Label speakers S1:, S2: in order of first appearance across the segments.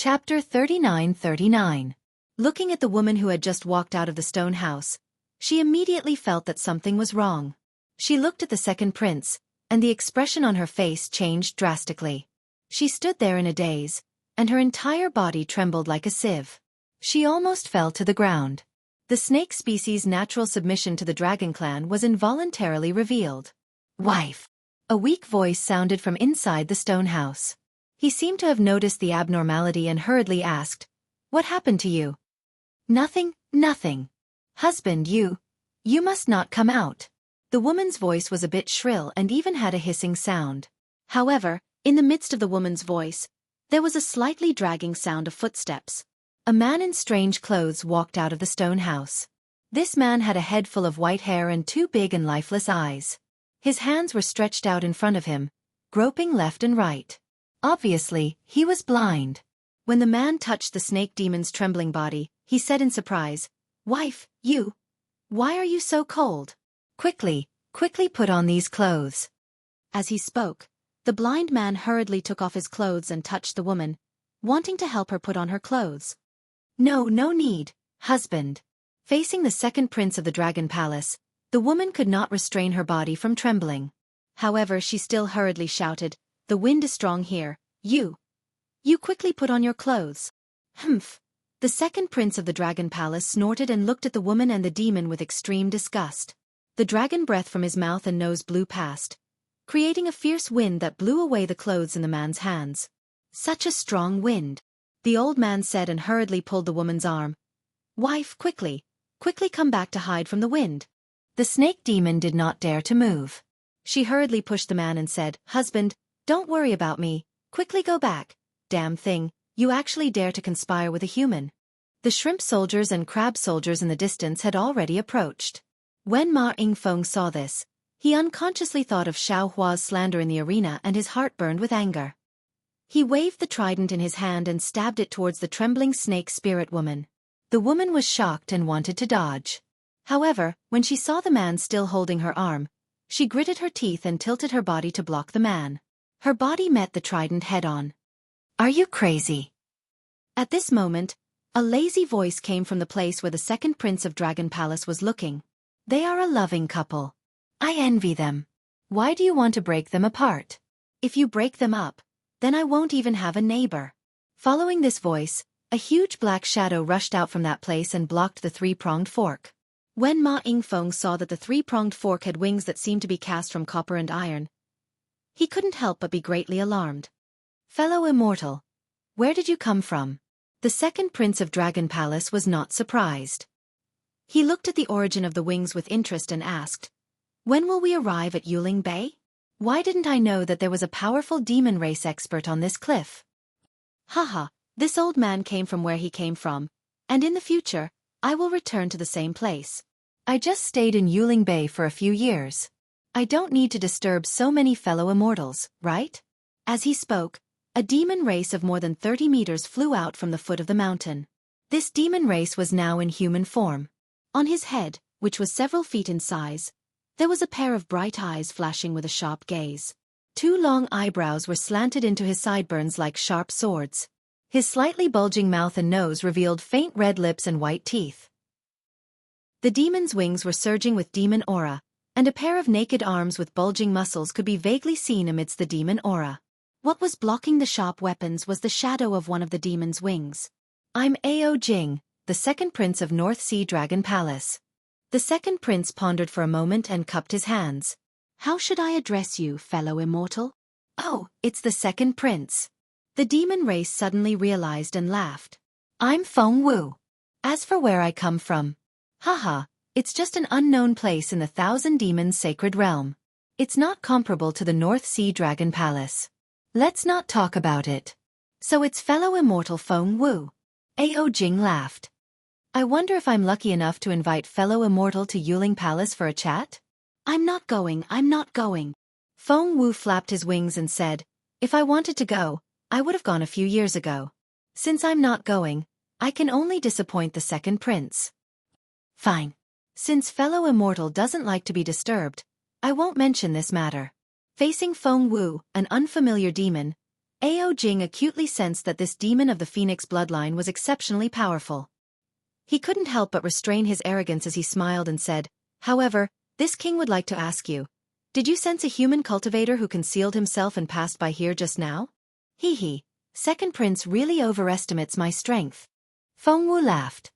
S1: Chapter 39. Looking at the woman who had just walked out of the stone house, she immediately felt that something was wrong. She looked at the second prince, and the expression on her face changed drastically. She stood there in a daze, and her entire body trembled like a sieve. She almost fell to the ground. The snake species' natural submission to the dragon clan was involuntarily revealed. "Wife!" A weak voice sounded from inside the stone house. He seemed to have noticed the abnormality and hurriedly asked, "What happened to you?" Nothing. Husband, you must not come out." The woman's voice was a bit shrill and even had a hissing sound. However, in the midst of the woman's voice, there was a slightly dragging sound of footsteps. A man in strange clothes walked out of the stone house. This man had a head full of white hair and two big and lifeless eyes. His hands were stretched out in front of him, groping left and right. Obviously, he was blind. When the man touched the snake demon's trembling body, he said in surprise, "Wife, why are you so cold? Quickly put on these clothes." As he spoke, the blind man hurriedly took off his clothes and touched the woman, wanting to help her put on her clothes. No need, husband." Facing the second prince of the dragon palace, the woman could not restrain her body from trembling. However, she still hurriedly shouted, "The wind is strong here. You quickly put on your clothes." "Humph." The second prince of the dragon palace snorted and looked at the woman and the demon with extreme disgust. The dragon breath from his mouth and nose blew past, creating a fierce wind that blew away the clothes in the man's hands. "Such a strong wind," the old man said and hurriedly pulled the woman's arm. "Wife, quickly come back to hide from the wind." The snake demon did not dare to move. She hurriedly pushed the man and said, "Husband, don't worry about me, quickly go back. Damn thing, you actually dare to conspire with a human." The shrimp soldiers and crab soldiers in the distance had already approached. When Ma Yingfeng saw this, he unconsciously thought of Xiao Hua's slander in the arena and his heart burned with anger. He waved the trident in his hand and stabbed it towards the trembling snake spirit woman. The woman was shocked and wanted to dodge. However, when she saw the man still holding her arm, she gritted her teeth and tilted her body to block the man. Her body met the trident head-on. "Are you crazy?" At this moment, a lazy voice came from the place where the second prince of Dragon Palace was looking. "They are a loving couple. I envy them. Why do you want to break them apart? If you break them up, then I won't even have a neighbor." Following this voice, a huge black shadow rushed out from that place and blocked the three-pronged fork. When Ma Yingfeng saw that the three-pronged fork had wings that seemed to be cast from copper and iron, he couldn't help but be greatly alarmed. "Fellow immortal, where did you come from?" The second prince of Dragon Palace was not surprised. He looked at the origin of the wings with interest and asked, "When will we arrive at Yuling Bay? Why didn't I know that there was a powerful demon race expert on this cliff?" Haha, this old man came from where he came from, and in the future, I will return to the same place. I just stayed in Yuling Bay for a few years. I don't need to disturb so many fellow immortals, right? As he spoke, a demon race of more than 30 meters flew out from the foot of the mountain. This demon race was now in human form. On his head, which was several feet in size, there was a pair of bright eyes flashing with a sharp gaze. Two long eyebrows were slanted into his sideburns like sharp swords. His slightly bulging mouth and nose revealed faint red lips and white teeth. The demon's wings were surging with demon aura, and a pair of naked arms with bulging muscles could be vaguely seen amidst the demon aura. What was blocking the sharp weapons was the shadow of one of the demon's wings. "I'm Ao Jing, the second prince of North Sea Dragon Palace." The second prince pondered for a moment and cupped his hands. "How should I address you, fellow immortal?" "Oh, it's the second prince." The demon race suddenly realized and laughed. "I'm Feng Wu. As for where I come from, haha, it's just an unknown place in the Thousand Demons Sacred Realm. It's not comparable to the North Sea Dragon Palace. Let's not talk about it." "So it's fellow immortal Feng Wu." Ao Jing laughed. "I wonder if I'm lucky enough to invite fellow immortal to Yuling Palace for a chat?" I'm not going. Feng Wu flapped his wings and said, "If I wanted to go, I would have gone a few years ago. Since I'm not going, I can only disappoint the second prince." "Fine. Since fellow immortal doesn't like to be disturbed, I won't mention this matter." Facing Feng Wu, an unfamiliar demon, Ao Jing acutely sensed that this demon of the phoenix bloodline was exceptionally powerful. He couldn't help but restrain his arrogance as he smiled and said, "However, this king would like to ask you, did you sense a human cultivator who concealed himself and passed by here just now?" "Hee hee, second prince really overestimates my strength." Feng Wu laughed.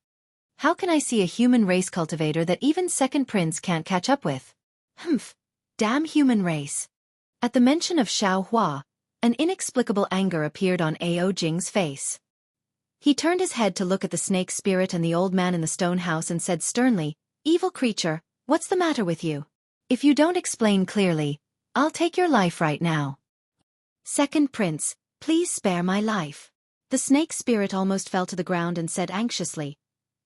S1: "How can I see a human race cultivator that even second prince can't catch up with?" "Humph, damn human race." At the mention of Xiao Hua, an inexplicable anger appeared on Ao Jing's face. He turned his head to look at the snake spirit and the old man in the stone house and said sternly, "Evil creature, what's the matter with you? If you don't explain clearly, I'll take your life right now." "Second prince, please spare my life." The snake spirit almost fell to the ground and said anxiously,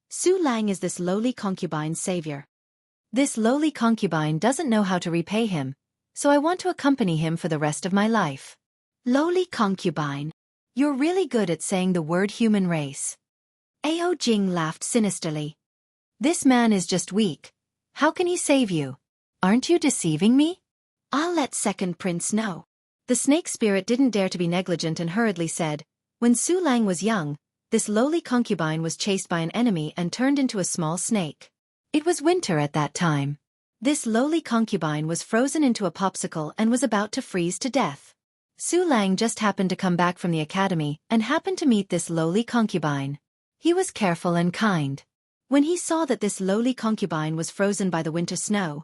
S1: "Su Lang is this lowly concubine's savior. This lowly concubine doesn't know how to repay him, so I want to accompany him for the rest of my life." "Lowly concubine? You're really good at saying the word human race." Ao Jing laughed sinisterly. "This man is just weak. How can he save you? Aren't you deceiving me?" "I'll let second prince know." The snake spirit didn't dare to be negligent and hurriedly said, "When Su Lang was young, this lowly concubine was chased by an enemy and turned into a small snake. It was winter at that time. This lowly concubine was frozen into a popsicle and was about to freeze to death. Su Lang just happened to come back from the academy and happened to meet this lowly concubine. He was careful and kind. When he saw that this lowly concubine was frozen by the winter snow,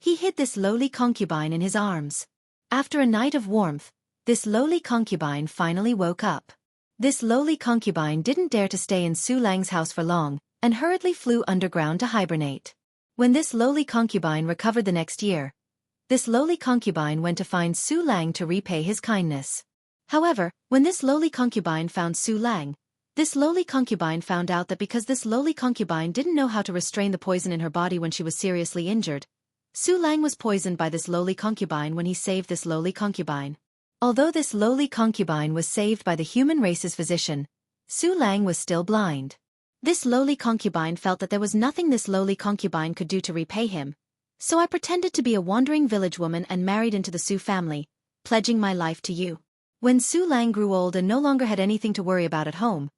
S1: he hid this lowly concubine in his arms. After a night of warmth, this lowly concubine finally woke up. This lowly concubine didn't dare to stay in Su Lang's house for long and hurriedly flew underground to hibernate. When this lowly concubine recovered the next year, this lowly concubine went to find Su Lang to repay his kindness. However, when this lowly concubine found Su Lang, this lowly concubine found out that because this lowly concubine didn't know how to restrain the poison in her body when she was seriously injured, Su Lang was poisoned by this lowly concubine when he saved this lowly concubine. Although this lowly concubine was saved by the human race's physician, Su Lang was still blind. This lowly concubine felt that there was nothing this lowly concubine could do to repay him, so I pretended to be a wandering village woman and married into the Su family, pledging my life to you. When Su Lang grew old and no longer had anything to worry about at home,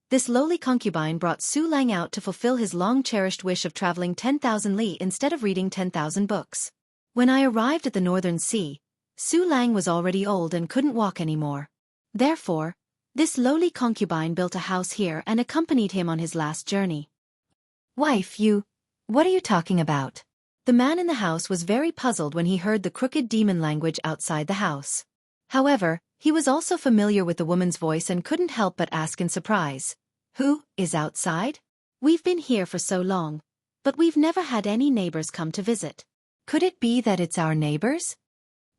S1: this lowly concubine brought Su Lang out to fulfill his long-cherished wish of traveling 10,000 li instead of reading 10,000 books. When I arrived at the northern sea, Su Lang was already old and couldn't walk anymore. Therefore, this lowly concubine built a house here and accompanied him on his last journey." "Wife, what are you talking about?" The man in the house was very puzzled when he heard the crooked demon language outside the house. However, he was also familiar with the woman's voice and couldn't help but ask in surprise, "Who is outside? We've been here for so long, but we've never had any neighbors come to visit. Could it be that it's our neighbors?"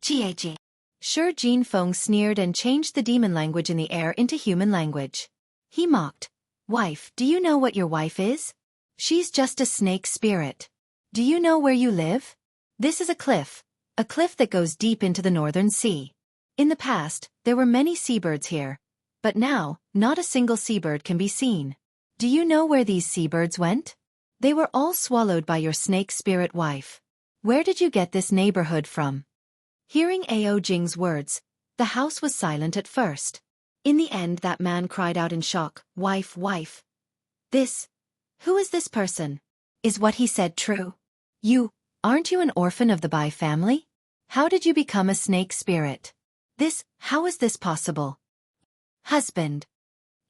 S1: "Gag." Shi Jinfeng sneered and changed the demon language in the air into human language. He mocked, "Wife, do you know what your wife is? She's just a snake spirit. Do you know where you live? This is a cliff that goes deep into the northern sea. In the past, there were many seabirds here, but now, not a single seabird can be seen. Do you know where these seabirds went? They were all swallowed by your snake spirit wife. Where did you get this neighborhood from?" Hearing Ao Jing's words, the house was silent at first. In the end, that man cried out in shock, Wife. Who is this person? Is what he said true? Aren't you an orphan of the Bai family? How did you become a snake spirit? How is this possible?" "Husband."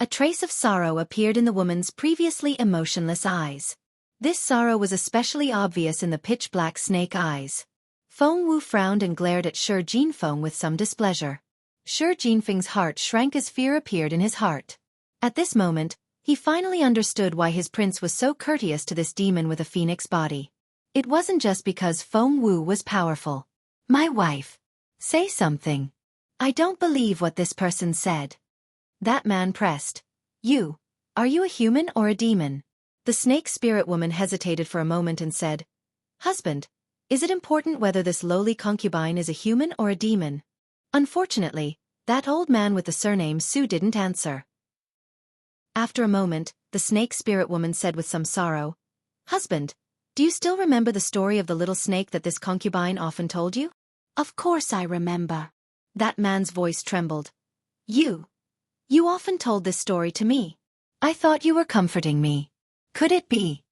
S1: A trace of sorrow appeared in the woman's previously emotionless eyes. This sorrow was especially obvious in the pitch-black snake eyes. Feng Wu frowned and glared at Shi Jinfeng with some displeasure. Shi Jinfeng's heart shrank as fear appeared in his heart. At this moment, he finally understood why his prince was so courteous to this demon with a phoenix body. It wasn't just because Feng Wu was powerful. "My wife. Say something. I don't believe what this person said." That man pressed. Are you a human or a demon?" The snake spirit woman hesitated for a moment and said, "Husband, is it important whether this lowly concubine is a human or a demon?" Unfortunately, that old man with the surname Su didn't answer. After a moment, the snake spirit woman said with some sorrow, "Husband, do you still remember the story of the little snake that this concubine often told you?" "Of course I remember." That man's voice trembled. You often told this story to me. I thought you were comforting me. Could it be?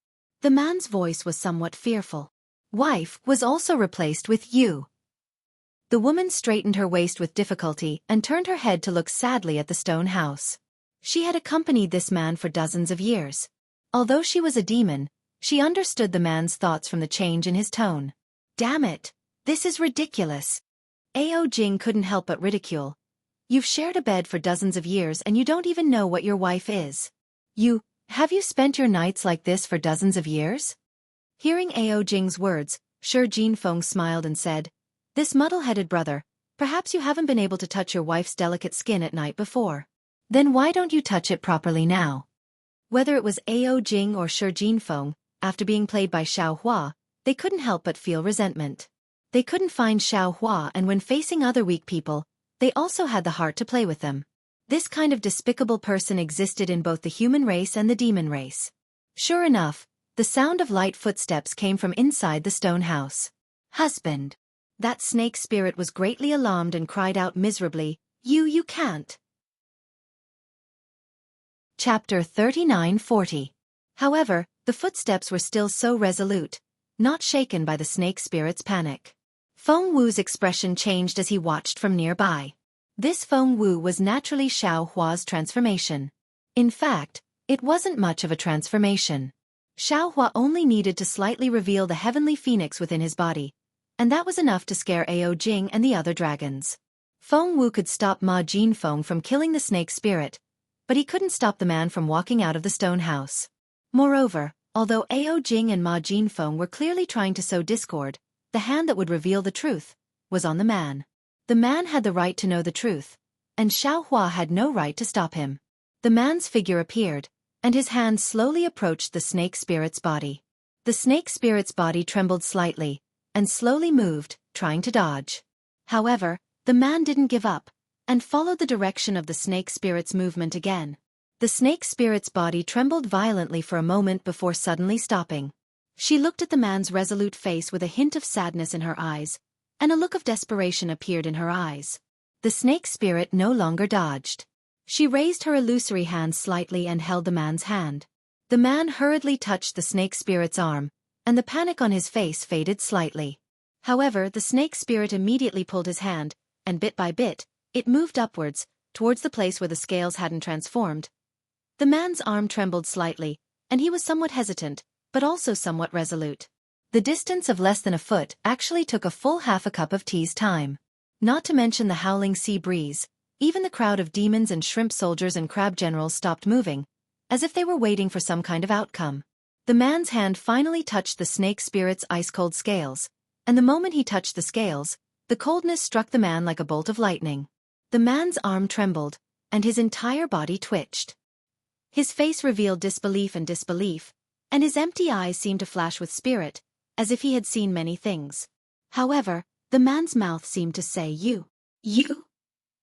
S1: The man's voice was somewhat fearful. Wife was also replaced with you. The woman straightened her waist with difficulty and turned her head to look sadly at the stone house. She had accompanied this man for dozens of years. Although she was a demon, she understood the man's thoughts from the change in his tone. Damn it, this is ridiculous. Ao Jing couldn't help but ridicule. You've shared a bed for dozens of years and you don't even know what your wife is. Have you spent your nights like this for dozens of years? Hearing Ao Jing's words, Shi Jinfeng smiled and said, This muddle-headed brother, perhaps you haven't been able to touch your wife's delicate skin at night before. Then why don't you touch it properly now? Whether it was Ao Jing or Shi Jinfeng, after being played by Xiao Hua, they couldn't help but feel resentment. They couldn't find Xiao Hua, and when facing other weak people, they also had the heart to play with them. This kind of despicable person existed in both the human race and the demon race. Sure enough, the sound of light footsteps came from inside the stone house. Husband. That snake spirit was greatly alarmed and cried out miserably, You can't. Chapter 39-40. However, the footsteps were still so resolute, not shaken by the snake spirit's panic. Feng Wu's expression changed as he watched from nearby. This Feng Wu was naturally Xiao Hua's transformation. In fact, it wasn't much of a transformation. Xiao Hua only needed to slightly reveal the heavenly phoenix within his body, and that was enough to scare Ao Jing and the other dragons. Feng Wu could stop Ma Jinfeng from killing the snake spirit, but he couldn't stop the man from walking out of the stone house. Moreover, although Ao Jing and Ma Jinfeng were clearly trying to sow discord, the hand that would reveal the truth was on the man. The man had the right to know the truth, and Xiao Hua had no right to stop him. The man's figure appeared, and his hand slowly approached the snake spirit's body. The snake spirit's body trembled slightly, and slowly moved, trying to dodge. However, the man didn't give up, and followed the direction of the snake spirit's movement again. The snake spirit's body trembled violently for a moment before suddenly stopping. She looked at the man's resolute face with a hint of sadness in her eyes, and a look of desperation appeared in her eyes. The snake spirit no longer dodged. She raised her illusory hand slightly and held the man's hand. The man hurriedly touched the snake spirit's arm, and the panic on his face faded slightly. However, the snake spirit immediately pulled his hand, and bit by bit, it moved upwards, towards the place where the scales hadn't transformed. The man's arm trembled slightly, and he was somewhat hesitant, but also somewhat resolute. The distance of less than a foot actually took a full half a cup of tea's time. Not to mention the howling sea breeze, even the crowd of demons and shrimp soldiers and crab generals stopped moving, as if they were waiting for some kind of outcome. The man's hand finally touched the snake spirit's ice-cold scales, and the moment he touched the scales, the coldness struck the man like a bolt of lightning. The man's arm trembled, and his entire body twitched. His face revealed disbelief, and his empty eyes seemed to flash with spirit, as if he had seen many things. However, the man's mouth seemed to say you.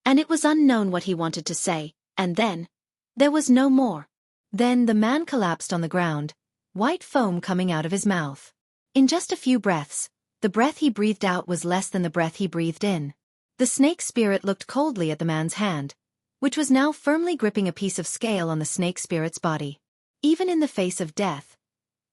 S1: And it was unknown what he wanted to say, and then, there was no more. Then the man collapsed on the ground, white foam coming out of his mouth. In just a few breaths, the breath he breathed out was less than the breath he breathed in. The snake spirit looked coldly at the man's hand, which was now firmly gripping a piece of scale on the snake spirit's body. Even in the face of death,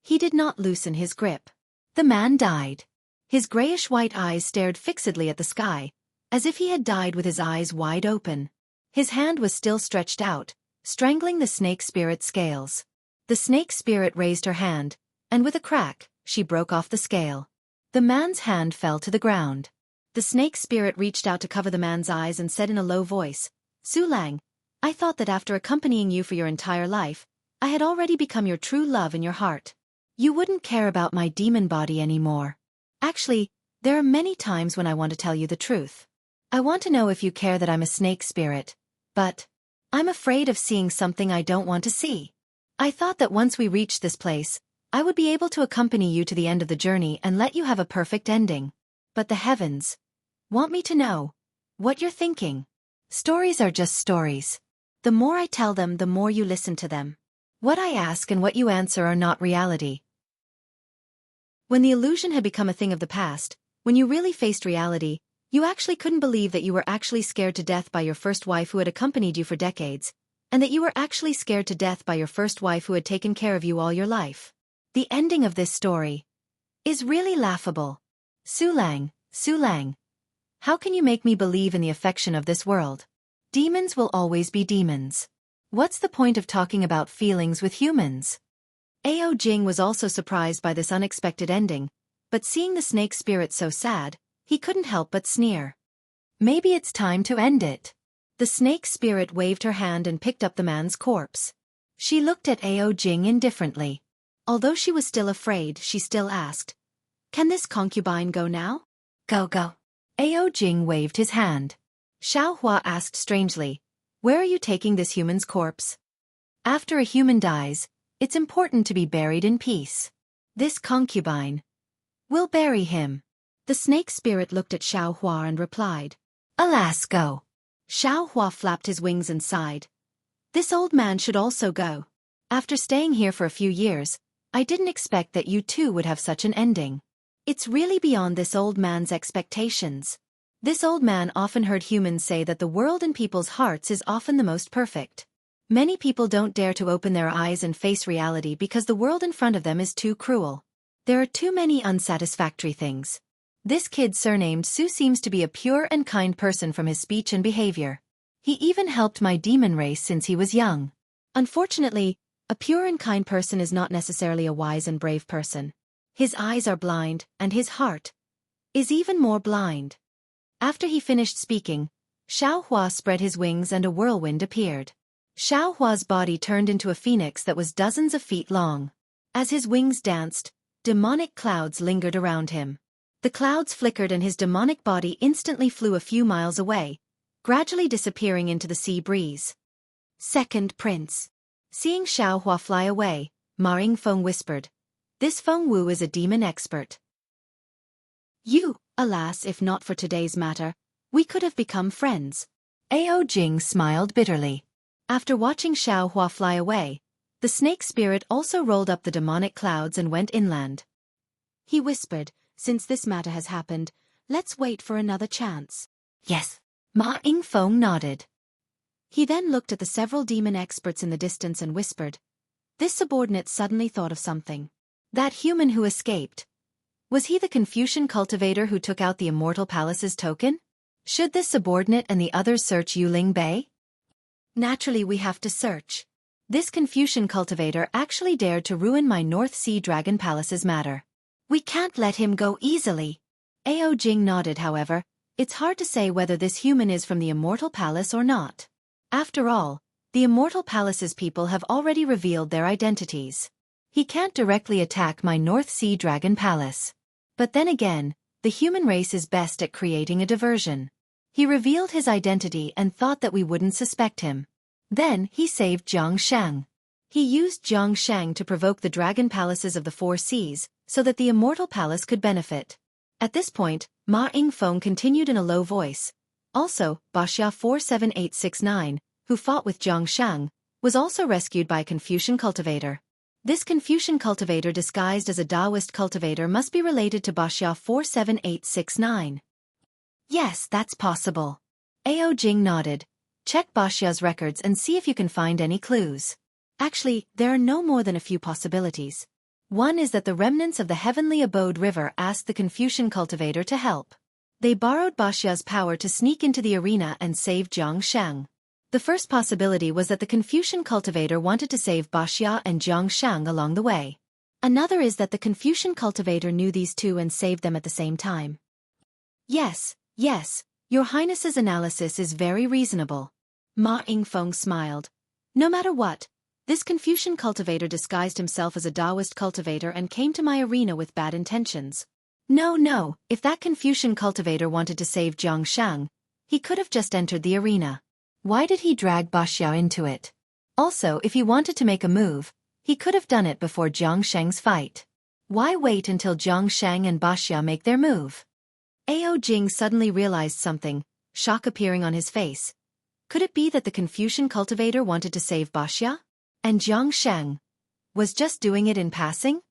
S1: he did not loosen his grip. The man died. His grayish-white eyes stared fixedly at the sky, as if he had died with his eyes wide open. His hand was still stretched out, strangling the snake spirit's scales. The snake spirit raised her hand, and with a crack, she broke off the scale. The man's hand fell to the ground. The snake spirit reached out to cover the man's eyes and said in a low voice, Su Lang, I thought that after accompanying you for your entire life, I had already become your true love in your heart. You wouldn't care about my demon body anymore. Actually, there are many times when I want to tell you the truth. I want to know if you care that I'm a snake spirit, but I'm afraid of seeing something I don't want to see. I thought that once we reached this place, I would be able to accompany you to the end of the journey and let you have a perfect ending. But the heavens want me to know what you're thinking. Stories are just stories. The more I tell them, the more you listen to them. What I ask and what you answer are not reality. When the illusion had become a thing of the past, when you really faced reality, You actually couldn't believe that you were actually scared to death by your first wife who had accompanied you for decades, and that you were actually scared to death by your first wife who had taken care of you all your life. The ending of this story is really laughable. Sulang, Sulang. How can you make me believe in the affection of this world? Demons will always be demons. What's the point of talking about feelings with humans? Ao Jing was also surprised by this unexpected ending, but seeing the snake spirit so sad, he couldn't help but sneer. Maybe it's time to end it. The snake spirit waved her hand and picked up the man's corpse. She looked at Ao Jing indifferently. Although she was still afraid, she still asked, "Can this concubine go now?" "Go, go." Ao Jing waved his hand. Xiao Hua asked strangely, "Where are you taking this human's corpse?" After a human dies, it's important to be buried in peace. This concubine will bury him. The snake spirit looked at Xiao Hua and replied, "Alas, go." Xiao Hua flapped his wings and sighed. "This old man should also go. After staying here for a few years, I didn't expect that you too would have such an ending. It's really beyond this old man's expectations." This old man often heard humans say that the world in people's hearts is often the most perfect. Many people don't dare to open their eyes and face reality because the world in front of them is too cruel. There are too many unsatisfactory things. This kid surnamed Su seems to be a pure and kind person from his speech and behavior. He even helped my demon race since he was young. Unfortunately, a pure and kind person is not necessarily a wise and brave person. His eyes are blind, and his heart is even more blind. After he finished speaking, Xiao Hua spread his wings and a whirlwind appeared. Xiao Hua's body turned into a phoenix that was dozens of feet long. As his wings danced, demonic clouds lingered around him. The clouds flickered and his demonic body instantly flew a few miles away, gradually disappearing into the sea breeze. Second Prince. Seeing Xiao Hua fly away, Ma Yingfeng whispered, "This Feng Wu is a demon expert. Alas, if not for today's matter, we could have become friends." Ao Jing smiled bitterly. After watching Xiao Hua fly away, the snake spirit also rolled up the demonic clouds and went inland. He whispered, "Since this matter has happened, let's wait for another chance." "Yes." Ma Yingfeng nodded. He then looked at the several demon experts in the distance and whispered. This subordinate suddenly thought of something. That human who escaped. Was he the Confucian cultivator who took out the Immortal Palace's token? Should this subordinate and the others search Yuling Bay? Naturally we have to search. This Confucian cultivator actually dared to ruin my North Sea Dragon Palace's matter. We can't let him go easily. Ao Jing nodded. However, it's hard to say whether this human is from the Immortal Palace or not. After all, the Immortal Palace's people have already revealed their identities. He can't directly attack my North Sea Dragon Palace. But then again, the human race is best at creating a diversion. He revealed his identity and thought that we wouldn't suspect him. Then he saved Jiang Shang. He used Jiang Shang to provoke the dragon palaces of the four seas, so that the Immortal Palace could benefit. At this point, Ma Yingfeng continued in a low voice. Also, Baxia 47869, who fought with Jiang Shang, was also rescued by a Confucian cultivator. This Confucian cultivator disguised as a Taoist cultivator must be related to Baxia 47869. Yes, that's possible. Ao Jing nodded. Check Baxia's records and see if you can find any clues. Actually, there are no more than a few possibilities. One is that the remnants of the Heavenly Abode River asked the Confucian cultivator to help. They borrowed Baxia's power to sneak into the arena and save Jiang Shang. The first possibility was that the Confucian cultivator wanted to save Baxia and Jiang Shang along the way. Another is that the Confucian cultivator knew these two and saved them at the same time. Yes, Your Highness's analysis is very reasonable. Ma Yingfeng smiled. No matter what, this Confucian cultivator disguised himself as a Taoist cultivator and came to my arena with bad intentions. No, if that Confucian cultivator wanted to save Jiang Shang, he could have just entered the arena. Why did he drag Baxia into it? Also, if he wanted to make a move, he could have done it before Jiang Shang's fight. Why wait until Jiang Shang and Baxia make their move? Ao Jing suddenly realized something, shock appearing on his face. Could it be that the Confucian cultivator wanted to save Baxia? And Jiang Shang was just doing it in passing?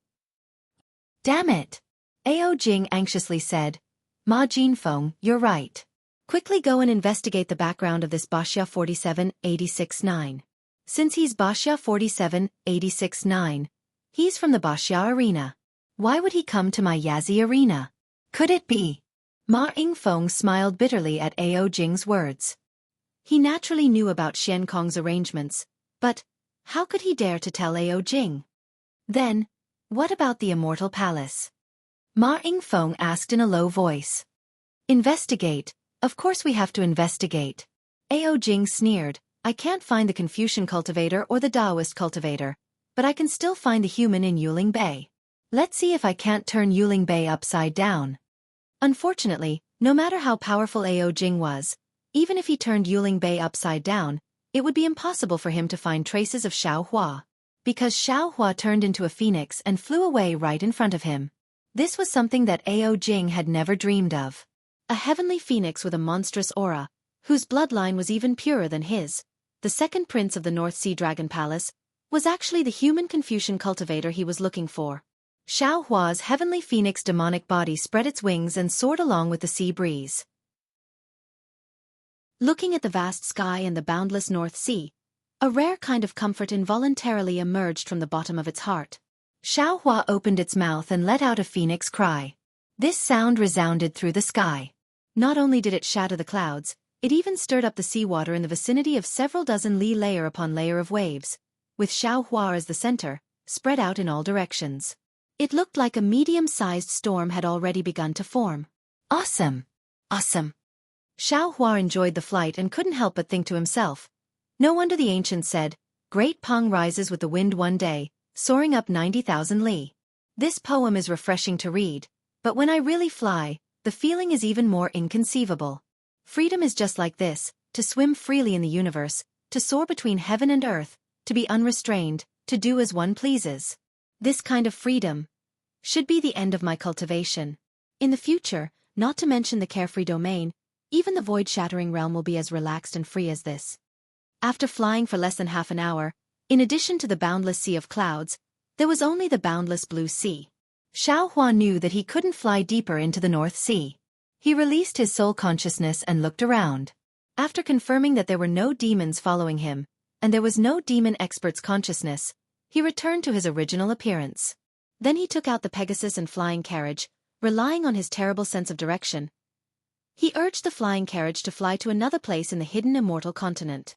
S1: Damn it! Ao Jing anxiously said. Ma Jinfeng, you're right. Quickly go and investigate the background of this Baxia 4786-9. Since he's Baxia 4786-9, he's from the Baxia arena. Why would he come to my Yazi arena? Could it be? Ma Yingfeng smiled bitterly at Ao Jing's words. He naturally knew about Xian Kong's arrangements, but how could he dare to tell Ao Jing? Then, what about the Immortal Palace? Ma Yingfeng asked in a low voice. Investigate, of course we have to investigate. Ao Jing sneered, I can't find the Confucian cultivator or the Taoist cultivator, but I can still find the human in Yuling Bay. Let's see if I can't turn Yuling Bay upside down. Unfortunately, no matter how powerful Ao Jing was, even if he turned Yuling Bay upside down, it would be impossible for him to find traces of Xiao Hua, because Xiao Hua turned into a phoenix and flew away right in front of him. This was something that Ao Jing had never dreamed of. A heavenly phoenix with a monstrous aura, whose bloodline was even purer than his, the second prince of the North Sea Dragon Palace, was actually the human Confucian cultivator he was looking for. Xiao Hua's heavenly phoenix demonic body spread its wings and soared along with the sea breeze. Looking at the vast sky and the boundless North Sea, a rare kind of comfort involuntarily emerged from the bottom of its heart. Xiao Hua opened its mouth and let out a phoenix cry. This sound resounded through the sky. Not only did it shatter the clouds, it even stirred up the seawater in the vicinity of several dozen li layer upon layer of waves, with Xiao Hua as the center, spread out in all directions. It looked like a medium-sized storm had already begun to form. Awesome! Awesome! Xiao Hua enjoyed the flight and couldn't help but think to himself. No wonder the ancients said, Great Peng rises with the wind one day, soaring up 90,000 li. This poem is refreshing to read, but when I really fly, the feeling is even more inconceivable. Freedom is just like this, to swim freely in the universe, to soar between heaven and earth, to be unrestrained, to do as one pleases. This kind of freedom should be the end of my cultivation. In the future, not to mention the carefree domain, even the void-shattering realm will be as relaxed and free as this. After flying for less than half an hour, in addition to the boundless sea of clouds, there was only the boundless blue sea. Xiao Hua knew that he couldn't fly deeper into the North Sea. He released his soul consciousness and looked around. After confirming that there were no demons following him, and there was no demon expert's consciousness, he returned to his original appearance. Then he took out the Pegasus and flying carriage, relying on his terrible sense of direction. He urged the flying carriage to fly to another place in the hidden immortal continent.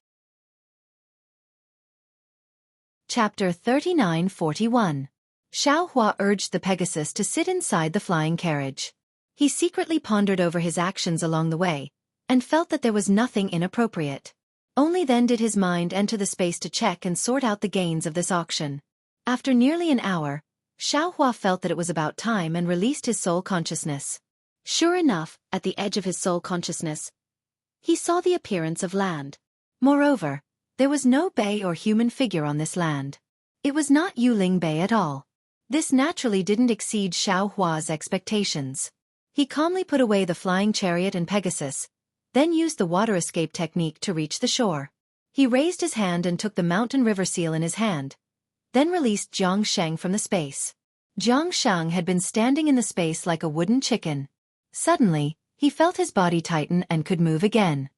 S1: Chapter 3941. Xiao Hua urged the Pegasus to sit inside the flying carriage. He secretly pondered over his actions along the way, and felt that there was nothing inappropriate. Only then did his mind enter the space to check and sort out the gains of this auction. After nearly an hour, Xiao Hua felt that it was about time and released his soul consciousness. Sure enough, at the edge of his soul consciousness, he saw the appearance of land. Moreover, there was no bay or human figure on this land. It was not Yuling Bay at all. This naturally didn't exceed Xiao Hua's expectations. He calmly put away the flying chariot and Pegasus, then used the water escape technique to reach the shore. He raised his hand and took the mountain river seal in his hand, then released Jiang Sheng from the space. Jiang Sheng had been standing in the space like a wooden chicken. Suddenly, he felt his body tighten and could move again.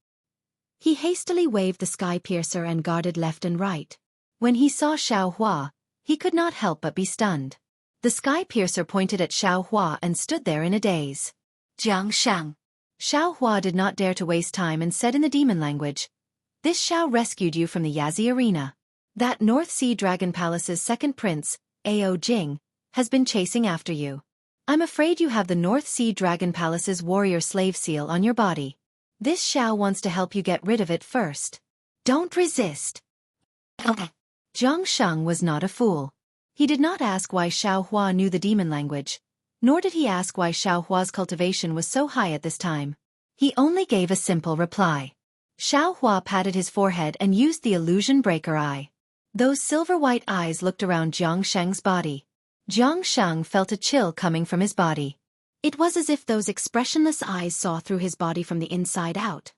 S1: He hastily waved the sky piercer and guarded left and right. When he saw Xiao Hua, he could not help but be stunned. The sky piercer pointed at Xiao Hua and stood there in a daze. Jiang Sheng. Xiao Hua did not dare to waste time and said in the demon language, This Xiao rescued you from the Yazi arena. That North Sea Dragon Palace's second prince, Ao Jing, has been chasing after you. I'm afraid you have the North Sea Dragon Palace's warrior slave seal on your body. This Xiao wants to help you get rid of it first. Don't resist. Jiang Sheng was not a fool. He did not ask why Xiao Hua knew the demon language, nor did he ask why Xiao Hua's cultivation was so high at this time. He only gave a simple reply. Xiao Hua patted his forehead and used the illusion breaker eye. Those silver-white eyes looked around Jiang Sheng's body. Jiang Sheng felt a chill coming from his body. It was as if those expressionless eyes saw through his body from the inside out.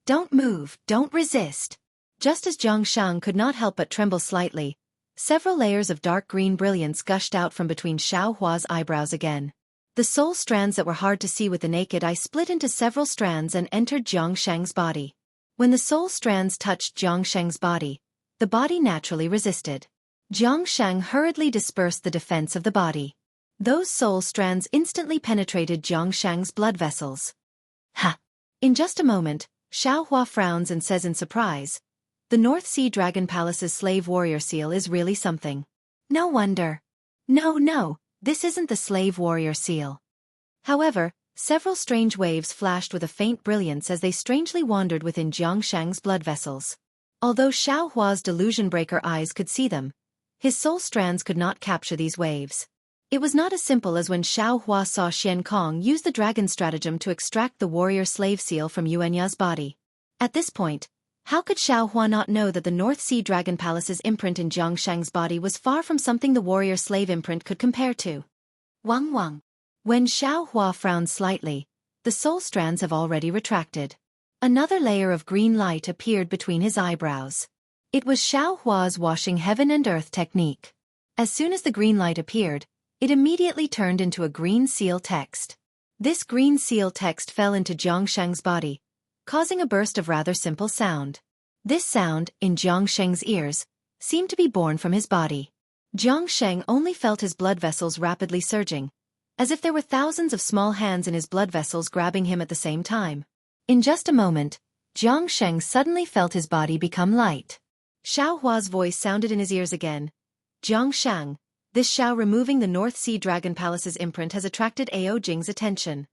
S1: Don't move, don't resist. Just as Jiang Sheng could not help but tremble slightly, several layers of dark green brilliance gushed out from between Xiao Hua's eyebrows again. The soul strands that were hard to see with the naked eye split into several strands and entered Jiang Sheng's body. When the soul strands touched Jiang Sheng's body, the body naturally resisted. Jiang Sheng hurriedly dispersed the defense of the body. Those soul strands instantly penetrated Jiang Sheng's blood vessels. Ha! In just a moment, Xiaohua frowns and says in surprise, "The North Sea Dragon Palace's slave warrior seal is really something. No wonder." No, this isn't the slave warrior seal. However, several strange waves flashed with a faint brilliance as they strangely wandered within Jiang Sheng's blood vessels. Although Xiaohua's delusion-breaker eyes could see them, his soul strands could not capture these waves. It was not as simple as when Xiaohua saw Xian Kong use the dragon stratagem to extract the warrior slave seal from Yuanya's body. At this point, how could Xiaohua not know that the North Sea Dragon Palace's imprint in Jiang Sheng's body was far from something the warrior slave imprint could compare to? Wang. When Xiaohua frowned slightly, the soul strands have already retracted. Another layer of green light appeared between his eyebrows. It was Xiaohua's washing heaven and earth technique. As soon as the green light appeared, it immediately turned into a green seal text. This green seal text fell into Jiang Sheng's body, causing a burst of rather simple sound. This sound, in Jiang Sheng's ears, seemed to be born from his body. Jiang Sheng only felt his blood vessels rapidly surging, as if there were thousands of small hands in his blood vessels grabbing him at the same time. In just a moment, Jiang Sheng suddenly felt his body become light. Xiaohua's voice sounded in his ears again. "Jiang Sheng, this Xiao removing the North Sea Dragon Palace's imprint has attracted Ao Jing's attention.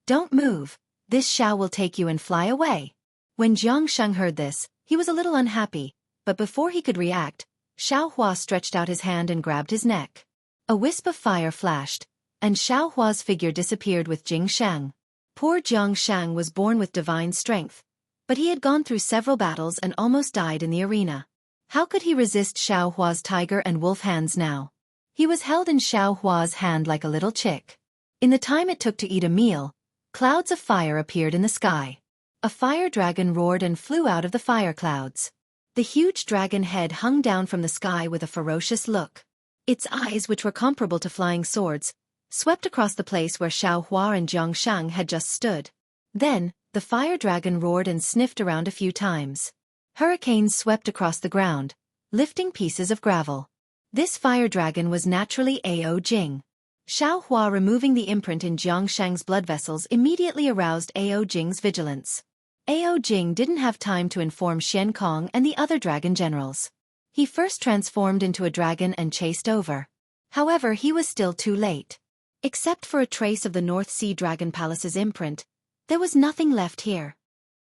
S1: Don't move, this Xiao will take you and fly away." When Jiang Sheng heard this, he was a little unhappy, but before he could react, Xiaohua stretched out his hand and grabbed his neck. A wisp of fire flashed, and Xiaohua's figure disappeared with Jing Sheng. Poor Jiang Sheng was born with divine strength, but he had gone through several battles and almost died in the arena. How could he resist Xiaohua's tiger and wolf hands now? He was held in Xiaohua's hand like a little chick. In the time it took to eat a meal, clouds of fire appeared in the sky. A fire dragon roared and flew out of the fire clouds. The huge dragon head hung down from the sky with a ferocious look. Its eyes, which were comparable to flying swords, swept across the place where Xiaohua and Jiang Sheng had just stood. Then, the fire dragon roared and sniffed around a few times. Hurricanes swept across the ground, lifting pieces of gravel. This fire dragon was naturally Ao Jing. Xiaohua removing the imprint in Jiang Sheng's blood vessels immediately aroused Ao Jing's vigilance. Ao Jing didn't have time to inform Xian Kong and the other dragon generals. He first transformed into a dragon and chased over. However, he was still too late. Except for a trace of the North Sea Dragon Palace's imprint, there was nothing left here.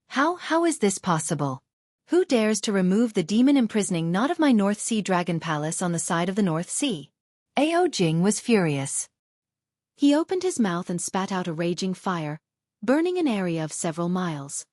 S1: How is this possible? Who dares to remove the demon imprisoning knot of my North Sea Dragon Palace on the side of the North Sea? Ao Jing was furious. He opened his mouth and spat out a raging fire, burning an area of several miles.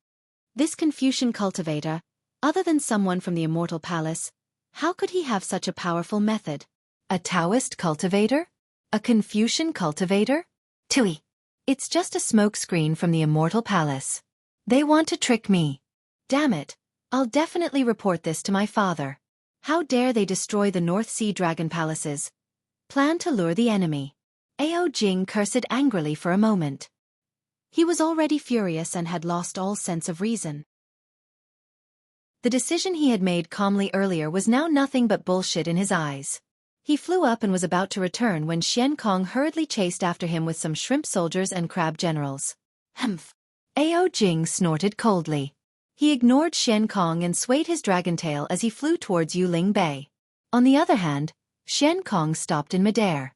S1: This Confucian cultivator, other than someone from the Immortal Palace, how could he have such a powerful method? A Taoist cultivator? A Confucian cultivator? Tui! It's just a smokescreen from the Immortal Palace. They want to trick me. Damn it, I'll definitely report this to my father. How dare they destroy the North Sea Dragon Palaces? Plan to lure the enemy. Ao Jing cursed angrily for a moment. He was already furious and had lost all sense of reason. The decision he had made calmly earlier was now nothing but bullshit in his eyes. He flew up and was about to return when Xian Kong hurriedly chased after him with some shrimp soldiers and crab generals. Humph! Ao Jing snorted coldly. He ignored Xian Kong and swayed his dragon tail as he flew towards Yuling Bay. On the other hand, Xian Kong stopped in midair.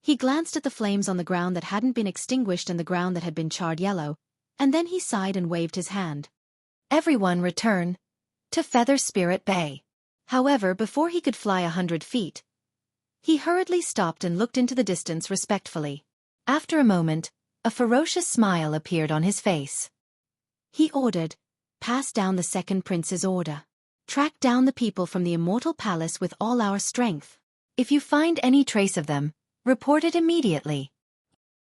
S1: He glanced at the flames on the ground that hadn't been extinguished and the ground that had been charred yellow, and then he sighed and waved his hand. Everyone return to Feather Spirit Bay. However, before he could fly 100 feet, he hurriedly stopped and looked into the distance respectfully. After a moment, a ferocious smile appeared on his face. He ordered, "Pass down the second prince's order. Track down the people from the Immortal Palace with all our strength. If you find any trace of them, report it immediately."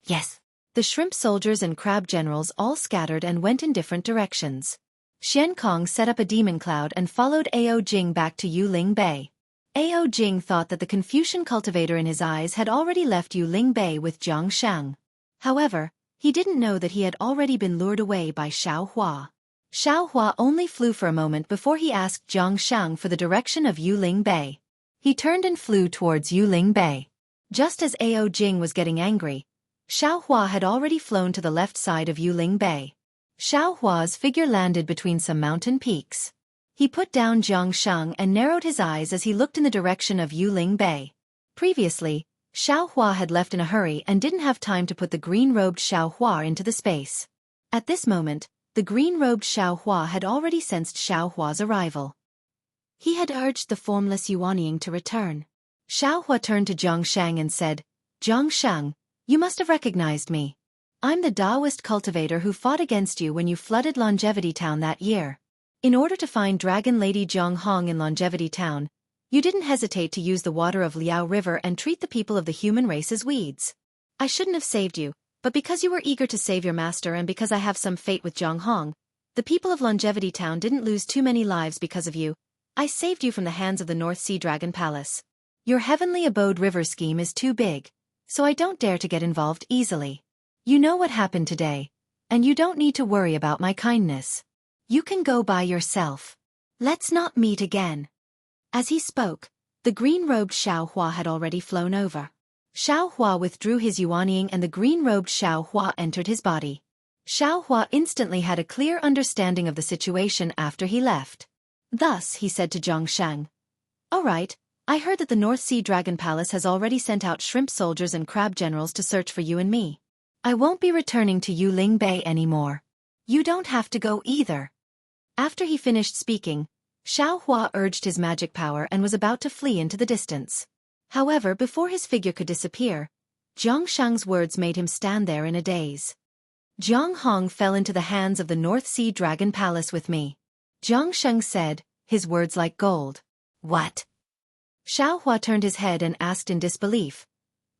S1: Yes. The shrimp soldiers and crab generals all scattered and went in different directions. Xian Kong set up a demon cloud and followed Ao Jing back to Yuling Bay. Ao Jing thought that the Confucian cultivator in his eyes had already left Yuling Bay with Zhang Shang. However, he didn't know that he had already been lured away by Xiao Hua. Xiao Hua only flew for a moment before he asked Zhang Shang for the direction of Yuling Bay. He turned and flew towards Yuling Bay. Just as Ao Jing was getting angry, Xiao Hua had already flown to the left side of Yuling Bay. Xiao Hua's figure landed between some mountain peaks. He put down Zhang Shang and narrowed his eyes as he looked in the direction of Yuling Bay. Previously, Xiao Hua had left in a hurry and didn't have time to put the green-robed Xiao Hua into the space. At this moment, the green-robed Xiao Hua had already sensed Xiao Hua's arrival. He had urged the formless Yuanying to return. Xiao Hua turned to Zhang Shang and said, "Zhang Shang, you must have recognized me. I'm the Taoist cultivator who fought against you when you flooded Longevity Town that year. In order to find Dragon Lady Zhang Hong in Longevity Town, you didn't hesitate to use the water of Liao River and treat the people of the human race as weeds. I shouldn't have saved you, but because you were eager to save your master and because I have some fate with Zhang Hong, the people of Longevity Town didn't lose too many lives because of you. I saved you from the hands of the North Sea Dragon Palace. Your Heavenly Abode River scheme is too big, so I don't dare to get involved easily. You know what happened today, and you don't need to worry about my kindness. You can go by yourself. Let's not meet again." As he spoke, the green-robed Xiao Hua had already flown over. Xiao Hua withdrew his Yuanying and the green-robed Xiao Hua entered his body. Xiao Hua instantly had a clear understanding of the situation after he left. Thus, he said to Zhang Shang, "All right, I heard that the North Sea Dragon Palace has already sent out shrimp soldiers and crab generals to search for you and me. I won't be returning to Yuling Bay anymore. You don't have to go either." After he finished speaking, Xiao Hua urged his magic power and was about to flee into the distance. However, before his figure could disappear, Zhang Shang's words made him stand there in a daze. "Zhang Hong fell into the hands of the North Sea Dragon Palace with me," Zhang Shang said, his words like gold. "What?" Xiao Hua turned his head and asked in disbelief.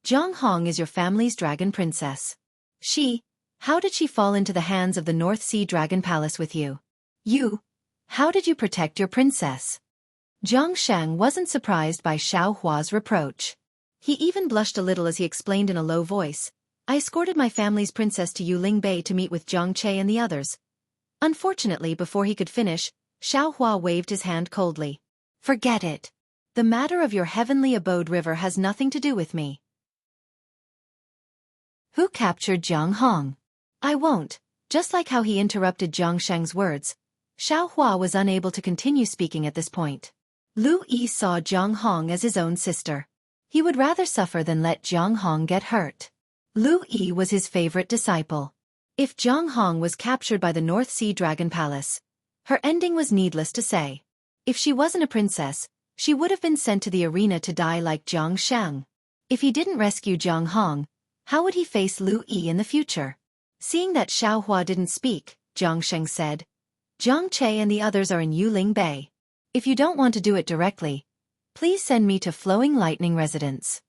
S1: "Zhang Hong is your family's dragon princess. How did she fall into the hands of the North Sea Dragon Palace with you? How did you protect your princess?" Zhang Shang wasn't surprised by Xiao Hua's reproach. He even blushed a little as he explained in a low voice, "I escorted my family's princess to Yuling Bay to meet with Zhang Che and the others." Unfortunately, before he could finish, Xiao Hua waved his hand coldly. "Forget it. The matter of your Heavenly Abode River has nothing to do with me." Who captured Zhang Hong? I won't. Just like how he interrupted Zhang Shang's words, Xiao Hua was unable to continue speaking at this point. Lu Yi saw Zhang Hong as his own sister. He would rather suffer than let Zhang Hong get hurt. Lu Yi was his favorite disciple. If Zhang Hong was captured by the North Sea Dragon Palace, her ending was needless to say. If she wasn't a princess, she would have been sent to the arena to die like Zhang Shang. If he didn't rescue Zhang Hong, how would he face Lu Yi in the future? Seeing that Xiao Hua didn't speak, Zhang Sheng said, "Zhang Che and the others are in Yuling Bay. If you don't want to do it directly, please send me to Flowing Lightning Residence."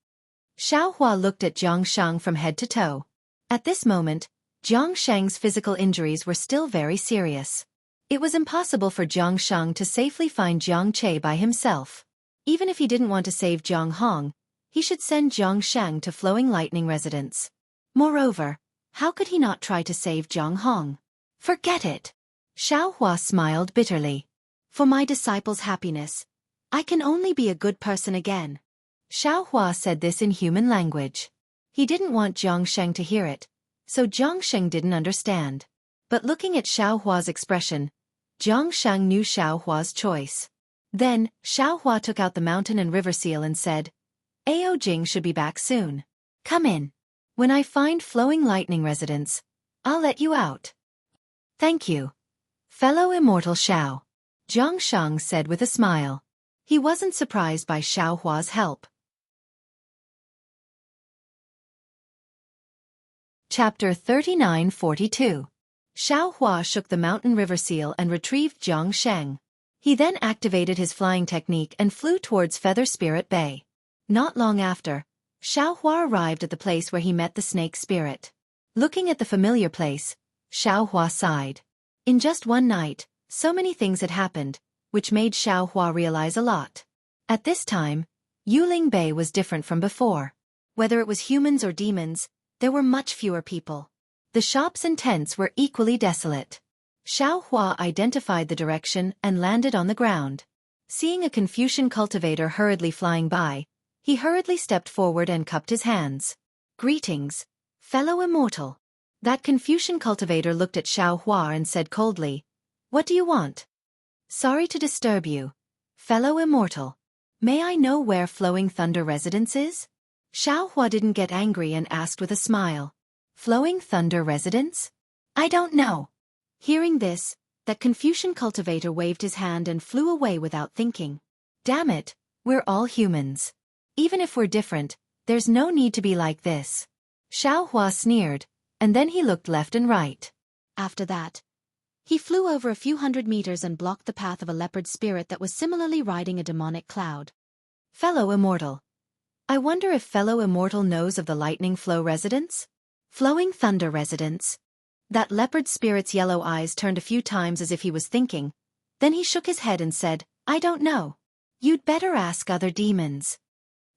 S1: Xiao Hua looked at Zhang Shang from head to toe. At this moment, Zhang Sheng's physical injuries were still very serious. It was impossible for Zhang Shang to safely find Zhang Che by himself. Even if he didn't want to save Zhang Hong, he should send Zhang Shang to Flowing Lightning Residence. Moreover, how could he not try to save Zhang Hong? Forget it. Xiao Hua smiled bitterly. For my disciples' happiness, I can only be a good person again. Xiao Hua said this in human language. He didn't want Zhang Sheng to hear it, so Zhang Sheng didn't understand. But looking at Xiao Hua's expression, Zhang Sheng knew Xiao Hua's choice. Then, Xiao Hua took out the mountain and river seal and said, "Ao Jing should be back soon. Come in. When I find Flowing Lightning Residence, I'll let you out." "Thank you, fellow immortal Xiao," Zhang Shang said with a smile. He wasn't surprised by Xiao Hua's help. Chapter 39-42. Xiao Hua shook the mountain river seal and retrieved Zhang Sheng. He then activated his flying technique and flew towards Feather Spirit Bay. Not long after, Xiao Hua arrived at the place where he met the snake spirit. Looking at the familiar place, Xiao Hua sighed. In just one night, so many things had happened, which made Xiao Hua realize a lot. At this time, Yuling Bay was different from before. Whether it was humans or demons, there were much fewer people. The shops and tents were equally desolate. Xiao Hua identified the direction and landed on the ground. Seeing a Confucian cultivator hurriedly flying by, he hurriedly stepped forward and cupped his hands. "Greetings, fellow immortal." That Confucian cultivator looked at Xiao Hua and said coldly, "What do you want?" "Sorry to disturb you, fellow immortal. May I know where Flowing Thunder residence is?" Xiao Hua didn't get angry and asked with a smile. "Flowing Thunder residence? I don't know." Hearing this, that Confucian cultivator waved his hand and flew away without thinking. "Damn it, we're all humans. Even if we're different, there's no need to be like this." Xiao Hua sneered, and then he looked left and right. After that, he flew over a few hundred meters and blocked the path of a leopard spirit that was similarly riding a demonic cloud. "Fellow immortal. I wonder if fellow immortal knows of the Lightning Flow residence? Flowing Thunder residence." That leopard spirit's yellow eyes turned a few times as if he was thinking. Then he shook his head and said, "I don't know. You'd better ask other demons."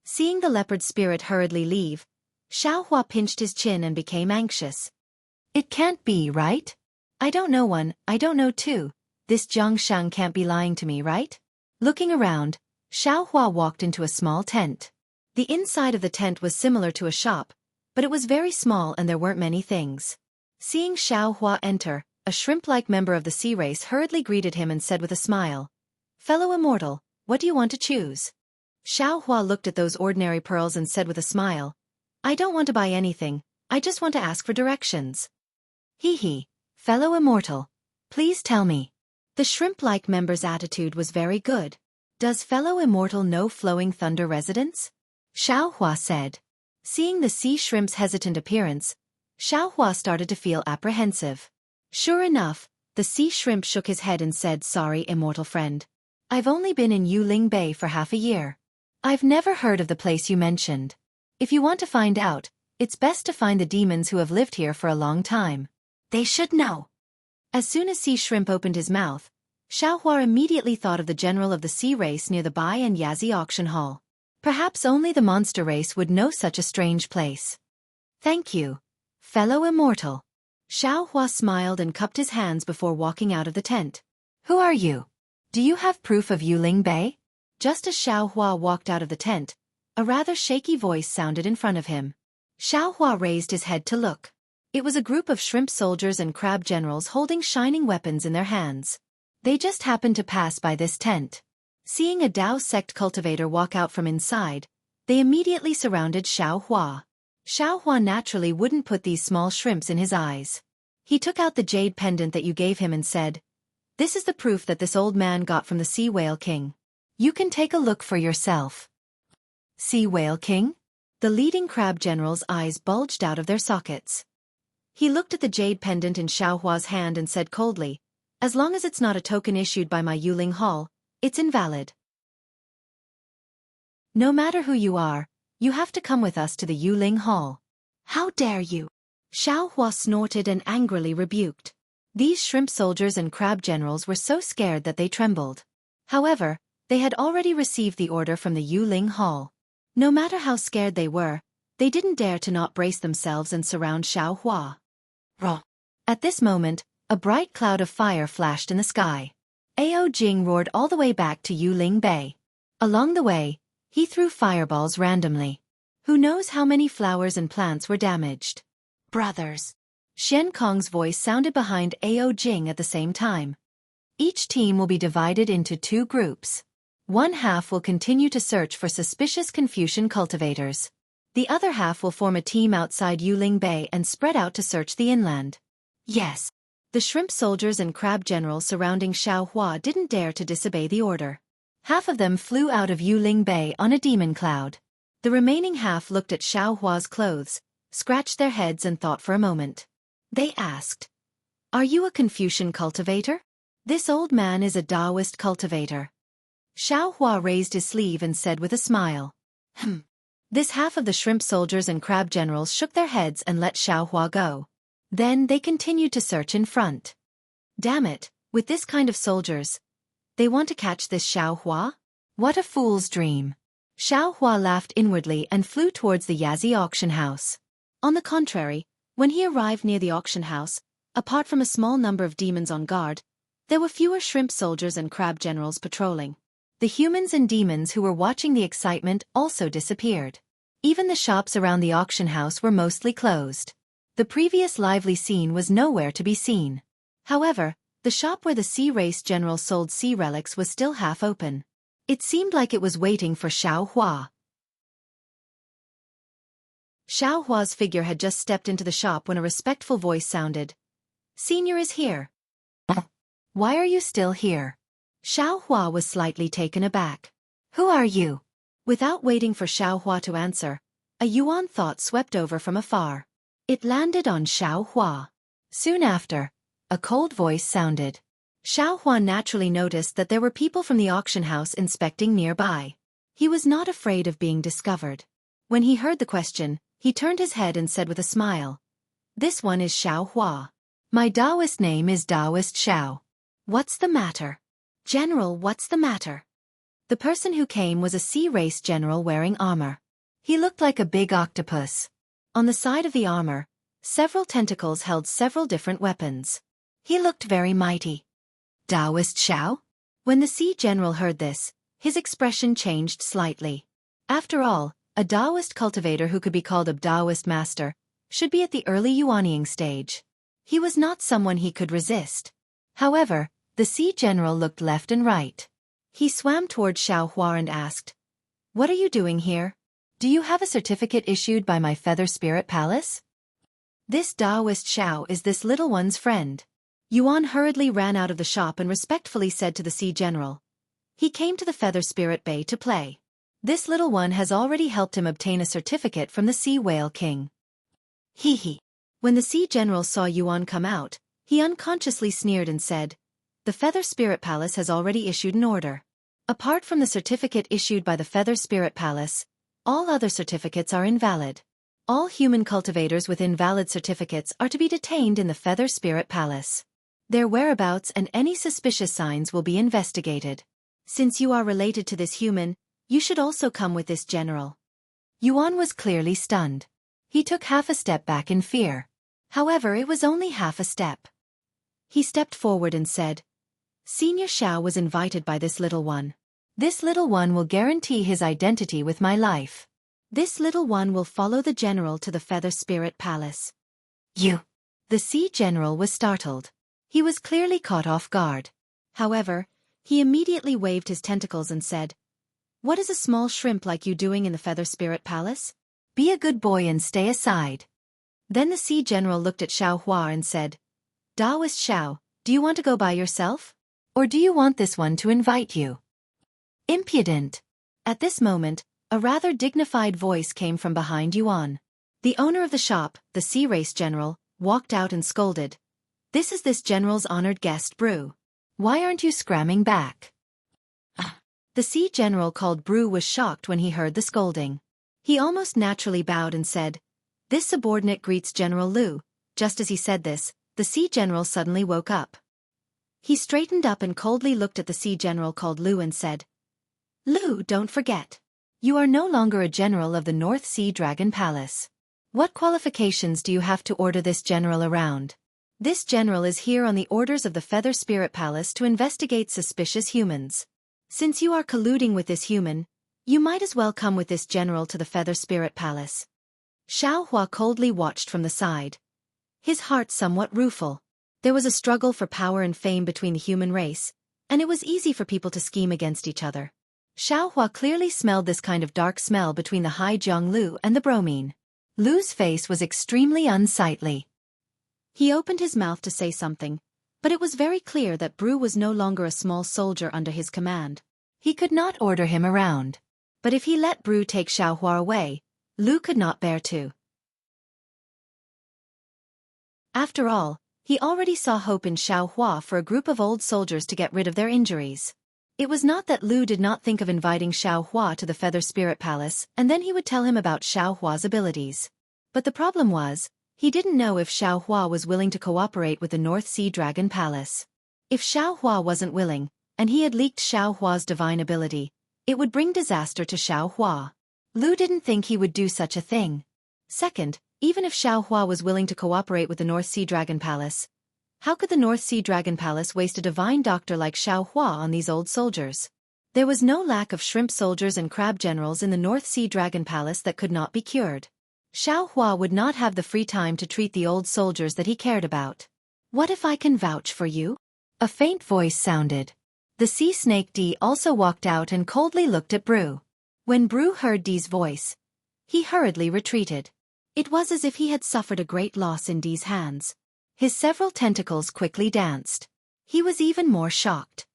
S1: Seeing the leopard spirit hurriedly leave, Xiao Hua pinched his chin and became anxious. "It can't be, right? I don't know one, I don't know two. This Jiangshang can't be lying to me, right?" Looking around, Xiao Hua walked into a small tent. The inside of the tent was similar to a shop, but it was very small and there weren't many things. Seeing Xiao Hua enter, a shrimp-like member of the sea race hurriedly greeted him and said with a smile, "Fellow immortal, what do you want to choose?" Xiao Hua looked at those ordinary pearls and said with a smile, "I don't want to buy anything, I just want to ask for directions." "Hee, fellow immortal, please tell me." The shrimp-like member's attitude was very good. "Does fellow immortal know Flowing Thunder residence?" Xiao Hua said. Seeing the sea shrimp's hesitant appearance, Xiao Hua started to feel apprehensive. Sure enough, the sea shrimp shook his head and said, "Sorry, immortal friend. I've only been in Yuling Bay for half a year. I've never heard of the place you mentioned. If you want to find out, it's best to find the demons who have lived here for a long time. They should know." As soon as Sea Shrimp opened his mouth, Xiao Hua immediately thought of the general of the sea race near the Bai and Yazi auction hall. Perhaps only the monster race would know such a strange place. "Thank you, fellow immortal." Xiao Hua smiled and cupped his hands before walking out of the tent. "Who are you? Do you have proof of Yuling Bay?" Just as Xiao Hua walked out of the tent, a rather shaky voice sounded in front of him. Xiao Hua raised his head to look. It was a group of shrimp soldiers and crab generals holding shining weapons in their hands. They just happened to pass by this tent. Seeing a Dao sect cultivator walk out from inside, they immediately surrounded Xiao Hua. Xiao Hua naturally wouldn't put these small shrimps in his eyes. He took out the jade pendant that you gave him and said, "This is the proof that this old man got from the Sea Whale King. You can take a look for yourself." Sea Whale King? The leading crab general's eyes bulged out of their sockets. He looked at the jade pendant in Xiao Hua's hand and said coldly, "As long as it's not a token issued by my Yuling Hall, it's invalid. No matter who you are, you have to come with us to the Yuling Hall." "How dare you?" Xiao Hua snorted and angrily rebuked. These shrimp soldiers and crab generals were so scared that they trembled. However, they had already received the order from the Yuling Hall. No matter how scared they were, they didn't dare to not brace themselves and surround Xiao Hua. Raw. At this moment, a bright cloud of fire flashed in the sky. Ao Jing roared all the way back to Yuling Bay. Along the way, he threw fireballs randomly. Who knows how many flowers and plants were damaged? "Brothers." Xian Kong's voice sounded behind Ao Jing at the same time. "Each team will be divided into two groups. One half will continue to search for suspicious Confucian cultivators. The other half will form a team outside Yuling Bay and spread out to search the inland." "Yes." The shrimp soldiers and crab generals surrounding Xiao Hua didn't dare to disobey the order. Half of them flew out of Yuling Bay on a demon cloud. The remaining half looked at Xiao Hua's clothes, scratched their heads and thought for a moment. They asked, "Are you a Confucian cultivator?" "This old man is a Taoist cultivator." Xiao Hua raised his sleeve and said with a smile, This half of the shrimp soldiers and crab generals shook their heads and let Xiao Hua go. Then they continued to search in front. "Damn it, with this kind of soldiers. They want to catch this Xiao Hua?" What a fool's dream. Xiao Hua laughed inwardly and flew towards the Yazi auction house. On the contrary, when he arrived near the auction house, apart from a small number of demons on guard, there were fewer shrimp soldiers and crab generals patrolling. The humans and demons who were watching the excitement also disappeared. Even the shops around the auction house were mostly closed. The previous lively scene was nowhere to be seen. However, the shop where the sea race general sold sea relics was still half open. It seemed like it was waiting for Xiao Hua. Xiao Hua's figure had just stepped into the shop when a respectful voice sounded. "Senior is here." "Why are you still here?" Xiao Hua was slightly taken aback. "Who are you?" Without waiting for Xiao Hua to answer, a yuan thought swept over from afar. It landed on Xiao Hua. Soon after, a cold voice sounded. Xiao Hua naturally noticed that there were people from the auction house inspecting nearby. He was not afraid of being discovered. When he heard the question, he turned his head and said with a smile, "This one is Xiao Hua. My Taoist name is Taoist Xiao. What's the matter?" "General, what's the matter?" The person who came was a sea race general wearing armor. He looked like a big octopus. On the side of the armor, several tentacles held several different weapons. He looked very mighty. "Taoist Xiao?" When the sea general heard this, his expression changed slightly. After all, a Taoist cultivator who could be called a Taoist master should be at the early Yuanying stage. He was not someone he could resist. However, the sea general looked left and right. He swam toward Xiao Hua and asked, "What are you doing here? Do you have a certificate issued by my Feather Spirit Palace?" "This Taoist Xiao is this little one's friend." Yuan hurriedly ran out of the shop and respectfully said to the sea general, "He came to the Feather Spirit Bay to play. This little one has already helped him obtain a certificate from the Sea Whale King." Hee. When the sea general saw Yuan come out, he unconsciously sneered and said, "The Feather Spirit Palace has already issued an order. Apart from the certificate issued by the Feather Spirit Palace, all other certificates are invalid. All human cultivators with invalid certificates are to be detained in the Feather Spirit Palace. Their whereabouts and any suspicious signs will be investigated. Since you are related to this human, you should also come with this general." Yuan was clearly stunned. He took half a step back in fear. However, it was only half a step. He stepped forward and said, "Senior Xiao was invited by this little one. This little one will guarantee his identity with my life. This little one will follow the general to the Feather Spirit Palace." "You?" The sea general was startled. He was clearly caught off guard. However, he immediately waved his tentacles and said, "What is a small shrimp like you doing in the Feather Spirit Palace? Be a good boy and stay aside." Then the sea general looked at Xiao Hua and said, "Taoist Xiao, do you want to go by yourself? Or do you want this one to invite you?" "Impudent." At this moment, a rather dignified voice came from behind Yuan. The owner of the shop, the sea race general, walked out and scolded, "This is this general's honored guest, Brew. Why aren't you scramming back?" The sea general called Brew was shocked when he heard the scolding. He almost naturally bowed and said, "This subordinate greets General Lu." Just as he said this, the sea general suddenly woke up. He straightened up and coldly looked at the sea general called Lu and said, "Lu, don't forget. You are no longer a general of the North Sea Dragon Palace. What qualifications do you have to order this general around? This general is here on the orders of the Feather Spirit Palace to investigate suspicious humans. Since you are colluding with this human, you might as well come with this general to the Feather Spirit Palace." Xiao Hua coldly watched from the side. His heart somewhat rueful. There was a struggle for power and fame between the human race, and it was easy for people to scheme against each other. Xiao Hua clearly smelled this kind of dark smell between the Hai Jiang Lu and the bromine. Lu's face was extremely unsightly. He opened his mouth to say something, but it was very clear that Brew was no longer a small soldier under his command. He could not order him around. But if he let Brew take Xiao Hua away, Lu could not bear to. After all, he already saw hope in Xiao Hua for a group of old soldiers to get rid of their injuries. It was not that Lu did not think of inviting Xiao Hua to the Feather Spirit Palace and then he would tell him about Xiao Hua's abilities. But the problem was, he didn't know if Xiao Hua was willing to cooperate with the North Sea Dragon Palace. If Xiao Hua wasn't willing, and he had leaked Xiao Hua's divine ability, It would bring disaster to Xiao Hua. Lu didn't think he would do such a thing. Second, even if Xiao Hua was willing to cooperate with the North Sea Dragon Palace, how could the North Sea Dragon Palace waste a divine doctor like Xiao Hua on these old soldiers? There was no lack of shrimp soldiers and crab generals in the North Sea Dragon Palace that could not be cured. Xiao Hua would not have the free time to treat the old soldiers that he cared about. What if I can vouch for you? A faint voice sounded. The sea snake Dee also walked out and coldly looked at Bru. When Bru heard Dee's voice, he hurriedly retreated. It was as if he had suffered a great loss in Dee's hands. His several tentacles quickly danced. He was even more shocked.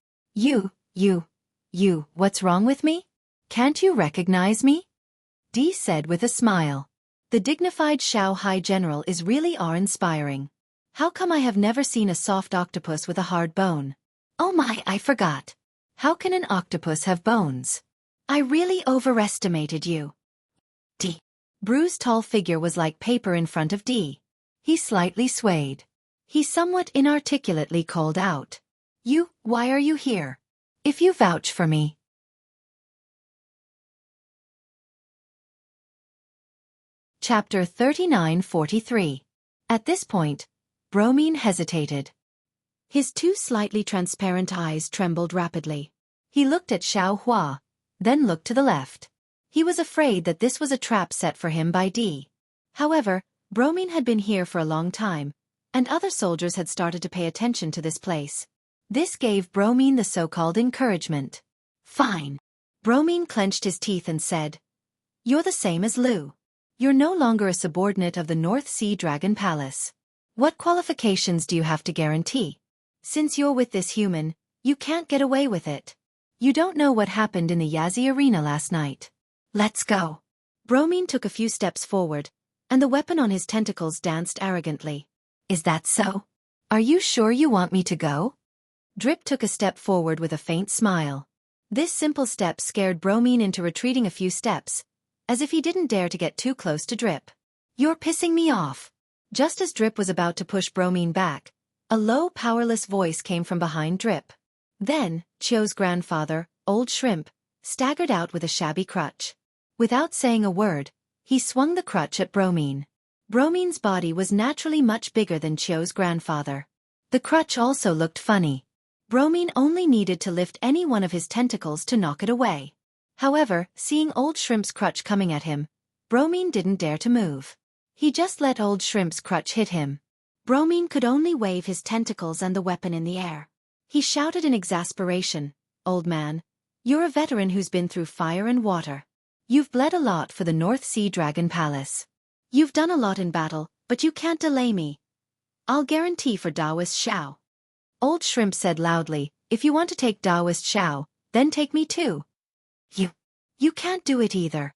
S1: You, what's wrong with me? Can't you recognize me? Dee said with a smile. The dignified Xiao Hai general is really awe-inspiring. How come I have never seen a soft octopus with a hard bone? Oh my, I forgot. How can an octopus have bones? I really overestimated you. Dee. Bru's tall figure was like paper in front of Dee. He slightly swayed. He somewhat inarticulately called out. You, why are you here? If you vouch for me. Chapter 39-43. At this point, Bromine hesitated. His two slightly transparent eyes trembled rapidly. He looked at Xiao Hua, then looked to the left. He was afraid that this was a trap set for him by Dee. However, Bromine had been here for a long time, and other soldiers had started to pay attention to this place. This gave Bromine the so-called encouragement. Fine. Bromine clenched his teeth and said, You're the same as Lu. You're no longer a subordinate of the North Sea Dragon Palace. What qualifications do you have to guarantee? Since you're with this human, you can't get away with it. You don't know what happened in the Yazi arena last night. Let's go. Bromine took a few steps forward, and the weapon on his tentacles danced arrogantly. Is that so? Are you sure you want me to go? Drip took a step forward with a faint smile. This simple step scared Bromine into retreating a few steps, as if he didn't dare to get too close to Drip. You're pissing me off. Just as Drip was about to push Bromine back, a low, powerless voice came from behind Drip. Then, Chio's grandfather, Old Shrimp, staggered out with a shabby crutch. Without saying a word, he swung the crutch at Bromine. Bromine's body was naturally much bigger than Chio's grandfather. The crutch also looked funny. Bromine only needed to lift any one of his tentacles to knock it away. However, seeing Old Shrimp's crutch coming at him, Bromine didn't dare to move. He just let Old Shrimp's crutch hit him. Bromine could only wave his tentacles and the weapon in the air. He shouted in exasperation, Old man, you're a veteran who's been through fire and water. You've bled a lot for the North Sea Dragon Palace. You've done a lot in battle, but you can't delay me. I'll guarantee for Taoist Xiao. Old Shrimp said loudly, if you want to take Taoist Xiao, then take me too. You can't do it either.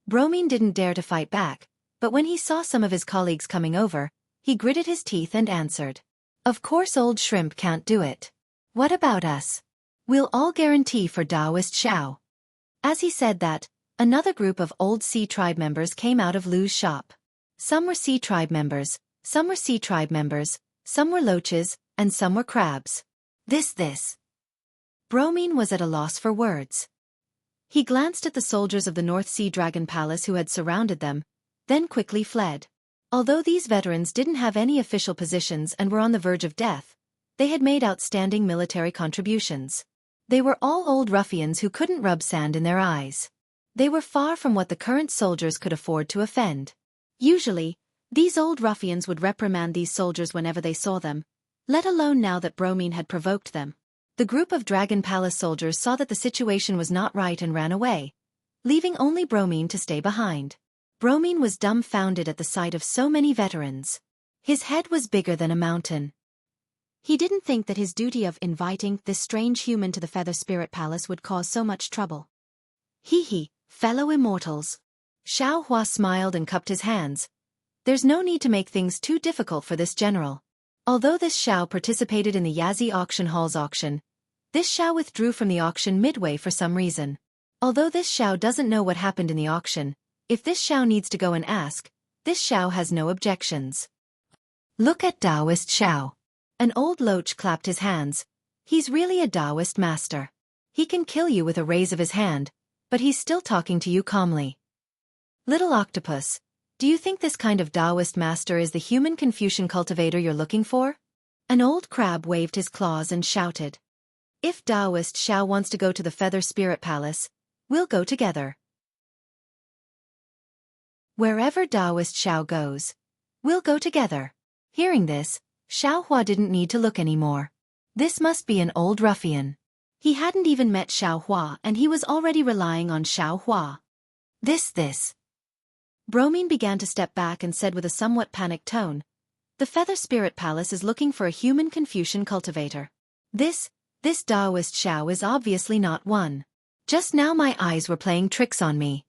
S1: Bromine didn't dare to fight back, but when he saw some of his colleagues coming over, he gritted his teeth and answered. Of course Old Shrimp can't do it. What about us? We'll all guarantee for Taoist Xiao. As he said that, another group of old Sea Tribe members came out of Lu's shop. Some were Sea Tribe members, some were Sea Tribe members, some were loaches, and some were crabs. This. Bromine was at a loss for words. He glanced at the soldiers of the North Sea Dragon Palace who had surrounded them, then quickly fled. Although these veterans didn't have any official positions and were on the verge of death, they had made outstanding military contributions. They were all old ruffians who couldn't rub sand in their eyes. They were far from what the current soldiers could afford to offend. Usually, these old ruffians would reprimand these soldiers whenever they saw them, let alone now that Bromine had provoked them. The group of Dragon Palace soldiers saw that the situation was not right and ran away, leaving only Bromine to stay behind. Bromine was dumbfounded at the sight of so many veterans. His head was bigger than a mountain. He didn't think that his duty of inviting this strange human to the Feather Spirit Palace would cause so much trouble. Hee, fellow immortals. Xiao Hua smiled and cupped his hands. There's no need to make things too difficult for this general. Although this Xiao participated in the Yazi auction hall's auction, this Xiao withdrew from the auction midway for some reason. Although this Xiao doesn't know what happened in the auction, if this Xiao needs to go and ask, this Xiao has no objections. Look at Taoist Xiao. An old loach clapped his hands. He's really a Taoist master. He can kill you with a raise of his hand, but he's still talking to you calmly. Little octopus, do you think this kind of Taoist master is the human Confucian cultivator you're looking for? An old crab waved his claws and shouted. If Taoist Xiao wants to go to the Feather Spirit Palace, we'll go together. Wherever Taoist Xiao goes, we'll go together. Hearing this, Xiao Hua didn't need to look anymore. This must be an old ruffian. He hadn't even met Xiao Hua and he was already relying on Xiao Hua. This. Bromine began to step back and said with a somewhat panicked tone, the Feather Spirit Palace is looking for a human Confucian cultivator. This Taoist Xiao is obviously not one. Just now my eyes were playing tricks on me.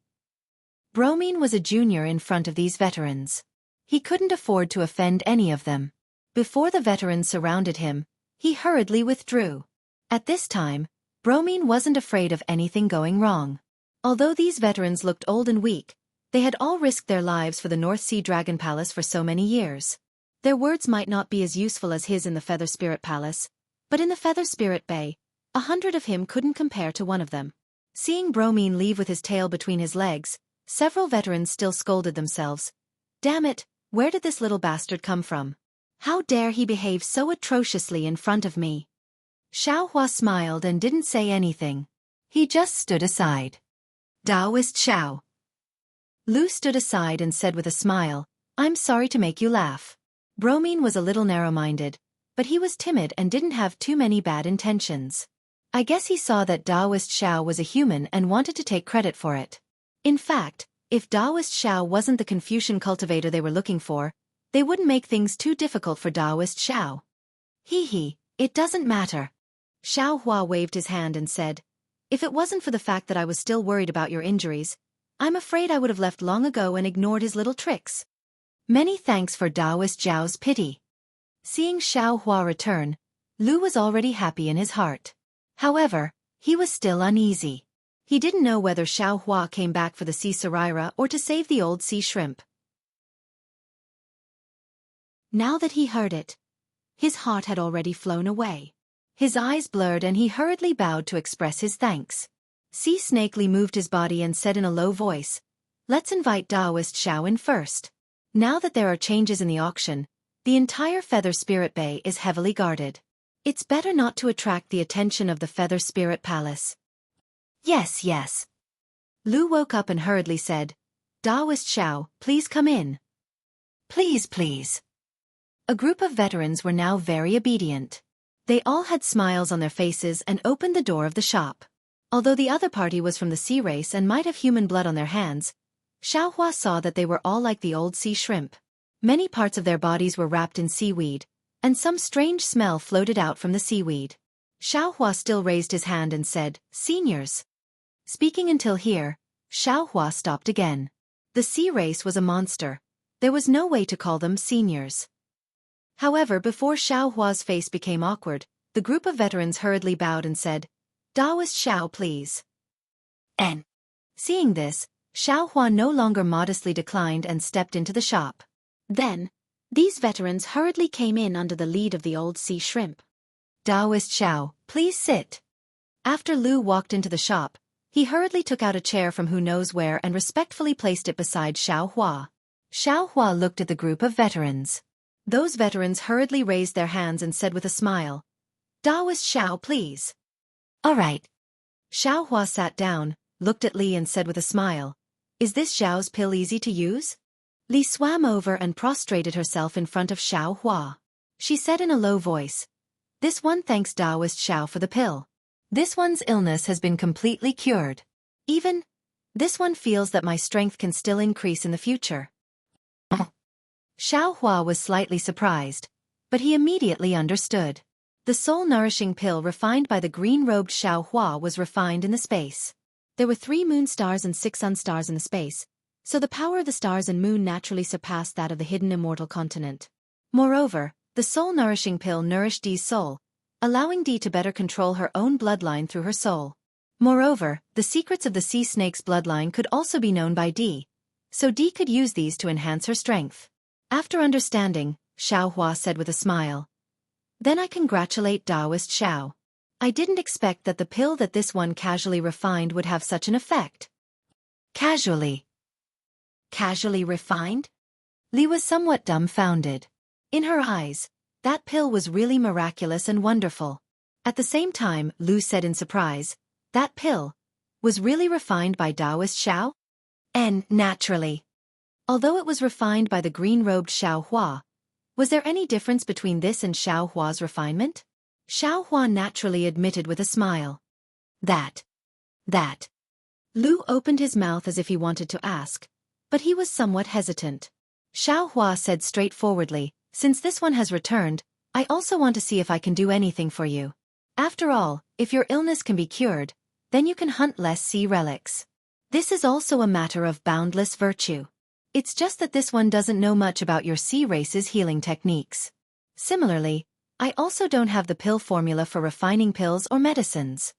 S1: Bromine was a junior in front of these veterans. He couldn't afford to offend any of them. Before the veterans surrounded him, he hurriedly withdrew. At this time, Bromine wasn't afraid of anything going wrong. Although these veterans looked old and weak, they had all risked their lives for the North Sea Dragon Palace for so many years. Their words might not be as useful as his in the Feather Spirit Palace, but in the Feather Spirit Bay, 100 of him couldn't compare to one of them. Seeing Bromine leave with his tail between his legs, several veterans still scolded themselves. Damn it, where did this little bastard come from? How dare he behave so atrociously in front of me? Xiao Hua smiled and didn't say anything. He just stood aside. Taoist Xiao. Lu stood aside and said with a smile, I'm sorry to make you laugh. Bromine was a little narrow-minded, but he was timid and didn't have too many bad intentions. I guess he saw that Taoist Xiao was a human and wanted to take credit for it. In fact, if Taoist Xiao wasn't the Confucian cultivator they were looking for, they wouldn't make things too difficult for Taoist Xiao. It doesn't matter. Xiao Hua waved his hand and said, if it wasn't for the fact that I was still worried about your injuries, I'm afraid I would have left long ago and ignored his little tricks. Many thanks for Taoist Xiao's pity. Seeing Xiao Hua return, Lu was already happy in his heart. However, he was still uneasy. He didn't know whether Xiao Hua came back for the sea sirira or to save the old sea shrimp. Now that he heard it, his heart had already flown away. His eyes blurred and he hurriedly bowed to express his thanks. Sea Snake Li moved his body and said in a low voice, let's invite Taoist Xiao in first. Now that there are changes in the auction, the entire Feather Spirit Bay is heavily guarded. It's better not to attract the attention of the Feather Spirit Palace. Yes. Lu woke up and hurriedly said, Taoist Xiao, please come in. Please. A group of veterans were now very obedient. They all had smiles on their faces and opened the door of the shop. Although the other party was from the sea race and might have human blood on their hands, Xiao Hua saw that they were all like the old sea shrimp. Many parts of their bodies were wrapped in seaweed, and some strange smell floated out from the seaweed. Xiao Hua still raised his hand and said, Seniors. Speaking until here, Xiao Hua stopped again. The sea race was a monster. There was no way to call them seniors. However, before Xiao Hua's face became awkward, the group of veterans hurriedly bowed and said, Taoist Xiao, please. And seeing this, Xiao Hua no longer modestly declined and stepped into the shop. Then, these veterans hurriedly came in under the lead of the old sea shrimp. Taoist Xiao, please sit. After Lu walked into the shop, he hurriedly took out a chair from who knows where and respectfully placed it beside Xiao Hua. Xiao Hua looked at the group of veterans. Those veterans hurriedly raised their hands and said with a smile, Taoist Xiao, please. All right. Xiao Hua sat down, looked at Li and said with a smile, Is this Xiao's pill easy to use? Li swam over and prostrated herself in front of Xiao Hua. She said in a low voice, This one thanks Taoist Xiao for the pill. This one's illness has been completely cured. Even, this one feels that my strength can still increase in the future. Xiao Hua was slightly surprised, but he immediately understood. The soul-nourishing pill refined by the green-robed Xiao Hua was refined in the space. There were 3 moon stars and 6 sun stars in the space, so the power of the stars and moon naturally surpassed that of the hidden immortal continent. Moreover, the soul-nourishing pill nourished Dee's soul, allowing Dee to better control her own bloodline through her soul. Moreover, the secrets of the sea snake's bloodline could also be known by Dee, so Dee could use these to enhance her strength. After understanding, Xiao Hua said with a smile, Then I congratulate Taoist Xiao. I didn't expect that the pill that this one casually refined would have such an effect. Casually. Casually refined? Li was somewhat dumbfounded. In her eyes, that pill was really miraculous and wonderful. At the same time, Lu said in surprise, that pill was really refined by Taoist Xiao? And, naturally. Although it was refined by the green-robed Xiao Hua, was there any difference between this and Xiao Hua's refinement? Xiao Hua naturally admitted with a smile. That. Lu opened his mouth as if he wanted to ask, but he was somewhat hesitant. Xiao Hua said straightforwardly, since this one has returned, I also want to see if I can do anything for you. After all, if your illness can be cured, then you can hunt less sea relics. This is also a matter of boundless virtue. It's just that this one doesn't know much about your sea race's healing techniques. Similarly, I also don't have the pill formula for refining pills or medicines.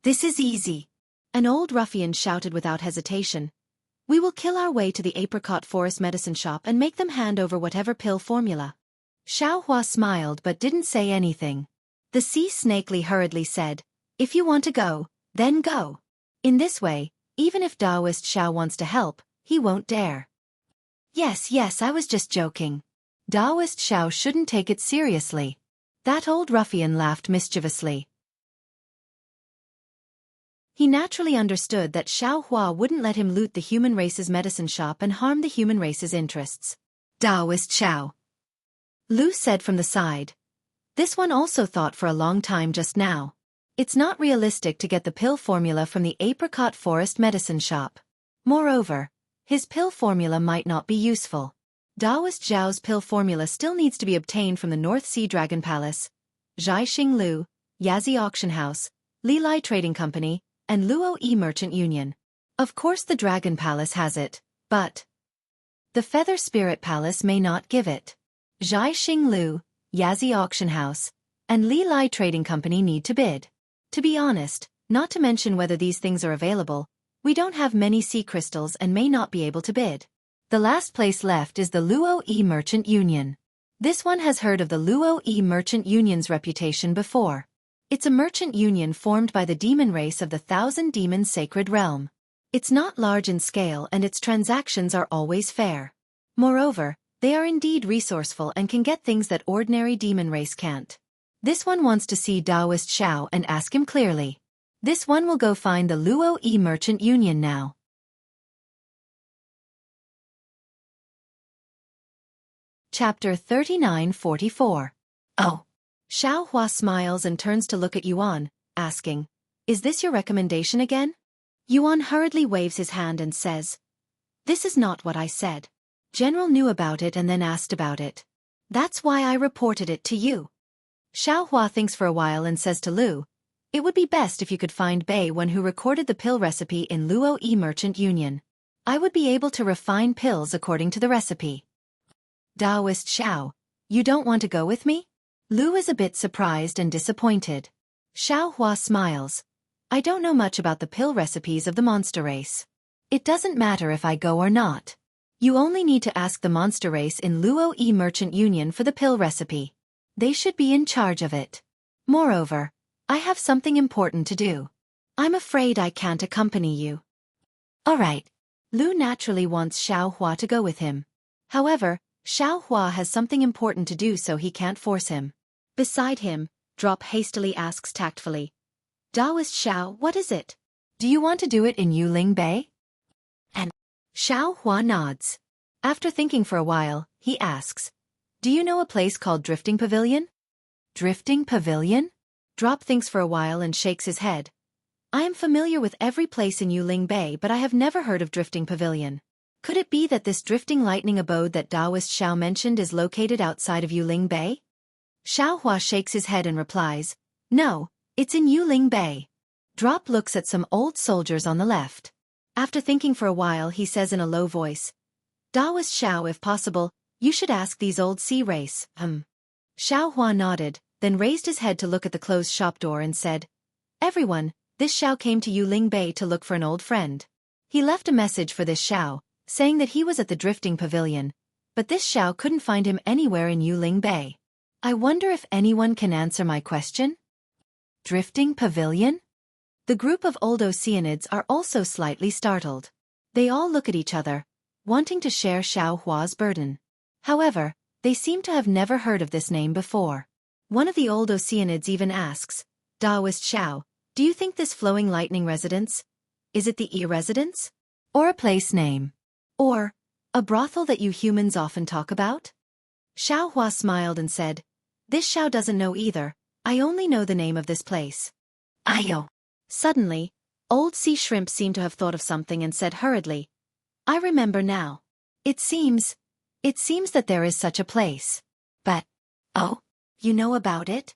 S1: This is easy. An old ruffian shouted without hesitation. We will kill our way to the apricot forest medicine shop and make them hand over whatever pill formula. Xiao Hua smiled but didn't say anything. The sea snake Li hurriedly said, if you want to go, then go. In this way, even if Taoist Xiao wants to help, he won't dare. Yes, I was just joking. Taoist Xiao shouldn't take it seriously. That old ruffian laughed mischievously. He naturally understood that Xiao Hua wouldn't let him loot the human race's medicine shop and harm the human race's interests. Taoist Xiao. Lu said from the side. This one also thought for a long time just now. It's not realistic to get the pill formula from the apricot forest medicine shop. Moreover, his pill formula might not be useful. Taoist Zhao's pill formula still needs to be obtained from the North Sea Dragon Palace, Zhaixing Lu, Yazi Auction House, Li Lai Trading Company, and Luo Yi Merchant Union. Of course the Dragon Palace has it, but the Feather Spirit Palace may not give it. Zhaixing Lu, Yazi Auction House, and Li Lai Trading Company need to bid. To be honest, not to mention whether these things are available, we don't have many sea crystals and may not be able to bid. The last place left is the Luo Yi Merchant Union. This one has heard of the Luo Yi Merchant Union's reputation before. It's a merchant union formed by the demon race of the Thousand Demons Sacred Realm. It's not large in scale and its transactions are always fair. Moreover, they are indeed resourceful and can get things that ordinary demon race can't. This one wants to see Taoist Xiao and ask him clearly. This one will go find the Luo Yi Merchant Union now. Chapter 39-44. Oh. Xiao Hua smiles and turns to look at Yuan, asking, is this your recommendation again? Yuan hurriedly waves his hand and says, this is not what I said. General knew about it and then asked about it. That's why I reported it to you. Xiao Hua thinks for a while and says to Lu, it would be best if you could find Bei Wen who recorded the pill recipe in Luo Yi Merchant Union. I would be able to refine pills according to the recipe. Taoist Xiao, you don't want to go with me? Lu is a bit surprised and disappointed. Xiao Hua smiles. I don't know much about the pill recipes of the monster race. It doesn't matter if I go or not. You only need to ask the monster race in Luo Yi Merchant Union for the pill recipe. They should be in charge of it. Moreover, I have something important to do. I'm afraid I can't accompany you. Alright. Lu naturally wants Xiao Hua to go with him. However, Xiao Hua has something important to do so he can't force him. Beside him, Drop hastily asks tactfully. Taoist Xiao, what is it? Do you want to do it in Yuling Bay? And Xiao Hua nods. After thinking for a while, he asks, do you know a place called Drifting Pavilion? Drifting Pavilion? Drop thinks for a while and shakes his head. I am familiar with every place in Yuling Bay but I have never heard of Drifting Pavilion. Could it be that this drifting lightning abode that Taoist Xiao mentioned is located outside of Yuling Bay? Xiao Hua shakes his head and replies, no, it's in Yuling Bay. Drop looks at some old soldiers on the left. After thinking for a while he says in a low voice, Taoist Xiao, if possible, you should ask these old sea race. Xiao Hua nodded, then raised his head to look at the closed shop door and said, everyone, this Xiao came to Yuling Bay to look for an old friend. He left a message for this Xiao, saying that he was at the Drifting Pavilion, but this Xiao couldn't find him anywhere in Yuling Bay. I wonder if anyone can answer my question? Drifting pavilion? The group of old Oceanids are also slightly startled. They all look at each other, wanting to share Xueqi's burden. However, they seem to have never heard of this name before. One of the old Oceanids even asks, Daoist Xiao, do you think this flowing lightning residence? Is it the residence? Or a place name? Or a brothel that you humans often talk about? Xueqi smiled and said, this Xiao doesn't know either, I only know the name of this place. Ayo. Suddenly, old sea shrimp seemed to have thought of something and said hurriedly, I remember now. It seems that there is such a place. But, oh, you know about it?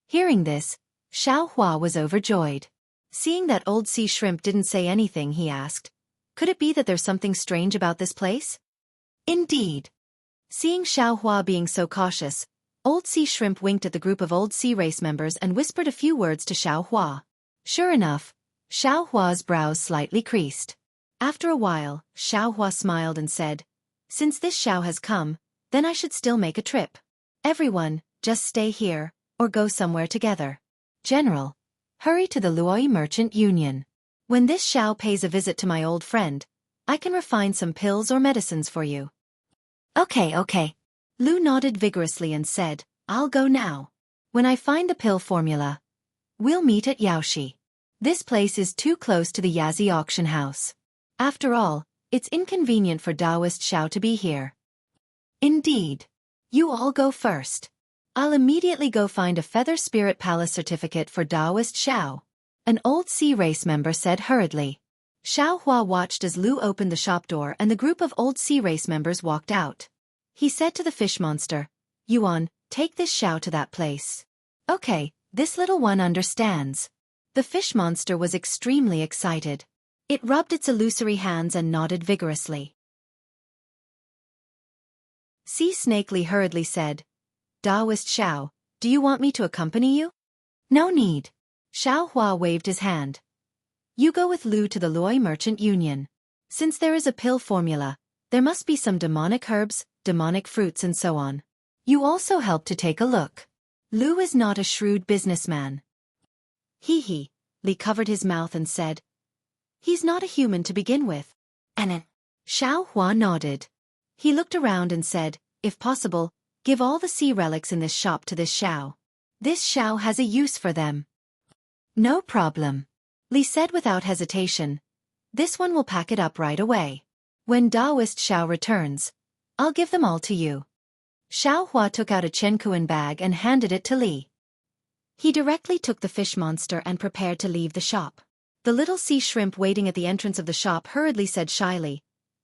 S1: Hearing this, Xueqi was overjoyed. Seeing that old sea shrimp didn't say anything, he asked, could it be that there's something strange about this place? Indeed. Seeing Xueqi being so cautious, old sea shrimp winked at the group of old sea race members and whispered a few words to Xueqi. Sure enough, Xueqi's brows slightly creased. After a while, Xueqi smiled and said, since this Xiao has come, then I should still make a trip. Everyone, just stay here, or go somewhere together. General, hurry to the Luoi Merchant Union. When this Xiao pays a visit to my old friend, I can refine some pills or medicines for you. Okay. Lu nodded vigorously and said, I'll go now. When I find the pill formula, we'll meet at Yaoshi. This place is too close to the Yazi auction house. After all, it's inconvenient for Daoist Xiao to be here. Indeed. You all go first. I'll immediately go find a Feather Spirit Palace certificate for Daoist Xiao. An old sea race member said hurriedly. Xueqi watched as Lu opened the shop door and the group of old sea race members walked out. He said to the fish monster, Yuan, take this Xiao to that place. Okay, this little one understands. The fish monster was extremely excited. It rubbed its illusory hands and nodded vigorously. Sea Snakely hurriedly said, Daoist Xiao, do you want me to accompany you? No need. Xueqi waved his hand. You go with Lu to the Luoi Merchant Union. Since there is a pill formula, there must be some demonic herbs, demonic fruits and so on. You also help to take a look. Lu is not a shrewd businessman. He covered his mouth and said, he's not a human to begin with. And Xueqi nodded. He looked around and said, if possible, give all the sea relics in this shop to this Xiao. This Xiao has a use for them. No problem. Li said without hesitation. This one will pack it up right away. When Daoist Xiao returns, I'll give them all to you. Xueqi took out a Chenkuan bag and handed it to Li. He directly took the fish monster and prepared to leave the shop. The little sea shrimp waiting at the entrance of the shop hurriedly said shyly,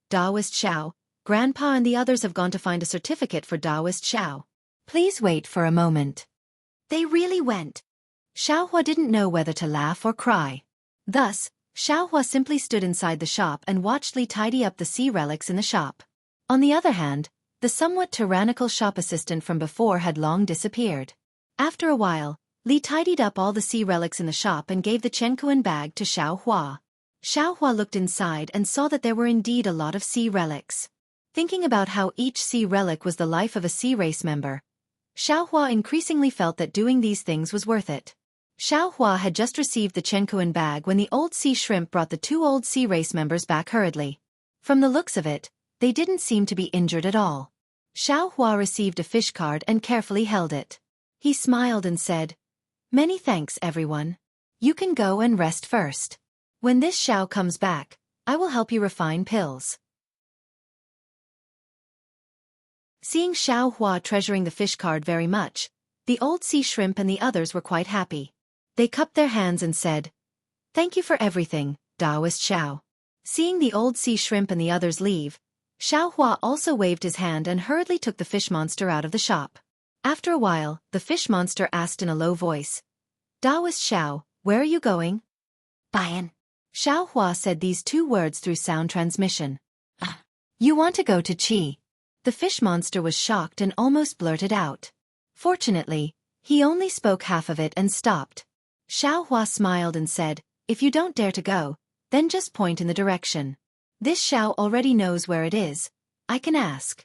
S1: Daoist Xiao, Grandpa and the others have gone to find a certificate for Daoist Xiao. Please wait for a moment. They really went. Xueqi didn't know whether to laugh or cry. Thus, Xueqi simply stood inside the shop and watched Li tidy up the sea relics in the shop. On the other hand, the somewhat tyrannical shop assistant from before had long disappeared. After a while, Li tidied up all the sea relics in the shop and gave the Chenkuan bag to Xueqi. Xueqi looked inside and saw that there were indeed a lot of sea relics. Thinking about how each sea relic was the life of a sea race member, Xueqi increasingly felt that doing these things was worth it. Xueqi had just received the Chenkuan bag when the old sea shrimp brought the two old sea race members back hurriedly. From the looks of it, they didn't seem to be injured at all. Xueqi received a fish card and carefully held it. He smiled and said, Many thanks, everyone. You can go and rest first. When this Xiao comes back, I will help you refine pills. Seeing Xueqi treasuring the fish card very much, the old sea shrimp and the others were quite happy. They cupped their hands and said, Thank you for everything, Daoist Xiao. Seeing the old sea shrimp and the others leave, Xueqi also waved his hand and hurriedly took the fish monster out of the shop. After a while, the fish monster asked in a low voice, Daoist Xiao, where are you going? Bayan. Xueqi said these two words through sound transmission. You want to go to Qi. The fish monster was shocked and almost blurted out. Fortunately, he only spoke half of it and stopped. Xueqi smiled and said, If you don't dare to go, then just point in the direction. This Xiao already knows where it is. I can ask.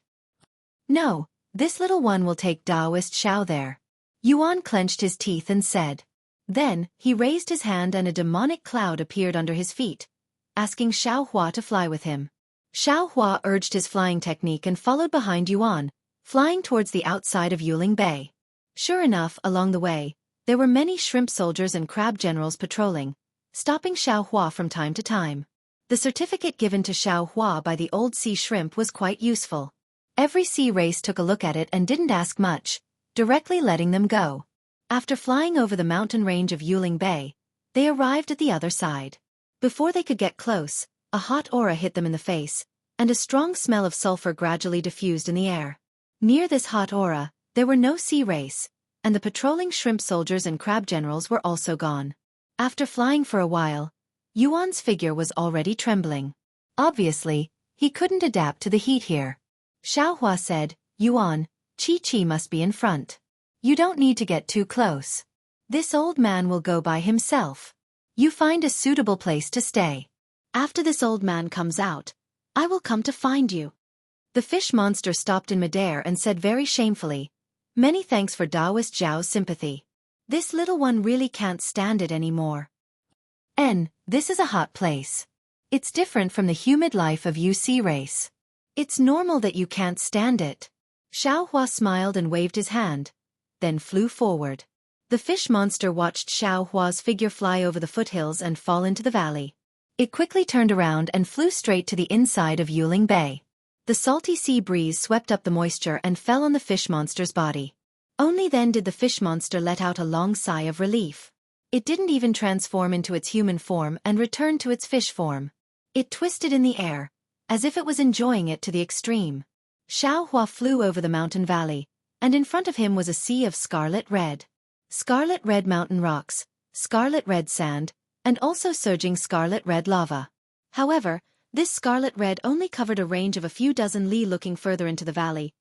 S1: No, this little one will take Daoist Xiao there. Yuan clenched his teeth and said. Then, he raised his hand and a demonic cloud appeared under his feet, asking Xueqi to fly with him. Xueqi urged his flying technique and followed behind Yuan, flying towards the outside of Yuling Bay. Sure enough, along the way, there were many shrimp soldiers and crab generals patrolling, stopping Xueqi from time to time. The certificate given to Xueqi by the old sea shrimp was quite useful. Every sea race took a look at it and didn't ask much, directly letting them go. After flying over the mountain range of Yuling Bay, they arrived at the other side. Before they could get close, a hot aura hit them in the face, and a strong smell of sulfur gradually diffused in the air. Near this hot aura, there were no sea race, and the patrolling shrimp soldiers and crab generals were also gone. After flying for a while, Yuan's figure was already trembling. Obviously, he couldn't adapt to the heat here. Xueqi said, "Yuan, Xueqi must be in front. You don't need to get too close. This old man will go by himself. You find a suitable place to stay. After this old man comes out, I will come to find you." The fish monster stopped in midair and said very shamefully, "Many thanks for Taoist Zhao's sympathy. This little one really can't stand it anymore. This is a hot place. It's different from the humid life of UC race. It's normal that you can't stand it." Xueqi smiled and waved his hand, then flew forward. The fish monster watched Xueqi's figure fly over the foothills and fall into the valley. It quickly turned around and flew straight to the inside of Yuling Bay. The salty sea breeze swept up the moisture and fell on the fish monster's body. Only then did the fish monster let out a long sigh of relief. It didn't even transform into its human form and return to its fish form. It twisted in the air, as if it was enjoying it to the extreme. Xueqi flew over the mountain valley, and in front of him was a sea of scarlet red mountain rocks, scarlet red sand, and also surging scarlet red lava. However, this scarlet red only covered a range of a few dozen li looking further into the valley.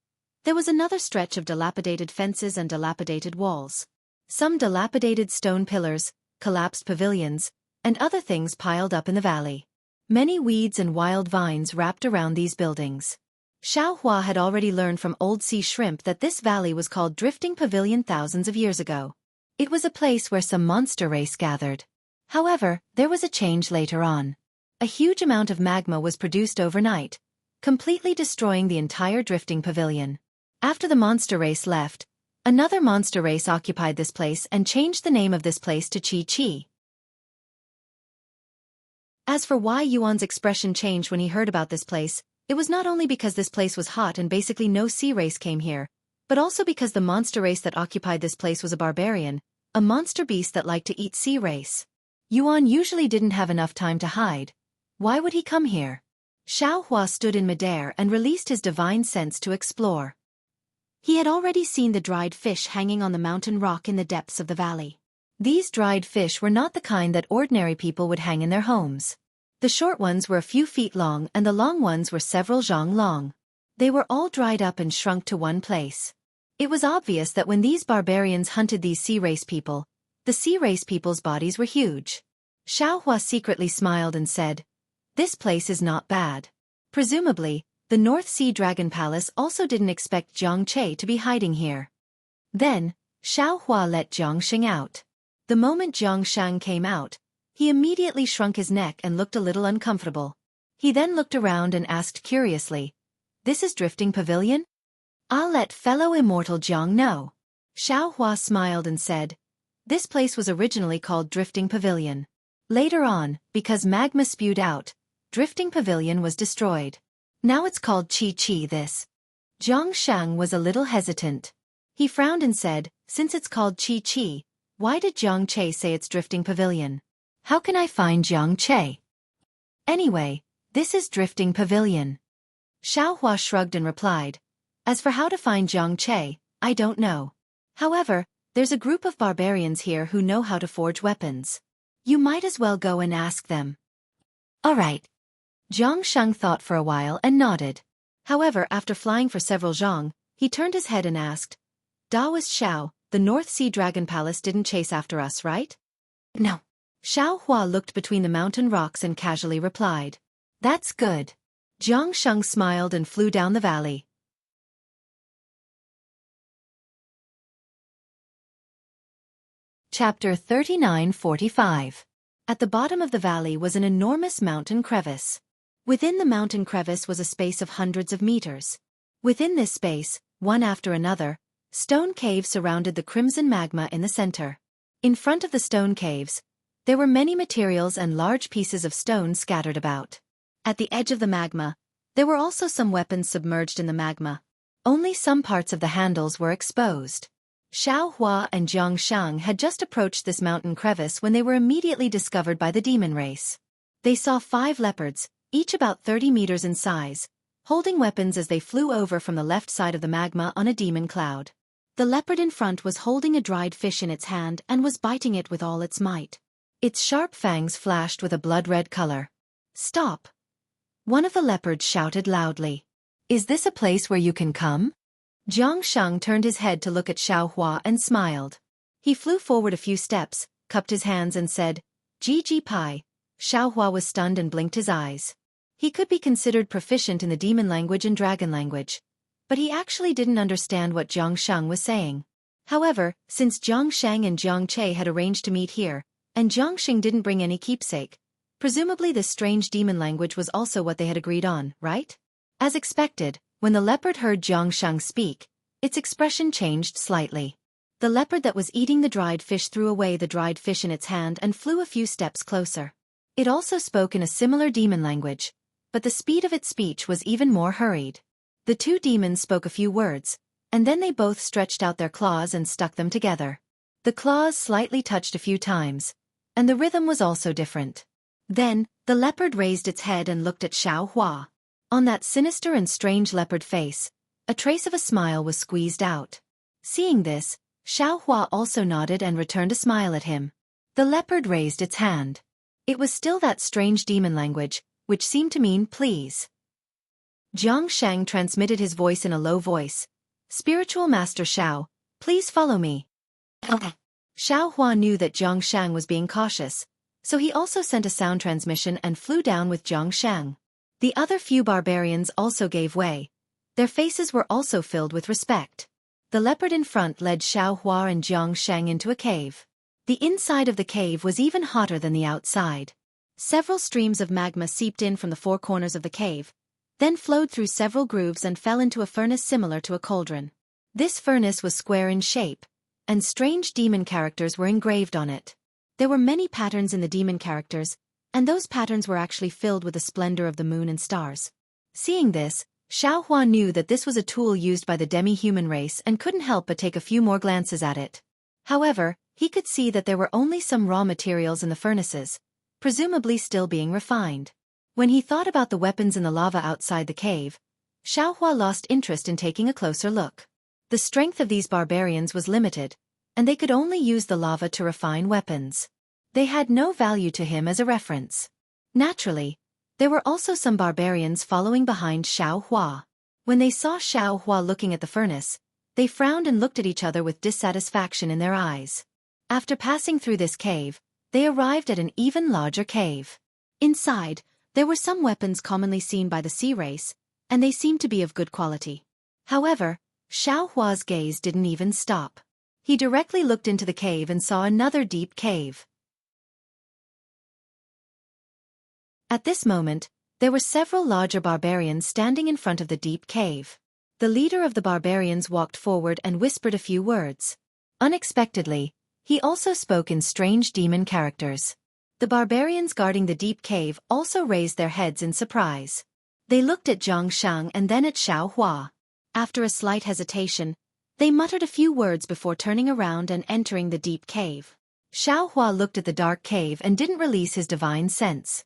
S1: There was another stretch of dilapidated fences and dilapidated walls. Some dilapidated stone pillars, collapsed pavilions, and other things piled up in the valley. Many weeds and wild vines wrapped around these buildings. Xueqi had already learned from old sea shrimp that this valley was called Drifting Pavilion thousands of years ago. It was a place where some monster race gathered. However, there was a change later on. A huge amount of magma was produced overnight, completely destroying the entire Drifting Pavilion. After the monster race left, another monster race occupied this place and changed the name of this place to Xueqi. As for why Yuan's expression changed when he heard about this place, it was not only because this place was hot and basically no sea race came here, but also because the monster race that occupied this place was a barbarian, a monster beast that liked to eat sea race. Yuan usually didn't have enough time to hide. Why would he come here? Xueqi stood in midair and released his divine sense to explore. He had already seen the dried fish hanging on the mountain rock in the depths of the valley. These dried fish were not the kind that ordinary people would hang in their homes. The short ones were a few feet long and the long ones were several zhang long. They were all dried up and shrunk to one place. It was obvious that when these barbarians hunted these sea race people, the sea race people's bodies were huge. Xueqi secretly smiled and said, "This place is not bad." Presumably, the North Sea Dragon Palace also didn't expect Jiang Che to be hiding here. Then, Xueqi let Jiang Sheng out. The moment Jiang Sheng came out, he immediately shrunk his neck and looked a little uncomfortable. He then looked around and asked curiously, "This is Drifting Pavilion? I'll let fellow immortal Jiang know." Xueqi smiled and said, "This place was originally called Drifting Pavilion. Later on, because magma spewed out, Drifting Pavilion was destroyed. Now it's called Xueqi this." Jiang Sheng was a little hesitant. He frowned and said, "Since it's called Xueqi, why did Jiang Che say it's Drifting Pavilion? How can I find Jiang Che? Anyway, this is Drifting Pavilion." Xueqi shrugged and replied, "As for how to find Jiang Che, I don't know. However, there's a group of barbarians here who know how to forge weapons. You might as well go and ask them." "All right." Jiang Sheng thought for a while and nodded. However, after flying for several zhang, he turned his head and asked, "Taoist Xiao, the North Sea Dragon Palace didn't chase after us, right?" "No." Xueqi looked between the mountain rocks and casually replied, "That's good." Jiang Sheng smiled and flew down the valley. Chapter 39:45. At the bottom of the valley was an enormous mountain crevice. Within the mountain crevice was a space of hundreds of meters. Within this space, one after another, stone caves surrounded the crimson magma in the center. In front of the stone caves, there were many materials and large pieces of stone scattered about. At the edge of the magma, there were also some weapons submerged in the magma. Only some parts of the handles were exposed. Xiaohua and Zhangshang had just approached this mountain crevice when they were immediately discovered by the demon race. They saw 5 leopards, each about 30 meters in size, holding weapons as they flew over from the left side of the magma on a demon cloud. The leopard in front was holding a dried fish in its hand and was biting it with all its might. Its sharp fangs flashed with a blood-red color. "Stop!" one of the leopards shouted loudly. "Is this a place where you can come?" Zhangshang turned his head to look at Xiaohua and smiled. He flew forward a few steps, cupped his hands and said, "Ji Pai." Xiaohua was stunned and blinked his eyes. He could be considered proficient in the demon language and dragon language, but he actually didn't understand what Zhangshang was saying. However, since Zhangshang and Zhangche had arranged to meet here, and Zhangxing didn't bring any keepsake, presumably this strange demon language was also what they had agreed on, right? As expected, when the leopard heard Zhangshang speak, its expression changed slightly. The leopard that was eating the dried fish threw away the dried fish in its hand and flew a few steps closer. It also spoke in a similar demon language, but the speed of its speech was even more hurried. The 2 demons spoke a few words, and then they both stretched out their claws and stuck them together. The claws slightly touched a few times, and the rhythm was also different. Then, the leopard raised its head and looked at Xiaohua. On that sinister and strange leopard face, a trace of a smile was squeezed out. Seeing this, Xiaohua also nodded and returned a smile at him. The leopard raised its hand. It was still that strange demon language, which seemed to mean please. Zhangshang transmitted his voice in a low voice. "Spiritual Master Xiao, please follow me." Xiaohua knew that Zhangshang was being cautious, so he also sent a sound transmission and flew down with Zhangshang. The other few barbarians also gave way. Their faces were also filled with respect. The leopard in front led Xiaohua and Zhangshang into a cave. The inside of the cave was even hotter than the outside. Several streams of magma seeped in from the 4 corners of the cave, then flowed through several grooves and fell into a furnace similar to a cauldron. This furnace was square in shape, and strange demon characters were engraved on it. There were many patterns in the demon characters, and those patterns were actually filled with the splendor of the moon and stars. Seeing this, Xiaohua knew that this was a tool used by the demi-human race and couldn't help but take a few more glances at it. However, he could see that there were only some raw materials in the furnaces, presumably still being refined. When he thought about the weapons in the lava outside the cave, Xiaohua lost interest in taking a closer look. The strength of these barbarians was limited, and they could only use the lava to refine weapons. They had no value to him as a reference. Naturally, there were also some barbarians following behind Xiaohua. When they saw Xiaohua looking at the furnace, they frowned and looked at each other with dissatisfaction in their eyes. After passing through this cave, they arrived at an even larger cave. Inside, there were some weapons commonly seen by the sea race, and they seemed to be of good quality. However, Xiaohua's gaze didn't even stop. He directly looked into the cave and saw another deep cave. At this moment, there were several larger barbarians standing in front of the deep cave. The leader of the barbarians walked forward and whispered a few words. Unexpectedly, he also spoke in strange demon characters. The barbarians guarding the deep cave also raised their heads in surprise. They looked at Zhangshang and then at Xiaohua. After a slight hesitation, they muttered a few words before turning around and entering the deep cave. Xiaohua looked at the dark cave and didn't release his divine sense.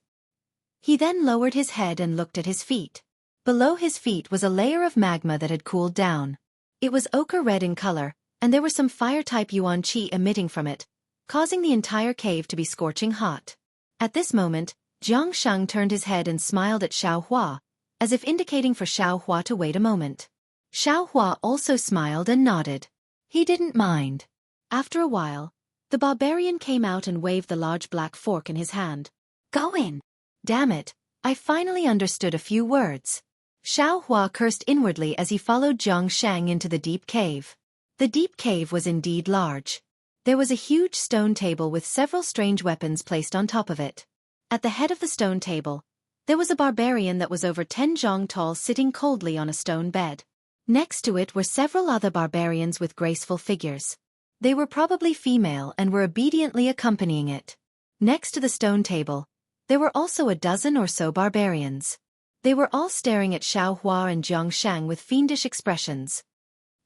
S1: He then lowered his head and looked at his feet. Below his feet was a layer of magma that had cooled down. It was ochre red in color, and there was some fire-type yuan qi emitting from it, causing the entire cave to be scorching hot. At this moment, Zhangshang turned his head and smiled at Xiaohua, as if indicating for Xiaohua to wait a moment. Xiaohua also smiled and nodded. He didn't mind. After a while, the barbarian came out and waved the large black fork in his hand. "Go in." Damn it, I finally understood a few words. Xiaohua cursed inwardly as he followed Zhangshang into the deep cave. The deep cave was indeed large. There was a huge stone table with several strange weapons placed on top of it. At the head of the stone table, there was a barbarian that was over 10 zhong tall sitting coldly on a stone bed. Next to it were several other barbarians with graceful figures. They were probably female and were obediently accompanying it. Next to the stone table, there were also a dozen or so barbarians. They were all staring at Xiaohua and Zhongshang with fiendish expressions.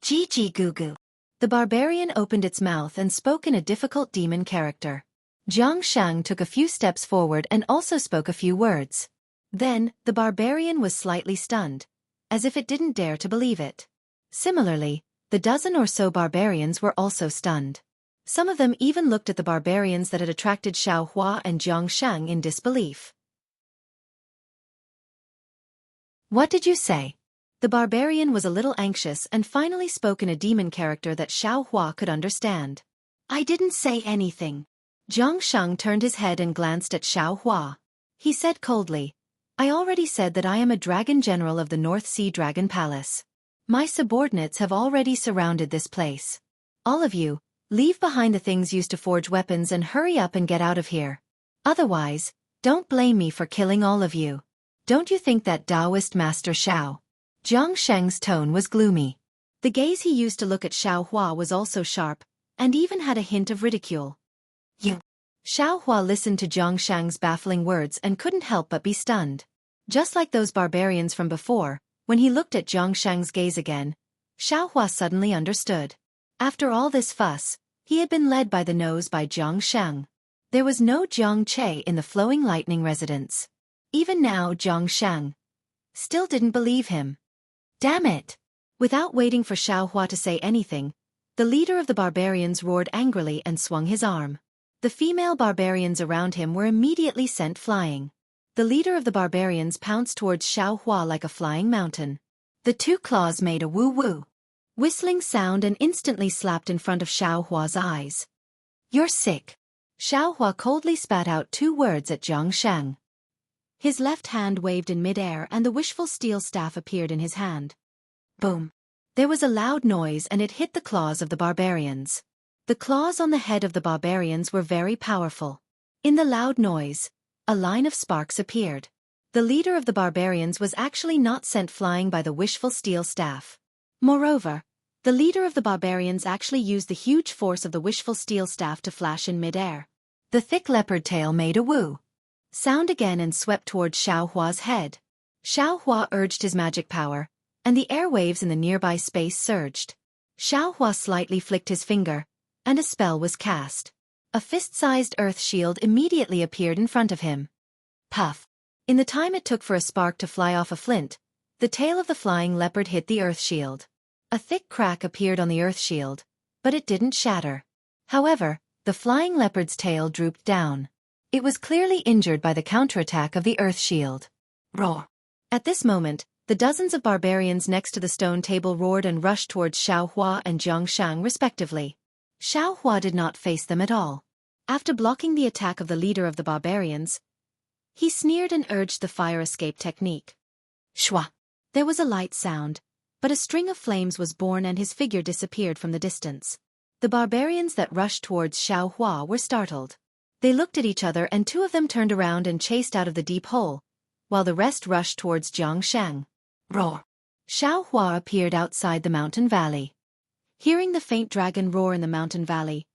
S1: Gigi Gugu. The barbarian opened its mouth and spoke in a difficult demon character. Zhongshang took a few steps forward and also spoke a few words. Then, the barbarian was slightly stunned, as if it didn't dare to believe it. Similarly, the dozen or so barbarians were also stunned. Some of them even looked at the barbarians that had attracted Xiaohua and Zhongshang in disbelief. What did you say? The barbarian was a little anxious and finally spoke in a demon character that Xiaohua could understand. I didn't say anything. Zhongshang turned his head and glanced at Xiaohua. He said coldly, I already said that I am a dragon general of the North Sea Dragon Palace. My subordinates have already surrounded this place. All of you, leave behind the things used to forge weapons and hurry up and get out of here. Otherwise, don't blame me for killing all of you. Don't you think that Taoist master Xiao? Zhongsheng's tone was gloomy. The gaze he used to look at Xiaohua was also sharp, and even had a hint of ridicule. You. Xiaohua listened to Zhongsheng's baffling words and couldn't help but be stunned. Just like those barbarians from before, when he looked at Zhongsheng's gaze again, Xiaohua suddenly understood. After all this fuss, he had been led by the nose by Zhongsheng. There was no Zhongche in the Flowing Lightning residence. Even now Zhongsheng still didn't believe him. Damn it! Without waiting for Xiaohua to say anything, the leader of the barbarians roared angrily and swung his arm. The female barbarians around him were immediately sent flying. The leader of the barbarians pounced towards Xiaohua like a flying mountain. The two claws made a woo-woo whistling sound and instantly slapped in front of Xiaohua's eyes. You're sick. Xiaohua coldly spat out 2 words at Zhongsheng. His left hand waved in midair and the wishful steel staff appeared in his hand. Boom. There was a loud noise and it hit the claws of the barbarians. The claws on the head of the barbarians were very powerful. In the loud noise, a line of sparks appeared. The leader of the barbarians was actually not sent flying by the wishful steel staff. Moreover, the leader of the barbarians actually used the huge force of the wishful steel staff to flash in midair. The thick leopard tail made a woo sound again and swept towards Xiaohua's head. Xiaohua urged his magic power, and the airwaves in the nearby space surged. Xiaohua slightly flicked his finger, and a spell was cast. A fist-sized earth shield immediately appeared in front of him. Puff! In the time it took for a spark to fly off a flint, the tail of the flying leopard hit the earth shield. A thick crack appeared on the earth shield, but it didn't shatter. However, the flying leopard's tail drooped down. It was clearly injured by the counterattack of the earth shield. Roar! At this moment, the dozens of barbarians next to the stone table roared and rushed towards Xiaohua and Zhongshang respectively. Xiaohua did not face them at all. After blocking the attack of the leader of the barbarians, he sneered and urged the fire escape technique. Shwa! There was a light sound, but a string of flames was born and his figure disappeared from the distance. The barbarians that rushed towards Xiaohua were startled. They looked at each other and 2 of them turned around and chased out of the deep hole, while the rest rushed towards Zhongshang. Roar! Xiaohua appeared outside the mountain valley. Hearing the faint dragon roar in the mountain valley,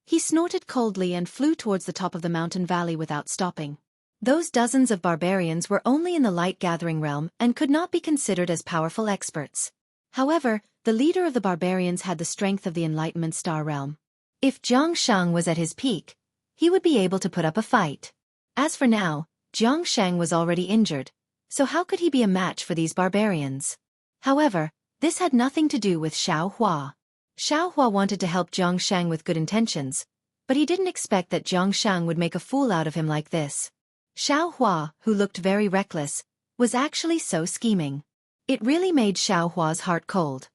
S1: he snorted coldly and flew towards the top of the mountain valley without stopping. Those dozens of barbarians were only in the light-gathering realm and could not be considered as powerful experts. However, the leader of the barbarians had the strength of the Enlightenment Star realm. If Zhongshang was at his peak, he would be able to put up a fight. As for now, Zhongshang was already injured, so how could he be a match for these barbarians? However, this had nothing to do with Xiaohua. Xiaohua wanted to help Zhongshang with good intentions, but he didn't expect that Zhongshang would make a fool out of him like this. Xiaohua, who looked very reckless, was actually so scheming. It really made Xiaohua's heart cold.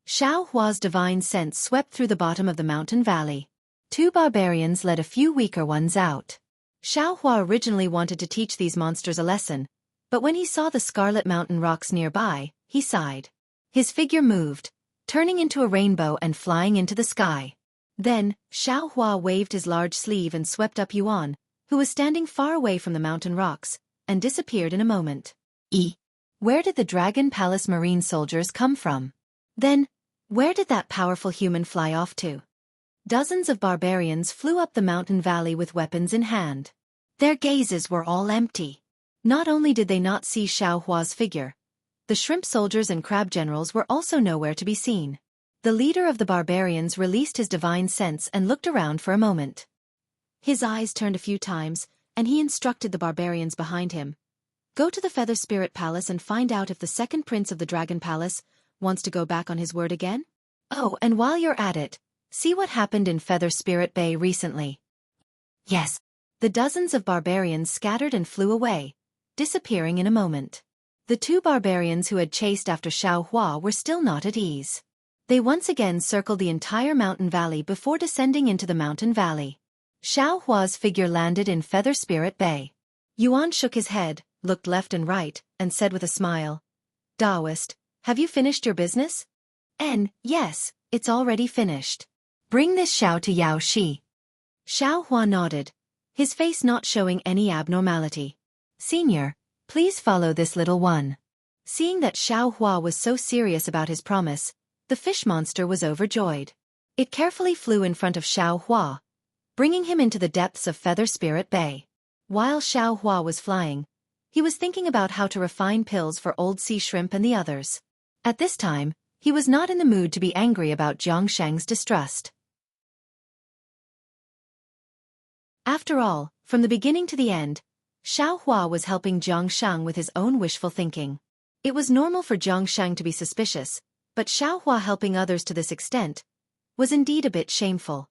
S1: Xiaohua's divine sense swept through the bottom of the mountain valley. 2 barbarians led a few weaker ones out. Xiaohua originally wanted to teach these monsters a lesson, but when he saw the Scarlet Mountain rocks nearby, he sighed. His figure moved, turning into a rainbow and flying into the sky. Then, Xiaohua waved his large sleeve and swept up Yuan, who was standing far away from the mountain rocks, and disappeared in a moment. Where did the Dragon Palace marine soldiers come from? Then, where did that powerful human fly off to? Dozens of barbarians flew up the mountain valley with weapons in hand. Their gazes were all empty. Not only did they not see Xiaohua's figure, the shrimp soldiers and crab generals were also nowhere to be seen. The leader of the barbarians released his divine sense and looked around for a moment. His eyes turned a few times, and he instructed the barbarians behind him. Go to the Feather Spirit Palace and find out if the second prince of the Dragon Palace wants to go back on his word again. Oh, and while you're at it, see what happened in Feather Spirit Bay recently. Yes. The dozens of barbarians scattered and flew away, disappearing in a moment. The two barbarians who had chased after Xiaohua were still not at ease. They once again circled the entire mountain valley before descending into the mountain valley. Xiaohua's figure landed in Feather Spirit Bay. Yuan shook his head, looked left and right, and said with a smile, Taoist, have you finished your business? Yes, it's already finished. Bring this Xiao to Yao Shi. Xiaohua nodded, his face not showing any abnormality. Senior, please follow this little one. Seeing that Xiaohua was so serious about his promise, the fish monster was overjoyed. It carefully flew in front of Xiaohua, bringing him into the depths of Feather Spirit Bay. While Xiaohua was flying, he was thinking about how to refine pills for old sea shrimp and the others. At this time, he was not in the mood to be angry about Zhangshang's distrust. After all, from the beginning to the end, Xiaohua was helping Zhangshang with his own wishful thinking. It was normal for Zhangshang to be suspicious, but Xiaohua helping others to this extent was indeed a bit shameful.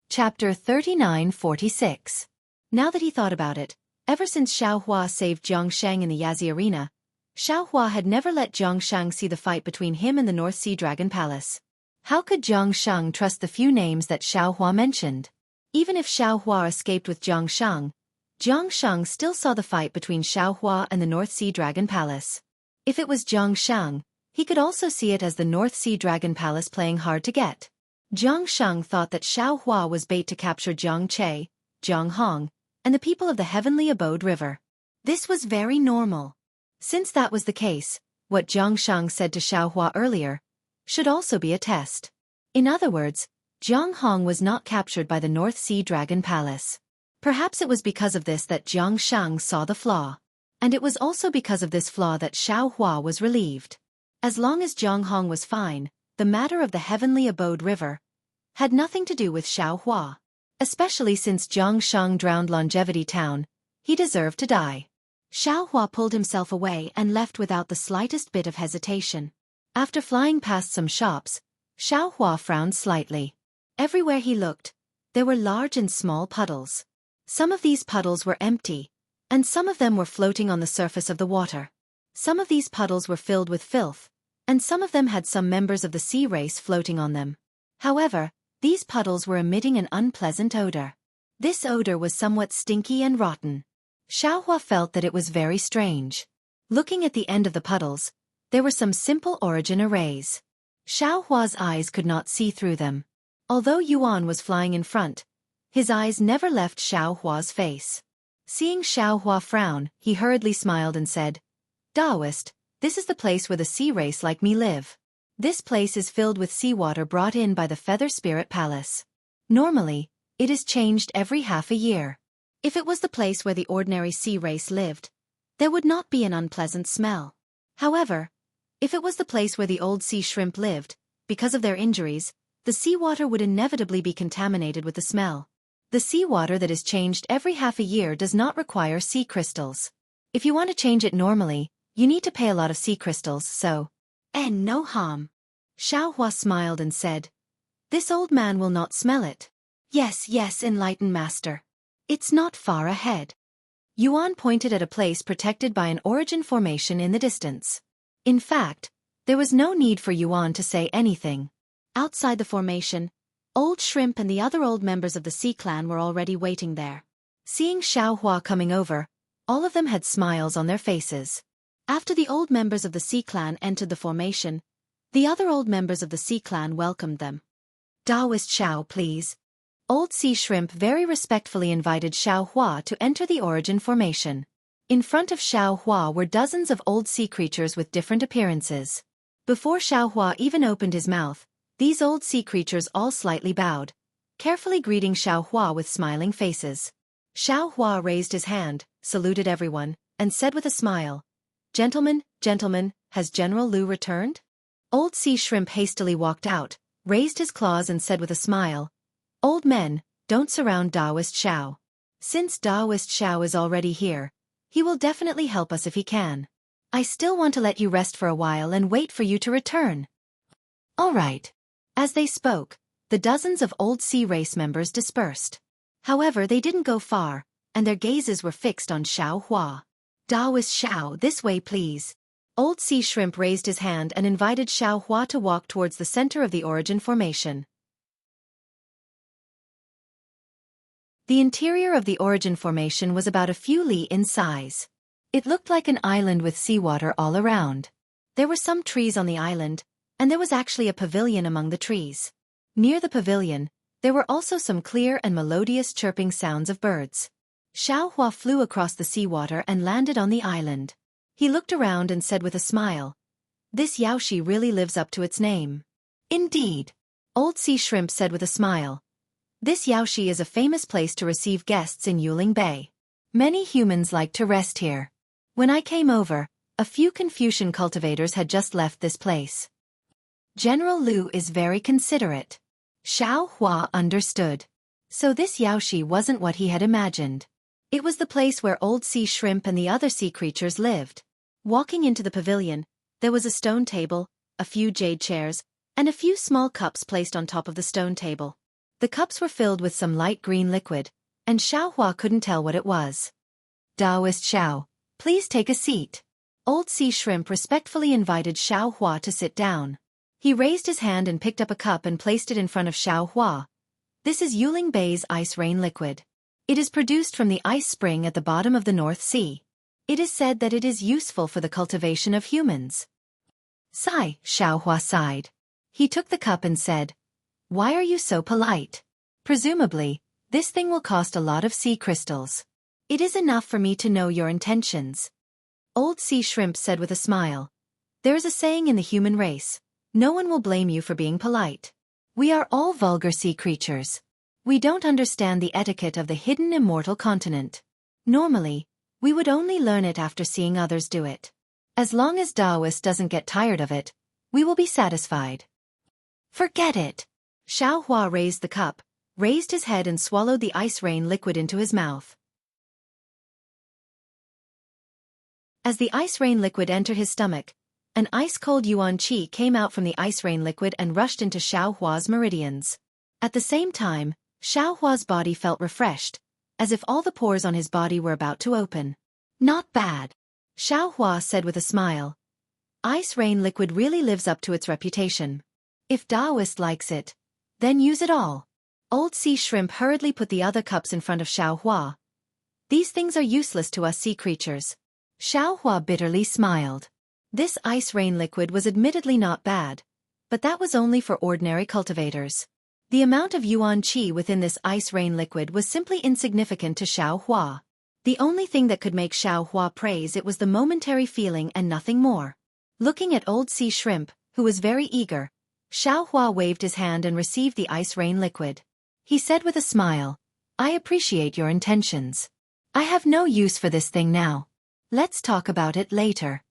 S1: Chapter 39-46. Now that he thought about it, ever since Xiaohua saved Zhangshang in the Yazi arena, Xiaohua had never let Zhangshang see the fight between him and the North Sea Dragon Palace. How could Zhangshang trust the few names that Xiaohua mentioned? Even if Xiaohua escaped with Zhangshang, Zhangshang still saw the fight between Xiaohua and the North Sea Dragon Palace. If it was Zhangshang, he could also see it as the North Sea Dragon Palace playing hard to get. Zhangshang thought that Xiaohua was bait to capture Zhangche, Zhanghong, and the people of the Heavenly Abode River. This was very normal. Since that was the case, what Zhangshang said to Xiaohua earlier should also be a test. In other words, Zhanghong was not captured by the North Sea Dragon Palace. Perhaps it was because of this that Zhangshang saw the flaw. And it was also because of this flaw that Xiaohua was relieved. As long as Zhanghong was fine, the matter of the Heavenly Abode River had nothing to do with Xiaohua. Especially since Zhangshang drowned Longevity Town, he deserved to die. Xiaohua pulled himself away and left without the slightest bit of hesitation. After flying past some shops, Xiaohua frowned slightly. Everywhere he looked, there were large and small puddles. Some of these puddles were empty, and some of them were floating on the surface of the water. Some of these puddles were filled with filth, and some of them had some members of the sea race floating on them. However, these puddles were emitting an unpleasant odor. This odor was somewhat stinky and rotten. Xiaohua felt that it was very strange. Looking at the end of the puddles, there were some simple origin arrays. Xiaohua's eyes could not see through them. Although Yuan was flying in front, his eyes never left Xiaohua's face. Seeing Xiaohua frown, he hurriedly smiled and said, Taoist, this is the place where the sea race like me live. This place is filled with seawater brought in by the Feather Spirit Palace. Normally, it is changed every half a year. If it was the place where the ordinary sea race lived, there would not be an unpleasant smell. However, if it was the place where the old sea shrimp lived, because of their injuries, the seawater would inevitably be contaminated with the smell. The seawater that is changed every half a year does not require sea crystals. If you want to change it normally, you need to pay a lot of sea crystals, so. No harm. Xiaohua smiled and said, This old man will not smell it. Yes, enlightened master. It's not far ahead. Yuan pointed at a place protected by an origin formation in the distance. In fact, there was no need for Yuan to say anything. Outside the formation, Old Shrimp and the other old members of the Sea Clan were already waiting there. Seeing Xiaohua coming over, All of them had smiles on their faces. After the old members of the Sea Clan entered the formation, the other old members of the Sea Clan welcomed them. Daoist Xiao, please. Old Sea Shrimp very respectfully invited Xiao Hua to enter the origin formation. In front of Xiao Hua were dozens of old sea creatures with different appearances. Before Xiao Hua even opened his mouth, these old sea creatures all slightly bowed, carefully greeting Xiao Hua with smiling faces. Xiao Hua raised his hand, saluted everyone, and said with a smile, "Gentlemen, gentlemen, has General Lu returned?" Old Sea Shrimp hastily walked out, raised his claws and said with a smile, "Old men, don't surround Daoist Xiao. Since Daoist Xiao is already here, he will definitely help us if he can. I still want to let you rest for a while and wait for you to return." All right. As they spoke, the dozens of old sea race members dispersed. However, they didn't go far, and their gazes were fixed on Xiao Hua. "Daoist Xiao, this way please." Old Sea Shrimp raised his hand and invited Xiao Hua to walk towards the center of the origin formation. The interior of the origin formation was about a few li in size. It looked like an island with seawater all around. There were some trees on the island, and there was actually a pavilion among the trees. Near the pavilion, there were also some clear and melodious chirping sounds of birds. Xiao Hua flew across the seawater and landed on the island. He looked around and said with a smile, "This Yaoshi really lives up to its name." "Indeed," Old Sea Shrimp said with a smile. "This Yaoshi is a famous place to receive guests in Yuling Bay. Many humans like to rest here. When I came over, a few Confucian cultivators had just left this place." General Lu is very considerate. Xiao Hua understood. So this Yaoshi wasn't what he had imagined. It was the place where Old Sea Shrimp and the other sea creatures lived. Walking into the pavilion, there was a stone table, a few jade chairs, and a few small cups placed on top of the stone table. The cups were filled with some light green liquid, and Xiao Hua couldn't tell what it was. "Daoist Xiao, please take a seat." Old Sea Shrimp respectfully invited Xiao Hua to sit down. He raised his hand and picked up a cup and placed it in front of Xiao Hua. "This is Yuling Bay's ice rain liquid. It is produced from the ice spring at the bottom of the North Sea. It is said that it is useful for the cultivation of humans." Sigh, Xiao Hua sighed. He took the cup and said, "Why are you so polite? Presumably, this thing will cost a lot of sea crystals. It is enough for me to know your intentions." Old Sea Shrimp said with a smile, "There is a saying in the human race, no one will blame you for being polite. We are all vulgar sea creatures. We don't understand the etiquette of the hidden immortal continent. Normally, we would only learn it after seeing others do it. As long as Daoist doesn't get tired of it, we will be satisfied." "Forget it." Xiao Hua raised the cup, raised his head and swallowed the ice rain liquid into his mouth. As the ice rain liquid entered his stomach, an ice-cold yuan qi came out from the ice rain liquid and rushed into Xiao Hua's meridians. At the same time, Xiao Hua's body felt refreshed, as if all the pores on his body were about to open. "Not bad," Xiao Hua said with a smile. "Ice rain liquid really lives up to its reputation. If Daoist likes it, then use it all." Old Sea Shrimp hurriedly put the other cups in front of Xiao Hua. "These things are useless to us sea creatures." Xiao Hua bitterly smiled. This ice rain liquid was admittedly not bad, but that was only for ordinary cultivators. The amount of yuan qi within this ice rain liquid was simply insignificant to Xiao Hua. The only thing that could make Xiao Hua praise it was the momentary feeling and nothing more. Looking at Old Sea Shrimp, who was very eager, Xiao Hua waved his hand and received the ice rain liquid. He said with a smile, "I appreciate your intentions. I have no use for this thing now. Let's talk about it later."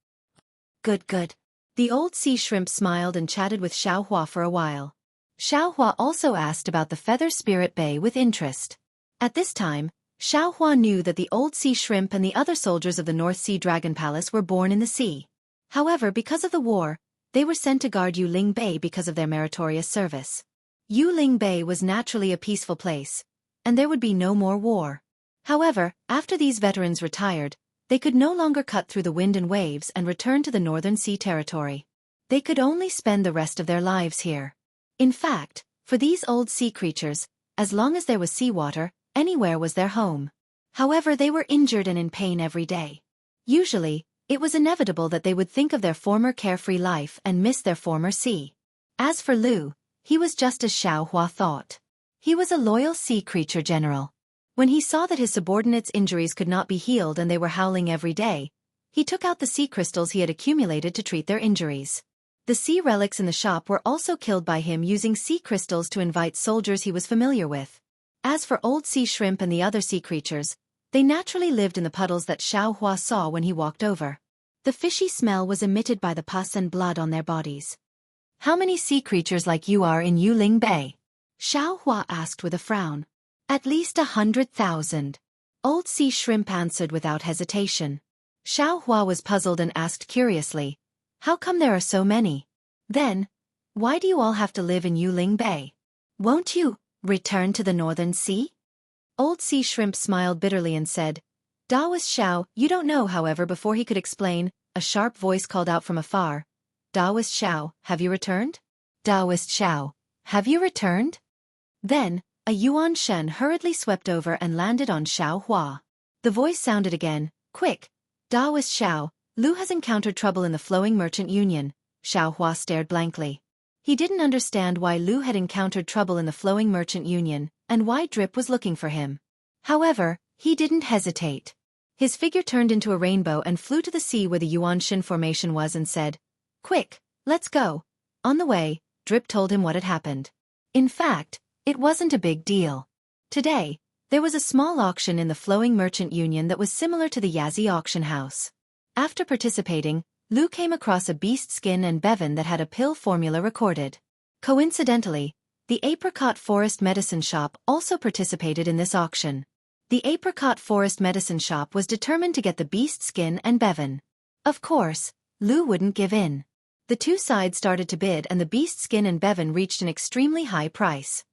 S1: "Good, good." The Old Sea Shrimp smiled and chatted with Xiao Hua for a while. Xiao Hua also asked about the Feather Spirit Bay with interest. At this time, Xiao Hua knew that the Old Sea Shrimp and the other soldiers of the North Sea Dragon Palace were born in the sea. However, because of the war, they were sent to guard Yuling Bay because of their meritorious service. Yuling Bay was naturally a peaceful place, and there would be no more war. However, after these veterans retired, they could no longer cut through the wind and waves and return to the Northern Sea Territory. They could only spend the rest of their lives here. In fact, for these old sea creatures, as long as there was seawater, anywhere was their home. However, they were injured and in pain every day. Usually, it was inevitable that they would think of their former carefree life and miss their former sea. As for Lu, he was just as Xueqi thought. He was a loyal sea creature general. When he saw that his subordinates' injuries could not be healed and they were howling every day, he took out the sea crystals he had accumulated to treat their injuries. The sea relics in the shop were also killed by him using sea crystals to invite soldiers he was familiar with. As for old sea shrimp and the other sea creatures, they naturally lived in the puddles that Xueqi saw when he walked over. The fishy smell was emitted by the pus and blood on their bodies. "How many sea creatures like you are in Yuling Bay?" Xueqi asked with a frown. "At least 100,000. Old sea shrimp answered without hesitation. Xueqi was puzzled and asked curiously, "How come there are so many? Then, why do you all have to live in Yuling Bay? Won't you return to the Northern Sea?" Old sea shrimp smiled bitterly and said, "Daoist Xiao, you don't know." However, before he could explain, a sharp voice called out from afar, "Daoist Xiao, have you returned? Daoist Xiao, have you returned?" Then, a Yuan Shen hurriedly swept over and landed on Xueqi. The voice sounded again, "Quick, Daoist Xiao, Lu has encountered trouble in the Flowing Merchant Union." Xueqi stared blankly. He didn't understand why Lu had encountered trouble in the Flowing Merchant Union, and why Drip was looking for him. However, he didn't hesitate. His figure turned into a rainbow and flew to the sea where the Yuanshan formation was and said, "Quick, let's go." On the way, Drip told him what had happened. In fact, it wasn't a big deal. Today, there was a small auction in the Flowing Merchant Union that was similar to the Yazi auction house. After participating, Lu came across a beast skin and bevan that had a pill formula recorded. Coincidentally, the Apricot Forest Medicine Shop also participated in this auction. The Apricot Forest Medicine Shop was determined to get the beast skin and bevan. Of course, Lu wouldn't give in. The two sides started to bid and the beast skin and bevan reached an extremely high price.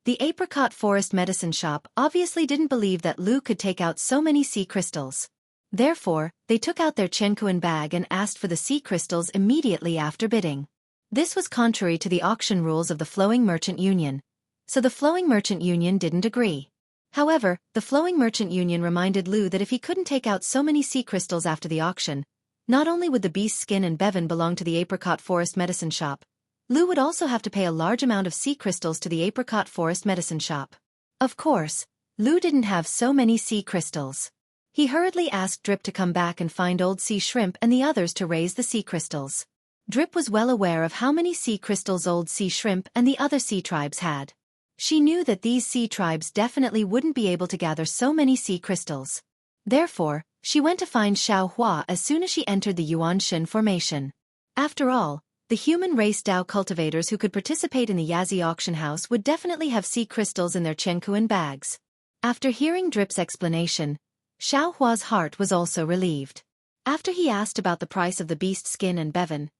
S1: The Apricot Forest Medicine Shop obviously didn't believe that Lu could take out so many sea crystals. Therefore, they took out their Chenkuan bag and asked for the sea crystals immediately after bidding. This was contrary to the auction rules of the Flowing Merchant Union, so the Flowing Merchant Union didn't agree. However, the Flowing Merchant Union reminded Lu that if he couldn't take out so many sea crystals after the auction, not only would the beast skin and bevan belong to the Apricot Forest Medicine Shop, Lu would also have to pay a large amount of sea crystals to the Apricot Forest Medicine Shop. Of course, Lu didn't have so many sea crystals. He hurriedly asked Drip to come back and find old sea shrimp and the others to raise the sea crystals. Drip was well aware of how many sea crystals old sea shrimp and the other sea tribes had. She knew that these sea tribes definitely wouldn't be able to gather so many sea crystals. Therefore, she went to find Xueqi as soon as she entered the Yuanshan formation. After all, the human race Dao cultivators who could participate in the Yazi auction house would definitely have sea crystals in their Chenkuan bags. After hearing Drip's explanation, Xueqi's heart was also relieved. After he asked about the price of the beast skin and bevan,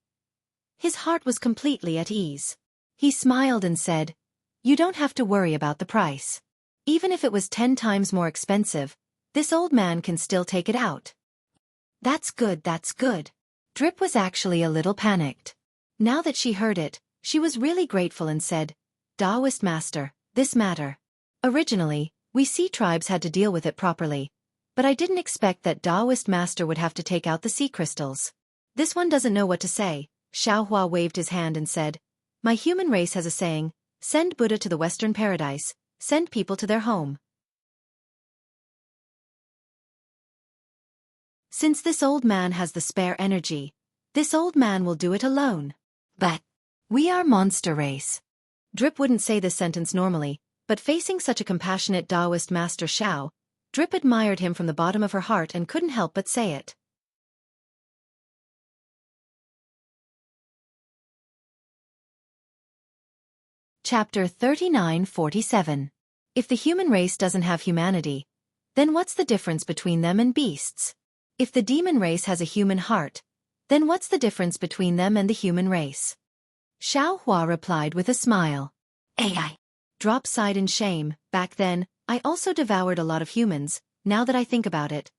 S1: his heart was completely at ease. He smiled and said, "You don't have to worry about the price. Even if it was 10 times more expensive, this old man can still take it out." That's good, that's good. Drip was actually a little panicked. Now that she heard it, she was really grateful and said, "Daoist Master, this matter. Originally, we sea tribes had to deal with it properly, but I didn't expect that Daoist Master would have to take out the sea crystals. This one doesn't know what to say." Xueqi waved his hand and said, "My human race has a saying, send Buddha to the Western Paradise, send people to their home. Since this old man has the spare energy, this old man will do it alone. But we are monster race." Drip wouldn't say this sentence normally, but facing such a compassionate Daoist Master Xiao, Drip admired him from the bottom of her heart and couldn't help but say it. Chapter 3947. If the human race doesn't have humanity, then what's the difference between them and beasts? If the demon race has a human heart, then what's the difference between them and the human race? Xueqi replied with a smile. "AI. Drop sighed in shame. Back then, I also devoured a lot of humans. Now that I think about it,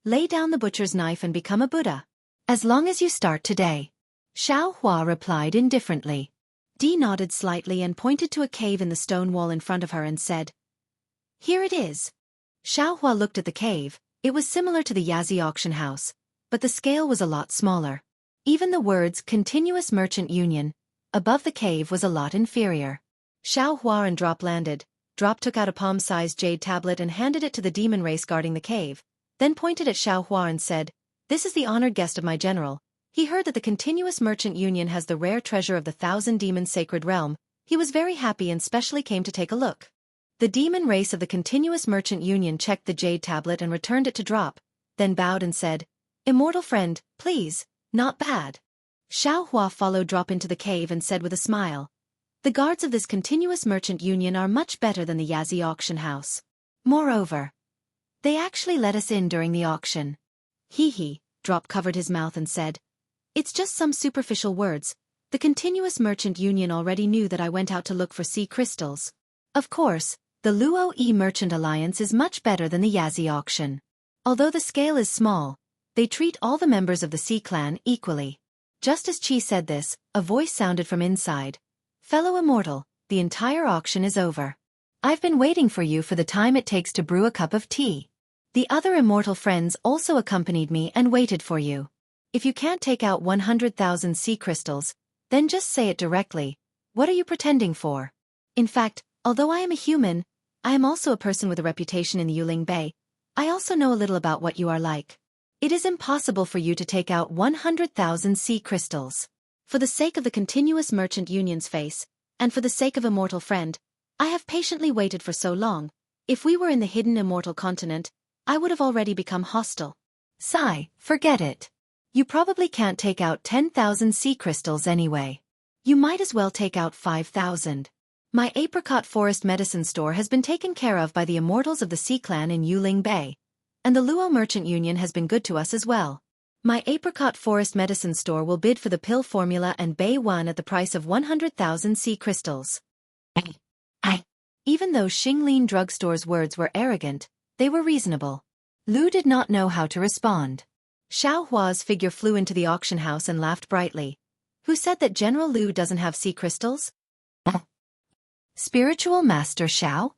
S1: lay down the butcher's knife and become a Buddha. As long as you start today." Xueqi replied indifferently. Dee nodded slightly and pointed to a cave in the stone wall in front of her and said, "Here it is." Xiaohua looked at the cave. It was similar to the Yazi auction house, but the scale was a lot smaller. Even the words Continuous Merchant Union above the cave was a lot inferior. Xiaohua and Drop landed. Drop took out a palm-sized jade tablet and handed it to the demon race guarding the cave, then pointed at Xiaohua and said, "This is the honored guest of my general. He heard that the Continuous Merchant Union has the rare treasure of the 1,000 Demons Sacred Realm. He was very happy and specially came to take a look." The demon race of the Continuous Merchant Union checked the jade tablet and returned it to Drop, then bowed and said, "Immortal friend, please, not bad." Xiaohua followed Drop into the cave and said with a smile, "The guards of this Continuous Merchant Union are much better than the Yazi auction house. Moreover, they actually let us in during the auction." Hee. Drop covered his mouth and said, "It's just some superficial words. The Continuous Merchant Union already knew that I went out to look for sea crystals. Of course, the Luo E Merchant Alliance is much better than the Yazi auction. Although the scale is small, they treat all the members of the Sea clan equally." Just as Qi said this, a voice sounded from inside. "Fellow immortal, the entire auction is over. I've been waiting for you for the time it takes to brew a cup of tea. The other immortal friends also accompanied me and waited for you. If you can't take out 100,000 sea crystals, then just say it directly. What are you pretending for? In fact, although I am a human, I am also a person with a reputation in the Yuling Bay. I also know a little about what you are like. It is impossible for you to take out 100,000 sea crystals. For the sake of the Continuous Merchant Union's face, and for the sake of Immortal Friend, I have patiently waited for so long. If we were in the hidden Immortal Continent, I would have already become hostile. Sigh, forget it. You probably can't take out 10,000 sea crystals anyway. You might as well take out 5,000. My apricot forest medicine store has been taken care of by the immortals of the Sea Clan in Yuling Bay, and the Luo Merchant Union has been good to us as well. My apricot forest medicine store will bid for the pill formula and Bay 1 at the price of 100,000 sea crystals." Even though Xinglin Drugstore's words were arrogant, they were reasonable. Lu did not know how to respond. Xiaohua's figure flew into the auction house and laughed brightly. "Who said that General Lu doesn't have sea crystals?" "Spiritual Master Xiao?"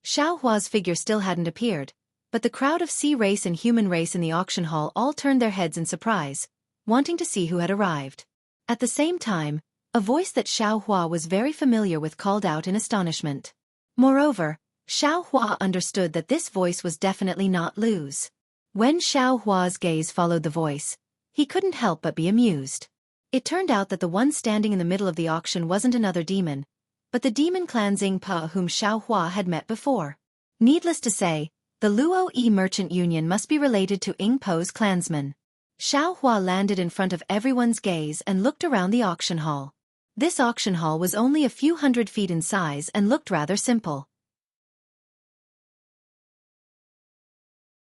S1: Xiaohua's figure still hadn't appeared, but the crowd of sea race and human race in the auction hall all turned their heads in surprise, wanting to see who had arrived. At the same time, a voice that Xiaohua was very familiar with called out in astonishment. Moreover, Xiaohua understood that this voice was definitely not Lu's. When Xiaohua's gaze followed the voice, he couldn't help but be amused. It turned out that the one standing in the middle of the auction wasn't another demon, but the demon clan Xingpa whom Xiaohua had met before. Needless to say, the Luo E Merchant Union must be related to Yingpo's clansmen. Xiaohua landed in front of everyone's gaze and looked around the auction hall. This auction hall was only a few hundred feet in size and looked rather simple.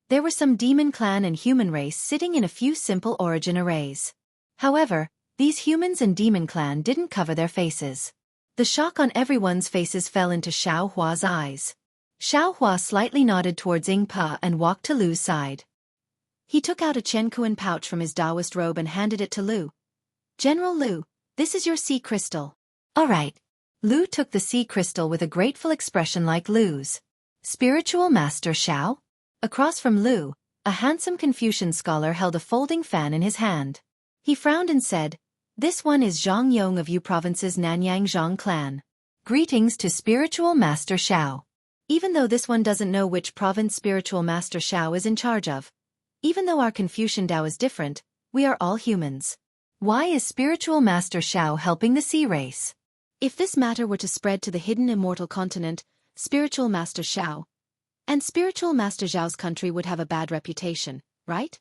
S1: There were some demon clan and human race sitting in a few simple origin arrays. However, these humans and demon clan didn't cover their faces. The shock on everyone's faces fell into Xiaohua's eyes. Xiaohua slightly nodded towards Yingpa and walked to Lu's side. He took out a Chenkuan pouch from his Taoist robe and handed it to Lu. "General Lu, this is your sea crystal." "All right." Lu took the sea crystal with a grateful expression like Lu's. "Spiritual Master Xiao?" Across from Lu, a handsome Confucian scholar held a folding fan in his hand. He frowned and said, "This one is Zhang Yong of Yu Province's Nanyang Zhang clan. Greetings to Spiritual Master Xiao." Even though this one doesn't know which province Spiritual Master Xiao is in charge of. Even though our Confucian Tao is different, we are all humans. Why is Spiritual Master Xiao helping the sea race? If this matter were to spread to the hidden immortal continent, Spiritual Master Xiao and Spiritual Master Zhao's country would have a bad reputation, right?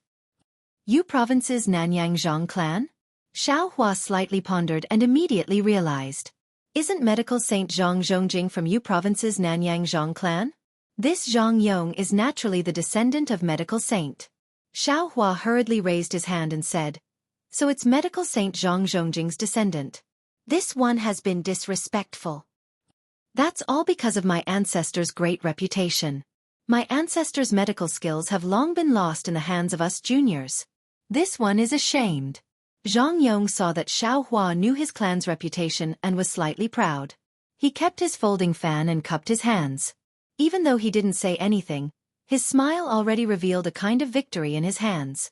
S1: Yu Province's Nanyang Zhang clan? Xiaohua slightly pondered and immediately realized. Isn't medical Saint Zhang Zhongjing from Yu Province's Nanyang Zhang clan? This Zhang Yong is naturally the descendant of medical saint. Xiaohua hurriedly raised his hand and said, "So it's medical Saint Zhang Zhongjing's descendant. This one has been disrespectful. That's all because of my ancestors' great reputation. My ancestors' medical skills have long been lost in the hands of us juniors. This one is ashamed." Zhang Yong saw that Xiao Hua knew his clan's reputation and was slightly proud. He kept his folding fan and cupped his hands. Even though he didn't say anything, his smile already revealed a kind of victory in his hands.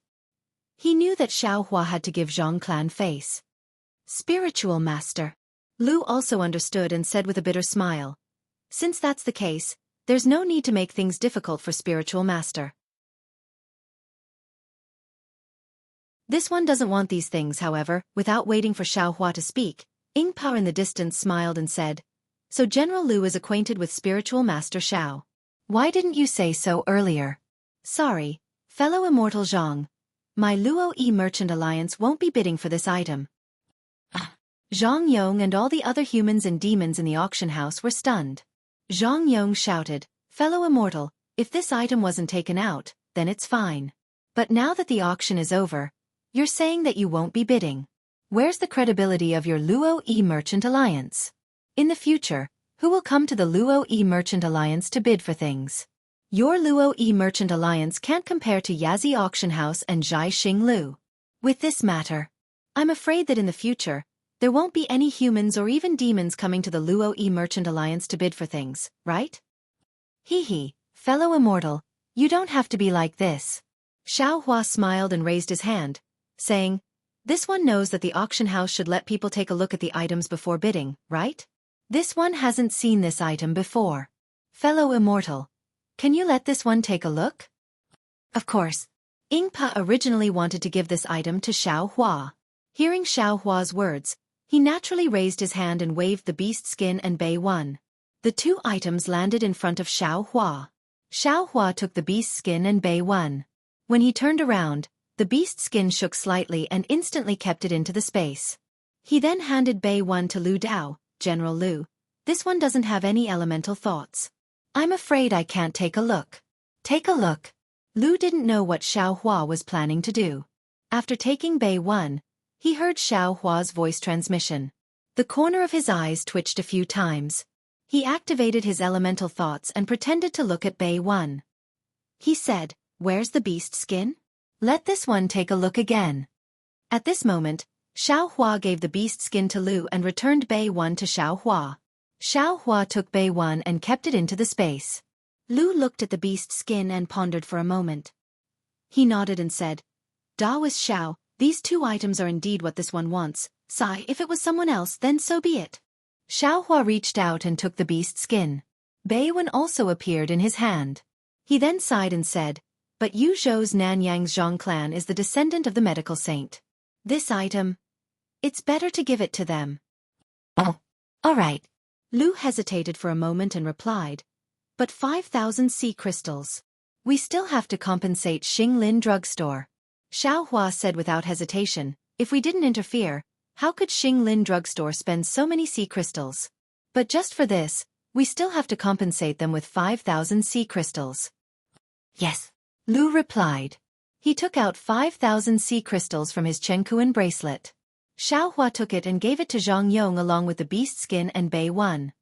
S1: He knew that Xiao Hua had to give Zhang clan face. Spiritual master. Lu also understood and said with a bitter smile. Since that's the case, there's no need to make things difficult for spiritual master. This one doesn't want these things, however. Without waiting for Xiao Hua to speak, Ying Pa in the distance smiled and said, "So General Lu is acquainted with spiritual master Xiao. Why didn't you say so earlier?" "Sorry, fellow immortal Zhang. My Luo Yi Merchant Alliance won't be bidding for this item." Zhang Yong and all the other humans and demons in the auction house were stunned. Zhang Yong shouted, "Fellow immortal, if this item wasn't taken out, then it's fine. But now that the auction is over, you're saying that you won't be bidding. Where's the credibility of your Luo Yi Merchant Alliance? In the future, who will come to the Luo Yi Merchant Alliance to bid for things? Your Luo Yi Merchant Alliance can't compare to Yazi Auction House and Zhai Xing Lu. With this matter, I'm afraid that in the future, there won't be any humans or even demons coming to the Luo Yi Merchant Alliance to bid for things, right?" "Hee, fellow immortal, you don't have to be like this." Xiao Hua smiled and raised his hand, saying, "This one knows that the auction house should let people take a look at the items before bidding, right? This one hasn't seen this item before. Fellow immortal, can you let this one take a look?" Of course, Ying Pa originally wanted to give this item to Xiao Hua. Hearing Xiao Hua's words, he naturally raised his hand and waved the beast skin and Bei 1. The two items landed in front of Xiao Hua. Xiao Hua took the beast skin and Bei 1. When he turned around, the beast skin shook slightly and instantly kept it into the space. He then handed Bei 1 to Lu Dao. "General Lu, this one doesn't have any elemental thoughts. I'm afraid I can't take a look." "Take a look." Lu didn't know what Xiao Hua was planning to do. After taking Bei 1, he heard Xiao Hua's voice transmission. The corner of his eyes twitched a few times. He activated his elemental thoughts and pretended to look at Bei 1. He said, "Where's the beast skin? Let this one take a look again." At this moment, Xiao Hua gave the beast skin to Lu and returned Bei 1 to Xiao Hua. Xiao Hua took Bei 1 and kept it into the space. Lu looked at the beast skin and pondered for a moment. He nodded and said, "Daoist Xiao, these two items are indeed what this one wants. Sigh, if it was someone else, then so be it." Xiao Hua reached out and took the beast skin. Bei 1 also appeared in his hand. He then sighed and said, "But Yu Zhou's Nanyang's Zhang clan is the descendant of the medical saint. This item, it's better to give it to them." "Oh, all right." Lu hesitated for a moment and replied, "But 5,000 sea crystals. We still have to compensate Xinglin Drugstore." Xiao Hua said without hesitation, "If we didn't interfere, how could Xinglin Drugstore spend so many sea crystals? But just for this, we still have to compensate them with 5,000 sea crystals." "Yes," Lu replied. He took out 5,000 sea crystals from his Chenkuan bracelet. Xiao Hua took it and gave it to Zhang Yong along with the beast skin and Bei 1.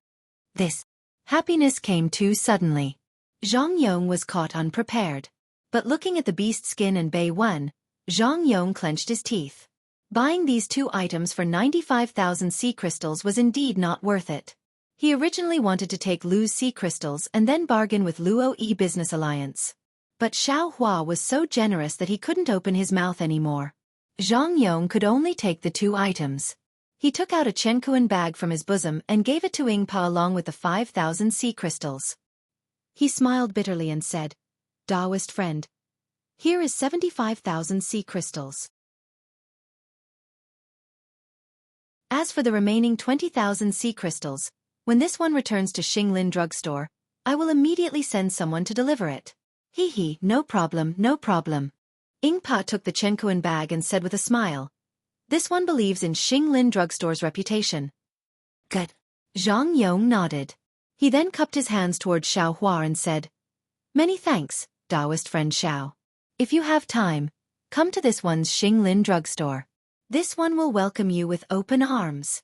S1: This happiness came too suddenly. Zhang Yong was caught unprepared. But looking at the beast skin and Bei 1, Zhang Yong clenched his teeth. Buying these two items for 95,000 sea crystals was indeed not worth it. He originally wanted to take Lu's sea crystals and then bargain with Luo Yi Business Alliance. But Xiao Hua was so generous that he couldn't open his mouth anymore. Zhang Yong could only take the two items. He took out a Chenkuan bag from his bosom and gave it to Ying Pa along with the 5,000 sea crystals. He smiled bitterly and said, "Daoist friend, here is 75,000 sea crystals. As for the remaining 20,000 sea crystals, when this one returns to Xinglin Drugstore, I will immediately send someone to deliver it." "Hee, no problem, no problem." Ying Pa took the Chenkuan bag and said with a smile, "This one believes in Xinglin Drugstore's reputation." "Good." Zhang Yong nodded. He then cupped his hands toward Xiao Hua and said, "Many thanks, Daoist friend Xiao. If you have time, come to this one's Xinglin Drugstore. This one will welcome you with open arms."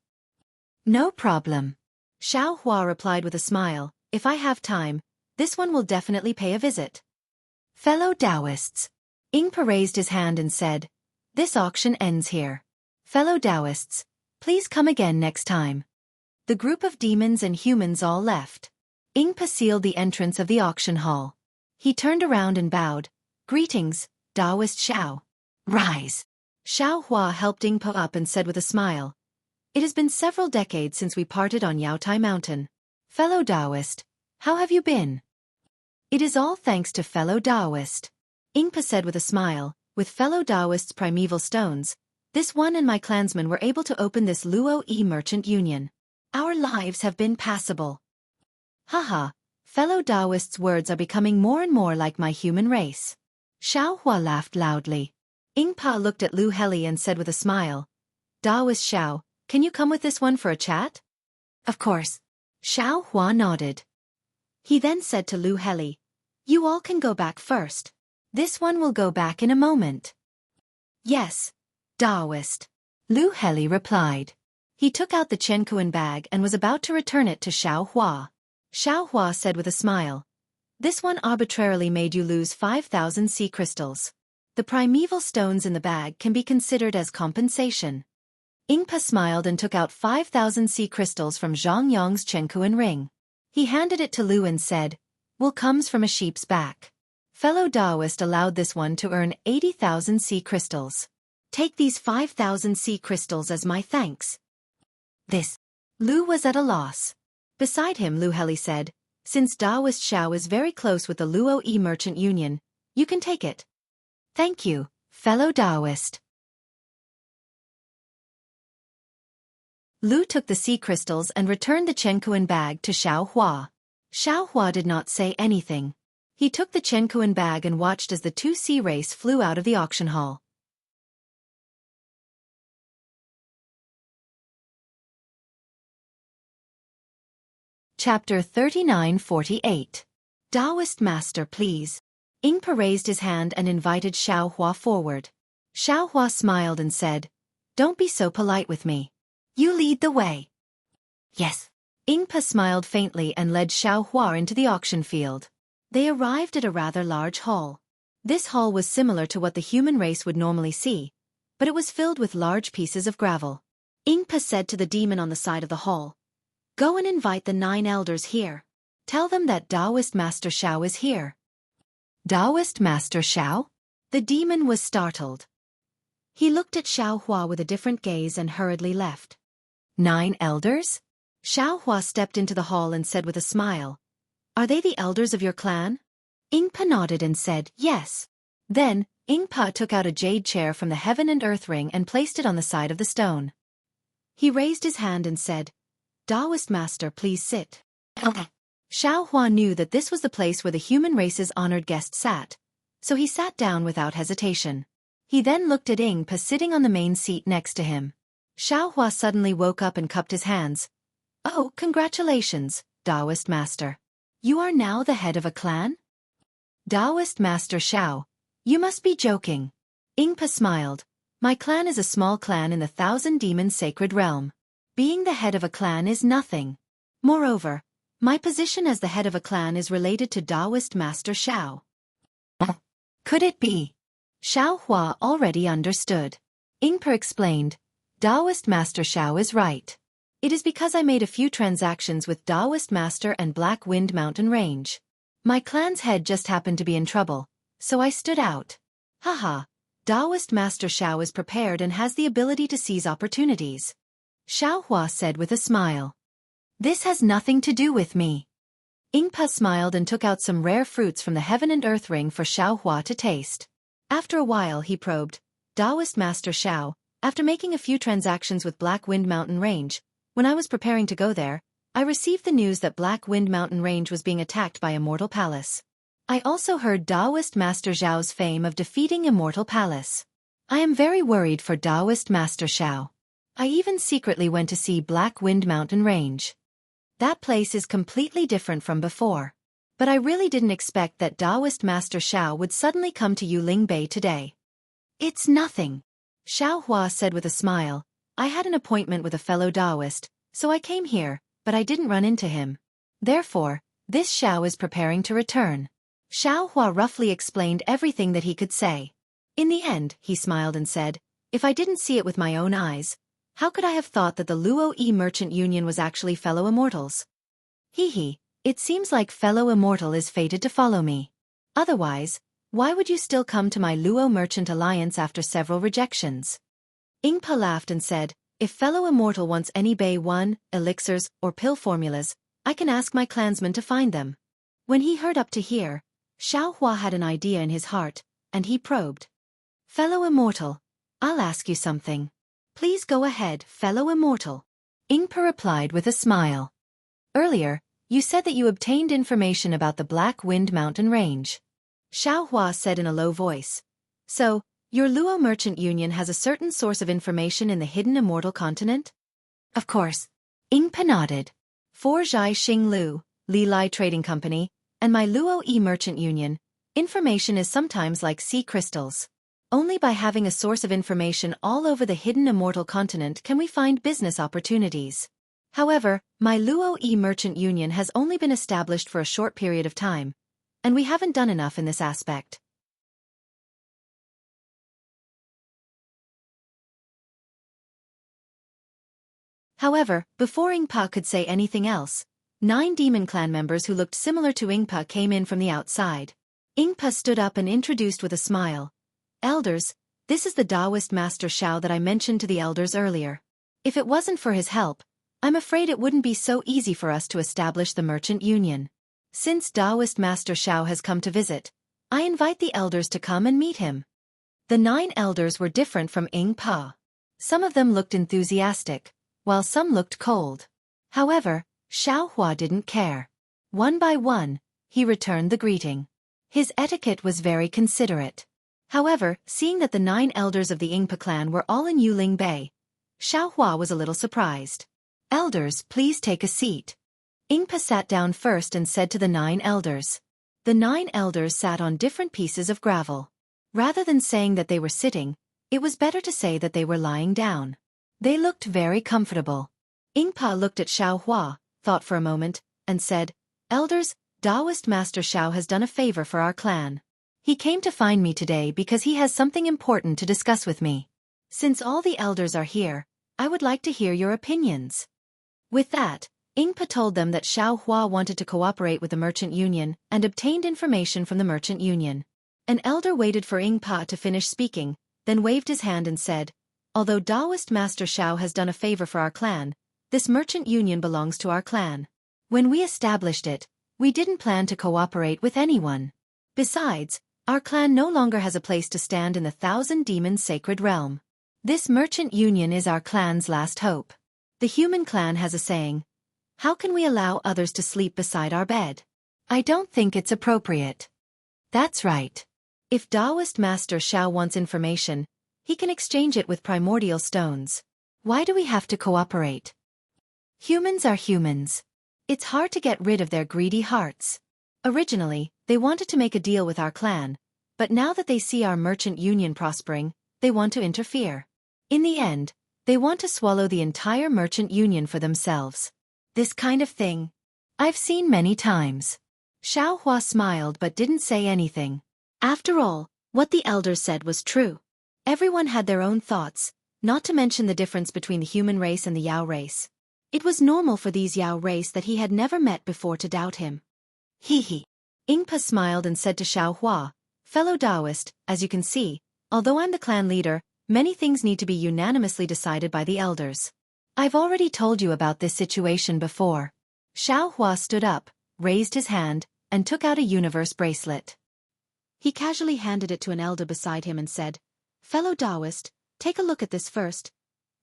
S1: "No problem." Xiao Hua replied with a smile, "If I have time, this one will definitely pay a visit." "Fellow Taoists." Ying Pa raised his hand and said, "This auction ends here. Fellow Taoists, please come again next time. The group of demons and humans all left. Ingpa sealed the entrance of the auction hall. He turned around and bowed. Greetings, Taoist Xiao. Rise. Xiao Hua helped Ingpa up and said with a smile, It has been several decades since we parted on Yaotai Mountain. Fellow Taoist, how have you been? It is all thanks to fellow Taoist. Ingpa said with a smile, with fellow Taoists' primeval stones, this one and my clansmen were able to open this Luo E merchant union. Our lives have been passable. Haha, fellow Taoists' words are becoming more and more like my human race. Xiao Hua laughed loudly. Ingpa looked at Lu Heli and said with a smile, Taoist Xiao, can you come with this one for a chat? Of course. Xiao Hua nodded. He then said to Lu Heli, You all can go back first. This one will go back in a moment. Yes, Taoist. Lu Heli replied. He took out the Chenkuan bag and was about to return it to Xiao Hua. Xiao Hua said with a smile, This one arbitrarily made you lose 5,000 sea crystals. The primeval stones in the bag can be considered as compensation. Ingpa smiled and took out 5,000 sea crystals from Zhang Yong's Chenkuan ring. He handed it to Lu and said, Wool comes from a sheep's back. Fellow Taoist allowed this one to earn 80,000 sea crystals. Take these 5,000 sea crystals as my thanks. This. Lu was at a loss. Beside him Lu Heli said, Since Taoist Xiao is very close with the Luo E Merchant Union, you can take it. Thank you, fellow Taoist. Lu took the sea crystals and returned the Chenkuan bag to Xiao Hua. Xiao Hua did not say anything. He took the Chenkuan bag and watched as the two sea race flew out of the auction hall. Chapter 39-48. Taoist Master, please. Ingpa raised his hand and invited Xiao Hua forward. Xiao Hua smiled and said, Don't be so polite with me. You lead the way. Yes. Ingpa smiled faintly and led Xiao Hua into the auction field. They arrived at a rather large hall. This hall was similar to what the human race would normally see, but it was filled with large pieces of gravel. Ingpa said to the demon on the side of the hall, Go and invite the 9 elders here. Tell them that Taoist Master Xiao is here. Taoist Master Xiao? The demon was startled. He looked at Xiao Hua with a different gaze and hurriedly left. 9 elders? Xiao Hua stepped into the hall and said with a smile, Are they the elders of your clan? Ingpa nodded and said, Yes. Then, Ingpa took out a jade chair from the heaven and earth ring and placed it on the side of the stone. He raised his hand and said, Taoist Master, please sit. Okay. Xiao Hua knew that this was the place where the human race's honored guest sat, so he sat down without hesitation. He then looked at Ingpa sitting on the main seat next to him. Xiao Hua suddenly woke up and cupped his hands. Oh, congratulations, Taoist Master. You are now the head of a clan? Taoist Master Xiao, you must be joking. Ingpa smiled. My clan is a small clan in the 1,000 demon sacred realm. Being the head of a clan is nothing. Moreover, my position as the head of a clan is related to Taoist Master Xiao. Could it be? Xiao Hua already understood. Ingpa explained, Taoist Master Xiao is right. It is because I made a few transactions with Taoist Master and Black Wind Mountain Range. My clan's head just happened to be in trouble, so I stood out. Haha, Taoist Master Xiao is prepared and has the ability to seize opportunities. Xiao Hua said with a smile. This has nothing to do with me. Ingpa smiled and took out some rare fruits from the heaven and earth ring for Xiao Hua to taste. After a while he probed, Taoist Master Xiao, after making a few transactions with Black Wind Mountain Range, when I was preparing to go there, I received the news that Black Wind Mountain Range was being attacked by Immortal Palace. I also heard Taoist Master Zhao's fame of defeating Immortal Palace. I am very worried for Taoist Master Xiao. I even secretly went to see Black Wind Mountain Range. That place is completely different from before. But I really didn't expect that Taoist Master Xiao would suddenly come to Yuling Bay today. It's nothing. Xiao Hua said with a smile, I had an appointment with a fellow Taoist, so I came here, but I didn't run into him. Therefore, this Xiao is preparing to return. Xiao Hua roughly explained everything that he could say. In the end, he smiled and said, If I didn't see it with my own eyes, how could I have thought that the Luo-E Merchant Union was actually fellow immortals? Hee, it seems like fellow immortal is fated to follow me. Otherwise, why would you still come to my Luo Merchant Alliance after several rejections? Ingpa laughed and said, if fellow immortal wants any Bay 1, elixirs, or pill formulas, I can ask my clansmen to find them. When he heard up to here, Xiaohua had an idea in his heart, and he probed. Fellow immortal, I'll ask you something. Please go ahead, fellow immortal. Ingpa replied with a smile. Earlier, you said that you obtained information about the Black Wind Mountain Range. Xiaohua said in a low voice. So, your Luo Merchant Union has a certain source of information in the hidden immortal continent? Of course. Ingpa nodded. For Zhai Xinglu, Li Lai Trading Company, and my Luo-E Merchant Union, information is sometimes like sea crystals. Only by having a source of information all over the hidden immortal continent can we find business opportunities. However, my Luo-E Merchant Union has only been established for a short period of time, and we haven't done enough in this aspect. However, before Ingpa could say anything else, 9 demon clan members who looked similar to Ingpa came in from the outside. Ingpa stood up and introduced with a smile. Elders, this is the Taoist Master Xiao that I mentioned to the elders earlier. If it wasn't for his help, I'm afraid it wouldn't be so easy for us to establish the Merchant Union. Since Taoist Master Xiao has come to visit, I invite the elders to come and meet him. The 9 elders were different from Ingpa. Some of them looked enthusiastic, while some looked cold. However, Xiaohua didn't care. One by one, he returned the greeting. His etiquette was very considerate. However, seeing that the 9 elders of the Ingpa clan were all in Yuling Bay, Xiaohua was a little surprised. Elders, please take a seat. Ingpa sat down first and said to the 9 elders. The 9 elders sat on different pieces of gravel. Rather than saying that they were sitting, it was better to say that they were lying down. They looked very comfortable. Ingpa looked at Xiaohua, thought for a moment, and said, Elders, Taoist Master Xiao has done a favor for our clan. He came to find me today because he has something important to discuss with me. Since all the elders are here, I would like to hear your opinions. With that, Ingpa told them that Xiaohua wanted to cooperate with the Merchant Union and obtained information from the Merchant Union. An elder waited for Ingpa to finish speaking, then waved his hand and said, Although Taoist Master Xiao has done a favor for our clan, this Merchant Union belongs to our clan. When we established it, we didn't plan to cooperate with anyone. Besides, our clan no longer has a place to stand in the 1,000 Demons Sacred Realm. This Merchant Union is our clan's last hope. The human clan has a saying, how can we allow others to sleep beside our bed? I don't think it's appropriate. That's right. If Taoist Master Xiao wants information, he can exchange it with primordial stones. Why do we have to cooperate? Humans are humans. It's hard to get rid of their greedy hearts. Originally, they wanted to make a deal with our clan, but now that they see our Merchant Union prospering, they want to interfere. In the end, they want to swallow the entire Merchant Union for themselves. This kind of thing, I've seen many times. Xiaohua smiled but didn't say anything. After all, what the elders said was true. Everyone had their own thoughts, not to mention the difference between the human race and the Yao race. It was normal for these Yao race that he had never met before to doubt him. Hee. Ingpa smiled and said to Xiaohua, Fellow Taoist, as you can see, although I'm the clan leader, many things need to be unanimously decided by the elders. I've already told you about this situation before. Xiaohua stood up, raised his hand, and took out a universe bracelet. He casually handed it to an elder beside him and said, Fellow Taoist, take a look at this first.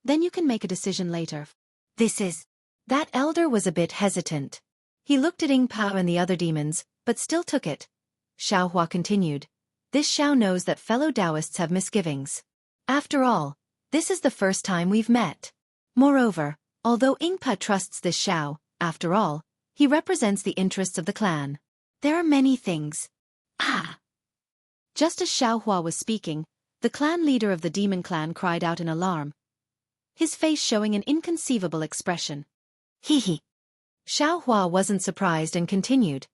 S1: Then you can make a decision later. This is... That elder was a bit hesitant. He looked at Ingpa and the other demons, but still took it. Xiaohua continued. This Xiao knows that fellow Taoists have misgivings. After all, this is the first time we've met. Moreover, although Ingpa trusts this Xiao, after all, he represents the interests of the clan. There are many things. Just as Xiaohua was speaking, the clan leader of the demon clan cried out in alarm, his face showing an inconceivable expression. Hee. Xiaohua wasn't surprised and continued.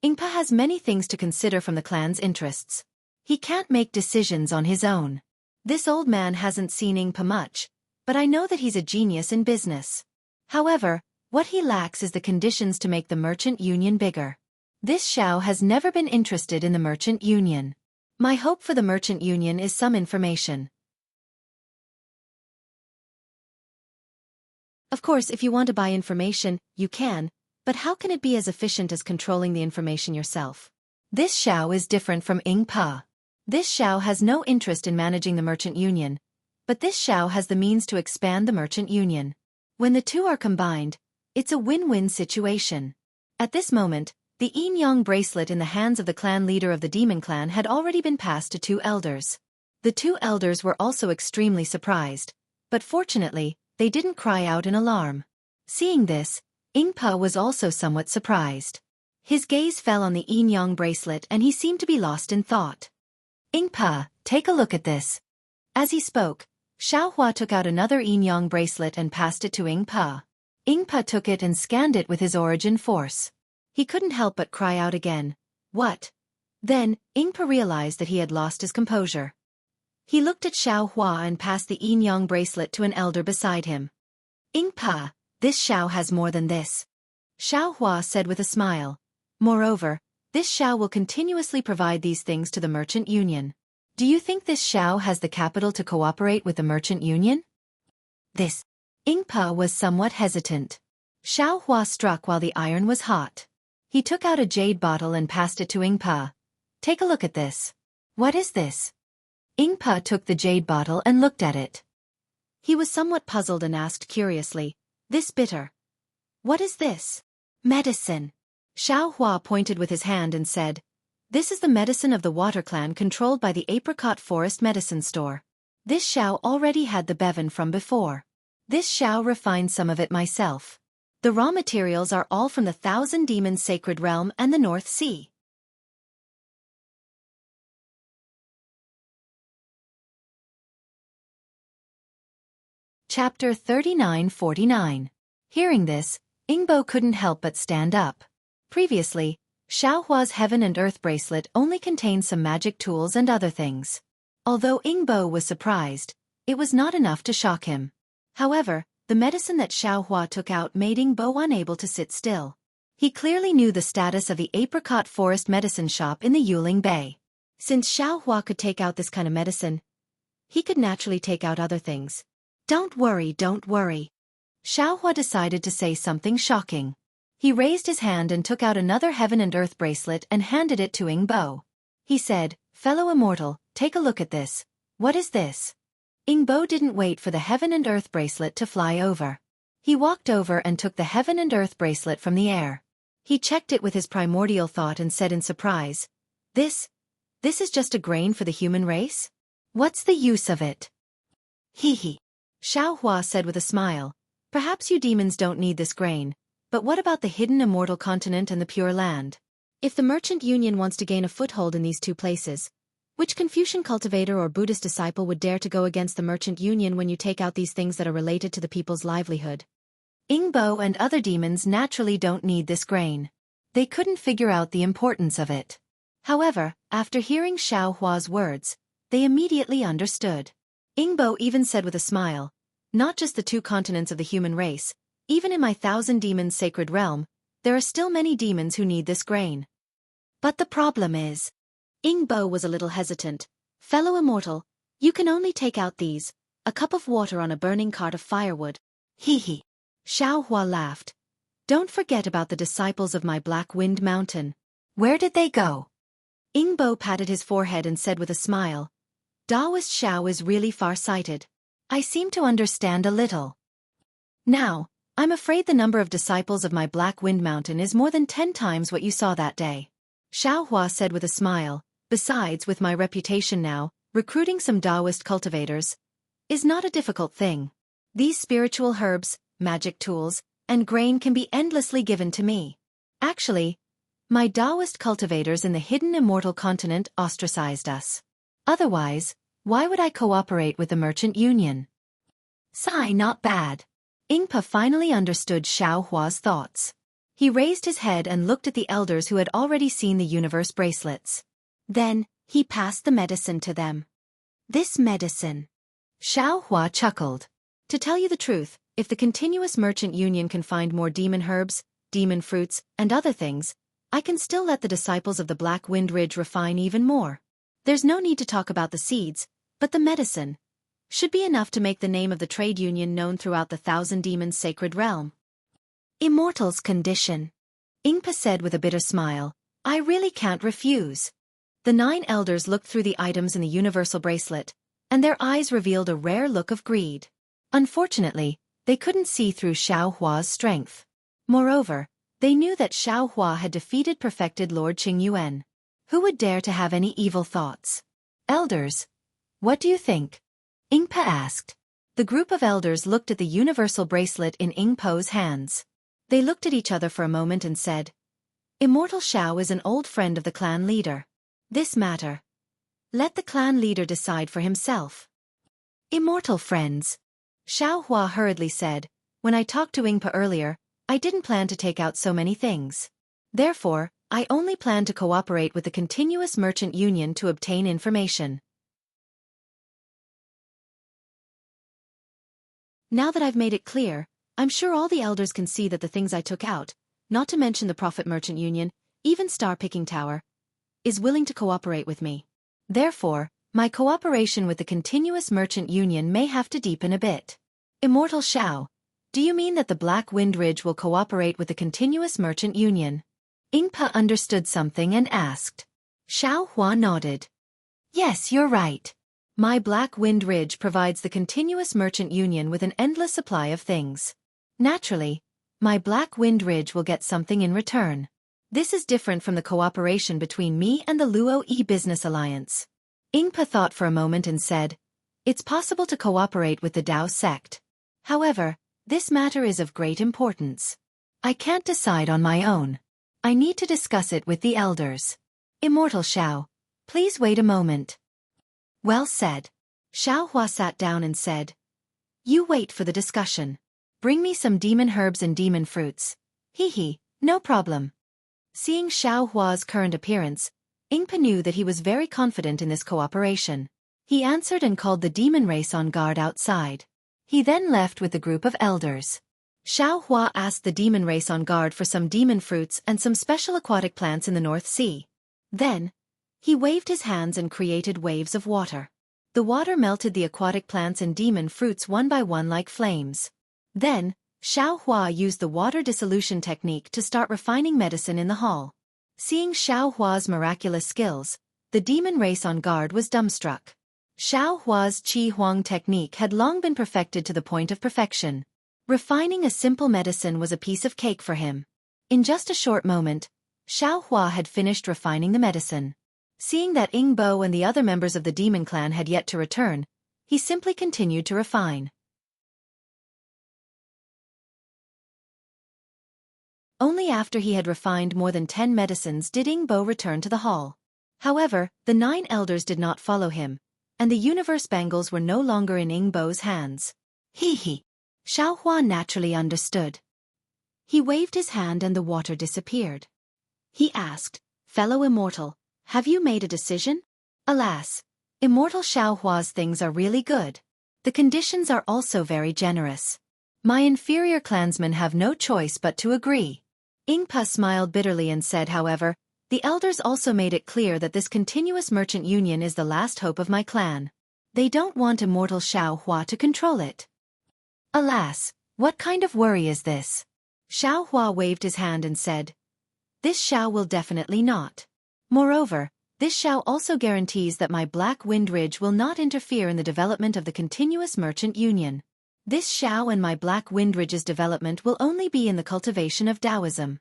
S1: Ingpa has many things to consider from the clan's interests. He can't make decisions on his own. This old man hasn't seen Ingpa much, but I know that he's a genius in business. However, what he lacks is the conditions to make the merchant union bigger. This Xiao has never been interested in the merchant union. My hope for the merchant union is some information. Of course, if you want to buy information, you can, but how can it be as efficient as controlling the information yourself? This Xiao is different from Ingpa. This Xiao has no interest in managing the merchant union, but this Xiao has the means to expand the merchant union. When the two are combined, it's a win-win situation. At this moment, the yin-yang bracelet in the hands of the clan leader of the demon clan had already been passed to two elders. The two elders were also extremely surprised, but fortunately, they didn't cry out in alarm. Seeing this, Ingpa was also somewhat surprised. His gaze fell on the yin-yang bracelet and he seemed to be lost in thought. Ingpa, take a look at this. As he spoke, Xiaohua took out another yin-yang bracelet and passed it to Ingpa. Ingpa took it and scanned it with his origin force. He couldn't help but cry out again. What? Then, Ingpa realized that he had lost his composure. He looked at Xiaohua and passed the yin-yang bracelet to an elder beside him. Ingpa, this Xiao has more than this. Xiaohua said with a smile. Moreover, this Xiao will continuously provide these things to the merchant union. Do you think this Xiao has the capital to cooperate with the merchant union? This. Ingpa was somewhat hesitant. Xiaohua struck while the iron was hot. He took out a jade bottle and passed it to Ingpa. Take a look at this. What is this? Ingpa took the jade bottle and looked at it. He was somewhat puzzled and asked curiously, This bitter. What is this? Medicine. Xiaohua pointed with his hand and said, This is the medicine of the Water Clan controlled by the Apricot Forest Medicine Store. This Xiao already had the bevan from before. This Xiao refined some of it myself. The raw materials are all from the Thousand Demons Sacred Realm and the North Sea. Chapter 39-49. Hearing this, Ingbo couldn't help but stand up. Previously, Xiaohua's Heaven and Earth bracelet only contained some magic tools and other things. Although Ingbo was surprised, it was not enough to shock him. However, the medicine that Xiaohua took out made Ingbo unable to sit still. He clearly knew the status of the Apricot Forest Medicine Shop in the Yuling Bay. Since Xiaohua could take out this kind of medicine, he could naturally take out other things. Don't worry, don't worry. Xiaohua decided to say something shocking. He raised his hand and took out another Heaven and Earth bracelet and handed it to Ingbo. He said, Fellow immortal, take a look at this. What is this? Ingbo didn't wait for the Heaven and Earth bracelet to fly over. He walked over and took the Heaven and Earth bracelet from the air. He checked it with his primordial thought and said in surprise, This is just a grain for the human race? What's the use of it? Hee hee. Xiaohua said with a smile, Perhaps you demons don't need this grain, but what about the hidden immortal continent and the pure land? If the merchant union wants to gain a foothold in these two places, which Confucian cultivator or Buddhist disciple would dare to go against the merchant union when you take out these things that are related to the people's livelihood? Ingbo and other demons naturally don't need this grain. They couldn't figure out the importance of it. However, after hearing Xiaohua's words, they immediately understood. Ingbo even said with a smile, Not just the two continents of the human race, even in my Thousand Demons Sacred Realm, there are still many demons who need this grain. But the problem is, Ingbo was a little hesitant. Fellow immortal, you can only take out these, a cup of water on a burning cart of firewood. Hee hee. Xiaohua laughed. Don't forget about the disciples of my Black Wind Mountain. Where did they go? Ingbo patted his forehead and said with a smile, Taoist Xiao is really far-sighted. I seem to understand a little. Now, I'm afraid the number of disciples of my Black Wind Mountain is more than 10 times what you saw that day. Xiaohua said with a smile, Besides, with my reputation now, recruiting some Taoist cultivators is not a difficult thing. These spiritual herbs, magic tools, and grain can be endlessly given to me. Actually, my Taoist cultivators in the hidden immortal continent ostracized us. Otherwise, why would I cooperate with the merchant union? Sigh, not bad. Ingpa finally understood Xiaohua's thoughts. He raised his head and looked at the elders who had already seen the universe bracelets. Then, he passed the medicine to them. This medicine. Xiao Hua chuckled. To tell you the truth, if the continuous merchant union can find more demon herbs, demon fruits, and other things, I can still let the disciples of the Black Wind Ridge refine even more. There's no need to talk about the seeds, but the medicine should be enough to make the name of the trade union known throughout the Thousand Demons sacred realm. Immortal's condition. Ingpa said with a bitter smile, I really can't refuse. The 9 elders looked through the items in the universal bracelet, and their eyes revealed a rare look of greed. Unfortunately, they couldn't see through Xiao Hua's strength. Moreover, they knew that Xiao Hua had defeated perfected Lord Qingyuan. Who would dare to have any evil thoughts? Elders, what do you think? Ingpa asked. The group of elders looked at the universal bracelet in Ingpo's hands. They looked at each other for a moment and said, Immortal Xiao is an old friend of the clan leader. This matter. Let the clan leader decide for himself. Immortal friends. Xiao Hua hurriedly said, when I talked to Ingpa earlier, I didn't plan to take out so many things. Therefore, I only plan to cooperate with the continuous merchant union to obtain information. Now that I've made it clear, I'm sure all the elders can see that the things I took out, not to mention the Prophet Merchant Union, even Star Picking Tower, is willing to cooperate with me. Therefore, my cooperation with the continuous merchant union may have to deepen a bit. Immortal Xiao, do you mean that the Black Wind Ridge will cooperate with the continuous merchant union? Ingpa understood something and asked. Xiao Hua nodded. Yes, you're right. My Black Wind Ridge provides the continuous merchant union with an endless supply of things. Naturally, my Black Wind Ridge will get something in return. This is different from the cooperation between me and the Luo Yi Business Alliance. Ingpa thought for a moment and said, it's possible to cooperate with the Dao sect. However, this matter is of great importance. I can't decide on my own. I need to discuss it with the elders. Immortal Xiao, please wait a moment. Well said. Xiao Hua sat down and said, you wait for the discussion. Bring me some demon herbs and demon fruits. Hee, no problem. Seeing Xiao Hua's current appearance, Ingpa knew that he was very confident in this cooperation. He answered and called the demon race on guard outside. He then left with the group of elders. Xiao Hua asked the demon race on guard for some demon fruits and some special aquatic plants in the North Sea. Then, he waved his hands and created waves of water. The water melted the aquatic plants and demon fruits one by one like flames. Then, Xiao Hua used the water dissolution technique to start refining medicine in the hall. Seeing Xiao Hua's miraculous skills, the demon race on guard was dumbstruck. Xiao Hua's Qi Huang technique had long been perfected to the point of perfection. Refining a simple medicine was a piece of cake for him. In just a short moment, Xiao Hua had finished refining the medicine. Seeing that Ing Bo and the other members of the demon clan had yet to return, he simply continued to refine. Only after he had refined more than 10 medicines did Ing Bo return to the hall. However, the 9 elders did not follow him, and the universe bangles were no longer in Ing Bo's hands. Hee. Xiao Hua naturally understood. He waved his hand and the water disappeared. He asked, fellow immortal, have you made a decision? Alas, immortal Xiao Hua's things are really good. The conditions are also very generous. My inferior clansmen have no choice but to agree. Ingpa smiled bitterly and said, however, the elders also made it clear that this continuous merchant union is the last hope of my clan. They don't want immortal Xiao Hua to control it. Alas, what kind of worry is this? Xiao Hua waved his hand and said, this Xiao will definitely not. Moreover, this Xiao also guarantees that my Black Wind Ridge will not interfere in the development of the continuous merchant union. This Xiao and my Black Wind Ridge's development will only be in the cultivation of Taoism.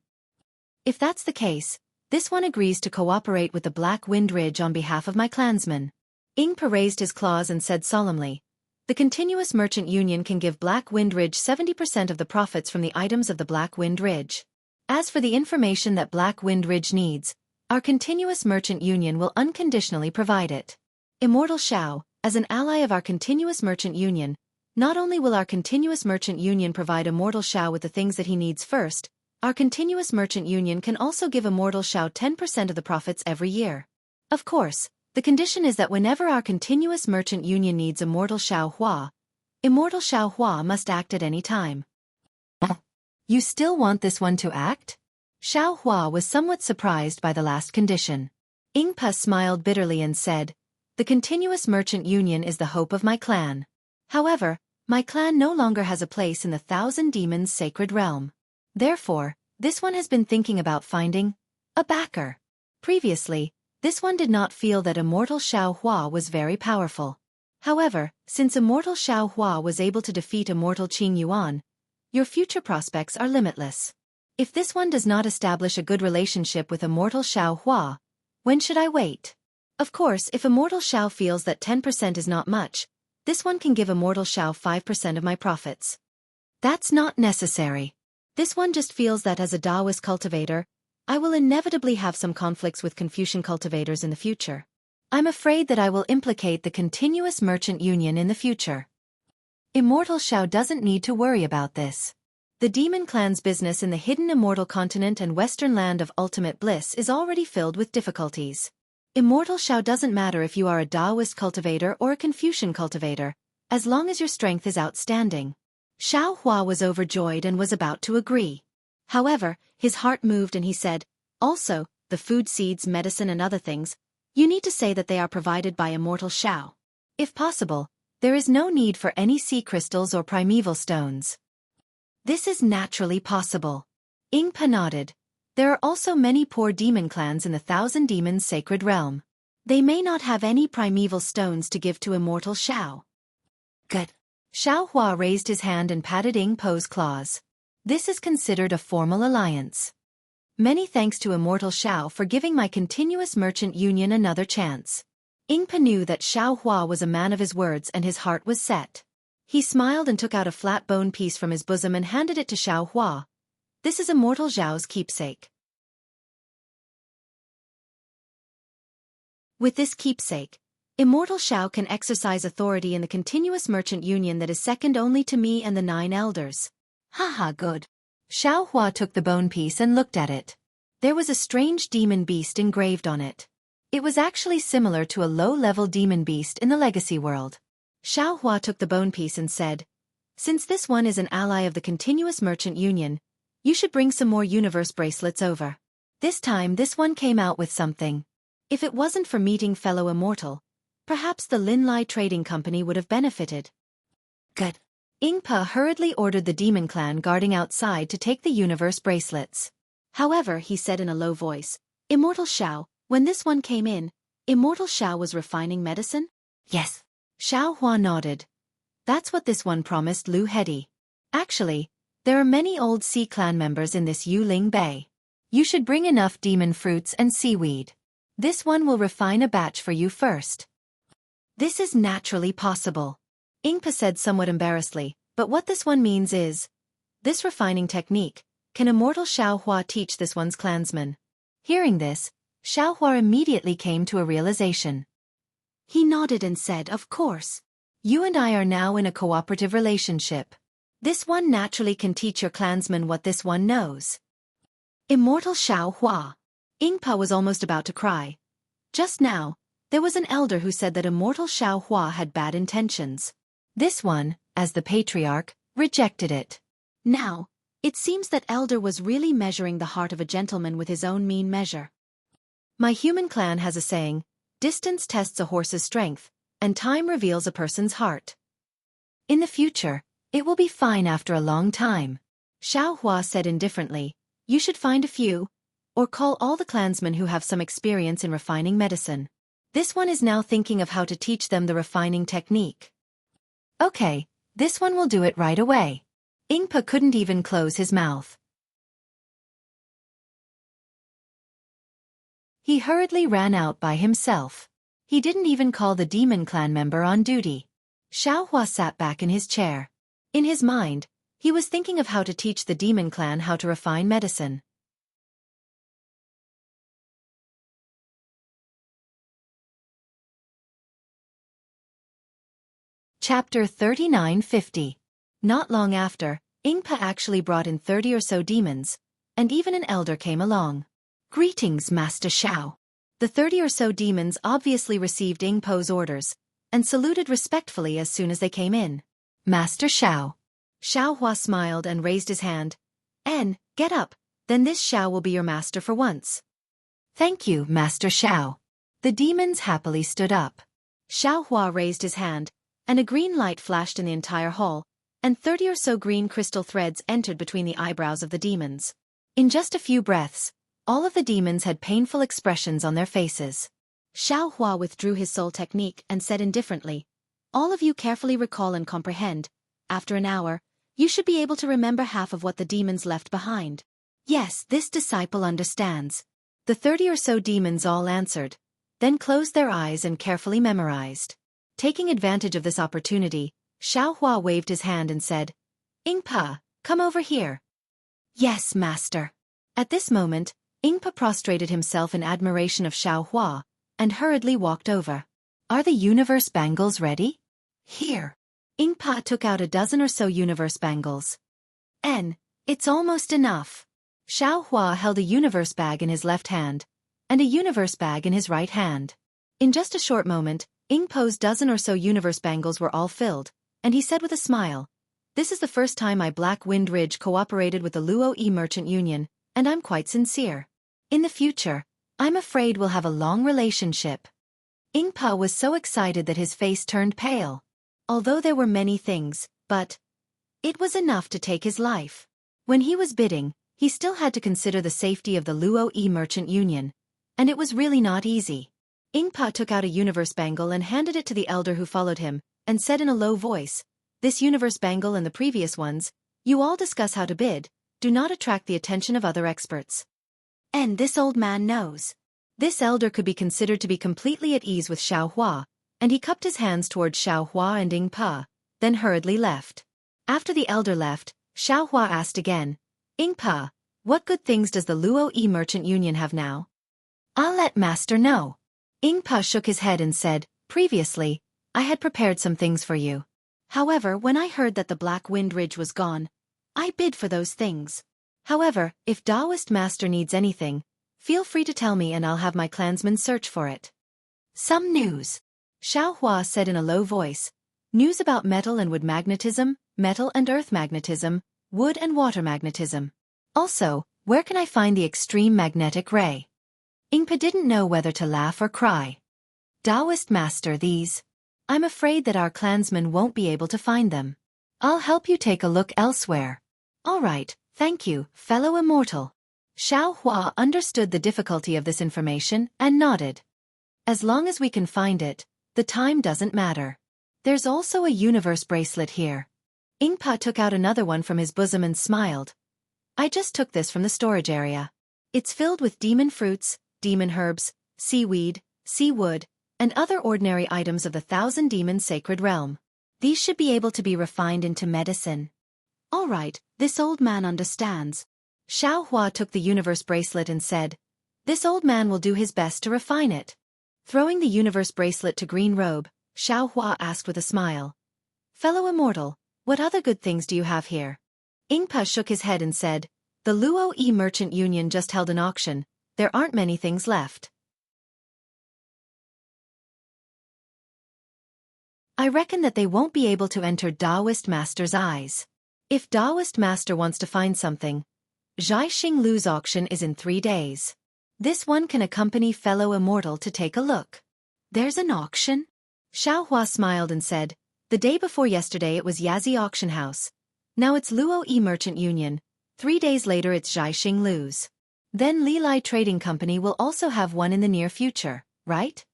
S1: If that's the case, this one agrees to cooperate with the Black Wind Ridge on behalf of my clansmen. Ingpa raised his claws and said solemnly, the continuous merchant union can give Black Wind Ridge 70% of the profits from the items of the Black Wind Ridge. As for the information that Black Wind Ridge needs, our continuous merchant union will unconditionally provide it. Immortal Xiao, as an ally of our continuous merchant union, not only will our continuous merchant union provide Immortal Xiao with the things that he needs first, our continuous merchant union can also give Immortal Xiao 10% of the profits every year. Of course, The condition is that whenever our continuous merchant union needs immortal Xueqi, immortal Xueqi must act at any time. You still want this one to act? Xueqi was somewhat surprised by the last condition. Ingpa smiled bitterly and said, "The continuous merchant union is the hope of my clan. However, my clan no longer has a place in the Thousand Demons' sacred realm. Therefore, this one has been thinking about finding a backer." Previously, this one did not feel that immortal Xueqi was very powerful. However, since immortal Xueqi was able to defeat immortal Qing Yuan, your future prospects are limitless. If this one does not establish a good relationship with immortal Xueqi, when should I wait? Of course, if immortal Xiao feels that 10% is not much, this one can give immortal Xiao 5% of my profits. That's not necessary. This one just feels that as a Taoist cultivator, I will inevitably have some conflicts with Confucian cultivators in the future. I'm afraid that I will implicate the continuous merchant union in the future. Immortal Xiao doesn't need to worry about this. The demon clan's business in the hidden immortal continent and western land of ultimate bliss is already filled with difficulties. Immortal Xiao doesn't matter if you are a Taoist cultivator or a Confucian cultivator, as long as your strength is outstanding. Xueqi was overjoyed and was about to agree. However, his heart moved and he said, "Also, the food, seeds, medicine and other things, you need to say that they are provided by immortal Xiao. If possible, there is no need for any sea crystals or primeval stones." This is naturally possible. Ingpa nodded. There are also many poor demon clans in the Thousand Demons' sacred realm. They may not have any primeval stones to give to immortal Xiao. Good. Xueqi raised his hand and patted Ingpa's claws. This is considered a formal alliance. Many thanks to immortal Xiao for giving my continuous merchant union another chance. Ingpa knew that Xueqi was a man of his words and his heart was set. He smiled and took out a flat bone piece from his bosom and handed it to Xueqi. "This is immortal Zhao's keepsake. With this keepsake, immortal Xiao can exercise authority in the continuous merchant union that is second only to me and the 9 elders." Haha, good. Xueqi took the bone piece and looked at it. There was a strange demon beast engraved on it. It was actually similar to a low-level demon beast in the legacy world. Xueqi took the bone piece and said, "Since this one is an ally of the continuous merchant union, you should bring some more universe bracelets over." This time this one came out with something. If it wasn't for meeting fellow immortal, perhaps the Linlai Trading Company would have benefited. Good. Ingpa hurriedly ordered the demon clan guarding outside to take the universe bracelets. However, he said in a low voice, "Immortal Xiao, when this one came in, immortal Xiao was refining medicine?" "Yes." Xueqi nodded. "That's what this one promised Lu Hedi. Actually, there are many old sea clan members in this Yuling Bay. You should bring enough demon fruits and seaweed. This one will refine a batch for you first." This is naturally possible. Ingpa said somewhat embarrassedly, "But what this one means is, this refining technique, can immortal Xueqi teach this one's clansmen?" Hearing this, Xueqi immediately came to a realization. He nodded and said, "Of course. You and I are now in a cooperative relationship. This one naturally can teach your clansmen what this one knows." Immortal Xueqi. Ingpa was almost about to cry. Just now, there was an elder who said that immortal Xueqi had bad intentions. This one, as the patriarch, rejected it. Now, it seems that elder was really measuring the heart of a gentleman with his own mean measure. My human clan has a saying, "Distance tests a horse's strength, and time reveals a person's heart." In the future, it will be fine after a long time. Xueqi said indifferently, "You should find a few, or call all the clansmen who have some experience in refining medicine. This one is now thinking of how to teach them the refining technique." Okay, this one will do it right away. Ingpa couldn't even close his mouth. He hurriedly ran out by himself. He didn't even call the demon clan member on duty. Xueqi sat back in his chair. In his mind, he was thinking of how to teach the demon clan how to refine medicine. Chapter 3950. Not long after, Ingpa actually brought in 30 or so demons, and even an elder came along. "Greetings, Master Xiao." The 30 or so demons obviously received Ying Po's orders, and saluted respectfully as soon as they came in. Master Xiao. Xiao Hua smiled and raised his hand. Get up, then this Xiao will be your master for once. Thank you, Master Xiao. The demons happily stood up. Xiao Hua raised his hand, and a green light flashed in the entire hall, and 30 or so green crystal threads entered between the eyebrows of the demons. In just a few breaths, all of the demons had painful expressions on their faces. Xiao Hua withdrew his soul technique and said indifferently, "All of you carefully recall and comprehend. After an hour, you should be able to remember half of what the demons left behind." "Yes, this disciple understands." The 30 or so demons all answered, then closed their eyes and carefully memorized. Taking advantage of this opportunity, Xiao Hua waved his hand and said, "Ying Pa, come over here." "Yes, master." At this moment, Ying Pa prostrated himself in admiration of Xiao Hua, and hurriedly walked over. "Are the universe bangles ready?" "Here." Ying Pa took out a dozen or so universe bangles. It's almost enough." Xiao Hua held a universe bag in his left hand, and a universe bag in his right hand. In just a short moment, Ying Po's dozen or so universe bangles were all filled, and he said with a smile, "This is the first time my Black Wind Ridge cooperated with the Luo E Merchant Union, and I'm quite sincere. In the future, I'm afraid we'll have a long relationship." Ying Pa was so excited that his face turned pale. Although there were many things, but it was enough to take his life. When he was bidding, he still had to consider the safety of the Luo E Merchant Union, and it was really not easy. Ying Pa took out a universe bangle and handed it to the elder who followed him, and said in a low voice, "This universe bangle and the previous ones, you all discuss how to bid, do not attract the attention of other experts." And this old man knows. This elder could be considered to be completely at ease with Xiao Hua, and he cupped his hands towards Xiao Hua and Ying Pa, then hurriedly left. After the elder left, Xiao Hua asked again, "Ying Pa, what good things does the Luo E Merchant Union have now?" "I'll let master know." Ying Pa shook his head and said, "Previously, I had prepared some things for you. However, when I heard that the Black Wind Ridge was gone, I bid for those things. However, if Taoist master needs anything, feel free to tell me and I'll have my clansmen search for it." "Some news," Xiao Hua said in a low voice. "News about metal and wood magnetism, metal and earth magnetism, wood and water magnetism. Also, where can I find the extreme magnetic ray?" Ying Pa didn't know whether to laugh or cry. "Taoist master, these. I'm afraid that our clansmen won't be able to find them. I'll help you take a look elsewhere." "All right, thank you, fellow immortal." Xiao Hua understood the difficulty of this information and nodded. "As long as we can find it, the time doesn't matter. There's also a universe bracelet here." Ying Pa took out another one from his bosom and smiled. "I just took this from the storage area. It's filled with demon fruits, demon herbs, seaweed, sea wood, and other ordinary items of the 1,000 demon sacred realm. These should be able to be refined into medicine." "All right, this old man understands." Xiao Hua took the universe bracelet and said, "This old man will do his best to refine it." Throwing the universe bracelet to Green Robe, Xiao Hua asked with a smile, "Fellow immortal, what other good things do you have here?" Ying Pa shook his head and said, "The Luo E Merchant Union just held an auction. There aren't many things left. I reckon that they won't be able to enter Taoist Master's eyes. If Taoist Master wants to find something, Zhaixing Lu's auction is in 3 days. This one can accompany fellow immortal to take a look." "There's an auction?" Xiao Hua smiled and said, "The day before yesterday it was Yazi Auction House. Now it's Luo E Merchant Union. 3 days later it's Zhaixing Lu's. Then Li Lai Trading Company will also have one in the near future, right?"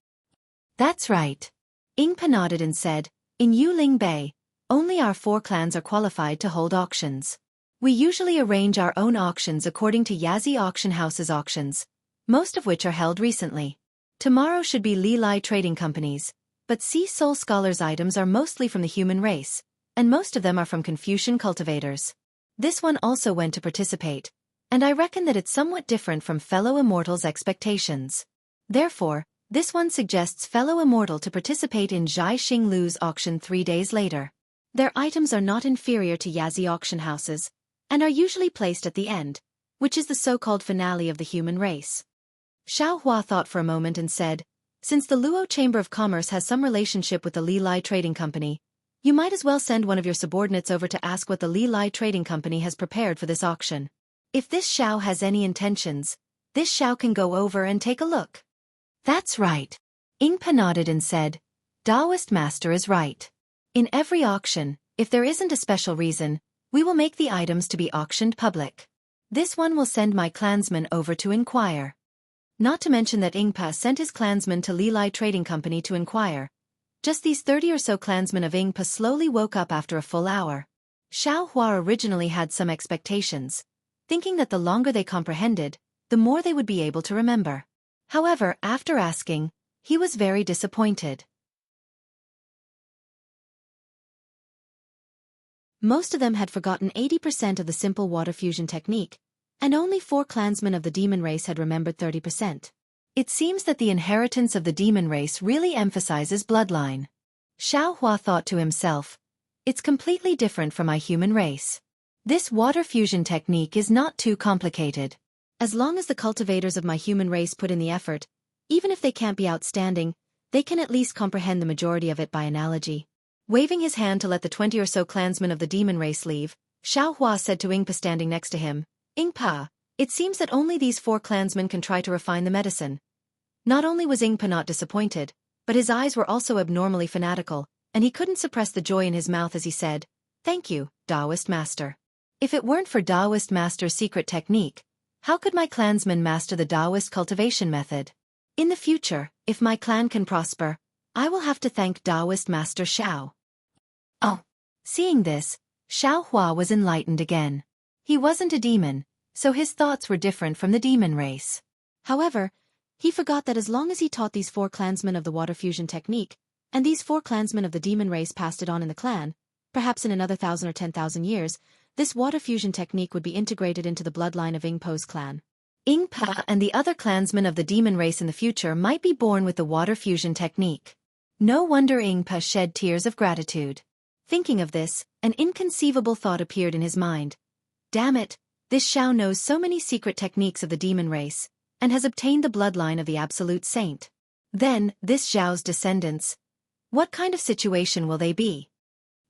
S1: "That's right." Ying Pa nodded and said, "In Yuling Bay, only our 4 clans are qualified to hold auctions. We usually arrange our own auctions according to Yazi Auction House's auctions, most of which are held recently. Tomorrow should be Li Lai Trading Companies, but Sea Soul Scholars' items are mostly from the human race, and most of them are from Confucian cultivators. This one also went to participate, and I reckon that it's somewhat different from fellow immortals' expectations. Therefore, this one suggests fellow immortal to participate in Zhaixing Lu's auction 3 days later. Their items are not inferior to Yazi auction houses, and are usually placed at the end, which is the so-called finale of the human race." Xiao Hua thought for a moment and said, since the Luo Chamber of Commerce has some relationship with the Li Lai Trading Company, you might as well send one of your subordinates over to ask what the Li Lai Trading Company has prepared for this auction. If this Xiao has any intentions, this Xiao can go over and take a look. That's right. Ingpa nodded and said, Taoist master is right. In every auction, if there isn't a special reason, we will make the items to be auctioned public. This one will send my clansman over to inquire. Not to mention that Ingpa sent his clansman to Li Lai Trading Company to inquire. Just these 30 or so clansmen of Ingpa slowly woke up after a full hour. Xiao Hua originally had some expectations, thinking that the longer they comprehended, the more they would be able to remember. However, after asking, he was very disappointed. Most of them had forgotten 80% of the simple water fusion technique, and only 4 clansmen of the demon race had remembered 30%. It seems that the inheritance of the demon race really emphasizes bloodline. Xiao Hua thought to himself, it's completely different from my human race. This water fusion technique is not too complicated. As long as the cultivators of my human race put in the effort, even if they can't be outstanding, they can at least comprehend the majority of it by analogy. Waving his hand to let the 20 or so clansmen of the demon race leave, Xiao Hua said to Ingpa standing next to him, Ingpa, it seems that only these 4 clansmen can try to refine the medicine. Not only was Ingpa not disappointed, but his eyes were also abnormally fanatical, and he couldn't suppress the joy in his mouth as he said, Thank you, Taoist master. If it weren't for Taoist master's secret technique, how could my clansmen master the Taoist cultivation method? In the future, if my clan can prosper, I will have to thank Taoist master Xiao. Oh. Seeing this, Xiao Hua was enlightened again. He wasn't a demon, so his thoughts were different from the demon race. However, he forgot that as long as he taught these 4 clansmen of the water fusion technique, and these 4 clansmen of the demon race passed it on in the clan, perhaps in another 1,000 or 10,000 years, this water fusion technique would be integrated into the bloodline of Ingpo's clan. Ingpa and the other clansmen of the demon race in the future might be born with the water fusion technique. No wonder Ingpa shed tears of gratitude. Thinking of this, an inconceivable thought appeared in his mind. Damn it, this Xiao knows so many secret techniques of the demon race, and has obtained the bloodline of the absolute saint. Then, this Xiao's descendants. What kind of situation will they be?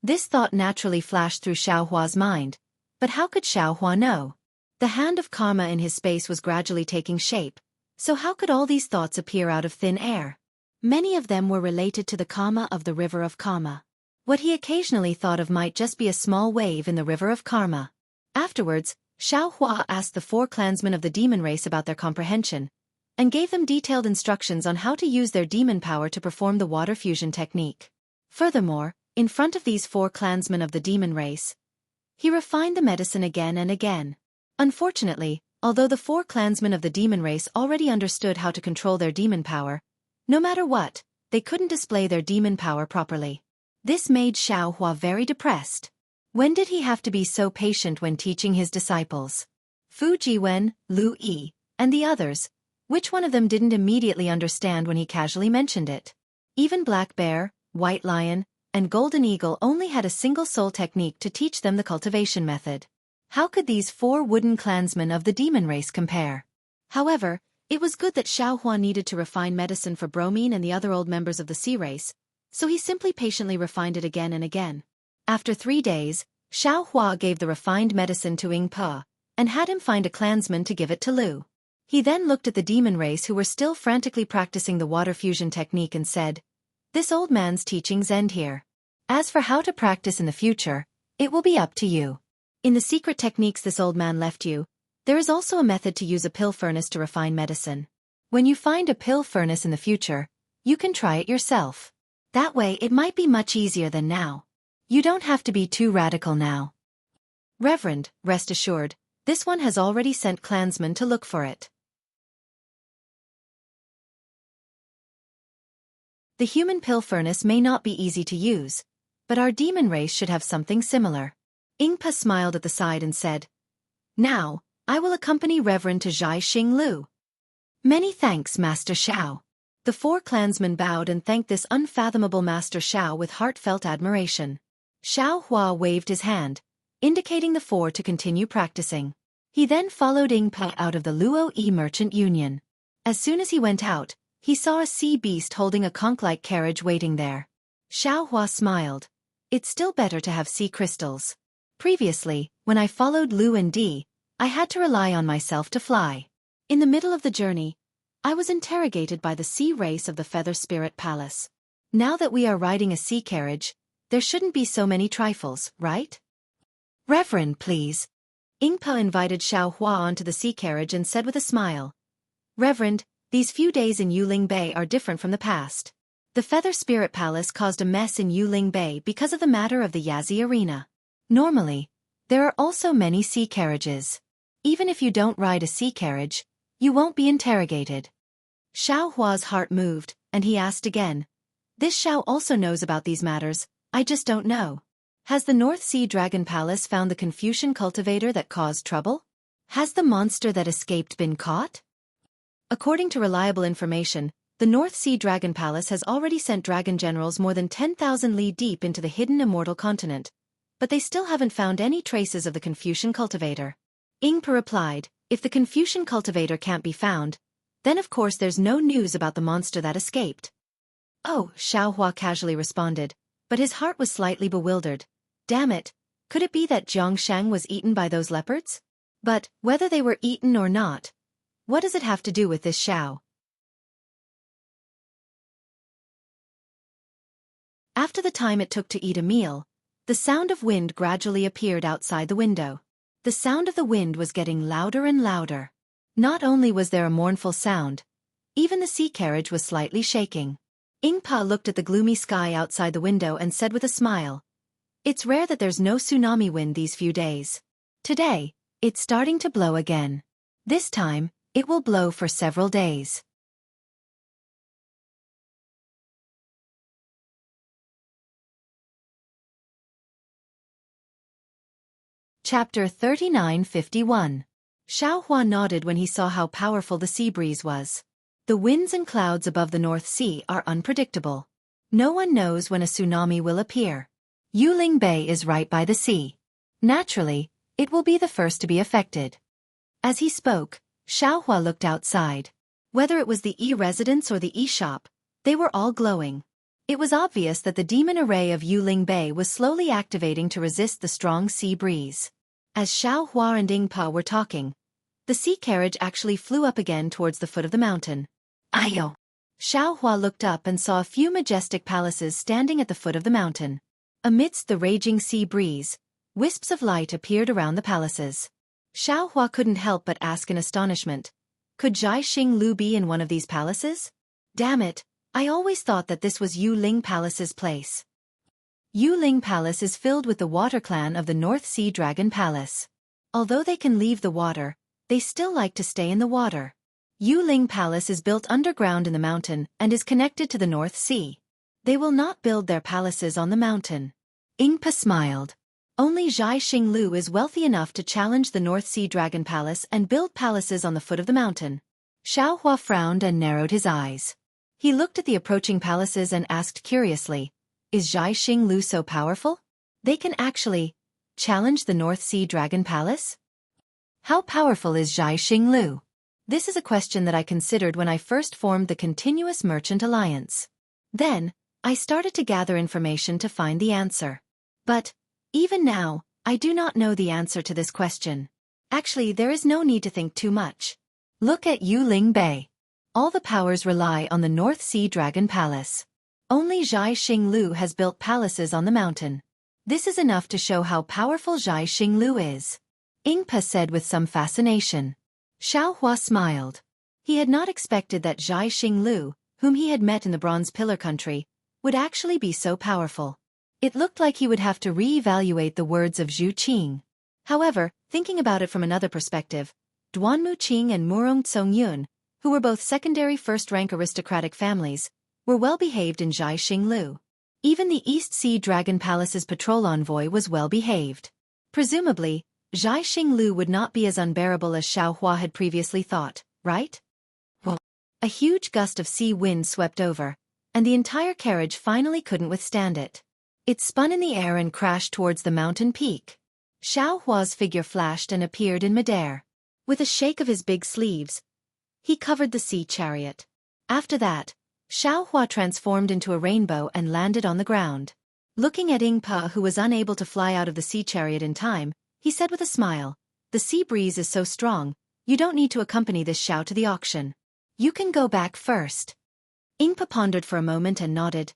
S1: This thought naturally flashed through Xiao Hua's mind, but how could Xiao Hua know? The hand of karma in his space was gradually taking shape, so how could all these thoughts appear out of thin air? Many of them were related to the karma of the river of karma. What he occasionally thought of might just be a small wave in the river of karma. Afterwards, Xiao Hua asked the 4 clansmen of the demon race about their comprehension, and gave them detailed instructions on how to use their demon power to perform the water fusion technique. Furthermore, in front of these 4 clansmen of the demon race, he refined the medicine again and again. Unfortunately, although the 4 clansmen of the demon race already understood how to control their demon power, no matter what, they couldn't display their demon power properly. This made Xiao Hua very depressed. When did he have to be so patient when teaching his disciples? Fu Jiwen, Lu Yi, and the others, which one of them didn't immediately understand when he casually mentioned it? Even Black Bear, White Lion, and Golden Eagle only had a single soul technique to teach them the cultivation method. How could these 4 wooden clansmen of the demon race compare? However, it was good that Xiao Hua needed to refine medicine for Bromine and the other old members of the sea race, so he simply patiently refined it again and again. After 3 days, Xiao Hua gave the refined medicine to Ingpa, and had him find a clansman to give it to Lu. He then looked at the demon race who were still frantically practicing the water fusion technique and said, This old man's teachings end here. As for how to practice in the future, it will be up to you. In the secret techniques this old man left you, there is also a method to use a pill furnace to refine medicine. When you find a pill furnace in the future, you can try it yourself. That way it might be much easier than now. You don't have to be too radical now. Reverend, rest assured, this one has already sent clansmen to look for it. The human pill furnace may not be easy to use, but our demon race should have something similar. Ingpa smiled at the side and said, Now, I will accompany Reverend to Zhai Xing Lu. Many thanks, Master Xiao. The 4 clansmen bowed and thanked this unfathomable Master Xiao with heartfelt admiration. Xiao Hua waved his hand, indicating the 4 to continue practicing. He then followed Ingpa out of the Luo Yi Merchant Union. As soon as he went out, he saw a sea beast holding a conch-like carriage waiting there. Xiaohua smiled. It's still better to have sea crystals. Previously, when I followed Lu and Di, I had to rely on myself to fly. In the middle of the journey, I was interrogated by the sea race of the Feather Spirit Palace. Now that we are riding a sea carriage, there shouldn't be so many trifles, right? Reverend, please. Ingpa invited Xiaohua onto the sea carriage and said with a smile. Reverend, these few days in Yuling Bay are different from the past. The Feather Spirit Palace caused a mess in Yuling Bay because of the matter of the Yazi Arena. Normally, there are also many sea carriages. Even if you don't ride a sea carriage, you won't be interrogated. Xiaohua's heart moved, and he asked again. This Xiao also knows about these matters, I just don't know. Has the North Sea Dragon Palace found the Confucian cultivator that caused trouble? Has the monster that escaped been caught? According to reliable information, the North Sea Dragon Palace has already sent dragon generals more than 10,000 li deep into the hidden immortal continent, but they still haven't found any traces of the Confucian cultivator. Ingpa replied, if the Confucian cultivator can't be found, then of course there's no news about the monster that escaped. Oh, Xiaohua casually responded, but his heart was slightly bewildered. Damn it, could it be that Zhongshang was eaten by those leopards? But, whether they were eaten or not, what does it have to do with this Xiao? After the time it took to eat a meal, the sound of wind gradually appeared outside the window. The sound of the wind was getting louder and louder. Not only was there a mournful sound, even the sea carriage was slightly shaking. Ingpa looked at the gloomy sky outside the window and said with a smile, it's rare that there's no tsunami wind these few days. Today, it's starting to blow again. This time, it will blow for several days. Chapter 39:51. Xiaohua nodded when he saw how powerful the sea breeze was. The winds and clouds above the North Sea are unpredictable. No one knows when a tsunami will appear. Yuling Bay is right by the sea. Naturally, it will be the first to be affected. As he spoke, Xiaohua looked outside. Whether it was the E-residence or the E-shop, they were all glowing. It was obvious that the demon array of Yuling Bay was slowly activating to resist the strong sea breeze. As Xiaohua and Ingpa were talking, the sea carriage actually flew up again towards the foot of the mountain. Ayo! Xiaohua looked up and saw a few majestic palaces standing at the foot of the mountain. Amidst the raging sea breeze, wisps of light appeared around the palaces. Xiaohua couldn't help but ask in astonishment, could Zhai Xinglu be in one of these palaces? Damn it, I always thought that this was Yuling Palace's place. Yuling Palace is filled with the water clan of the North Sea Dragon Palace. Although they can leave the water, they still like to stay in the water. Yuling Palace is built underground in the mountain and is connected to the North Sea. They will not build their palaces on the mountain. Ingpa smiled. Only Zhai Xinglu is wealthy enough to challenge the North Sea Dragon Palace and build palaces on the foot of the mountain. Xiaohua frowned and narrowed his eyes. He looked at the approaching palaces and asked curiously, is Zhai Xinglu so powerful? They can actually challenge the North Sea Dragon Palace? How powerful is Zhai Xinglu? This is a question that I considered when I first formed the Continuous Merchant Alliance. Then, I started to gather information to find the answer. But, even now, I do not know the answer to this question. Actually, there is no need to think too much. Look at Yuling Bay. All the powers rely on the North Sea Dragon Palace. Only Zhai Xinglu has built palaces on the mountain. This is enough to show how powerful Zhai Xinglu is. Ingpa said with some fascination. Xiaohua smiled. He had not expected that Zhai Xinglu, whom he had met in the Bronze Pillar country, would actually be so powerful. It looked like he would have to re-evaluate the words of Zhu Qing. However, thinking about it from another perspective, Duanmu Qing and Murong Tsongyun, who were both secondary first-rank aristocratic families, were well-behaved in Zhai Xinglu. Even the East Sea Dragon Palace's patrol envoy was well-behaved. Presumably, Zhai Xinglu would not be as unbearable as Xiaohua had previously thought, right? Well, a huge gust of sea wind swept over, and the entire carriage finally couldn't withstand it. It spun in the air and crashed towards the mountain peak. Xiaohua's figure flashed and appeared in midair. With a shake of his big sleeves, He covered the sea chariot. After that, Xiaohua transformed into a rainbow and landed on the ground. Looking at Ingpa, who was unable to fly out of the sea chariot in time, he said with a smile, "The sea breeze is so strong, you don't need to accompany this Xiao to the auction. You can go back first." Ingpa pondered for a moment and nodded.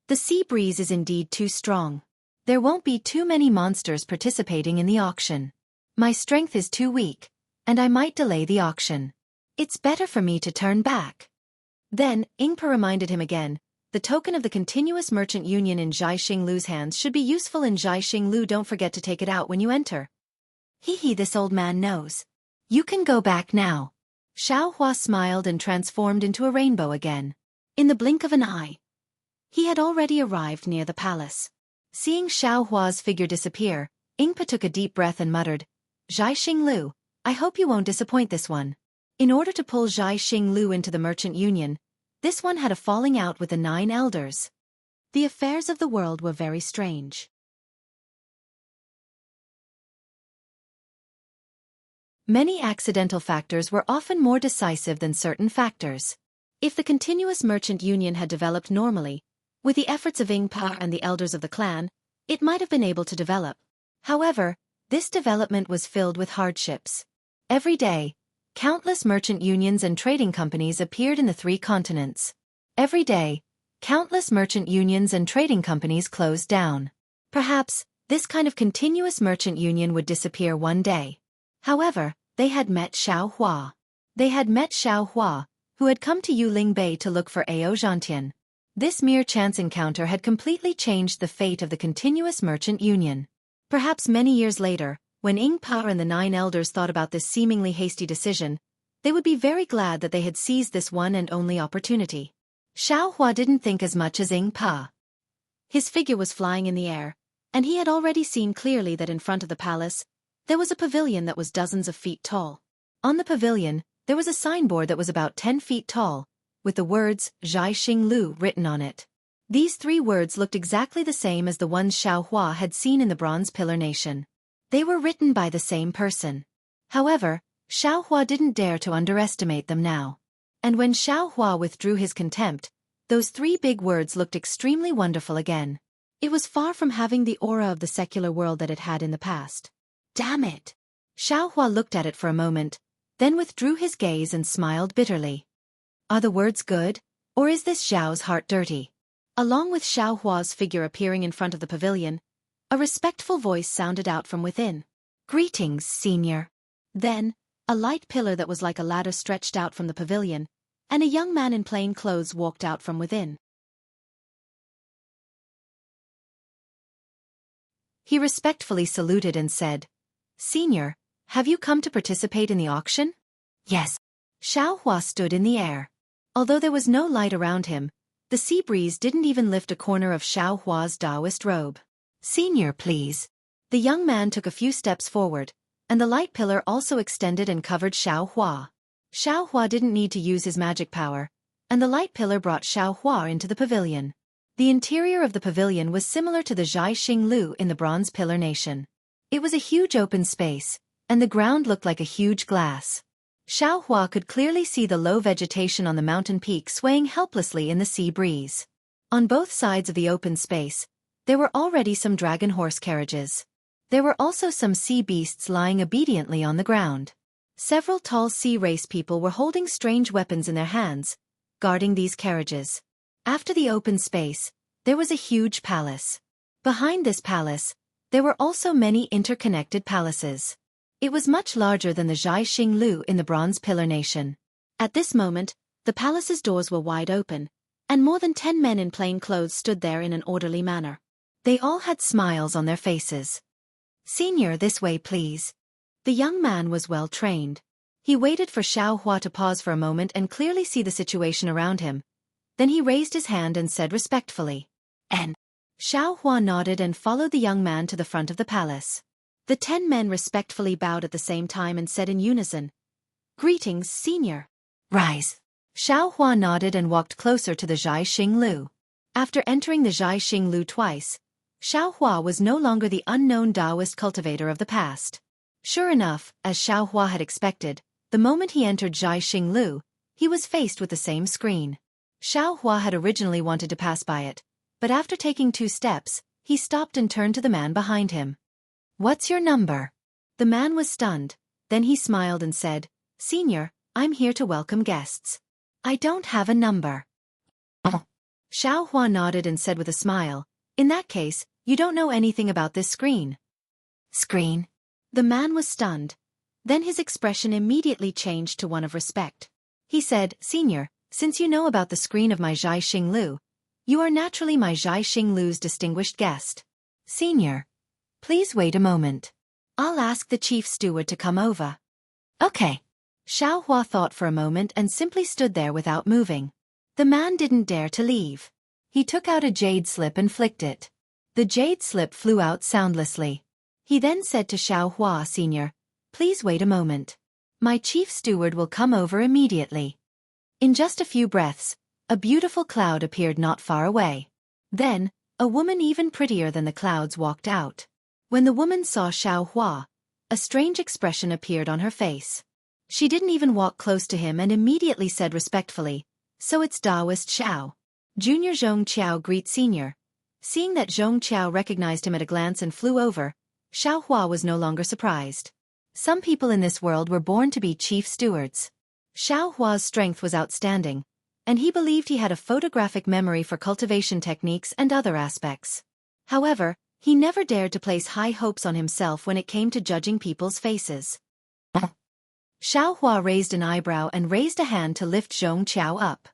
S1: The sea breeze is indeed too strong. There won't be too many monsters participating in the auction. My strength is too weak, and I might delay the auction. It's better for me to turn back. Then, Ingpa reminded him again, the token of the continuous merchant union in Zhai Xinglu's hands should be useful in Zhai Xinglu. Don't forget to take it out when you enter. Hee, this old man knows. You can go back now. Xiaohua smiled and transformed into a rainbow again. In the blink of an eye, he had already arrived near the palace. Seeing Xiaohua's figure disappear, Ingpa took a deep breath and muttered, "Zhai Xinglu, I hope you won't disappoint this one." In order to pull Zhai Xinglu into the merchant union, this one had a falling out with the 9 elders. The affairs of the world were very strange. Many accidental factors were often more decisive than certain factors. If the continuous merchant union had developed normally, with the efforts of Ingpa and the elders of the clan, it might have been able to develop. However, this development was filled with hardships. Every day, countless merchant unions and trading companies appeared in the 3 continents. Every day, countless merchant unions and trading companies closed down. Perhaps, this kind of continuous merchant union would disappear one day. However, they had met Xiaohua. They had met Xiaohua, who had come to Yuling Bay to look for Ao Zhantian. This mere chance encounter had completely changed the fate of the continuous merchant union. Perhaps many years later, when Ingpa and the 9 elders thought about this seemingly hasty decision, they would be very glad that they had seized this one and only opportunity. Xiaohua didn't think as much as Ingpa. His figure was flying in the air, and he had already seen clearly that in front of the palace, there was a pavilion that was dozens of feet tall. On the pavilion, there was a signboard that was about 10 feet tall, with the words Zhai Xinglu written on it. These 3 words looked exactly the same as the ones Xiaohua had seen in the Bronze Pillar Nation. They were written by the same person. However, Xiaohua didn't dare to underestimate them now. And when Xiaohua withdrew his contempt, those 3 big words looked extremely wonderful again. It was far from having the aura of the secular world that it had in the past. Damn it! Xiaohua looked at it for a moment, then withdrew his gaze and smiled bitterly. Are the words good, or is this Zhao's heart dirty? Along with Xiaohua's figure appearing in front of the pavilion, a respectful voice sounded out from within. "Greetings, senior." Then, a light pillar that was like a ladder stretched out from the pavilion, and a young man in plain clothes walked out from within. He respectfully saluted and said, "Senior, have you come to participate in the auction?" "Yes." Xiaohua stood in the air. Although there was no light around him, the sea breeze didn't even lift a corner of Xiaohua's Taoist robe. "Senior, please." The young man took a few steps forward, and the light pillar also extended and covered Xiaohua. Xiaohua didn't need to use his magic power, and the light pillar brought Xiaohua into the pavilion. The interior of the pavilion was similar to the Zhai Xinglu in the Bronze Pillar Nation. It was a huge open space, and the ground looked like a huge glass. Xiaohua could clearly see the low vegetation on the mountain peak swaying helplessly in the sea breeze. On both sides of the open space, there were already some dragon horse carriages. There were also some sea beasts lying obediently on the ground. Several tall sea race people were holding strange weapons in their hands, guarding these carriages. After the open space, there was a huge palace. Behind this palace, there were also many interconnected palaces. It was much larger than the Zhai Xinglu in the Bronze Pillar Nation. At this moment, the palace's doors were wide open, and more than 10 men in plain clothes stood there in an orderly manner. They all had smiles on their faces. "Senior, this way please." The young man was well trained. He waited for Xiaohua to pause for a moment and clearly see the situation around him. Then he raised his hand and said respectfully, "N." Xiaohua nodded and followed the young man to the front of the palace. The 10 men respectfully bowed at the same time and said in unison, "Greetings, senior." "Rise." Xiaohua nodded and walked closer to the Zhai Xinglu. After entering the Zhai Xinglu twice, Xiaohua was no longer the unknown Taoist cultivator of the past. Sure enough, as Xiaohua had expected, the moment he entered Zhai Xinglu, he was faced with the same screen. Xiao Hua had originally wanted to pass by it, but after taking 2 steps, he stopped and turned to the man behind him. "What's your number?" The man was stunned, then he smiled and said, "Senior, I'm here to welcome guests. I don't have a number." Xiao Hua nodded and said with a smile, "In that case, you don't know anything about this screen." "Screen?" The man was stunned. Then his expression immediately changed to one of respect. He said, "Senior, since you know about the screen of my Zhai Xinglu, you are naturally my Zhai Xinglu's distinguished guest. Senior, please wait a moment. I'll ask the chief steward to come over." "Okay." Xiao Hua thought for a moment and simply stood there without moving. The man didn't dare to leave. He took out a jade slip and flicked it. The jade slip flew out soundlessly. He then said to Xiao Hua, "Senior, please wait a moment. My chief steward will come over immediately." In just a few breaths, a beautiful cloud appeared not far away. Then, a woman even prettier than the clouds walked out. When the woman saw Xiao Hua, a strange expression appeared on her face. She didn't even walk close to him and immediately said respectfully, "So it's Daoist Xiao. Junior Zhong Qiao greet Senior." Seeing that Zhong Qiao recognized him at a glance and flew over, Xiao Hua was no longer surprised. Some people in this world were born to be chief stewards. Xiao Hua's strength was outstanding, and he believed he had a photographic memory for cultivation techniques and other aspects. However, he never dared to place high hopes on himself when it came to judging people's faces. Xiao Hua raised an eyebrow and raised a hand to lift Zhong Qiao up.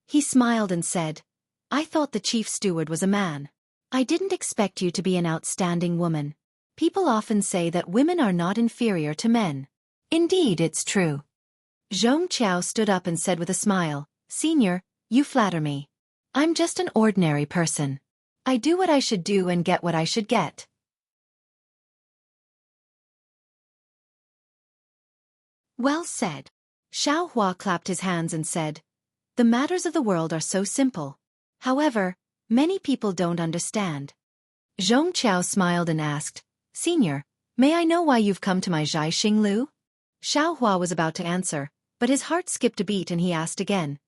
S1: He smiled and said, "I thought the chief steward was a man. I didn't expect you to be an outstanding woman. People often say that women are not inferior to men. Indeed, it's true." Zhong Qiao stood up and said with a smile, "Senior, you flatter me. I'm just an ordinary person. I do what I should do and get what I should get." "Well said." Xiao Hua clapped his hands and said, "The matters of the world are so simple. However, many people don't understand." Zhong Qiao smiled and asked, "Senior, may I know why you've come to my Zhai Xinglu?" Xiao Hua was about to answer, but his heart skipped a beat and he asked again,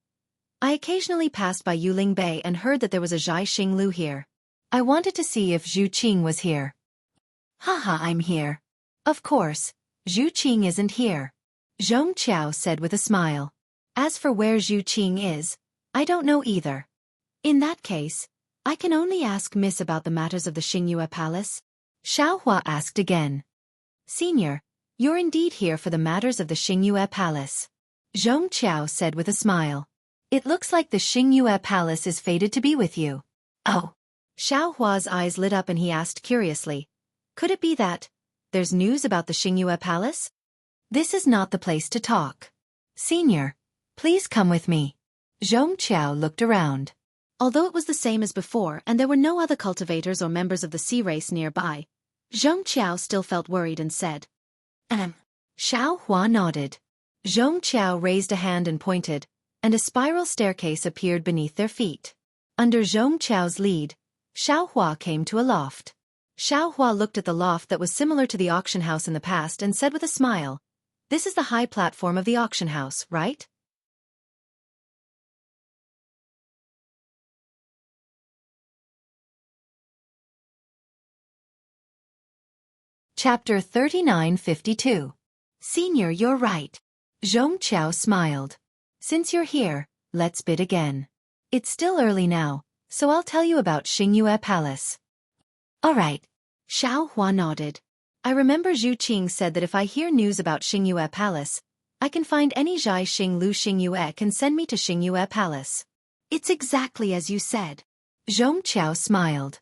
S1: "I occasionally passed by Yuling Bay and heard that there was a Zhai Xinglu here. I wanted to see if Zhu Qing was here." "Haha, I'm here." "Of course, Zhu Qing isn't here," Zhong Qiao said with a smile. "As for where Zhu Qing is, I don't know either. In that case, I can only ask Miss about the matters of the Xingyue Palace." Xiao Hua asked again. "Senior, you're indeed here for the matters of the Xingyue Palace," Zhong Qiao said with a smile. "It looks like the Xingyue Palace is fated to be with you." "Oh." Xiao Hua's eyes lit up and he asked curiously, "Could it be that there's news about the Xingyue Palace?" "This is not the place to talk. Senior, please come with me." Zhong Qiao looked around. Although it was the same as before and there were no other cultivators or members of the sea race nearby, Zhong Qiao still felt worried and said, Xiao Hua nodded. Zhong Qiao raised a hand and pointed, and a spiral staircase appeared beneath their feet. Under Zhong Qiao's lead, Xiao Hua came to a loft. Xiao Hua looked at the loft that was similar to the auction house in the past and said with a smile, "This is the high platform of the auction house, right?" Chapter 3952. Senior, you're right. Zhong Qiao smiled. "Since you're here, let's bid again. It's still early now, so I'll tell you about Xingyue Palace." "All right." Xiao Hua nodded. "I remember Zhu Qing said that if I hear news about Xingyue Palace, I can find any Zhai Xinglu Xingyue can send me to Xingyue Palace." "It's exactly as you said." Zhong Qiao smiled.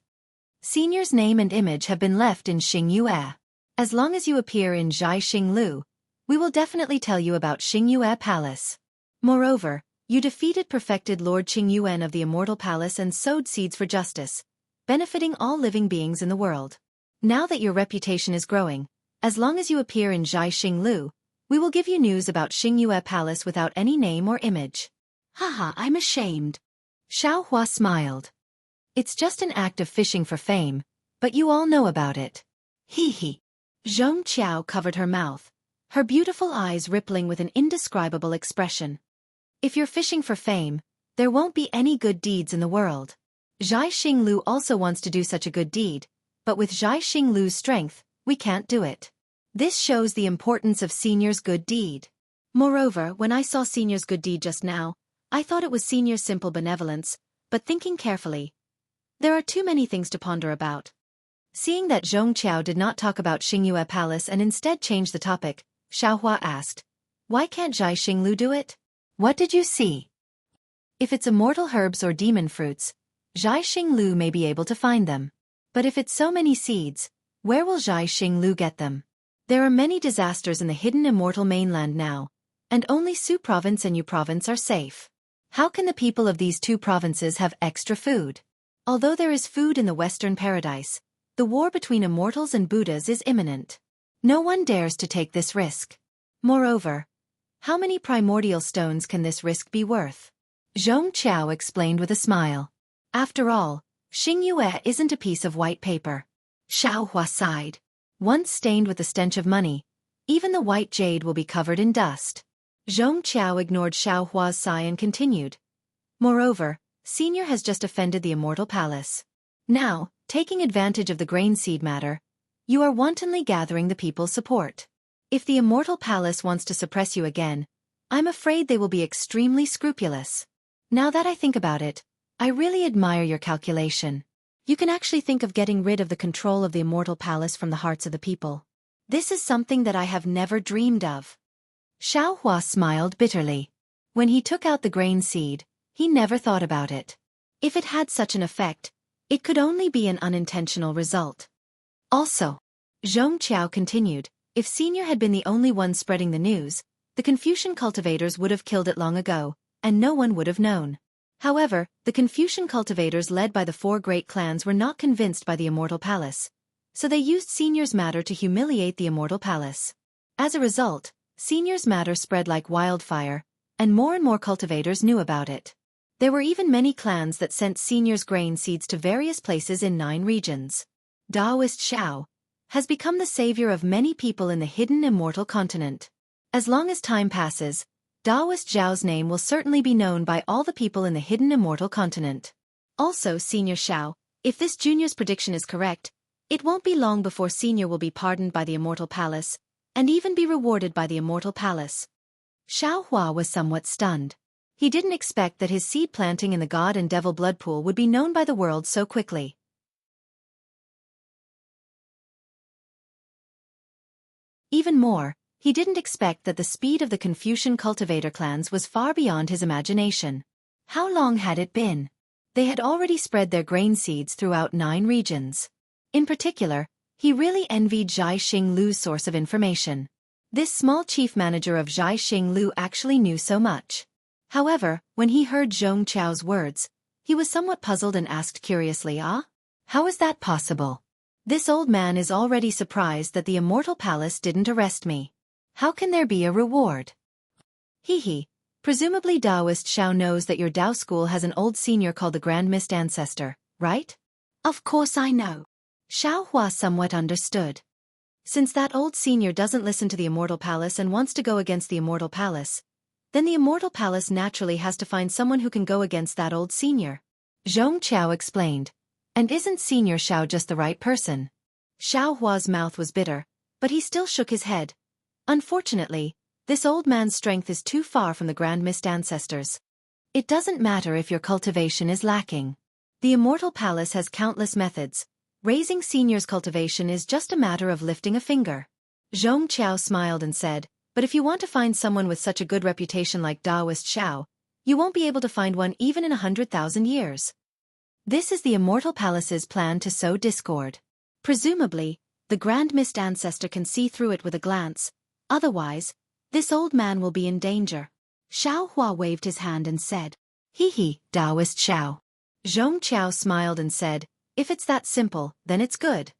S1: "Senior's name and image have been left in Xingyue. As long as you appear in Zhai Xinglu, we will definitely tell you about Xingyue Palace. Moreover, you defeated perfected Lord Qingyuan of the Immortal Palace and sowed seeds for justice, benefiting all living beings in the world. Now that your reputation is growing, as long as you appear in Zhai Xinglu, we will give you news about Xingyue Palace without any name or image." "Haha, I'm ashamed." Xiao Hua smiled. "It's just an act of fishing for fame, but you all know about it." "Hee hee." Zhong Qiao covered her mouth, her beautiful eyes rippling with an indescribable expression. If you're fishing for fame, there won't be any good deeds in the world. Zhai Xinglu also wants to do such a good deed, but with Zhai Xinglu's strength, we can't do it. This shows the importance of Senior's good deed. Moreover, when I saw Senior's good deed just now, I thought it was Senior's simple benevolence, but thinking carefully, there are too many things to ponder about. Seeing that Zhong Qiao did not talk about Xingyue Palace and instead changed the topic, Xiaohua asked, "Why can't Zhai Xinglu do it? What did you see?" If it's immortal herbs or demon fruits, Zhai Xinglu may be able to find them. But if it's so many seeds, where will Zhai Xinglu get them? There are many disasters in the hidden immortal mainland now, and only Su province and Yu province are safe. How can the people of these two provinces have extra food? Although there is food in the Western Paradise, the war between immortals and Buddhas is imminent. No one dares to take this risk. Moreover, how many primordial stones can this risk be worth? Zhong Qiao explained with a smile. After all, Xingyue isn't a piece of white paper. Xiaohua sighed. Once stained with the stench of money, even the white jade will be covered in dust. Zhong Qiao ignored Xiaohua's sigh and continued. Moreover, Senior has just offended the immortal palace. Now, taking advantage of the grain seed matter, you are wantonly gathering the people's support. If the immortal palace wants to suppress you again, I'm afraid they will be extremely scrupulous. Now that I think about it, I really admire your calculation. You can actually think of getting rid of the control of the immortal palace from the hearts of the people. This is something that I have never dreamed of. Xiaohua smiled bitterly. When he took out the grain seed, he never thought about it. If it had such an effect, it could only be an unintentional result. Also, Zhong Qiao continued, if Senior had been the only one spreading the news, the Confucian cultivators would have killed it long ago, and no one would have known. However, the Confucian cultivators led by the four great clans were not convinced by the immortal palace, so they used Senior's matter to humiliate the immortal palace. As a result, Senior's matter spread like wildfire, and more cultivators knew about it. There were even many clans that sent Senior's grain seeds to various places in 9 regions. Daoist Xiao has become the savior of many people in the hidden immortal continent. As long as time passes, Daoist Zhao's name will certainly be known by all the people in the hidden immortal continent. Also, Senior Xiao, if this junior's prediction is correct, it won't be long before Senior will be pardoned by the immortal palace, and even be rewarded by the immortal palace. Xiaohua was somewhat stunned. He didn't expect that his seed planting in the God and Devil blood pool would be known by the world so quickly. Even more, he didn't expect that the speed of the Confucian cultivator clans was far beyond his imagination. How long had it been? They had already spread their grain seeds throughout 9 regions. In particular, he really envied Zhai Xinglu's source of information. This small chief manager of Zhai Xinglu actually knew so much. However, when he heard Zhong Qiao's words, he was somewhat puzzled and asked curiously, how is that possible? This old man is already surprised that the immortal palace didn't arrest me. How can there be a reward? Presumably Daoist Xiao knows that your Dao school has an old senior called the Grand Mist Ancestor, right? Of course I know. Xiaohua somewhat understood. Since that old senior doesn't listen to the immortal palace and wants to go against the immortal palace, then the immortal palace naturally has to find someone who can go against that old senior. Zhong Qiao explained. And isn't Senior Xiao just the right person? Xiaohua's mouth was bitter, but he still shook his head. Unfortunately, this old man's strength is too far from the Grand Mist Ancestors. It doesn't matter if your cultivation is lacking. The immortal palace has countless methods. Raising Senior's cultivation is just a matter of lifting a finger. Zhong Qiao smiled and said, but if you want to find someone with such a good reputation like Daoist Xiao, you won't be able to find one even in 100,000 years. This is the immortal palace's plan to sow discord. Presumably, the Grand Mist Ancestor can see through it with a glance, otherwise, this old man will be in danger. Xiaohua waved his hand and said, Daoist Xiao. Zhong Qiao smiled and said, if it's that simple, then it's good.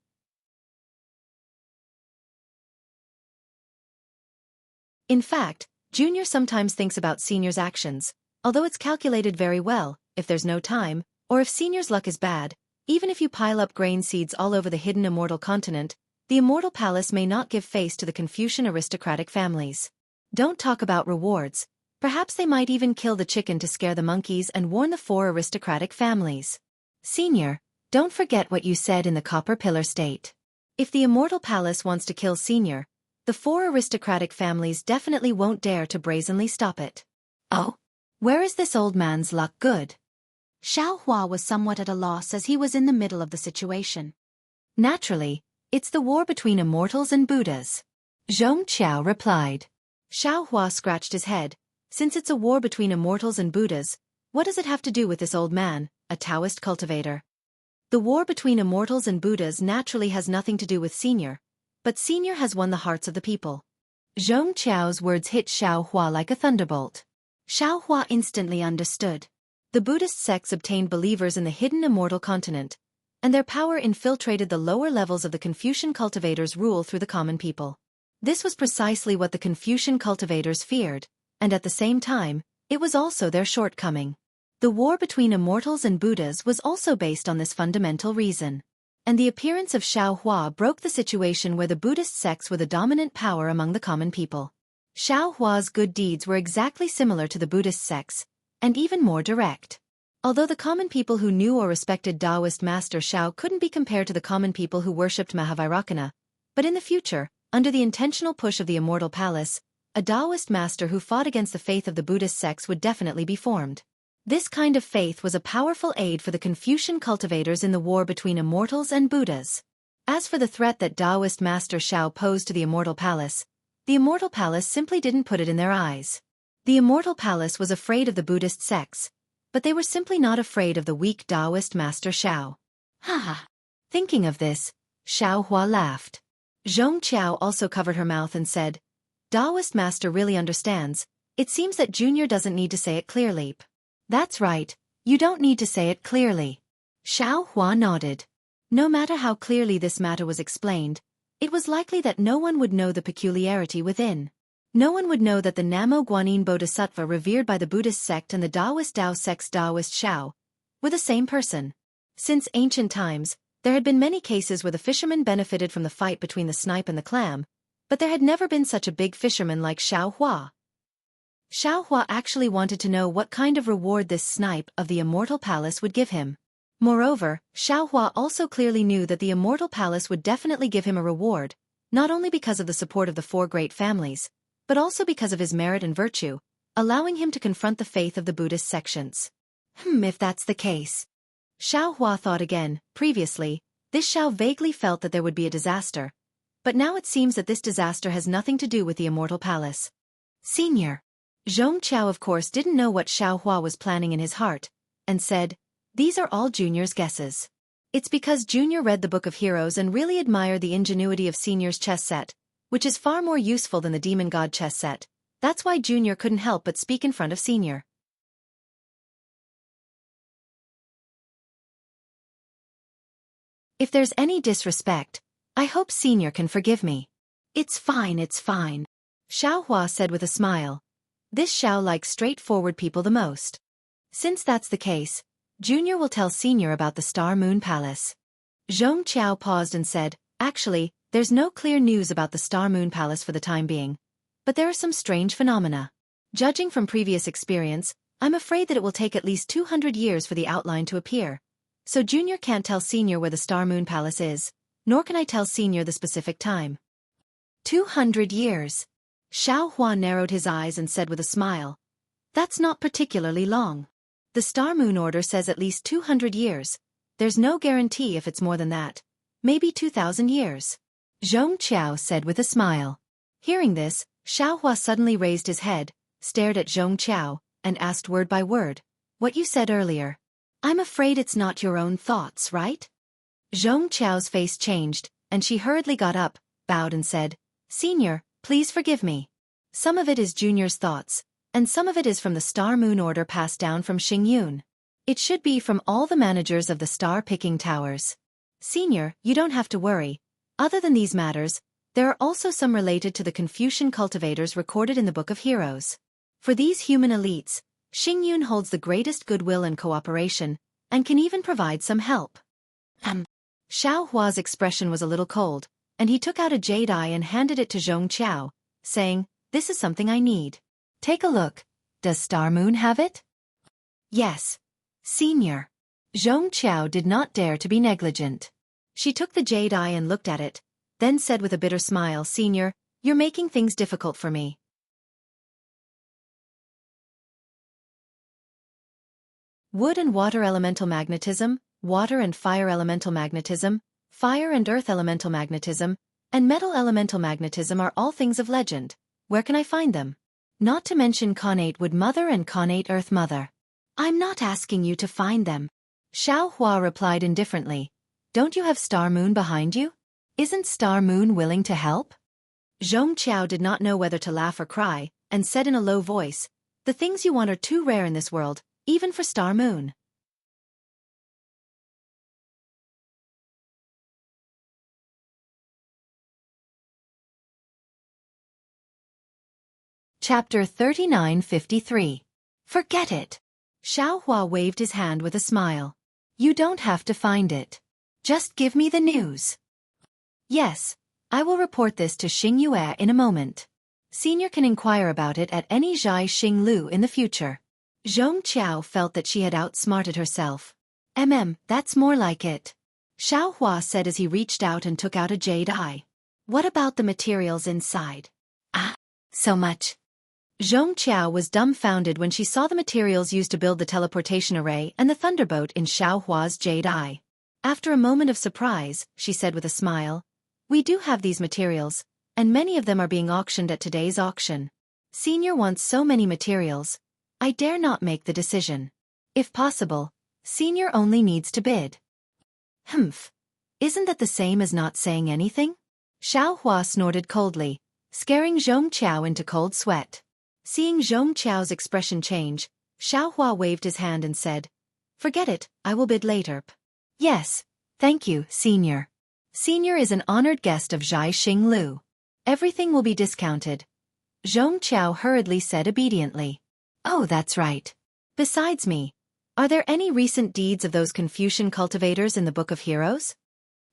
S1: In fact, Junior sometimes thinks about Senior's actions, although it's calculated very well, if there's no time, or if Senior's luck is bad, even if you pile up grain seeds all over the hidden immortal continent, the immortal palace may not give face to the Confucian aristocratic families. Don't talk about rewards. Perhaps they might even kill the chicken to scare the monkeys and warn the 4 aristocratic families. Senior, don't forget what you said in the Copper Pillar State. If the Immortal Palace wants to kill Senior, the 4 aristocratic families definitely won't dare to brazenly stop it. Oh? Where is this old man's luck good?
S2: Xueqi was somewhat at a loss as he was in the middle of the situation.
S1: Naturally, it's the war between immortals and Buddhas. Zhongqiao replied. Xueqi scratched his head. Since it's a war between immortals and Buddhas, what does it have to do with this old man, a Taoist cultivator? The war between immortals and Buddhas naturally has nothing to do with Senior, but Senior has won the hearts of the people. Zhongqiao's words hit Xueqi like a thunderbolt. Xueqi instantly understood. The Buddhist sects obtained believers in the hidden immortal continent, and their power infiltrated the lower levels of the Confucian cultivators' rule through the common people. This was precisely what the Confucian cultivators feared, and at the same time, it was also their shortcoming. The war between immortals and Buddhas was also based on this fundamental reason. And the appearance of Xueqi broke the situation where the Buddhist sects were the dominant power among the common people. Xueqi's good deeds were exactly similar to the Buddhist sects, and even more direct. Although the common people who knew or respected Taoist Master Xiao couldn't be compared to the common people who worshipped Mahavairakana, but in the future, under the intentional push of the Immortal Palace, a Taoist master who fought against the faith of the Buddhist sects would definitely be formed. This kind of faith was a powerful aid for the Confucian cultivators in the war between immortals and Buddhas. As for the threat that Taoist Master Xiao posed to the Immortal Palace, the Immortal Palace simply didn't put it in their eyes. The Immortal Palace was afraid of the Buddhist sects, but they were simply not afraid of the weak Taoist Master Xiao. Ha! Thinking of this, Xueqi laughed. Zhongqiao also covered her mouth and said, Taoist Master really understands. It seems that Junior doesn't need to say it clearly. That's right, you don't need to say it clearly. Xueqi nodded. No matter how clearly this matter was explained, it was likely that no one would know the peculiarity within. No one would know that the Namo Guanyin Bodhisattva revered by the Buddhist sect and the Taoist Tao sect's Taoist Xiao were the same person. Since ancient times, there had been many cases where the fishermen benefited from the fight between the snipe and the clam, but there had never been such a big fisherman like Xueqi. Xueqi actually wanted to know what kind of reward this snipe of the Immortal Palace would give him. Moreover, Xueqi also clearly knew that the Immortal Palace would definitely give him a reward, not only because of the support of the 4 great families, but also because of his merit and virtue, allowing him to confront the faith of the Buddhist sections. If that's the case. Xueqi thought again. Previously, this Xiao vaguely felt that there would be a disaster, but now it seems that this disaster has nothing to do with the Immortal Palace. Senior. Zhongqiao of course didn't know what Xueqi was planning in his heart, and said, These are all Junior's guesses. It's because Junior read the Book of Heroes and really admired the ingenuity of Senior's chess set, which is far more useful than the Demon God chess set. That's why Junior couldn't help but speak in front of Senior. If there's any disrespect, I hope Senior can forgive me. It's fine, Xueqi said with a smile. This Xiao likes straightforward people the most. Since that's the case, Junior will tell Senior about the Star Moon Palace. Zhongqiao paused and said, Actually, there's no clear news about the Star Moon Palace for the time being, but there are some strange phenomena. Judging from previous experience, I'm afraid that it will take at least 200 years for the outline to appear. So Junior can't tell Senior where the Star Moon Palace is, nor can I tell Senior the specific time. 200 years. Xueqi narrowed his eyes and said with a smile, That's not particularly long. The Star Moon Order says at least 200 years. There's no guarantee if it's more than that. Maybe 2,000 years. Zhongqiao said with a smile. Hearing this, Xueqi suddenly raised his head, stared at Zhongqiao, and asked word by word, What you said earlier. I'm afraid it's not your own thoughts, right? Zhongqiao's face changed, and she hurriedly got up, bowed and said, Senior, please forgive me. Some of it is Junior's thoughts, and some of it is from the Star Moon Order passed down from Xingyun. It should be from all the managers of the star-picking towers. Senior, you don't have to worry. Other than these matters, there are also some related to the Confucian cultivators recorded in the Book of Heroes. For these human elites, Xingyun holds the greatest goodwill and cooperation, and can even provide some help. Xueqi's expression was a little cold, and he took out a jade eye and handed it to Zhongqiao, saying, This is something I need. Take a look. Does Star Moon have it? Yes. Senior. Zhong Qiao did not dare to be negligent. She took the jade eye and looked at it, then said with a bitter smile, Senior, you're making things difficult for me. Wood and water elemental magnetism, water and fire elemental magnetism, fire and earth elemental magnetism, and metal elemental magnetism are all things of legend. Where can I find them? Not to mention Connate Wood Mother and Connate Earth Mother. I'm not asking you to find them. Xiao Hua replied indifferently. Don't you have Star Moon behind you? Isn't Star Moon willing to help? Zhong Qiao did not know whether to laugh or cry, and said in a low voice, the things you want are too rare in this world, even for Star Moon. Chapter 3953. Forget it. Xiao Hua waved his hand with a smile. You don't have to find it. Just give me the news. Yes, I will report this to Xing Yue in a moment. Senior can inquire about it at any Zhai Xing Lu in the future. Zhong Qiao felt that she had outsmarted herself. That's more like it. Xiao Hua said as he reached out and took out a jade eye. What about the materials inside? So much. Zhong Qiao was dumbfounded when she saw the materials used to build the teleportation array and the thunderbolt in Xiao Hua's jade eye. After a moment of surprise, she said with a smile, we do have these materials, and many of them are being auctioned at today's auction. Senior wants so many materials. I dare not make the decision. If possible, Senior only needs to bid. Isn't that the same as not saying anything? Xiao Hua snorted coldly, scaring Zhong Qiao into cold sweat. Seeing Zhong Qiao's expression change, Xiao Hua waved his hand and said, forget it, I will bid later. Yes, thank you, Senior. Senior is an honored guest of Zhai Xing Lu. Everything will be discounted. Zhong Qiao hurriedly said obediently. Oh, that's right. Besides me, are there any recent deeds of those Confucian cultivators in the Book of Heroes?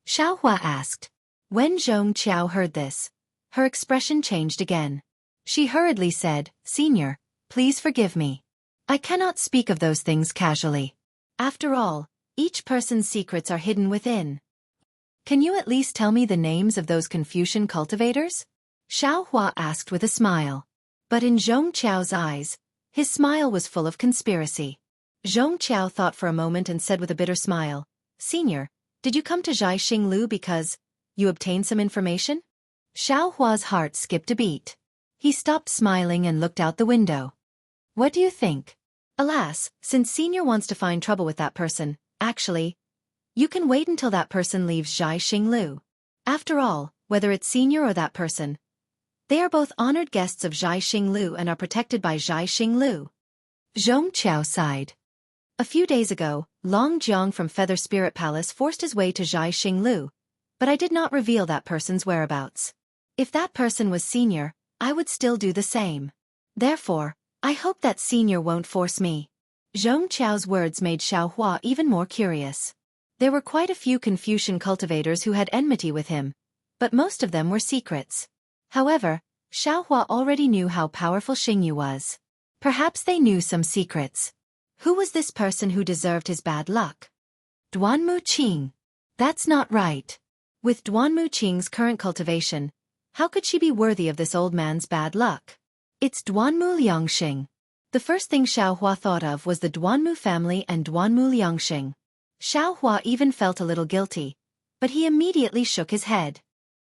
S1: Xiao Hua asked. When Zhong Qiao heard this, her expression changed again. She hurriedly said, Senior, please forgive me. I cannot speak of those things casually. After all, each person's secrets are hidden within. Can you at least tell me the names of those Confucian cultivators? Xiao Hua asked with a smile. But in Zhong Qiao's eyes, his smile was full of conspiracy. Zhong Qiao thought for a moment and said with a bitter smile, Senior, did you come to Zhai Xing Lu because you obtained some information? Xiao Hua's heart skipped a beat. He stopped smiling and looked out the window. What do you think? Alas, since Senior wants to find trouble with that person, actually, you can wait until that person leaves Zhai Xing Lu. After all, whether it's Senior or that person, they are both honored guests of Zhai Xing Lu and are protected by Zhai Xing Lu. Zhong Qiao sighed. A few days ago, Long Jiang from Feather Spirit Palace forced his way to Zhai Xing Lu, but I did not reveal that person's whereabouts. If that person was Senior, I would still do the same. Therefore, I hope that Senior won't force me. Zhong Qiao's words made Xiao Hua even more curious. There were quite a few Confucian cultivators who had enmity with him, but most of them were secrets. However, Xiao Hua already knew how powerful Xingyu was. Perhaps they knew some secrets. Who was this person who deserved his bad luck? Duanmu Qing. That's not right. With Duanmu Qing's current cultivation, how could she be worthy of this old man's bad luck? It's Duanmu Liangxing. The first thing Xiao Hua thought of was the Duanmu family and Duanmu Liangxing. Xiao Hua even felt a little guilty, but he immediately shook his head.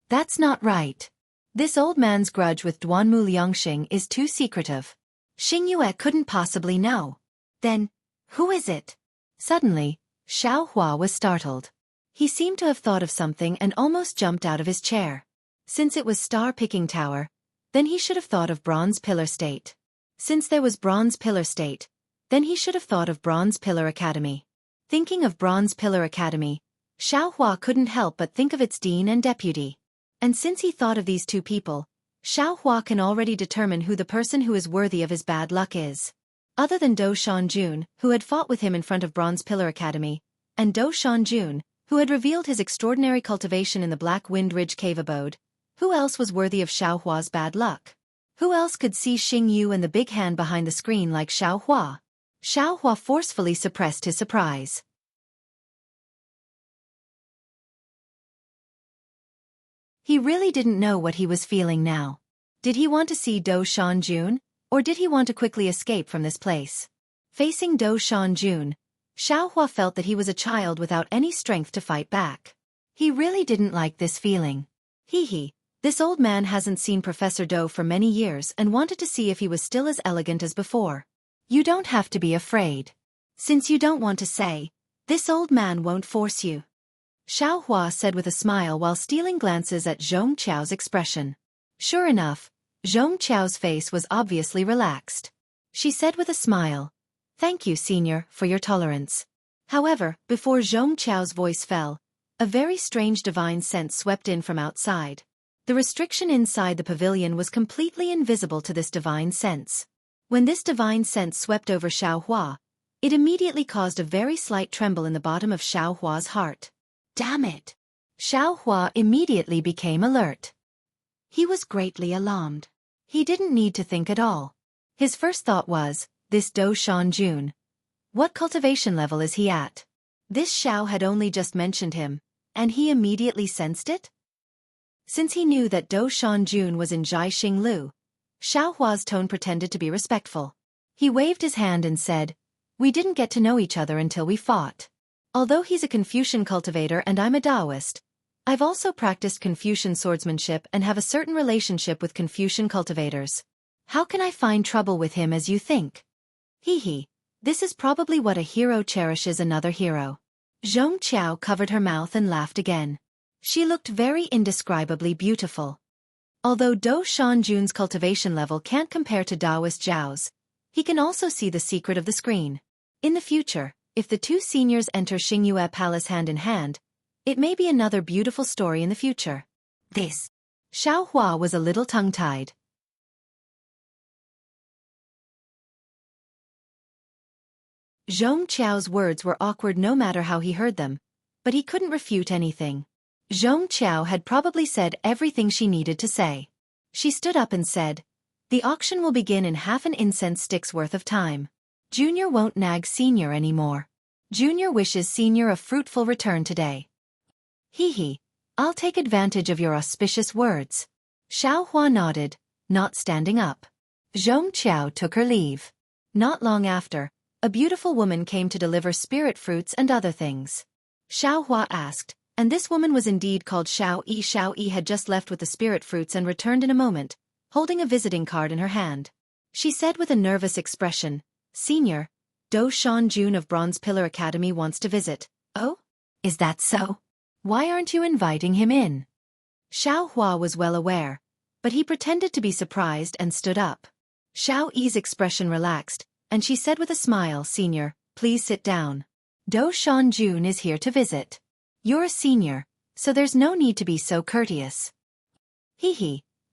S1: That's not right. This old man's grudge with Duanmu Liangxing is too secretive. Xing Yue couldn't possibly know. Then, who is it? Suddenly, Xiao Hua was startled. He seemed to have thought of something and almost jumped out of his chair. Since it was Star Picking Tower, then he should have thought of Bronze Pillar State. Since there was Bronze Pillar State, then he should have thought of Bronze Pillar Academy. Thinking of Bronze Pillar Academy, Xiao Hua couldn't help but think of its dean and deputy. And since he thought of these two people, Xiao Hua can already determine who the person who is worthy of his bad luck is. Other than Dou Shanjun, who had fought with him in front of Bronze Pillar Academy, and Dou Shanjun, who had revealed his extraordinary cultivation in the Black Wind Ridge cave abode, who else was worthy of Xiao Hua's bad luck? Who else could see Xing Yu and the big hand behind the screen like Xiao Hua? Xiao Hua forcefully suppressed his surprise. He really didn't know what he was feeling now. Did he want to see Do Shanjun, or did he want to quickly escape from this place? Facing Do Shanjun, Xiao Hua felt that he was a child without any strength to fight back. He really didn't like this feeling. This old man hasn't seen Professor Do for many years and wanted to see if he was still as elegant as before. You don't have to be afraid. Since you don't want to say, this old man won't force you. Xiao Hua said with a smile while stealing glances at Zhong Qiao's expression. Sure enough, Zhong Qiao's face was obviously relaxed. She said with a smile, "Thank you, senior, for your tolerance." However, before Zhong Qiao's voice fell, a very strange divine sense swept in from outside. The restriction inside the pavilion was completely invisible to this divine sense. When this divine sense swept over Xiao Hua, it immediately caused a very slight tremble in the bottom of Xiao Hua's heart. Damn it! Xiao Hua immediately became alert. He was greatly alarmed. He didn't need to think at all. His first thought was, this Do Shanjun. What cultivation level is he at? This Xiao had only just mentioned him, and he immediately sensed it? Since he knew that Do Shanjun was in Jai Xinglu, Xiao Hua's tone pretended to be respectful. He waved his hand and said, "We didn't get to know each other until we fought. Although he's a Confucian cultivator and I'm a Taoist, I've also practiced Confucian swordsmanship and have a certain relationship with Confucian cultivators. How can I find trouble with him as you think? This is probably what a hero cherishes another hero." Zhong Qiao covered her mouth and laughed again. She looked very indescribably beautiful. Although Do Shanjun's cultivation level can't compare to Taoist Zhao's, he can also see the secret of the screen. In the future, if the two seniors enter Xingyue Palace hand in hand, it may be another beautiful story in the future. This. Xiao Hua was a little tongue-tied. Zhong Qiao's words were awkward no matter how he heard them, but he couldn't refute anything. Zhong Qiao had probably said everything she needed to say. She stood up and said, "The auction will begin in half an incense stick's worth of time. Junior won't nag Senior anymore. Junior wishes Senior a fruitful return today." I'll take advantage of your auspicious words. Xiao Hua nodded, not standing up. Zhong Qiao took her leave. Not long after, a beautiful woman came to deliver spirit fruits and other things. Xiao Hua asked, and this woman was indeed called Xiaoyi. Xiaoyi had just left with the spirit fruits and returned in a moment, holding a visiting card in her hand. She said with a nervous expression, "Senior, Do Shanjun of Bronze Pillar Academy wants to visit." "Oh? Is that so? Why aren't you inviting him in?" Xiao Hua was well aware, but he pretended to be surprised and stood up. Xiaoyi's expression relaxed, and she said with a smile, "Senior, please sit down. Do Shanjun is here to visit. You're a senior, so there's no need to be so courteous."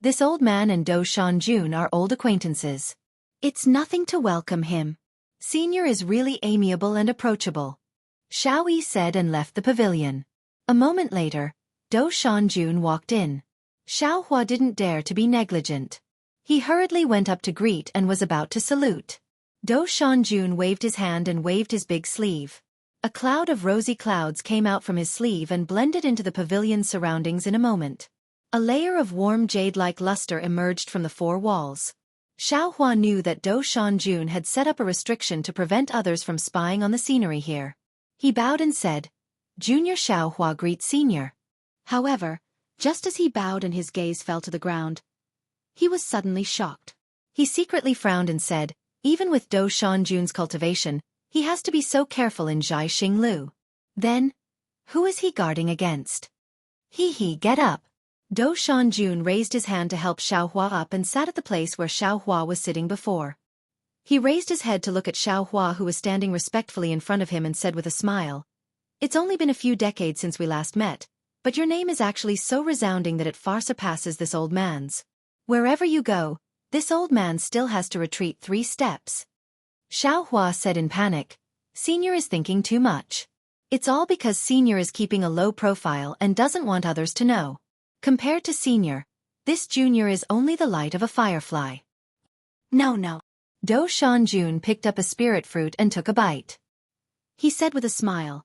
S1: This old man and Do Shanjun are old acquaintances. It's nothing to welcome him. Senior is really amiable and approachable. Xiaoyi said and left the pavilion. A moment later, Do Shanjun walked in. Xiao Hua didn't dare to be negligent. He hurriedly went up to greet and was about to salute. Do Shanjun waved his hand and waved his big sleeve. A cloud of rosy clouds came out from his sleeve and blended into the pavilion's surroundings in a moment. A layer of warm jade-like luster emerged from the four walls. Xiao Hua knew that Do Shanjun had set up a restriction to prevent others from spying on the scenery here. He bowed and said, "Junior Xiao Hua greets Senior." However, just as he bowed and his gaze fell to the ground, he was suddenly shocked. He secretly frowned and said, "Even with Do Shanjun's cultivation, he has to be so careful in Jai Xinglu. Then, who is he guarding against?" Get up." Do Shanjun raised his hand to help Xiao Hua up and sat at the place where Xiao Hua was sitting before. He raised his head to look at Xiao Hua, who was standing respectfully in front of him, and said with a smile, "It's only been a few decades since we last met, but your name is actually so resounding that it far surpasses this old man's. Wherever you go, this old man still has to retreat 3 steps." Xiao Hua said in panic, "Senior is thinking too much. It's all because Senior is keeping a low profile and doesn't want others to know. Compared to Senior, This junior is only the light of a firefly.
S2: No.
S1: Do Shanjun picked up a spirit fruit and took a bite.
S2: He said with a smile.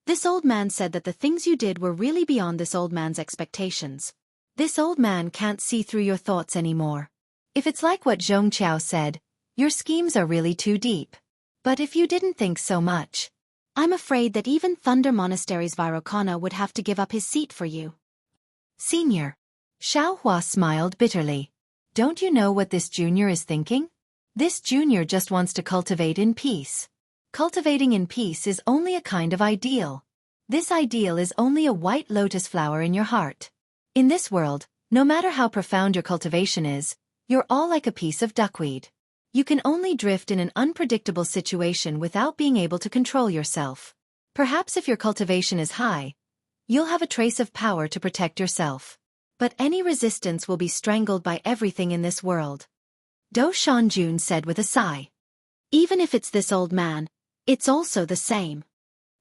S2: This old man said that the things you did were really beyond this old man's expectations.
S1: This old man can't see through your thoughts anymore. If it's like what Zhongqiao said, your schemes are really too deep. But if you didn't think so much,
S2: I'm afraid that even Thunder Monastery's Virokana would have to give up his seat for you.
S1: Senior. Xiaohua smiled bitterly. Don't you know what this junior is thinking? This junior just wants to cultivate in peace. Cultivating in peace is only a kind of ideal. This ideal is only a white lotus flower in your heart. In this world, no matter how profound your cultivation is, you're all like a piece of duckweed. You can only drift in an unpredictable situation without being able to control yourself. Perhaps if your cultivation is high, you'll have a trace of power to protect yourself. But any resistance will be strangled by everything in this world. Do Shanjun said with a sigh.
S2: Even if it's this old man, it's also the same.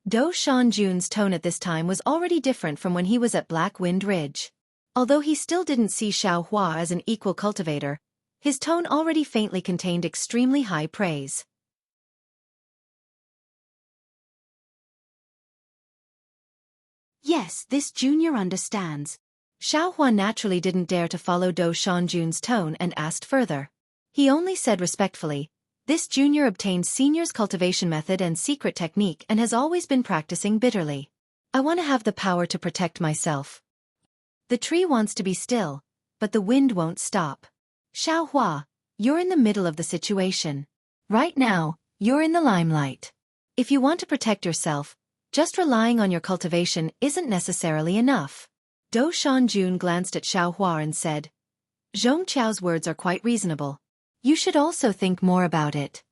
S1: Do Shanjun's tone at this time was already different from when he was at Black Wind Ridge. Although he still didn't see Xiaohua as an equal cultivator, his tone already faintly contained extremely high praise.
S2: Yes, this junior understands.
S1: Xiaohua naturally didn't dare to follow Do Shanjun's tone and asked further. He only said respectfully, this junior obtained senior's cultivation method and secret technique and has always been practicing bitterly. I want to have the power to protect myself. The tree wants to be still, but the wind won't stop. Xiaohua, you're in the middle of the situation. Right now, you're in the limelight. If you want to protect yourself, just relying on your cultivation isn't necessarily enough. Do Shanjun glanced at Xiaohua and said, Zhongqiao's words are quite reasonable. You should also think more about it.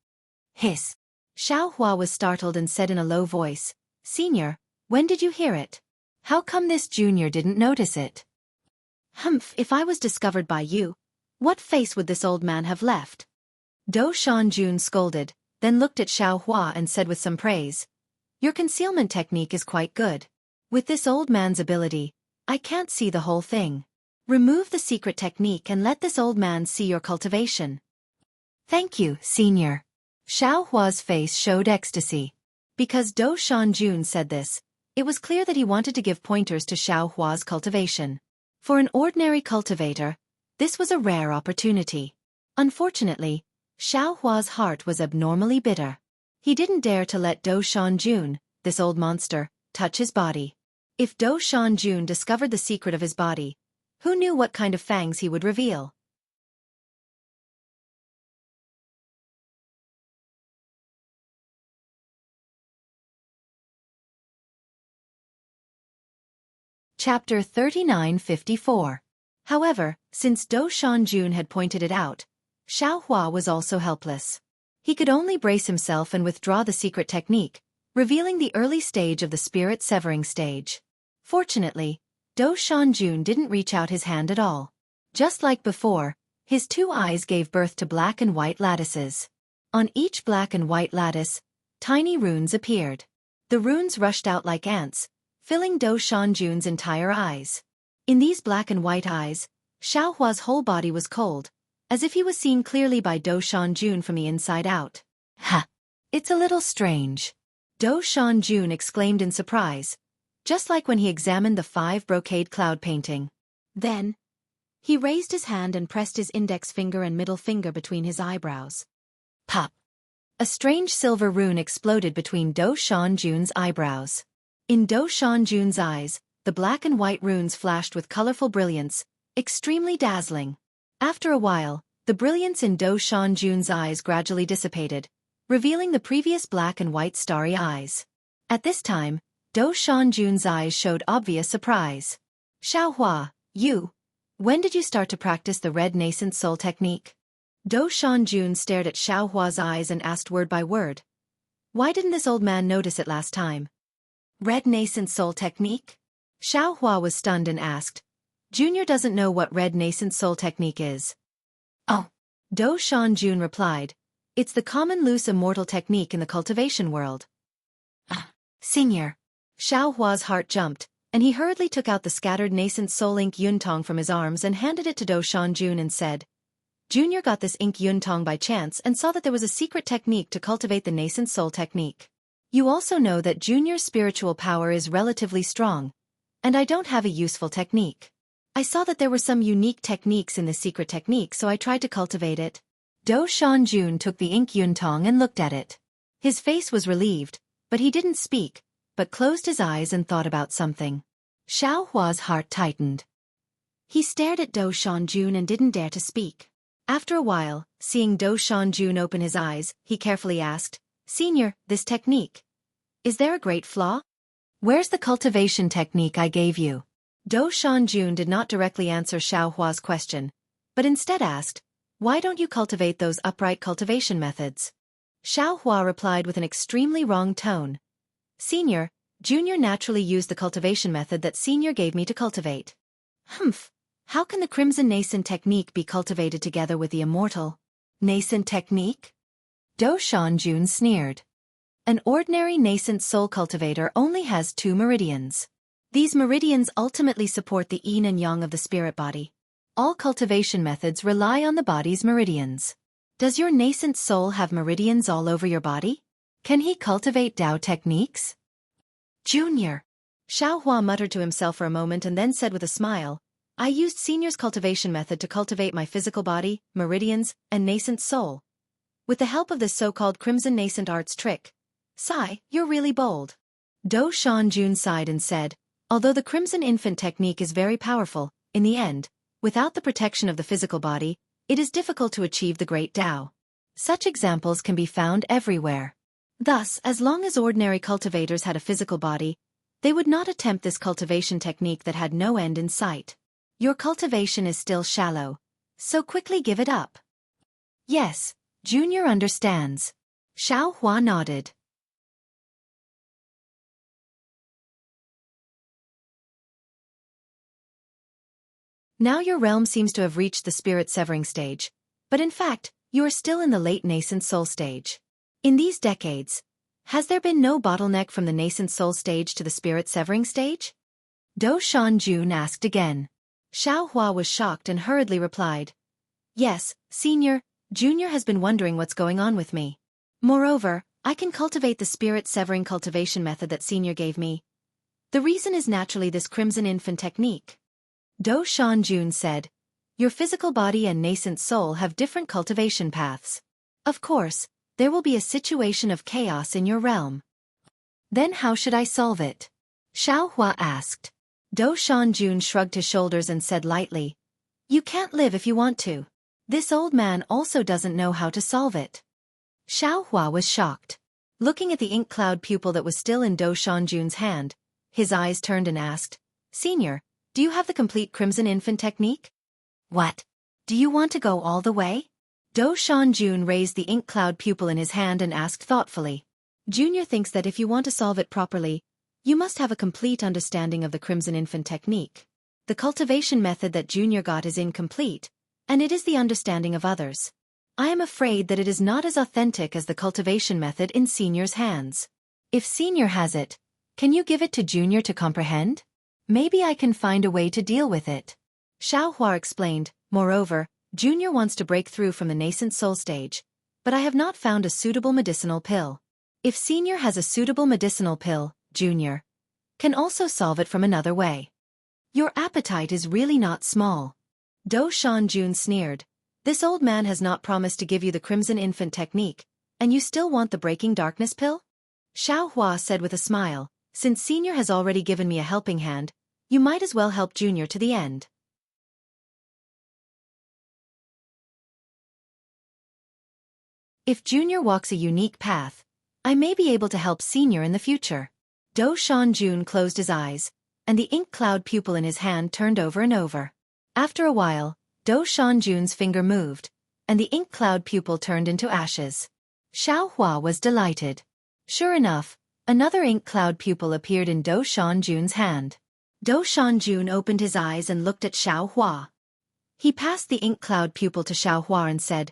S1: Hiss. Xiaohua was startled and said in a low voice, Senior, when did you hear it? How come this junior didn't notice it?
S2: Humph, if I was discovered by you, what face would this old man have left?
S1: Do Shanjun scolded, then looked at Xiaohua and said with some praise, Your concealment technique is quite good. With this old man's ability, I can't see the whole thing. Remove the secret technique and let this old man see your cultivation. Thank you, Senior. Xiaohua's face showed ecstasy. Because Do Shanjun said this, it was clear that he wanted to give pointers to Xiaohua's cultivation. For an ordinary cultivator, this was a rare opportunity. Unfortunately, Xiaohua's heart was abnormally bitter. He didn't dare to let Do Shanjun, this old monster, touch his body. If Do Shanjun discovered the secret of his body, who knew what kind of fangs he would reveal? Chapter 3954. However, since Do Shanjun had pointed it out, Xiaohua was also helpless. He could only brace himself and withdraw the secret technique, revealing the early stage of the spirit severing stage. Fortunately, Do Shanjun didn't reach out his hand at all. Just like before, his two eyes gave birth to black and white lattices. On each black and white lattice, tiny runes appeared. The runes rushed out like ants, filling Do Shanjun's entire eyes. In these black and white eyes, Xiaohua's whole body was cold, as if he was seen clearly by Do Shanjun from the inside out. Ha! It's a little strange. Do Shanjun exclaimed in surprise, just like when he examined the 5 brocade cloud painting.
S2: Then, he raised his hand and pressed his index finger and middle finger between his eyebrows.
S1: Pop! A strange silver rune exploded between Do Shanjun's eyebrows. In Do Shanjun's eyes, the black and white runes flashed with colorful brilliance, extremely dazzling. After a while, the brilliance in Do Shanjun's eyes gradually dissipated, revealing the previous black and white starry eyes. At this time, Do Shanjun's eyes showed obvious surprise. Xiaohua, when did you start to practice the red nascent soul technique? Do Shanjun stared at Xiaohua's eyes and asked word by word. Why didn't this old man notice it last time? Red nascent soul technique? Xiaohua was stunned and asked. Junior doesn't know what red nascent soul technique is. Oh. Do Shanjun replied. It's the common loose immortal technique in the cultivation world. Senior. Xiaohua's heart jumped, and he hurriedly took out the scattered nascent soul ink yuntong from his arms and handed it to Do Shanjun and said, Junior got this ink yuntong by chance and saw that there was a secret technique to cultivate the nascent soul technique. You also know that Junior's spiritual power is relatively strong, and I don't have a useful technique. I saw that there were some unique techniques in the secret technique, so I tried to cultivate it. Do Shanjun took the ink yuntong and looked at it. His face was relieved, but he didn't speak, but closed his eyes and thought about something. Xiao Hua's heart tightened. He stared at Do Shanjun and didn't dare to speak. After a while, seeing Do Shanjun open his eyes, he carefully asked, Senior, this technique. Is there a great flaw? Where's the cultivation technique I gave you? Do Shanjun did not directly answer Xiao Hua's question, but instead asked, Why don't you cultivate those upright cultivation methods? Xiao Hua replied with an extremely wrong tone. Senior, Junior naturally used the cultivation method that Senior gave me to cultivate. Humph. How can the Crimson Nascent technique be cultivated together with the immortal Nascent technique? Do Shanjun sneered. An ordinary nascent soul cultivator only has 2 meridians. These meridians ultimately support the yin and yang of the spirit body. All cultivation methods rely on the body's meridians. Does your nascent soul have meridians all over your body? Can he cultivate Dao techniques? Junior. Xiao Hua muttered to himself for a moment and then said with a smile, I used Senior's cultivation method to cultivate my physical body, meridians, and nascent soul. With the help of this so-called Crimson Nascent Arts trick. Sai, you're really bold. Do Shanjun sighed and said, although the Crimson Infant technique is very powerful, in the end, without the protection of the physical body, it is difficult to achieve the great Dao. Such examples can be found everywhere. Thus, as long as ordinary cultivators had a physical body, they would not attempt this cultivation technique that had no end in sight. Your cultivation is still shallow, so quickly give it up. Yes, Junior understands. Xiao Hua nodded. Now your realm seems to have reached the spirit severing stage, but in fact, you are still in the late nascent soul stage. In these decades, has there been no bottleneck from the nascent soul stage to the spirit severing stage? Do Shanjun asked again. Xiao Hua was shocked and hurriedly replied, Yes, Senior, Junior has been wondering what's going on with me. Moreover, I can cultivate the spirit-severing cultivation method that Senior gave me. The reason is naturally this Crimson Infant technique. Do Shanjun said, Your physical body and nascent soul have different cultivation paths. Of course, there will be a situation of chaos in your realm. Then how should I solve it? Xiao Hua asked. Do Shanjun shrugged his shoulders and said lightly, You can't live if you want to. This old man also doesn't know how to solve it. Xiao Hua was shocked. Looking at the ink cloud pupil that was still in Do Shanjun's hand, his eyes turned and asked, Senior, do you have the complete Crimson Infant technique? What? Do you want to go all the way? Do Shanjun raised the ink cloud pupil in his hand and asked thoughtfully. Junior thinks that if you want to solve it properly, you must have a complete understanding of the Crimson Infant technique. The cultivation method that Junior got is incomplete, and it is the understanding of others. I am afraid that it is not as authentic as the cultivation method in Senior's hands. If Senior has it, can you give it to Junior to comprehend? Maybe I can find a way to deal with it. Xiao Hua explained, moreover, Junior wants to break through from the nascent soul stage, but I have not found a suitable medicinal pill. If Senior has a suitable medicinal pill, Junior can also solve it from another way. Your appetite is really not small. Do Shanjun sneered. This old man has not promised to give you the Crimson Infant technique, and you still want the Breaking Darkness pill? Xiao Hua said with a smile, Since Senior has already given me a helping hand, you might as well help Junior to the end. If Junior walks a unique path, I may be able to help Senior in the future. Do Shanjun closed his eyes, and the ink cloud pupil in his hand turned over and over. After a while, Do Shanjun's finger moved, and the ink cloud pupil turned into ashes. Xiao Hua was delighted. Sure enough, another ink cloud pupil appeared in Do Shanjun's hand. Do Shanjun opened his eyes and looked at Xiao Hua. He passed the ink cloud pupil to Xiao Hua and said,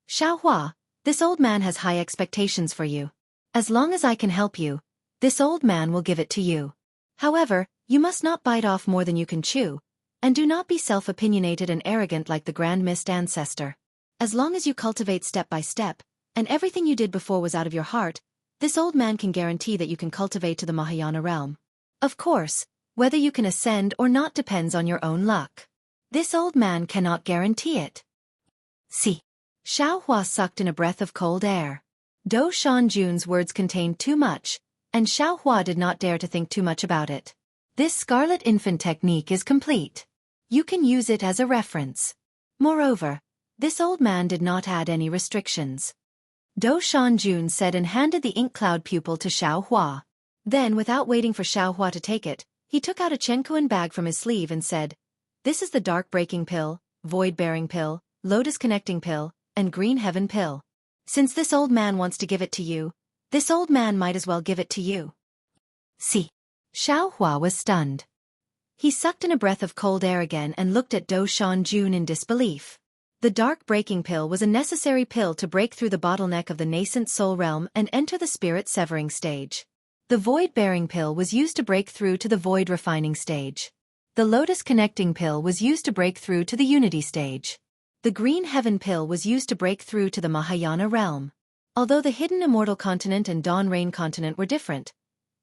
S1: Xiao Hua, this old man has high expectations for you. As long as I can help you, this old man will give it to you. However, You must not bite off more than you can chew, and do not be self-opinionated and arrogant like the Grand Mist ancestor. As long as you cultivate step by step, and everything you did before was out of your heart, this old man can guarantee that you can cultivate to the Mahayana realm. Of course, whether you can ascend or not depends on your own luck. This old man cannot guarantee it. See. Xiaohua sucked in a breath of cold air. Do Shanjun's words contained too much, and Xiaohua did not dare to think too much about it. This Scarlet Infant technique is complete. You can use it as a reference. Moreover, this old man did not add any restrictions. Do Shanjun said and handed the ink cloud pupil to Xiaohua. Then, without waiting for Xiaohua to take it, he took out a Chenkuan bag from his sleeve and said, "This is the dark breaking pill, void bearing pill, lotus connecting pill, and green heaven pill. Since this old man wants to give it to you, this old man might as well give it to you." See. Xiaohua was stunned. He sucked in a breath of cold air again and looked at Do Shanjun in disbelief. The dark breaking pill was a necessary pill to break through the bottleneck of the nascent soul realm and enter the spirit severing stage. The void bearing pill was used to break through to the void refining stage. The lotus connecting pill was used to break through to the unity stage. The green heaven pill was used to break through to the Mahayana realm. Although the hidden immortal continent and dawn rain continent were different,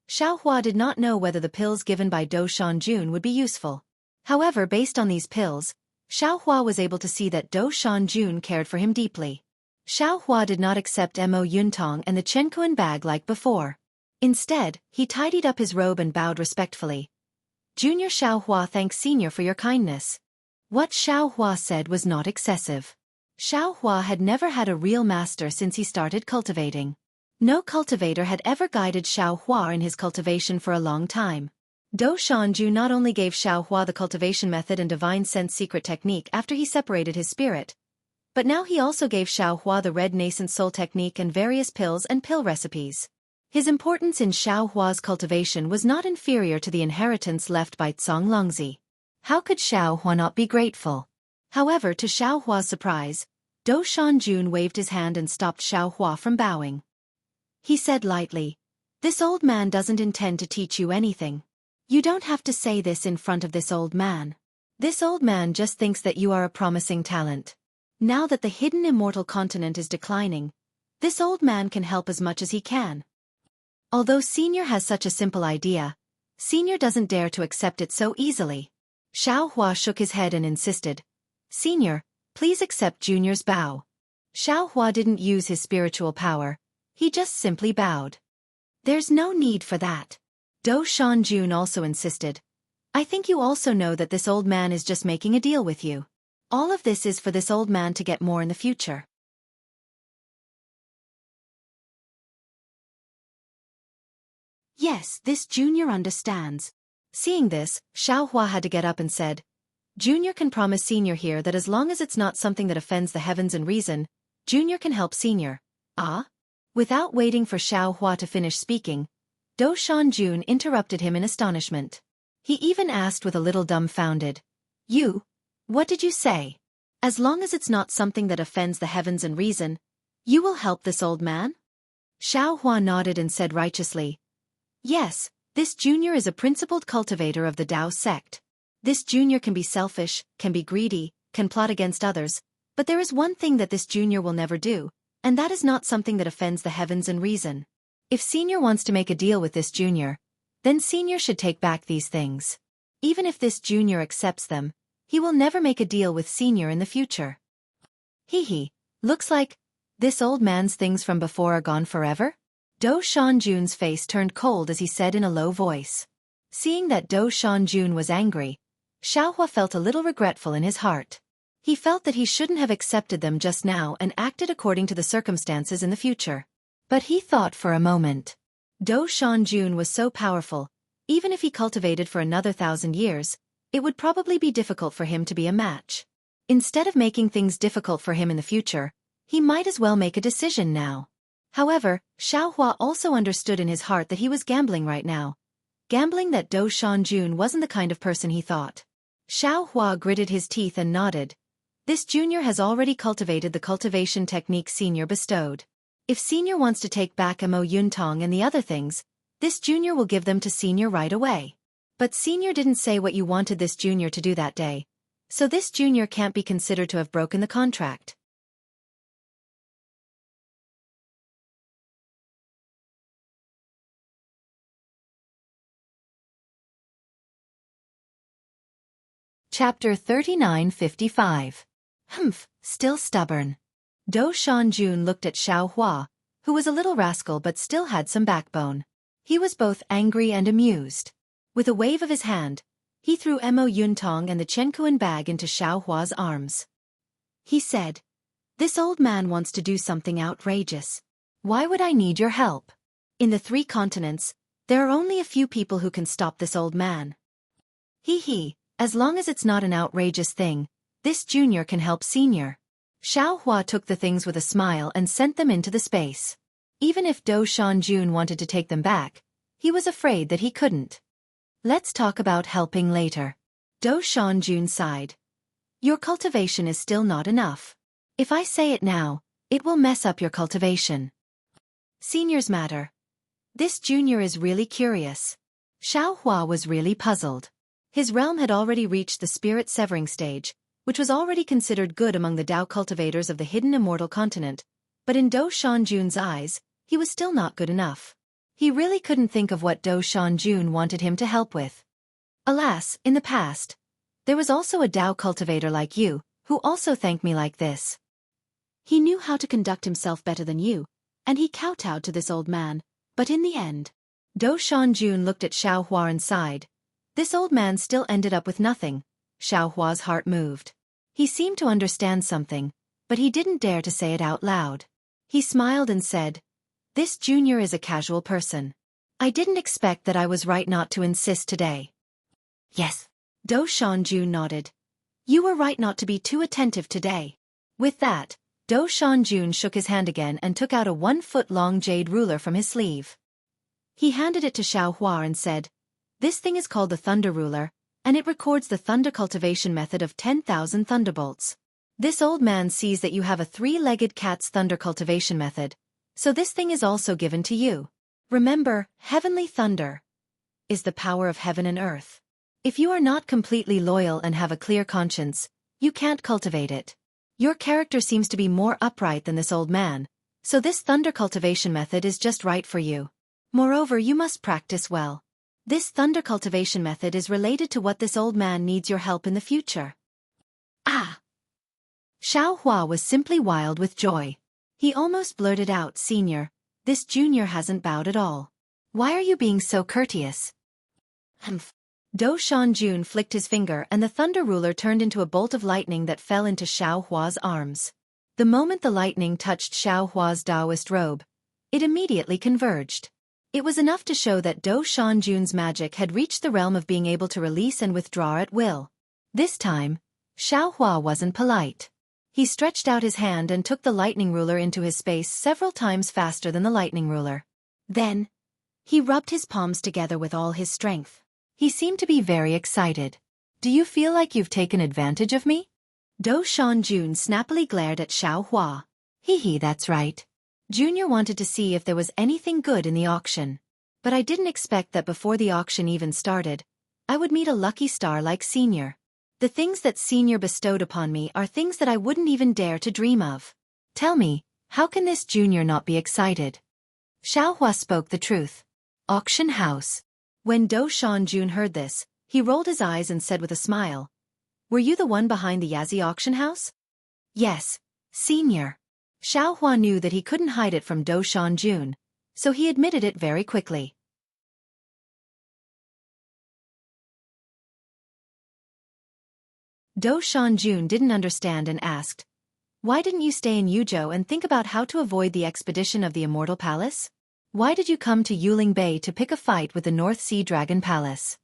S1: Xiaohua did not know whether the pills given by Do Shanjun would be useful. However, based on these pills, Xiaohua was able to see that Do Shanjun cared for him deeply. Xiaohua did not accept Mo Yuntong and the Chenkuan bag like before. Instead, he tidied up his robe and bowed respectfully. "Junior Xiaohua thanks Senior for your kindness." What Xiaohua said was not excessive. Xiaohua had never had a real master since he started cultivating. No cultivator had ever guided Xiaohua in his cultivation for a long time. Do Shanju not only gave Xiaohua the cultivation method and divine sense secret technique after he separated his spirit, but now he also gave Xiaohua the red nascent soul technique and various pills and pill recipes. His importance in Xiaohua's cultivation was not inferior to the inheritance left by Cong Longzi. How could Xiaohua not be grateful? However, to Xiaohua's surprise, Do Shanjun waved his hand and stopped Xiaohua from bowing. He said lightly, "This old man doesn't intend to teach you anything. You don't have to say this in front of this old man. This old man just thinks that you are a promising talent. Now that the hidden immortal continent is declining, this old man can help as much as he can." Although Senior has such a simple idea, Senior doesn't dare to accept it so easily. Xiaohua shook his head and insisted, "Senior, please accept Junior's bow." Xiaohua didn't use his spiritual power, he just simply bowed. "There's no need for that." Do Shanjun also insisted, "I think you also know that this old man is just making a deal with you. All of this is for this old man to get more in the future." Yes, this Junior understands. Seeing this, Xiaohua had to get up and said, "Junior can promise Senior here that as long as it's not something that offends the heavens and reason, Junior can help Senior." "Ah?" Without waiting for Xiaohua to finish speaking, Do Shanjun interrupted him in astonishment. He even asked with a little dumbfounded, "You? What did you say? As long as it's not something that offends the heavens and reason, you will help this old man?" Xiaohua nodded and said righteously, "Yes, this Junior is a principled cultivator of the Tao sect. This Junior can be selfish, can be greedy, can plot against others, but there is one thing that this Junior will never do, and that is not something that offends the heavens and reason. If Senior wants to make a deal with this Junior, then Senior should take back these things. Even if this Junior accepts them, he will never make a deal with Senior in the future." Hee, looks like this old man's things from before are gone forever? Do Shanjun's face turned cold as he said in a low voice. Seeing that Do Shanjun was angry, Xiaohua felt a little regretful in his heart. He felt that he shouldn't have accepted them just now and acted according to the circumstances in the future. But he thought for a moment. Do Shanjun was so powerful, even if he cultivated for another 1,000 years, it would probably be difficult for him to be a match. Instead of making things difficult for him in the future, he might as well make a decision now. However, Xiaohua also understood in his heart that he was gambling right now. Gambling that Do Shanjun wasn't the kind of person he thought. Xiaohua gritted his teeth and nodded. This Junior has already cultivated the cultivation technique Senior bestowed. If Senior wants to take back Mo Yuntong and the other things, this Junior will give them to Senior right away. But Senior didn't say what you wanted this junior to do that day, so this junior can't be considered to have broken the contract. Chapter 39:55. Still stubborn. Do Shanjun looked at Xiao Hua, who was a little rascal but still had some backbone. He was both angry and amused. With a wave of his hand, he threw Mo Yuntong and the Chenkuan bag into Xiao Hua's arms. He said, "This old man wants to do something outrageous. Why would I need your help? In the 3 continents, there are only a few people who can stop this old man. Hee. As long as it's not an outrageous thing, this junior can help Senior." Xiao Hua took the things with a smile and sent them into the space. Even if Do Shanjun wanted to take them back, he was afraid that he couldn't. "Let's talk about helping later." Do Shanjun sighed. "Your cultivation is still not enough. If I say it now, it will mess up your cultivation. Senior's matter. This junior is really curious." Xiao Hua was really puzzled. His realm had already reached the spirit severing stage, which was already considered good among the Dao cultivators of the hidden immortal continent, but in Do Shanjun's eyes, he was still not good enough. He really couldn't think of what Do Shanjun wanted him to help with. "Alas, in the past, there was also a Dao cultivator like you, who also thanked me like this. He knew how to conduct himself better than you, and he kowtowed to this old man, but in the end..." Do Shanjun looked at Xiao Hua and sighed. This old man still ended up with nothing. Xiao Hua's heart moved. He seemed to understand something, but he didn't dare to say it out loud. He smiled and said, "This junior is a casual person. I didn't expect that I was right not to insist today." "Yes." Do Shanjun nodded. "You were right not to be too attentive today." With that, Do Shanjun shook his hand again and took out a 1-foot-long jade ruler from his sleeve. He handed it to Xiao Hua and said, "This thing is called the Thunder Ruler, and it records the thunder cultivation method of 10,000 thunderbolts. This old man sees that you have a 3-legged cat's thunder cultivation method, so this thing is also given to you. Remember, heavenly thunder is the power of heaven and earth. If you are not completely loyal and have a clear conscience, you can't cultivate it. Your character seems to be more upright than this old man, so this thunder cultivation method is just right for you. Moreover, you must practice well. This thunder cultivation method is related to what this old man needs your help in the future." Ah! Xiao Hua was simply wild with joy. He almost blurted out, "Senior, this junior hasn't bowed at all. Why are you being so courteous?" Do Shanjun flicked his finger and the thunder ruler turned into a bolt of lightning that fell into Xiao Hua's arms. The moment the lightning touched Xiao Hua's Taoist robe, it immediately converged. It was enough to show that Do Shanjun's magic had reached the realm of being able to release and withdraw at will. This time, Xiao Hua wasn't polite. He stretched out his hand and took the lightning ruler into his space several times faster than the lightning ruler. Then, he rubbed his palms together with all his strength. He seemed to be very excited. "Do you feel like you've taken advantage of me?" Do Shanjun snappily glared at Xiao Hua. "Hee, that's right. Junior wanted to see if there was anything good in the auction. But I didn't expect that before the auction even started, I would meet a lucky star like Senior. The things that Senior bestowed upon me are things that I wouldn't even dare to dream of. Tell me, how can this junior not be excited?" Xiao Hua spoke the truth. Auction house. When Do Shanjun heard this, he rolled his eyes and said with a smile, "Were you the one behind the Yazi auction house?" "Yes, Senior." Xiao Hua knew that he couldn't hide it from Do Shanjun, so he admitted it very quickly. Do Shanjun didn't understand and asked, "Why didn't you stay in Yuzhou and think about how to avoid the expedition of the Immortal Palace? Why did you come to Yuling Bay to pick a fight with the North Sea Dragon Palace?"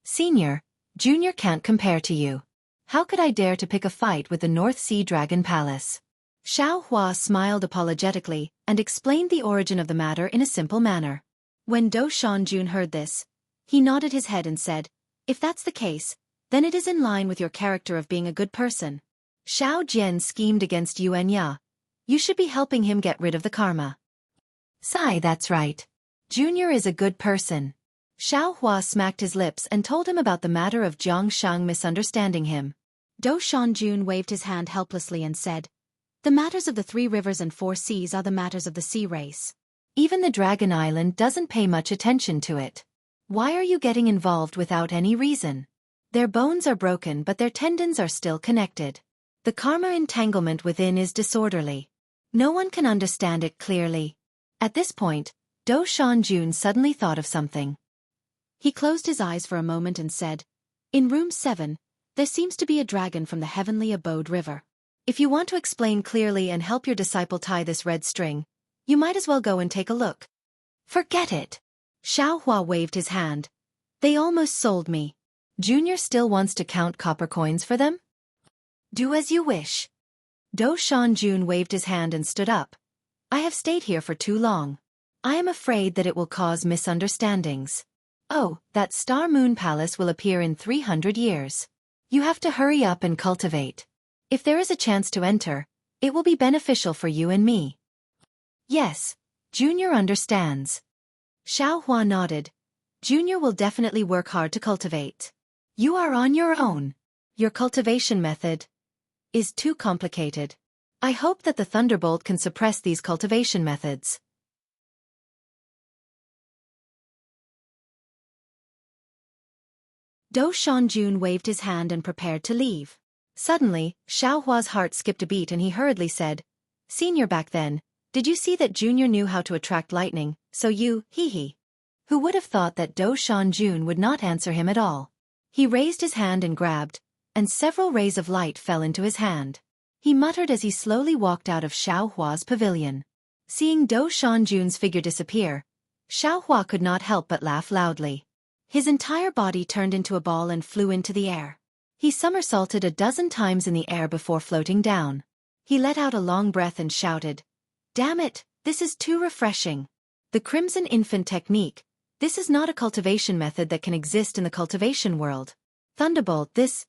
S1: "Senior, Junior can't compare to you. How could I dare to pick a fight with the North Sea Dragon Palace?" Xiao Hua smiled apologetically and explained the origin of the matter in a simple manner. When Do Shanjun heard this, he nodded his head and said, "If that's the case, then it is in line with your character of being a good person. Xiao Jian schemed against Yuan Ya. You should be helping him get rid of the karma." "Sai, that's right. Junior is a good person. Hua smacked his lips and told him about the matter of Jiang Shang misunderstanding him.
S2: Do Shanjun waved his hand helplessly and said, "The matters of the 3 rivers and 4 seas are the matters of the sea race.
S1: Even the Dragon Island doesn't pay much attention to it. Why are you getting involved without any reason? Their bones are broken but their tendons are still connected. The karma entanglement within is disorderly. No one can understand it clearly." At this point, Do Shanjun suddenly thought of something.
S2: He closed his eyes for a moment and said, "In room 7, there seems to be a dragon from the heavenly abode river.
S1: If you want to explain clearly and help your disciple tie this red string, you might as well go and take a look."
S2: "Forget it."
S1: Hua waved his hand. "They almost sold me. Junior still wants to count copper coins for them? Do as you wish." Do Shanjun waved his hand and stood up. "I have stayed here for too long. I am afraid that it will cause misunderstandings. Oh, that Star Moon Palace will appear in 300 years. You have to hurry up and cultivate. If there is a chance to enter, it will be beneficial for you and me." "Yes, Junior understands." Hua nodded. "Junior will definitely work hard to cultivate. You are on your own. Your cultivation method is too complicated. I hope that the Thunderbolt can suppress these cultivation methods." Do Shanjun waved his hand and prepared to leave. Suddenly, Hua's heart skipped a beat and he hurriedly said, "Senior, back then, did you see that Junior knew how to attract lightning, so you, hee." Who would have thought that Do Shanjun would not answer him at all? He raised his hand and grabbed, and several rays of light fell into his hand. He muttered as he slowly walked out of Hua's pavilion. Seeing Do Shanjun's figure disappear, Hua could not help but laugh loudly. His entire body turned into a ball and flew into the air. He somersaulted a dozen times in the air before floating down. He let out a long breath and shouted, "Damn it, this is too refreshing. The Crimson Infant Technique, this is not a cultivation method that can exist in the cultivation world. Thunderbolt, this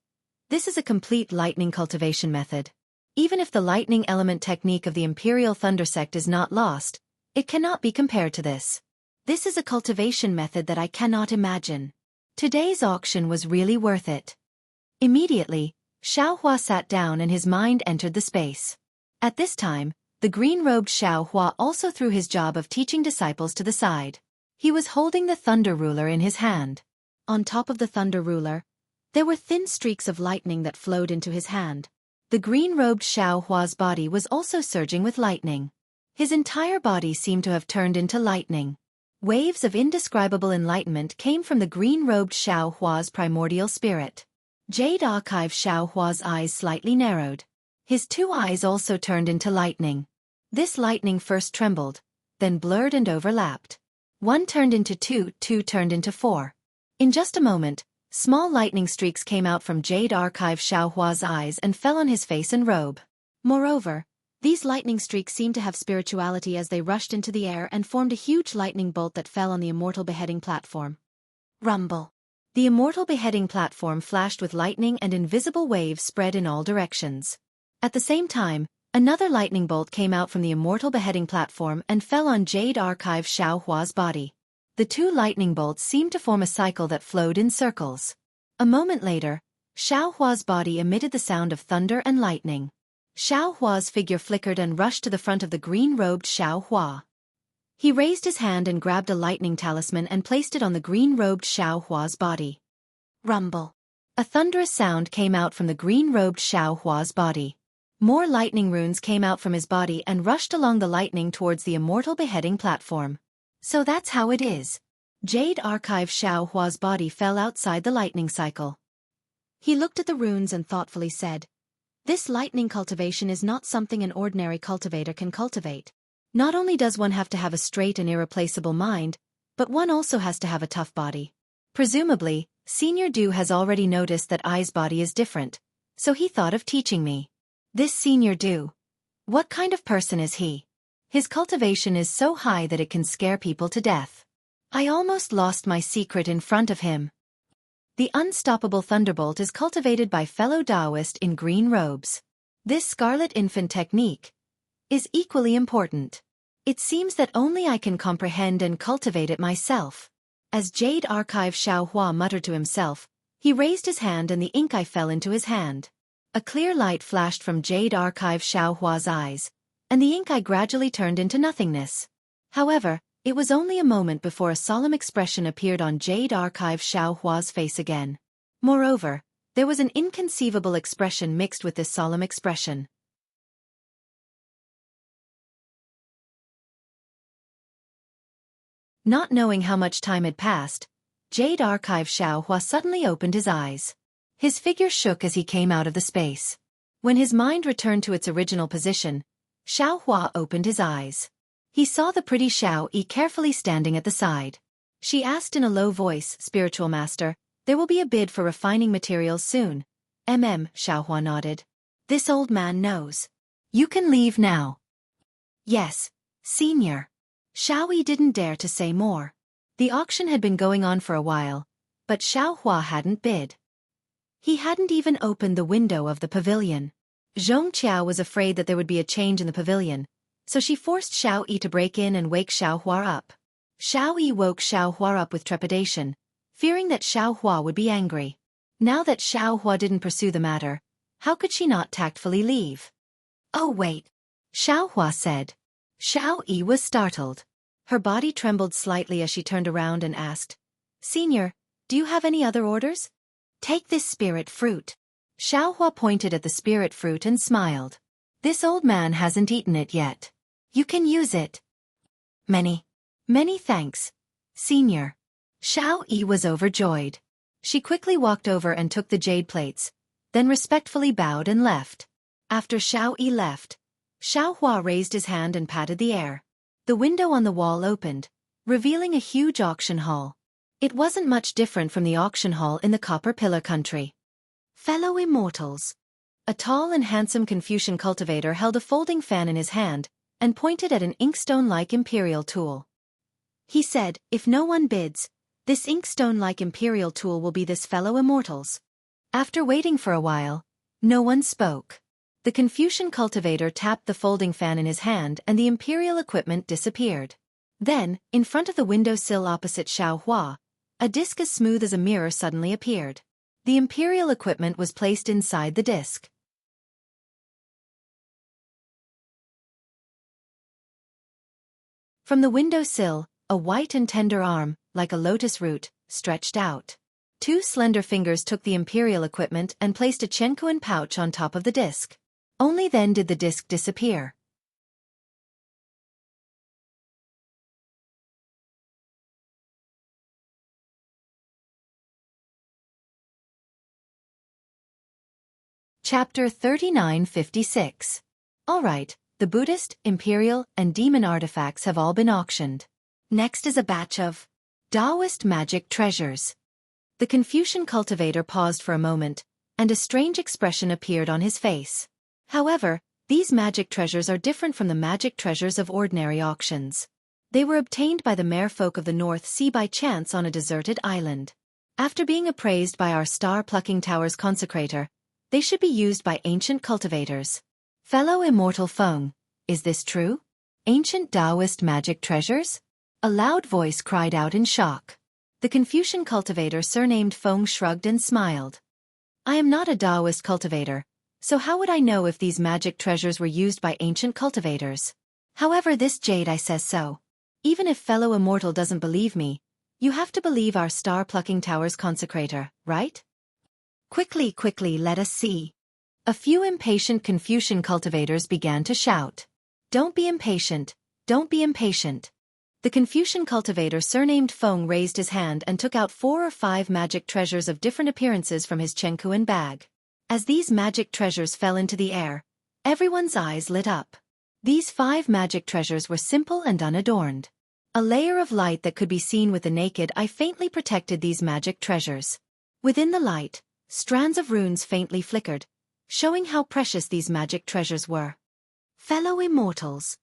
S1: is a complete lightning cultivation method. Even if the lightning element technique of the Imperial Thunder Sect is not lost, it cannot be compared to this. This is a cultivation method that I cannot imagine. Today's auction was really worth it." Immediately, Hua sat down and his mind entered the space. At this time, the green-robed Hua also threw his job of teaching disciples to the side. He was holding the Thunder Ruler in his hand. On top of the Thunder Ruler, there were thin streaks of lightning that flowed into his hand. The green-robed Hua's body was also surging with lightning. His entire body seemed to have turned into lightning. Waves of indescribable enlightenment came from the green-robed Hua's primordial spirit. Jade Archive Hua's eyes slightly narrowed. His 2 eyes also turned into lightning. This lightning first trembled, then blurred and overlapped. 1 turned into 2, 2 turned into 4. In just a moment, small lightning streaks came out from Jade Archive Hua's eyes and fell on his face and robe. Moreover, these lightning streaks seemed to have spirituality as they rushed into the air and formed a huge lightning bolt that fell on the immortal beheading platform. Rumble. The immortal beheading platform flashed with lightning and invisible waves spread in all directions. At the same time, another lightning bolt came out from the immortal beheading platform and fell on Jade Archive Hua's body. The 2 lightning bolts seemed to form a cycle that flowed in circles. A moment later, Hua's body emitted the sound of thunder and lightning. Hua's figure flickered and rushed to the front of the green-robed Hua. He raised his hand and grabbed a lightning talisman and placed it on the green-robed Hua's body. Rumble. A thunderous sound came out from the green-robed Hua's body. More lightning runes came out from his body and rushed along the lightning towards the immortal beheading platform. So that's how it is. Jade Archive Hua's body fell outside the lightning cycle. He looked at the runes and thoughtfully said, "This lightning cultivation is not something an ordinary cultivator can cultivate. Not only does one have to have a straight and irreplaceable mind, but one also has to have a tough body." Presumably, Senior Du has already noticed that I's body is different, so he thought of teaching me. This Senior Du. What kind of person is he? His cultivation is so high that it can scare people to death. I almost lost my secret in front of him. The unstoppable thunderbolt is cultivated by fellow Taoist in green robes. This Scarlet Infant technique is equally important. It seems that only I can comprehend and cultivate it myself. As Jade Archive Xiaohua muttered to himself, he raised his hand and the ink eye fell into his hand. A clear light flashed from Jade Archive Xiaohua's eyes, and the ink eye gradually turned into nothingness. However, it was only a moment before a solemn expression appeared on Jade Archive Xiaohua's face again. Moreover, there was an inconceivable expression mixed with this solemn expression. Not knowing how much time had passed, Jade Archive Xiaohua suddenly opened his eyes. His figure shook as he came out of the space. When his mind returned to its original position, Xiaohua opened his eyes. He saw the pretty Xueqi carefully standing at the side. She asked in a low voice, "Spiritual master, there will be a bid for refining materials soon." Xiaohua nodded. "This old man knows. You can leave now." "Yes, senior." Xueqi didn't dare to say more. The auction had been going on for a while, but Xiaohua hadn't bid. He hadn't even opened the window of the pavilion. Zhongqiao was afraid that there would be a change in the pavilion, so she forced Xueqi to break in and wake Xiaohua up. Xueqi woke Xiaohua up with trepidation, fearing that Xiaohua would be angry. Now that Xiaohua didn't pursue the matter, how could she not tactfully leave? "Oh wait," Xiaohua said. Xueqi was startled. Her body trembled slightly as she turned around and asked, "Senior, do you have any other orders?" "Take this spirit fruit." Xiaohua pointed at the spirit fruit and smiled. "This old man hasn't eaten it yet. You can use it." Many thanks, senior." Xueqi was overjoyed. She quickly walked over and took the jade plates, then respectfully bowed and left. After Xueqi left, Xiaohua raised his hand and patted the air. The window on the wall opened, revealing a huge auction hall. It wasn't much different from the auction hall in the Copper Pillar country. Fellow immortals. A tall and handsome Confucian cultivator held a folding fan in his hand and pointed at an inkstone-like imperial tool. He said, "If no one bids, this inkstone-like imperial tool will be this fellow immortals." After waiting for a while, no one spoke. The Confucian cultivator tapped the folding fan in his hand and the imperial equipment disappeared. Then, in front of the windowsill opposite Xiaohua, a disc as smooth as a mirror suddenly appeared. The imperial equipment was placed inside the disc. From the windowsill, a white and tender arm, like a lotus root, stretched out. Two slender fingers took the imperial equipment and placed a Xueqi pouch on top of the disc. Only then did the disc disappear. Chapter 3956. Alright, the Buddhist, Imperial, and Demon artifacts have all been auctioned. Next is a batch of Taoist magic treasures. The Confucian cultivator paused for a moment, and a strange expression appeared on his face. However, these magic treasures are different from the magic treasures of ordinary auctions. They were obtained by the merfolk of the North Sea by chance on a deserted island. After being appraised by our star-plucking tower's consecrator, they should be used by ancient cultivators. Fellow immortal Feng, is this true? Ancient Taoist magic treasures? A loud voice cried out in shock. The Confucian cultivator surnamed Feng shrugged and smiled. "I am not a Taoist cultivator, so how would I know if these magic treasures were used by ancient cultivators? However, this jade eye says so. Even if fellow immortal doesn't believe me, you have to believe our star-plucking tower's consecrator, right? Quickly, let us see." A few impatient Confucian cultivators began to shout. "Don't be impatient, don't be impatient." The Confucian cultivator surnamed Feng raised his hand and took out 4 or 5 magic treasures of different appearances from his Xueqi bag. As these magic treasures fell into the air, everyone's eyes lit up. These 5 magic treasures were simple and unadorned. A layer of light that could be seen with the naked eye faintly protected these magic treasures. Within the light, strands of runes faintly flickered, showing how precious these magic treasures were. Fellow immortals.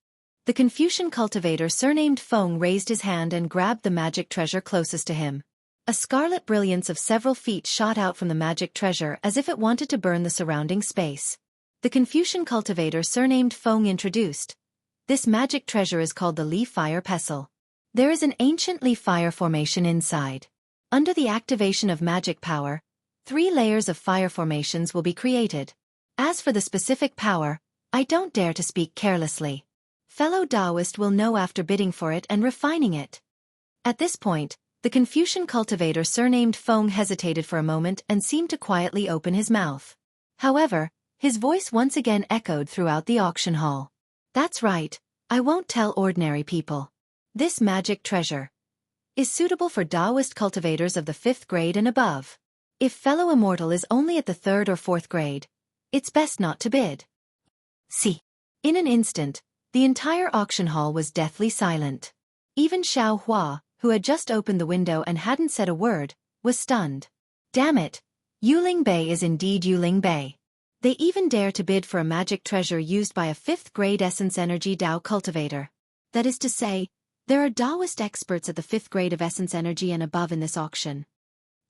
S1: The Confucian cultivator surnamed Feng raised his hand and grabbed the magic treasure closest to him. A scarlet brilliance of several feet shot out from the magic treasure as if it wanted to burn the surrounding space. The Confucian cultivator surnamed Feng introduced, "This magic treasure is called the Leaf Fire Pestle. There is an ancient leaf fire formation inside. Under the activation of magic power, 3 layers of fire formations will be created. As for the specific power, I don't dare to speak carelessly. Fellow Taoist will know after bidding for it and refining it. At this point, the Confucian cultivator surnamed Feng hesitated for a moment and seemed to quietly open his mouth. However, his voice once again echoed throughout the auction hall. That's right, I won't tell ordinary people. This magic treasure is suitable for Taoist cultivators of the 5th grade and above. If fellow immortal is only at the 3rd or 4th grade, it's best not to bid. See. In an instant, the entire auction hall was deathly silent. Even Xiao Hua, who had just opened the window and hadn't said a word, was stunned. Damn it! Yuling Bei is indeed Yuling Bei. They even dare to bid for a magic treasure used by a 5th grade essence energy Dao cultivator. That is to say, there are Taoist experts at the 5th grade of essence energy and above in this auction.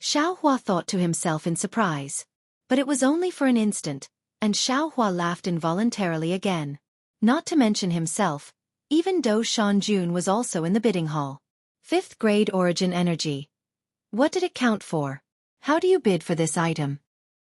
S1: Xiao Hua thought to himself in surprise. But it was only for an instant, and Xiao Hua laughed involuntarily again. Not to mention himself, even Do Shanjun was also in the bidding hall. 5th grade origin energy. What did it count for? How do you bid for this item?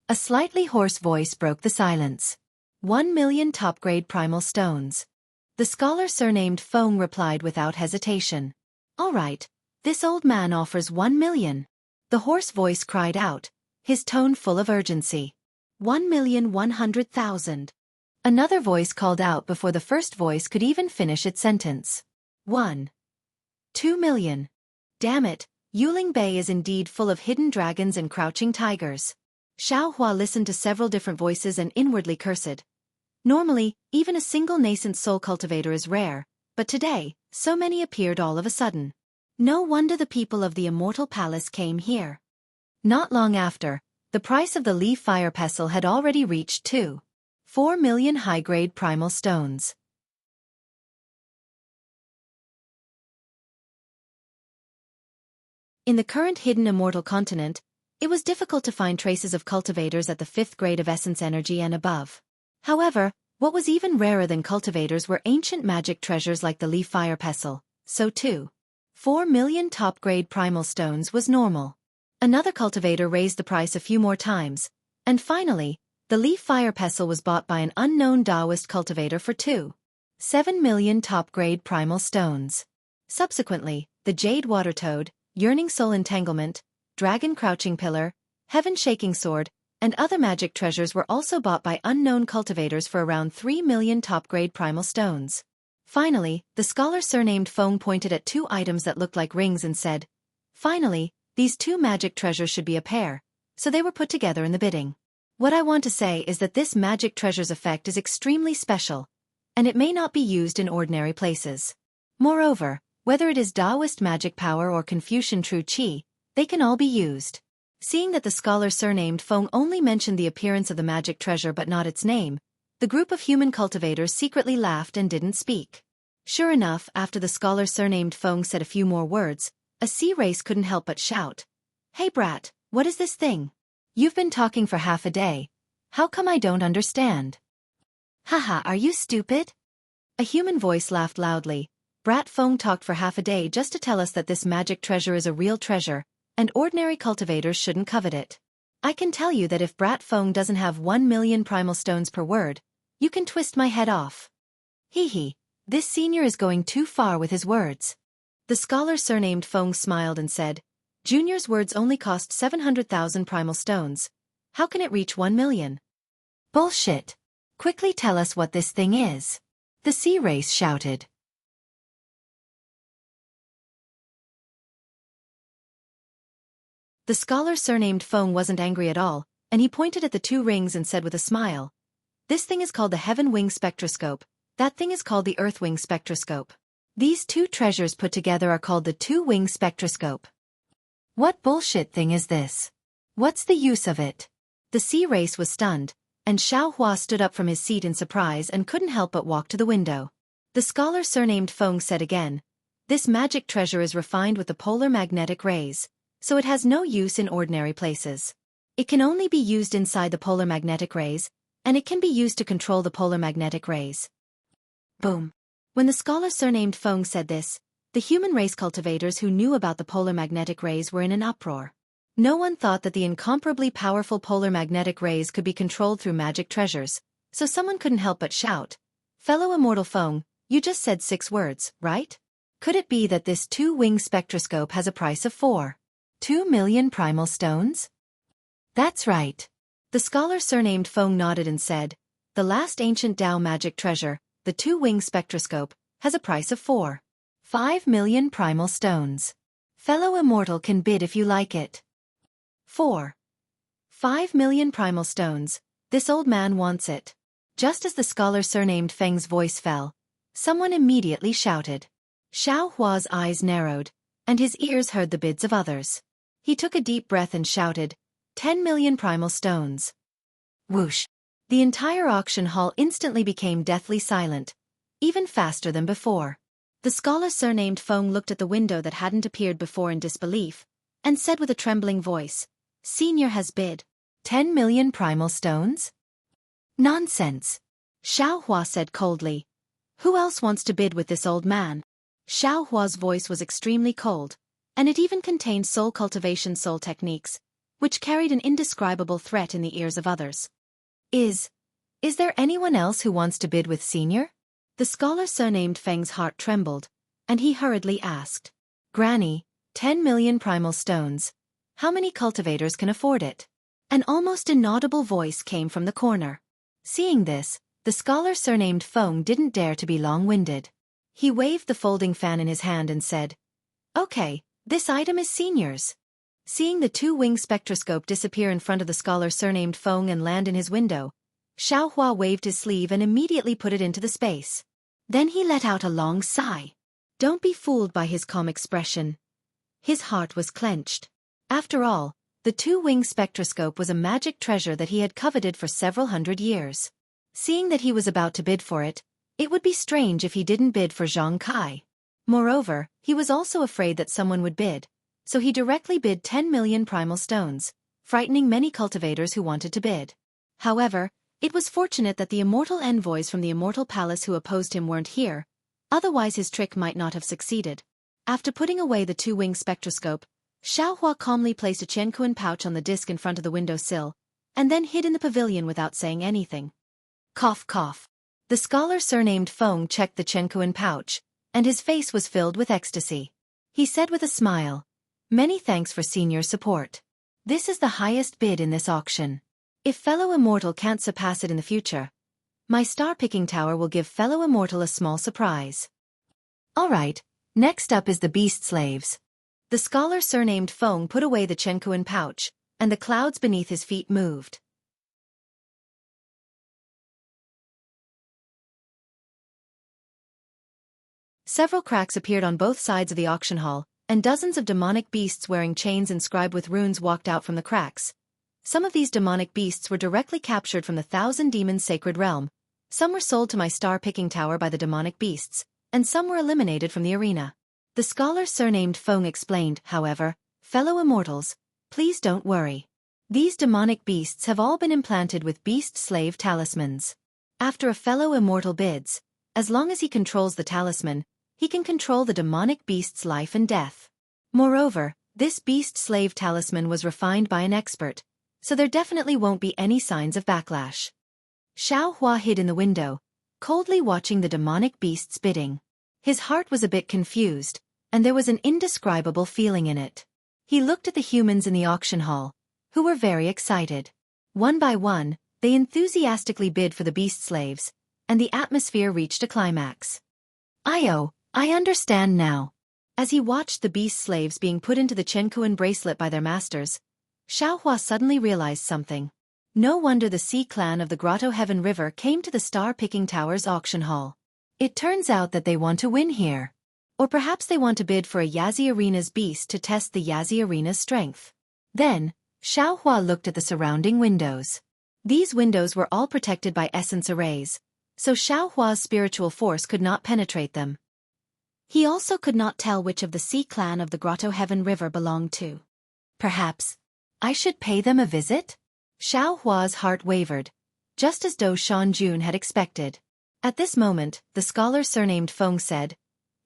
S1: A slightly hoarse voice broke the silence. 1 million top-grade primal stones. The scholar surnamed Feng replied without hesitation. All right, this old man offers 1 million. The hoarse voice cried out, his tone full of urgency. 1,100,000. Another voice called out before the first voice could even finish its sentence. 2 million. Damn it, Yuling Bei is indeed full of hidden dragons and crouching tigers. Xiao Hua listened to several different voices and inwardly cursed. Normally, even a single nascent soul cultivator is rare, but today, so many appeared all of a sudden. No wonder the people of the Immortal Palace came here. Not long after, the price of the leaf fire pestle had already reached 4 million high-grade primal stones. In the current hidden immortal continent, it was difficult to find traces of cultivators at the 5th grade of essence energy and above. However, what was even rarer than cultivators were ancient magic treasures like the leaf fire pestle, so too. 4 million top-grade primal stones was normal. Another cultivator raised the price a few more times, and finally, the leaf fire pestle was bought by an unknown Taoist cultivator for 7 million top-grade primal stones. Subsequently, the jade water toad, yearning soul entanglement, dragon crouching pillar, heaven shaking sword, and other magic treasures were also bought by unknown cultivators for around 3 million top-grade primal stones. Finally, the scholar surnamed Feng pointed at 2 items that looked like rings and said, finally, these 2 magic treasures should be a pair, so they were put together in the bidding. What I want to say is that this magic treasure's effect is extremely special, and it may not be used in ordinary places. Moreover, whether it is Taoist magic power or Confucian true qi, they can all be used. Seeing that the scholar surnamed Feng only mentioned the appearance of the magic treasure but not its name, the group of human cultivators secretly laughed and didn't speak. Sure enough, after the scholar surnamed Feng said a few more words, a sea race couldn't help but shout. Hey brat, what is this thing? You've been talking for half a day. How come I don't understand? Haha, are you stupid? A human voice laughed loudly. Brat Feng talked for half a day just to tell us that this magic treasure is a real treasure, and ordinary cultivators shouldn't covet it. I can tell you that if Brat Feng doesn't have 1 million primal stones per word, you can twist my head off. Hee hee, this senior is going too far with his words. The scholar surnamed Feng smiled and said, Junior's words only cost 700,000 primal stones. How can it reach 1 million? Bullshit. Quickly tell us what this thing is. The sea race shouted. The scholar surnamed Feng wasn't angry at all, and he pointed at the 2 rings and said with a smile, this thing is called the Heaven Wing Spectroscope, that thing is called the Earth Wing Spectroscope. These 2 treasures put together are called the 2-wing spectroscope. What bullshit thing is this? What's the use of it? The sea race was stunned, and Xiao Hua stood up from his seat in surprise and couldn't help but walk to the window. The scholar surnamed Feng said again, this magic treasure is refined with the polar magnetic rays, so it has no use in ordinary places. It can only be used inside the polar magnetic rays, and it can be used to control the polar magnetic rays. Boom. When the scholar surnamed Feng said this,
S2: The human race cultivators who knew about the polar magnetic rays were in an uproar. No one thought that the incomparably powerful polar magnetic rays could be controlled through magic treasures, so someone couldn't help but shout, "Fellow immortal Feng, you just said 6 words, right? Could it be that this 2-wing spectroscope has a price of 2 million primal stones?"
S1: That's right.
S2: The scholar surnamed Feng nodded and said, "The last ancient Tao magic treasure, the 2-wing spectroscope, has a price of
S1: 5 million primal stones. Fellow immortal can bid if you like it.
S2: 5 million primal stones, this old man wants it." Just as the scholar surnamed Feng's voice fell, someone immediately shouted. Xiao Hua's eyes narrowed, and his ears heard the bids of others. He took a deep breath and shouted, 10 million primal stones.
S1: Whoosh!
S2: The entire auction hall instantly became deathly silent, even faster than before. The scholar surnamed Feng looked at the window that hadn't appeared before in disbelief, and said with a trembling voice, "Senior has bid
S1: 10 million primal stones? Nonsense!"
S2: Xiao Hua said coldly. "Who else wants to bid with this old man?" Xiao Hua's voice was extremely cold, and it even contained soul cultivation soul techniques, which carried an indescribable threat in the ears of others.
S1: Is there anyone else who wants to bid with Senior?
S2: The scholar surnamed Feng's heart trembled, and he hurriedly asked,
S1: "Granny, 10 million primal stones. How many cultivators can afford it?"
S2: An almost inaudible voice came from the corner.
S1: Seeing this, the scholar surnamed Feng didn't dare to be long-winded.
S2: He waved the folding fan in his hand and said, "Okay, this item is Senior's." Seeing the 2-wing spectroscope disappear in front of the scholar surnamed Feng and land in his window, Xiao Hua waved his sleeve and immediately put it into the space. Then he let out a long sigh. Don't be fooled by his calm expression. His heart was clenched. After all, the 2-wing spectroscope was a magic treasure that he had coveted for several hundred years. Seeing that he was about to bid for it, it would be strange if he didn't bid for Zhang Kai. Moreover, he was also afraid that someone would bid, so he directly bid 10 million primal stones, frightening many cultivators who wanted to bid. However, it was fortunate that the immortal envoys from the immortal palace who opposed him weren't here, otherwise his trick might not have succeeded. After putting away the 2-wing spectroscope, Xiao Hua calmly placed a Qianquan pouch on the disc in front of the window sill, and then hid in the pavilion without saying anything. Cough cough. The scholar surnamed Feng checked the Qianquan pouch, and his face was filled with ecstasy. He said with a smile, "Many thanks for Senior's support. This is the highest bid in this auction. If fellow immortal can't surpass it in the future, my star-picking tower will give fellow immortal a small surprise."
S1: Alright, next up is the beast slaves.
S2: The scholar surnamed Feng put away the Qianquan pouch, and the clouds beneath his feet moved. Several cracks appeared on both sides of the auction hall, and dozens of demonic beasts wearing chains inscribed with runes walked out from the cracks. Some of these demonic beasts were directly captured from the 1,000 Demons Sacred Realm, some were sold to my star-picking tower by the demonic beasts, and some were eliminated from the arena. The scholar surnamed Feng explained, however, "Fellow immortals, please don't worry. These demonic beasts have all been implanted with beast slave talismans. After a fellow immortal bids, as long as he controls the talisman, he can control the demonic beast's life and death. Moreover, this beast slave talisman was refined by an expert, so there definitely won't be any signs of backlash." Xiao Hua hid in the window, coldly watching the demonic beast's bidding. His heart was a bit confused, and there was an indescribable feeling in it. He looked at the humans in the auction hall, who were very excited. One by one, they enthusiastically bid for the beast slaves, and the atmosphere reached a climax.
S1: I understand now."
S2: As he watched the beast slaves being put into the Qianquan bracelet by their masters, Xiao Hua suddenly realized something. No wonder the Sea Clan of the Grotto Heaven River came to the Star-Picking Tower's auction hall.
S1: It turns out that they want to win here.
S2: Or perhaps they want to bid for a Yazi Arena's beast to test the Yazi Arena's strength.
S1: Then, Xiao Hua looked at the surrounding windows.
S2: These windows were all protected by essence arrays, so Xiao Hua's spiritual force could not penetrate them. He also could not tell which of the Sea Clan of the Grotto Heaven River belonged to.
S1: Perhaps I should pay them a visit?
S2: Xiao Hua's heart wavered, just as Do Shanjun had expected. At this moment, the scholar surnamed Feng said,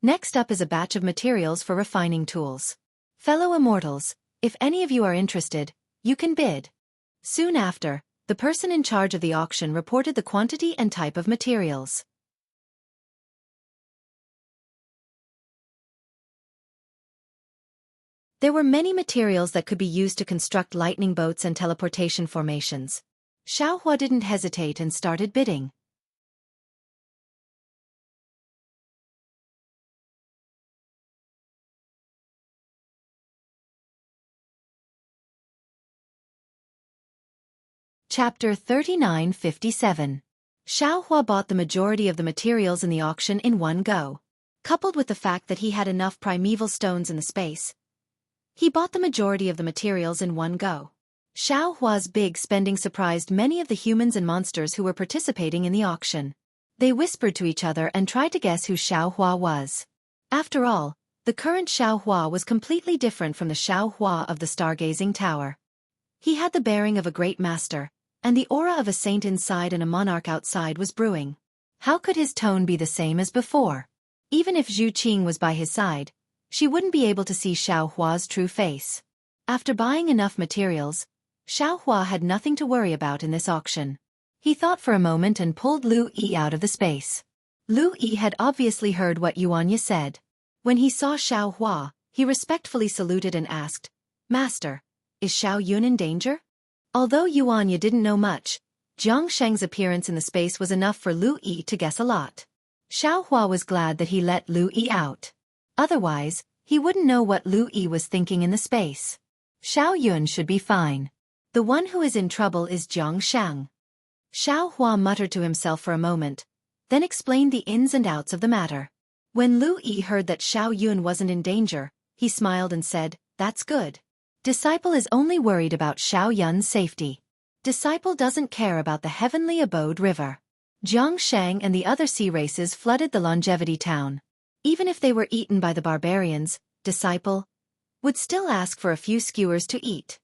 S1: Next up is a batch of materials for refining tools. Fellow immortals, if any of you are interested, you can bid. Soon after, the person in charge of the auction reported the quantity and type of materials. There were many materials that could be used to construct lightning boats and teleportation formations. Xueqi didn't hesitate and started bidding. Chapter 3957. Xueqi bought the majority of the materials in the auction in one go. Coupled with the fact that he had enough primeval stones in the space, he bought the majority of the materials in one go. Xueqi's big spending surprised many of the humans and monsters who were participating in the auction. They whispered to each other and tried to guess who Xueqi was. After all, the current Xueqi was completely different from the Xueqi of the stargazing tower. He had the bearing of a great master, and the aura of a saint inside and a monarch outside was brewing. How could his tone be the same as before? Even if Xueqi was by his side, she wouldn't be able to see Xueqi's true face. After buying enough materials, Xueqi had nothing to worry about in this auction. He thought for a moment and pulled Lu Yi out of the space. Lu Yi had obviously heard what Yuanya said. When he saw Xueqi, he respectfully saluted and asked, "Master, is Xiao Yun in danger?" Although Yuanya didn't know much, Jiang Sheng's appearance in the space was enough for Lu Yi to guess a lot. Xueqi was glad that he let Lu Yi out. Otherwise, he wouldn't know what Lu Yi was thinking in the space. Xiao Yun should be fine. The one who is in trouble is Jiang Sheng. Xueqi muttered to himself for a moment, then explained the ins and outs of the matter. When Lu Yi heard that Xiao Yun wasn't in danger, he smiled and said, "That's good. Disciple is only worried about Xiao Yun's safety. Disciple doesn't care about the heavenly abode river." Jiang Sheng and the other sea races flooded the longevity town. Even if they were eaten by the barbarians, Disciple would still ask for a few skewers to eat.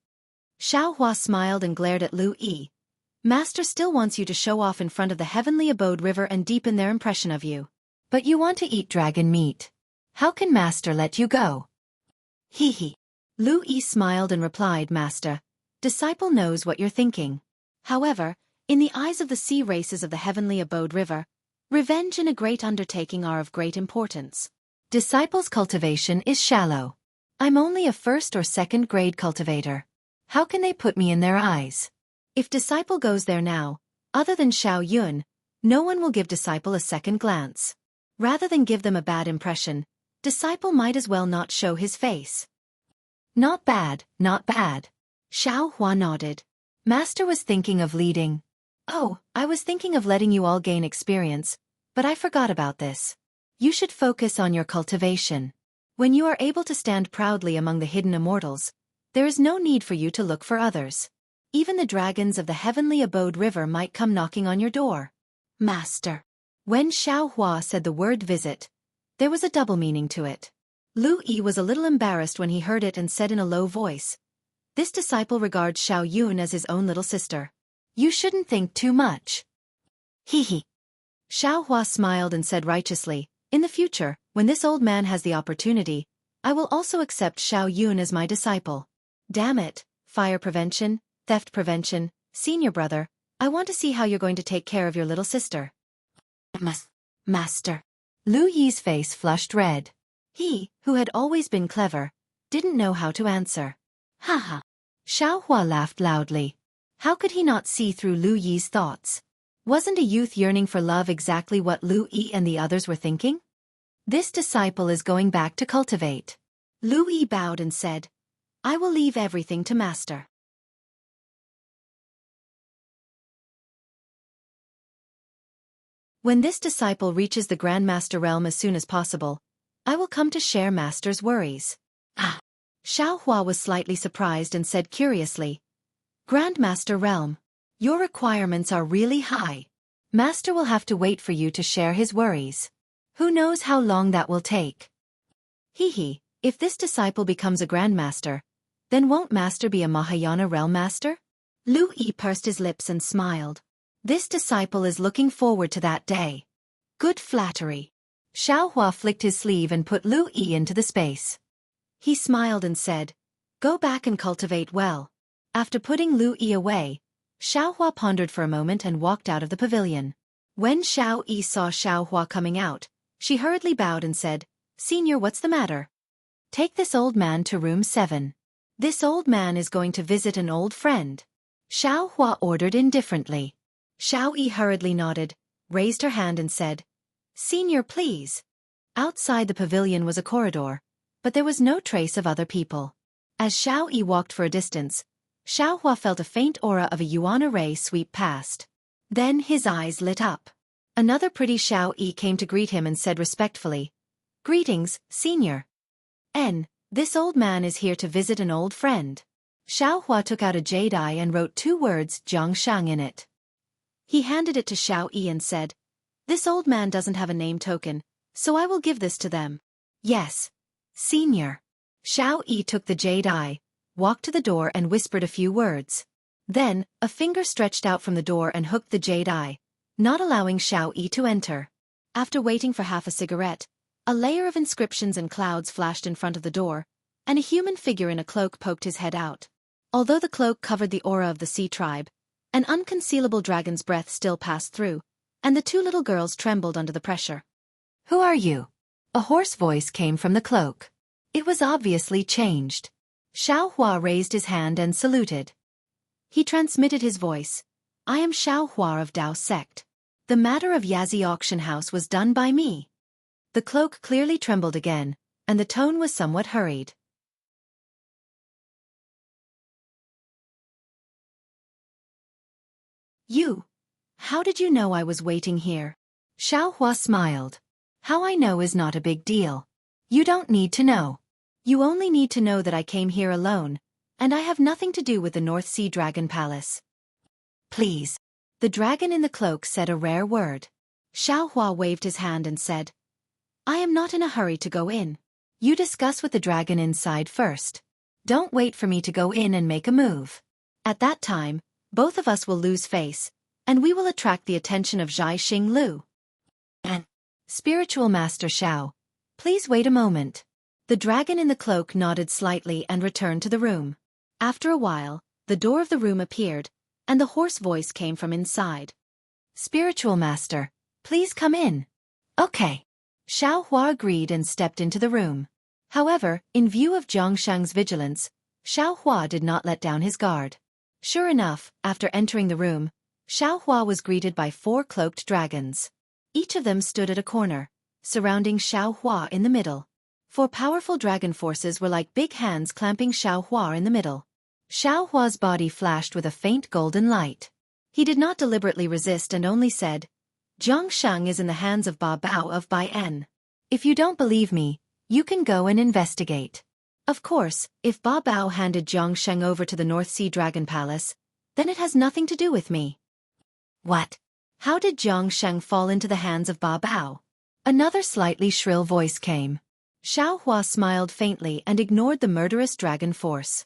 S1: Xueqi smiled and glared at Lu Yi. "Master still wants you to show off in front of the heavenly abode river and deepen their impression of you. But you want to eat dragon meat. How can Master let you go?" Hee. Lu Yi smiled and replied, "Master, Disciple knows what you're thinking. However, in the eyes of the sea races of the heavenly abode river, revenge and a great undertaking are of great importance. Disciple's cultivation is shallow. I'm only a first or second grade cultivator. How can they put me in their eyes? If Disciple goes there now, other than Xiao Yun, no one will give Disciple a second glance. Rather than give them a bad impression, Disciple might as well not show his face." "Not bad, not bad." Xueqi nodded. Master was thinking of leading. "Oh, I was thinking of letting you all gain experience, but I forgot about this. You should focus on your cultivation. When you are able to stand proudly among the hidden immortals, there is no need for you to look for others. Even the dragons of the heavenly abode river might come knocking on your door." "Master." When Xueqi said the word visit, there was a double meaning to it. Lu Yi was a little embarrassed when he heard it and said in a low voice, "This disciple regards Xiao Yun as his own little sister. You shouldn't think too much." Hee. Xueqi smiled and said righteously, "In the future, when this old man has the opportunity, I will also accept Xiao Yun as my disciple. Damn it, fire prevention, theft prevention, senior brother, I want to see how you're going to take care of your little sister." Master. Lu Yi's face flushed red. He, who had always been clever, didn't know how to answer. "Haha." Xueqi laughed loudly. How could he not see through Lu Yi's thoughts? Wasn't a youth yearning for love exactly what Lu Yi and the others were thinking? "This disciple is going back to cultivate." Lu Yi bowed and said, "I will leave everything to Master." When this disciple reaches the Grandmaster realm as soon as possible, I will come to share Master's worries. Xueqi was slightly surprised and said curiously, "Grandmaster realm, your requirements are really high. Master will have to wait for you to share his worries. Who knows how long that will take?" Hee. If this disciple becomes a Grandmaster, then won't Master be a Mahayana realm master? Lu Yi pursed his lips and smiled. This disciple is looking forward to that day. Good flattery. Xiaohua flicked his sleeve and put Lu Yi into the space. He smiled and said, "Go back and cultivate well." After putting Lu Yi away, Xiaohua pondered for a moment and walked out of the pavilion. When Xiao Yi saw Xiaohua coming out, she hurriedly bowed and said, "Senior, what's the matter?" "Take this old man to room 7. This old man is going to visit an old friend," Xiaohua ordered indifferently. Xiao Yi hurriedly nodded, raised her hand and said, "Senior, please." Outside the pavilion was a corridor, but there was no trace of other people. As Xiao Yi walked for a distance, Xiaohua felt a faint aura of a yuan ray sweep past. Then his eyes lit up. Another pretty Xiao Yi came to greet him and said respectfully, "Greetings, Senior. This old man is here to visit an old friend." Xiaohua took out a jade eye and wrote 2 words Zhangshang in it. He handed it to Xiao Yi and said, "This old man doesn't have a name token, so I will give this to them." "Yes, Senior." Xiao Yi took the jade eye, walked to the door and whispered a few words. Then, a finger stretched out from the door and hooked the jade eye, not allowing Xiao Yi to enter. After waiting for half a cigarette, a layer of inscriptions and clouds flashed in front of the door, and a human figure in a cloak poked his head out. Although the cloak covered the aura of the sea tribe, an unconcealable dragon's breath still passed through, and the 2 little girls trembled under the pressure. "Who are you?" A hoarse voice came from the cloak. It was obviously changed. Xiaohua raised his hand and saluted. He transmitted his voice. "I am Xiaohua of Dao sect. The matter of Yazi auction house was done by me." The cloak clearly trembled again, and the tone was somewhat hurried. "You? How did you know I was waiting here?" Xiaohua smiled. "How I know is not a big deal. You don't need to know. You only need to know that I came here alone, and I have nothing to do with the North Sea Dragon Palace." "Please." The dragon in the cloak said a rare word. Xiaohua waved his hand and said, "I am not in a hurry to go in. You discuss with the dragon inside first. Don't wait for me to go in and make a move. At that time, both of us will lose face, and we will attract the attention of Zhai Xing Lu. And Spiritual Master Xiao, please wait a moment." The dragon in the cloak nodded slightly and returned to the room. After a while, the door of the room appeared, and the hoarse voice came from inside. "Spiritual Master, please come in." "Okay." Xiaohua agreed and stepped into the room. However, in view of Zhangshang's vigilance, Xiaohua did not let down his guard. Sure enough, after entering the room, Xiaohua was greeted by 4 cloaked dragons. Each of them stood at a corner, surrounding Xiaohua in the middle. 4 powerful dragon forces were like big hands clamping Xiaohua in the middle. Xiaohua's body flashed with a faint golden light. He did not deliberately resist and only said, "Zhangshang is in the hands of Ba Bao of Bai En. If you don't believe me, you can go and investigate." Of course, if Ba Bao handed Zhangshang over to the North Sea Dragon Palace, then it has nothing to do with me. "What? How did Zhangshang fall into the hands of Ba Bao?" Another slightly shrill voice came. Xiaohua smiled faintly and ignored the murderous dragon force.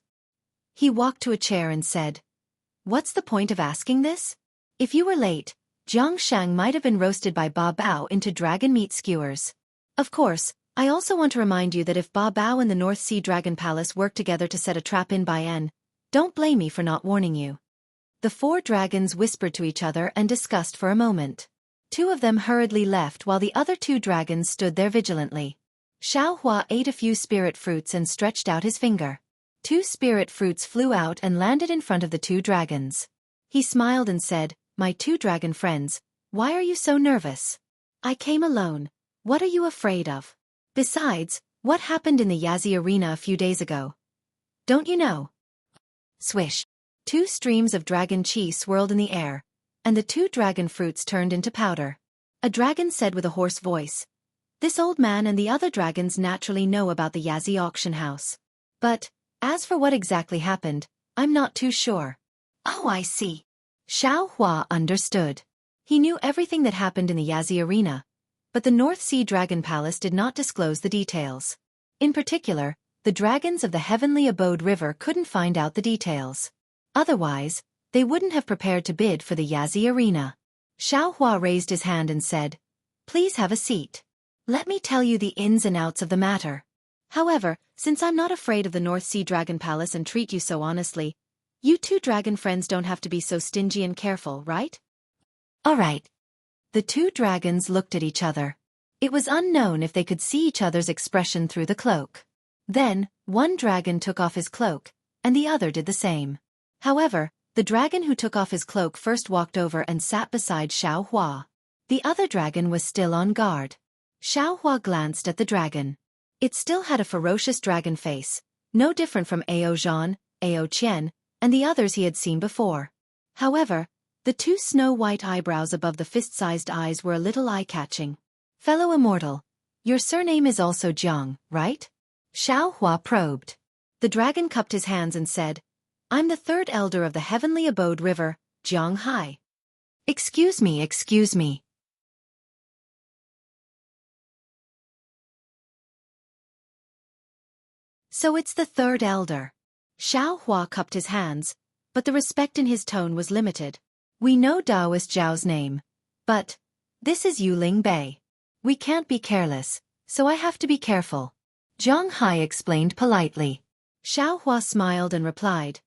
S1: He walked to a chair and said, "What's the point of asking this? If you were late, Zhangshang might have been roasted by Ba Bao into dragon meat skewers. Of course, I also want to remind you that if Ba Bao and the North Sea Dragon Palace work together to set a trap in Baian, don't blame me for not warning you." The 4 dragons whispered to each other and discussed for a moment. 2 of them hurriedly left while the other 2 dragons stood there vigilantly. Xiaohua ate a few spirit fruits and stretched out his finger. 2 spirit fruits flew out and landed in front of the 2 dragons. He smiled and said, "My 2 dragon friends, why are you so nervous? I came alone. What are you afraid of? Besides, what happened in the Yazi arena a few days ago? Don't you know?" Swish. 2 streams of dragon chi swirled in the air, and the 2 dragon fruits turned into powder. A dragon said with a hoarse voice, "This old man and the other dragons naturally know about the Yazi auction house. But, as for what exactly happened, I'm not too sure." "Oh, I see." Xiaohua understood. He knew everything that happened in the Yazi arena, but the North Sea Dragon Palace did not disclose the details. In particular, the dragons of the Heavenly Abode River couldn't find out the details. Otherwise, they wouldn't have prepared to bid for the Yazi arena. Xiaohua raised his hand and said, "Please have a seat." Let me tell you the ins and outs of the matter. However, since I'm not afraid of the North Sea Dragon Palace and treat you so honestly, you two dragon friends don't have to be so stingy and careful, right? Alright. The two dragons looked at each other. It was unknown if they could see each other's expression through the cloak. Then, one dragon took off his cloak, and the other did the same. However, the dragon who took off his cloak first walked over and sat beside Xueqi. The other dragon was still on guard. Xueqi glanced at the dragon. It still had a ferocious dragon face, no different from Ao Zhan, Ao Qian, and the others he had seen before. However, the two snow-white eyebrows above the fist-sized eyes were a little eye-catching. Fellow immortal, your surname is also Jiang, right? Xueqi probed. The dragon cupped his hands and said, I'm the third elder of the heavenly abode river, Jiang Hai. Excuse me. So it's the third elder. Xueqi cupped his hands, but the respect in his tone was limited. We know Taoist Zhao's name, but this is Yuling Bei. We can't be careless, so I have to be careful. Jiang Hai explained politely. Xueqi smiled and replied,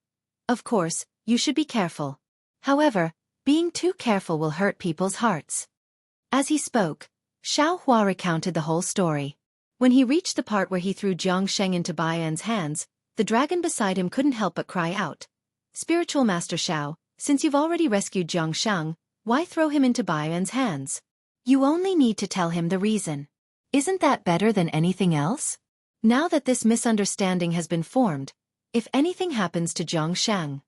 S1: Of course, you should be careful. However, being too careful will hurt people's hearts. As he spoke, Xueqi recounted the whole story. When he reached the part where he threw Jiang Sheng into Bai An's hands, the dragon beside him couldn't help but cry out, Spiritual Master Xiao, since you've already rescued Jiang Sheng, why throw him into Bai An's hands? You only need to tell him the reason. Isn't that better than anything else? Now that this misunderstanding has been formed, if anything happens to Jiang Sheng.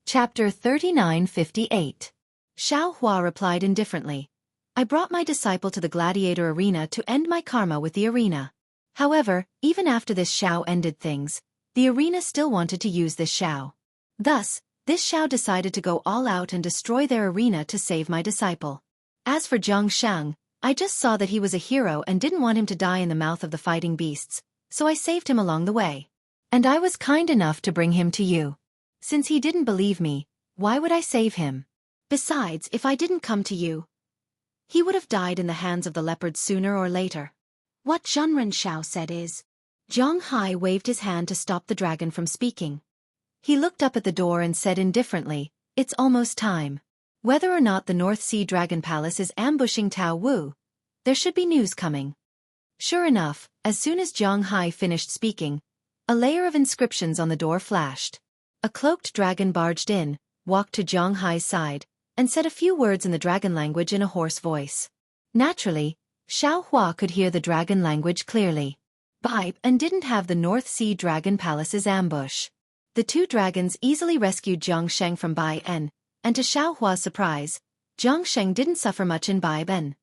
S1: Chapter 3958. Xueqi replied indifferently. I brought my disciple to the gladiator arena to end my karma with the arena. However, even after this Xiao ended things, the arena still wanted to use this Xiao. Thus, this Xiao decided to go all out and destroy their arena to save my disciple. As for Jiang Sheng, I just saw that he was a hero and didn't want him to die in the mouth of the fighting beasts, so I saved him along the way. And I was kind enough to bring him to you. Since he didn't believe me, why would I save him? Besides, if I didn't come to you, he would have died in the hands of the leopards sooner or later. What Zhenren Xiao said is... Jiang Hai waved his hand to stop the dragon from speaking. He looked up at the door and said indifferently, It's almost time. Whether or not the North Sea Dragon Palace is ambushing Tao Wu, there should be news coming. Sure enough, as soon as Jiang Hai finished speaking, a layer of inscriptions on the door flashed. A cloaked dragon barged in, walked to Jiang Hai's side, and said a few words in the dragon language in a hoarse voice. Naturally, Xueqi could hear the dragon language clearly. Bai and didn't have the North Sea Dragon Palace's ambush. The two dragons easily rescued Jiang Sheng from Bai En, and to Xueqi's surprise, Jiang Sheng didn't suffer much in Bai En.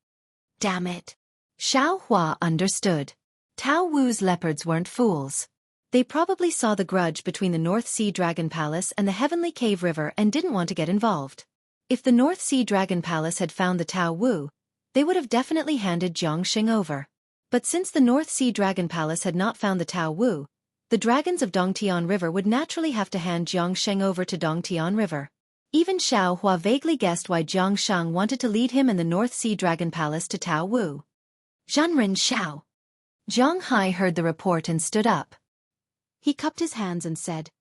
S1: Damn it. Xueqi understood. Tao Wu's leopards weren't fools. They probably saw the grudge between the North Sea Dragon Palace and the Heavenly Cave River and didn't want to get involved. If the North Sea Dragon Palace had found the Tao Wu, they would have definitely handed Jiang Sheng over. But since the North Sea Dragon Palace had not found the Tao Wu, the dragons of Dongtian River would naturally have to hand Jiang Sheng over to Dongtian River. Even Xueqi vaguely guessed why Jiang Sheng wanted to lead him and the North Sea Dragon Palace to Tao Wu. Zhenren Xiao. Jiang Hai heard the report and stood up. He cupped his hands and said,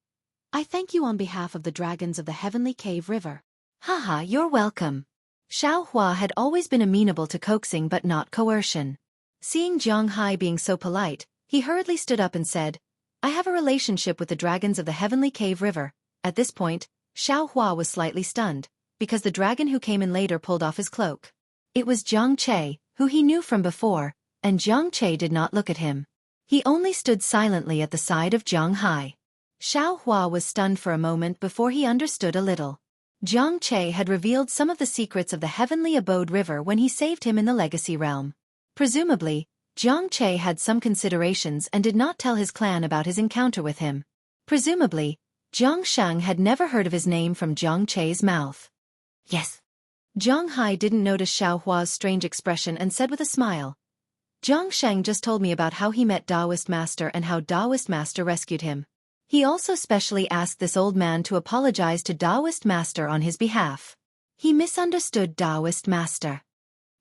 S1: I thank you on behalf of the dragons of the Heavenly Cave River. Haha, you're welcome. Xueqi had always been amenable to coaxing but not coercion. Seeing Jiang Hai being so polite, he hurriedly stood up and said, I have a relationship with the dragons of the Heavenly Cave River. At this point, Xueqi was slightly stunned, because the dragon who came in later pulled off his cloak. It was Jiang Che, who he knew from before, and Jiang Che did not look at him. He only stood silently at the side of Jiang Hai. Xueqi was stunned for a moment before he understood a little. Jiang Che had revealed some of the secrets of the Heavenly Abode River when he saved him in the Legacy Realm. Presumably, Jiang Che had some considerations and did not tell his clan about his encounter with him. Presumably, Jiang Sheng had never heard of his name from Jiang Che's mouth. Yes. Jiang Hai didn't notice Xueqi's strange expression and said with a smile,
S2: Jiang Sheng just told me about how he met Taoist Master and how Taoist Master rescued him. He also specially asked this old man to apologize to Taoist Master on his behalf. He misunderstood Taoist Master.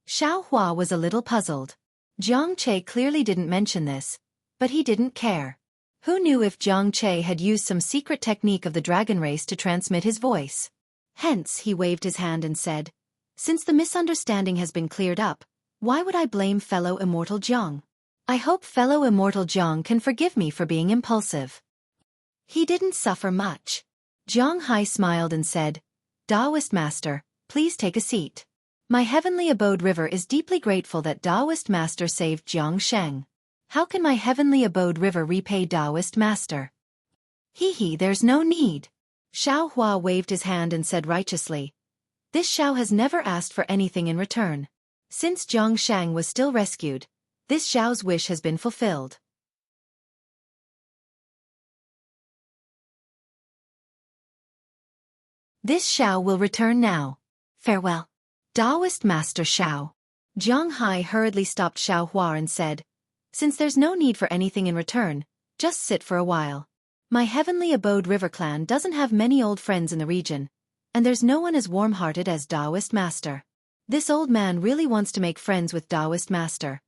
S2: Xiao Hua was a little puzzled. Jiang Che clearly didn't mention this, but he didn't care. Who knew if Jiang Che had used some secret technique of the dragon race to transmit his voice? Hence, he waved his hand and said, "Since the misunderstanding has been cleared up, why would I blame fellow immortal Jiang? I hope fellow immortal Jiang can forgive me for being impulsive." He didn't suffer much. Jiang Hai smiled and said, "Taoist Master, please take a seat. My heavenly abode river is deeply grateful that Taoist Master saved Jiang Sheng. How can my heavenly abode river repay Taoist Master?" There's no need." Xiao Hua waved his hand and said righteously, "This Xiao has never asked for anything in return. Since Jiang Sheng was still rescued, this Xiao's wish has been fulfilled. This Xiao will return now. Farewell. Taoist Master Xiao." Jiang Hai hurriedly stopped Xiao Hua and said, "Since there's no need for anything in return, just sit for a while. My heavenly abode river clan doesn't have many old friends in the region, and there's no one as warm-hearted as Taoist Master. This old man really wants to make friends with Taoist Master."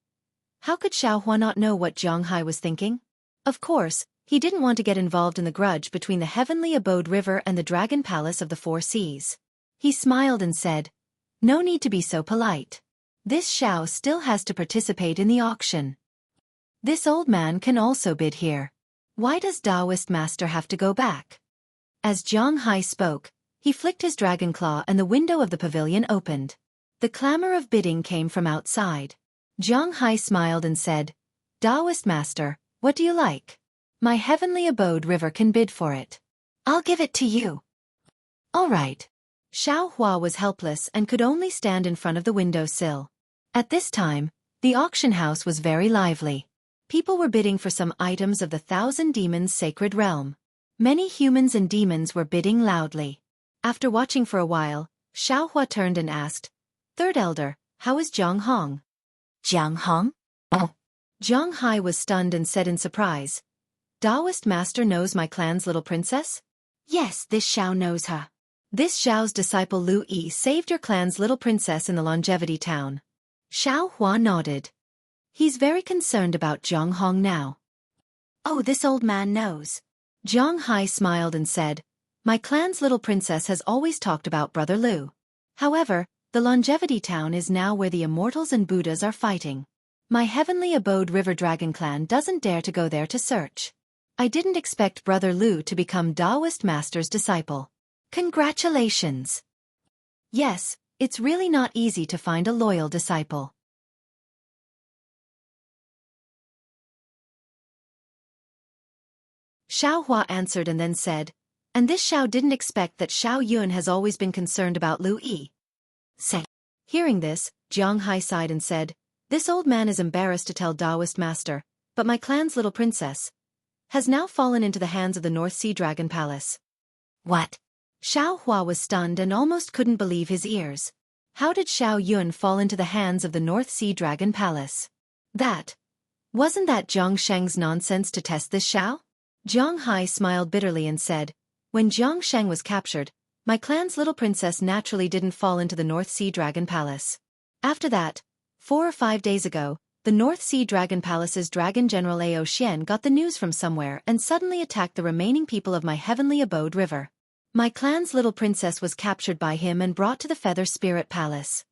S2: How could Xiao Hua not know what Jiang Hai was thinking? Of course, he didn't want to get involved in the grudge between the heavenly abode river and the dragon palace of the four seas. He smiled and said, "No need to be so polite. This Xiao still has to participate in the auction. This old man can also bid here. Why does Taoist Master have to go back?" As Jiang Hai spoke, he flicked his dragon claw and the window of the pavilion opened. The clamor of bidding came from outside. Jiang Hai smiled and said, "Taoist Master, what do you like? My heavenly abode river can bid for it. I'll give it to you." "All right." Xiao Hua was helpless and could only stand in front of the window sill. At this time, the auction house was very lively. People were bidding for some items of the Thousand Demons' sacred realm. Many humans and demons were bidding loudly. After watching for a while, Xiao Hua turned and asked, "Third Elder, how is Jiang Hong?" "Jiang Hong? Oh." Jiang Hai was stunned and said in surprise, "Taoist Master knows my clan's little princess?" "Yes, this Xiao knows her. This Xiao's disciple Lu Yi saved your clan's little princess in the Longevity Town." Xiao Hua nodded. He's very concerned about Jiang Hong now. "Oh, this old man knows." Jiang Hai smiled and said, "My clan's little princess has always talked about Brother Lu. However, the Longevity Town is now where the Immortals and Buddhas are fighting. My heavenly abode River Dragon clan doesn't dare to go there to search. I didn't expect Brother Lu to become Taoist Master's disciple. Congratulations." Yes, it's really not easy to find a loyal disciple. Xiao Hua answered and then said, "And this Xiao didn't expect that Xiao Yun has always been concerned about Lu Yi." Say. Hearing this, Jiang Hai sighed and said, "This old man is embarrassed to tell Taoist Master, but my clan's little princess has now fallen into the hands of the North Sea Dragon Palace." What? Xiao Hua was stunned and almost couldn't believe his ears. How did Xiao Yun fall into the hands of the North Sea Dragon Palace? Wasn't that Jiang Sheng's nonsense to test this Xiao? Jiang Hai smiled bitterly and said, "When Jiang Sheng was captured, my clan's little princess naturally didn't fall into the North Sea Dragon Palace. After that, 4 or 5 days ago, the North Sea Dragon Palace's Dragon General Ao Xian got the news from somewhere and suddenly attacked the remaining people of my heavenly abode river. My clan's little princess was captured by him and brought to the Feather Spirit Palace."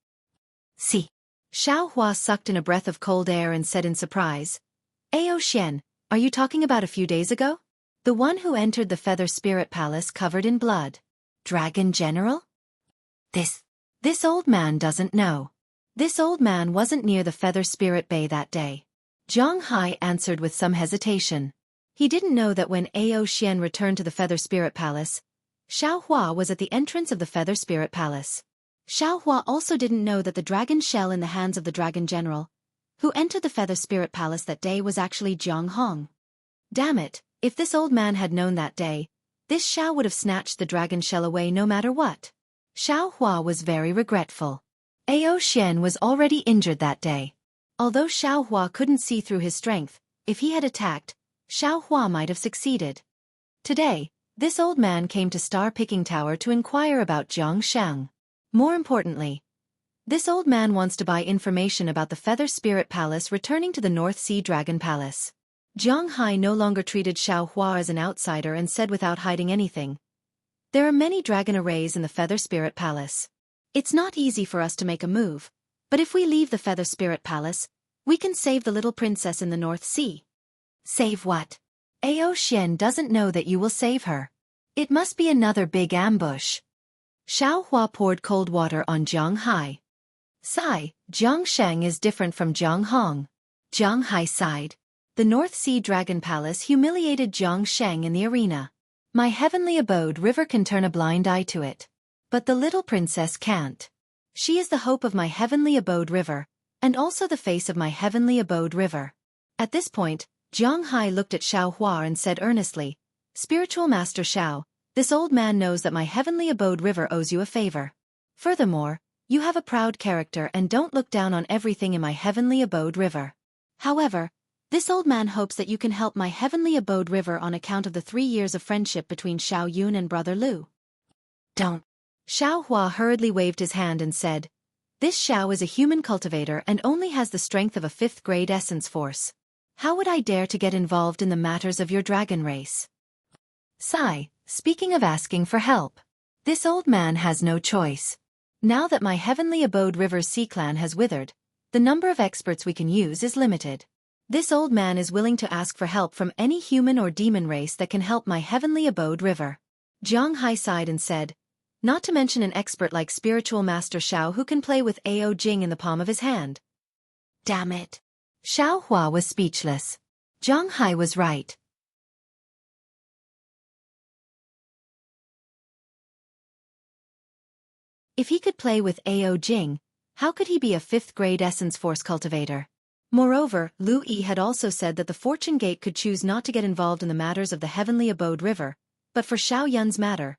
S2: See. Xiao Hua sucked in a breath of cold air and said in surprise, "Ao Xian, are you talking about a few days ago? The one who entered the Feather Spirit Palace covered in blood? Dragon General? This old man doesn't know. This old man wasn't near the Feather Spirit Bay that day." Jiang Hai answered with some hesitation. He didn't know that when Ao Xian returned to the Feather Spirit Palace, Xiao Hua was at the entrance of the Feather Spirit Palace. Xiao Hua also didn't know that the dragon shell in the hands of the Dragon General, who entered the Feather Spirit Palace that day, was actually Jiang Hong. Damn it, if this old man had known that day, this Xiao would have snatched the dragon shell away no matter what. Xiao Hua was very regretful. Ao Xian was already injured that day. Although Xiao Hua couldn't see through his strength, if he had attacked, Xiao Hua might have succeeded. Today, this old man came to Star Picking Tower to inquire about Jiang Shang. More importantly, this old man wants to buy information about the Feather Spirit Palace returning to the North Sea Dragon Palace. Jiang Hai no longer treated Xiao Hua as an outsider and said without hiding anything, "There are many dragon arrays in the Feather Spirit Palace. It's not easy for us to make a move, but if we leave the Feather Spirit Palace, we can save the little princess in the North Sea." "Save what? Ao Xian doesn't know that you will save her. It must be another big ambush." Xiao Hua poured cold water on Jiang Hai. "Sigh, Jiang Shang is different from Jiang Hong." Jiang Hai sighed. "The North Sea Dragon Palace humiliated Jiang Shang in the arena. My heavenly abode river can turn a blind eye to it. But the little princess can't. She is the hope of my heavenly abode river, and also the face of my heavenly abode river." At this point, Jiang Hai looked at Xiao Hua and said earnestly, "Spiritual Master Xiao, this old man knows that my heavenly abode river owes you a favor. Furthermore, you have a proud character and don't look down on everything in my heavenly abode river. However, this old man hopes that you can help my heavenly abode river on account of the 3 years of friendship between Xiao Yun and Brother Lu." "Don't." Xiao Hua hurriedly waved his hand and said, "This Xiao is a human cultivator and only has the strength of a 5th-grade essence force. How would I dare to get involved in the matters of your dragon race?" Sigh, speaking of asking for help. This old man has no choice. Now that my heavenly abode river's sea clan has withered, the number of experts we can use is limited. This old man is willing to ask for help from any human or demon race that can help my heavenly abode river. Jiang Hai sighed and said, "Not to mention an expert like Spiritual Master Xiao who can play with Ao Jing in the palm of his hand." Damn it. Xiao Hua was speechless. Jiang Hai was right. If he could play with Ao Jing, how could he be a 5th-grade essence force cultivator? Moreover, Lu Yi had also said that the Fortune Gate could choose not to get involved in the matters of the Heavenly Abode River, but for Xiao Yun's matter,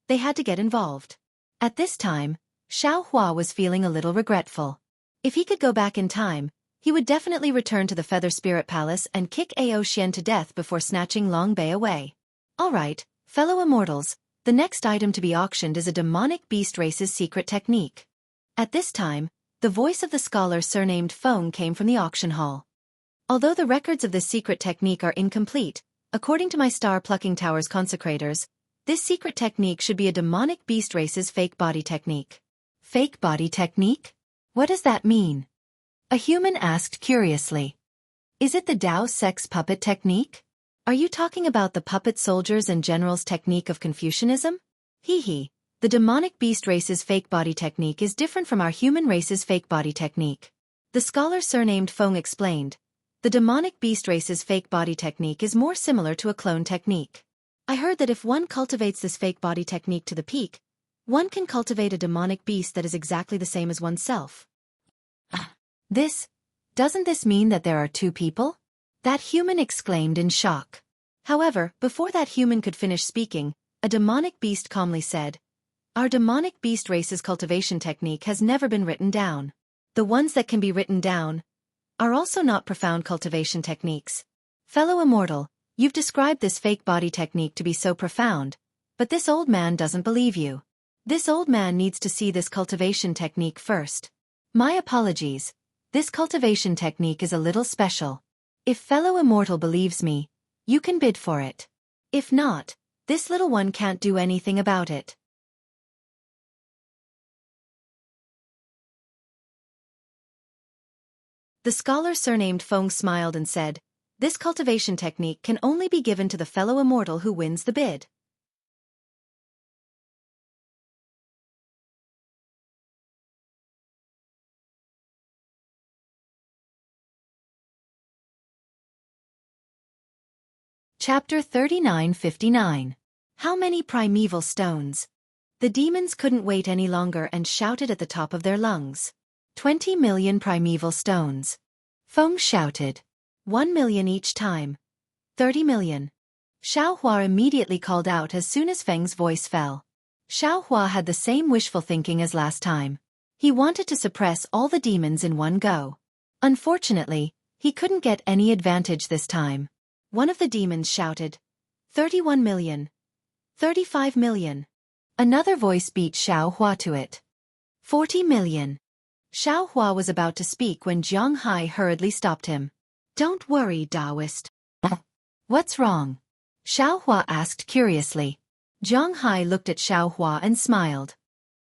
S2: they had to get involved. At this time, Xiao Hua was feeling a little regretful. If he could go back in time, he would definitely return to the Feather Spirit Palace and kick Ao Xian to death before snatching Long Bei away. Alright, fellow immortals, the next item to be auctioned is a demonic beast race's secret technique. At this time, the voice of the scholar surnamed Feng came from the auction hall. Although the records of this secret technique are incomplete, according to my Star Plucking Tower's consecrators, this secret technique should be a demonic beast race's fake body technique. Fake body technique? What does that mean? A human asked curiously. Is it the Dao sex puppet technique? Are you talking about the puppet soldiers and generals technique of Confucianism? Hee. The demonic beast race's fake body technique is different from our human race's fake body technique. The scholar surnamed Feng explained. The demonic beast race's fake body technique is more similar to a clone technique. I heard that if one cultivates this fake body technique to the peak, one can cultivate a demonic beast that is exactly the same as oneself. Doesn't this mean that there are 2 people? That human exclaimed in shock. However, before that human could finish speaking, a demonic beast calmly said, "Our demonic beast race's cultivation technique has never been written down. The ones that can be written down are also not profound cultivation techniques. Fellow immortal, you've described this fake body technique to be so profound, but this old man doesn't believe you. This old man needs to see this cultivation technique first. My apologies. This cultivation technique is a little special. If fellow immortal believes me, you can bid for it. If not, this little one can't do anything about it." The scholar surnamed Feng smiled and said, "This cultivation technique can only be given to the fellow immortal who wins the bid." Chapter 3959. How many primeval stones? The demons couldn't wait any longer and shouted at the top of their lungs. 20 million primeval stones. Feng shouted. 1 million each time. 30 million. Xiao Hua immediately called out as soon as Feng's voice fell. Xiao Hua had the same wishful thinking as last time. He wanted to suppress all the demons in one go.
S1: Unfortunately, he couldn't get any advantage this time. One of the demons shouted, 31 million. 35 million. Another voice beat Xiao Hua to it. 40 million. Xiao Hua was about to speak when Jiang Hai hurriedly stopped him. Don't worry, Taoist. What's wrong? Xiao Hua asked curiously. Jiang Hai looked at Xiao Hua and smiled.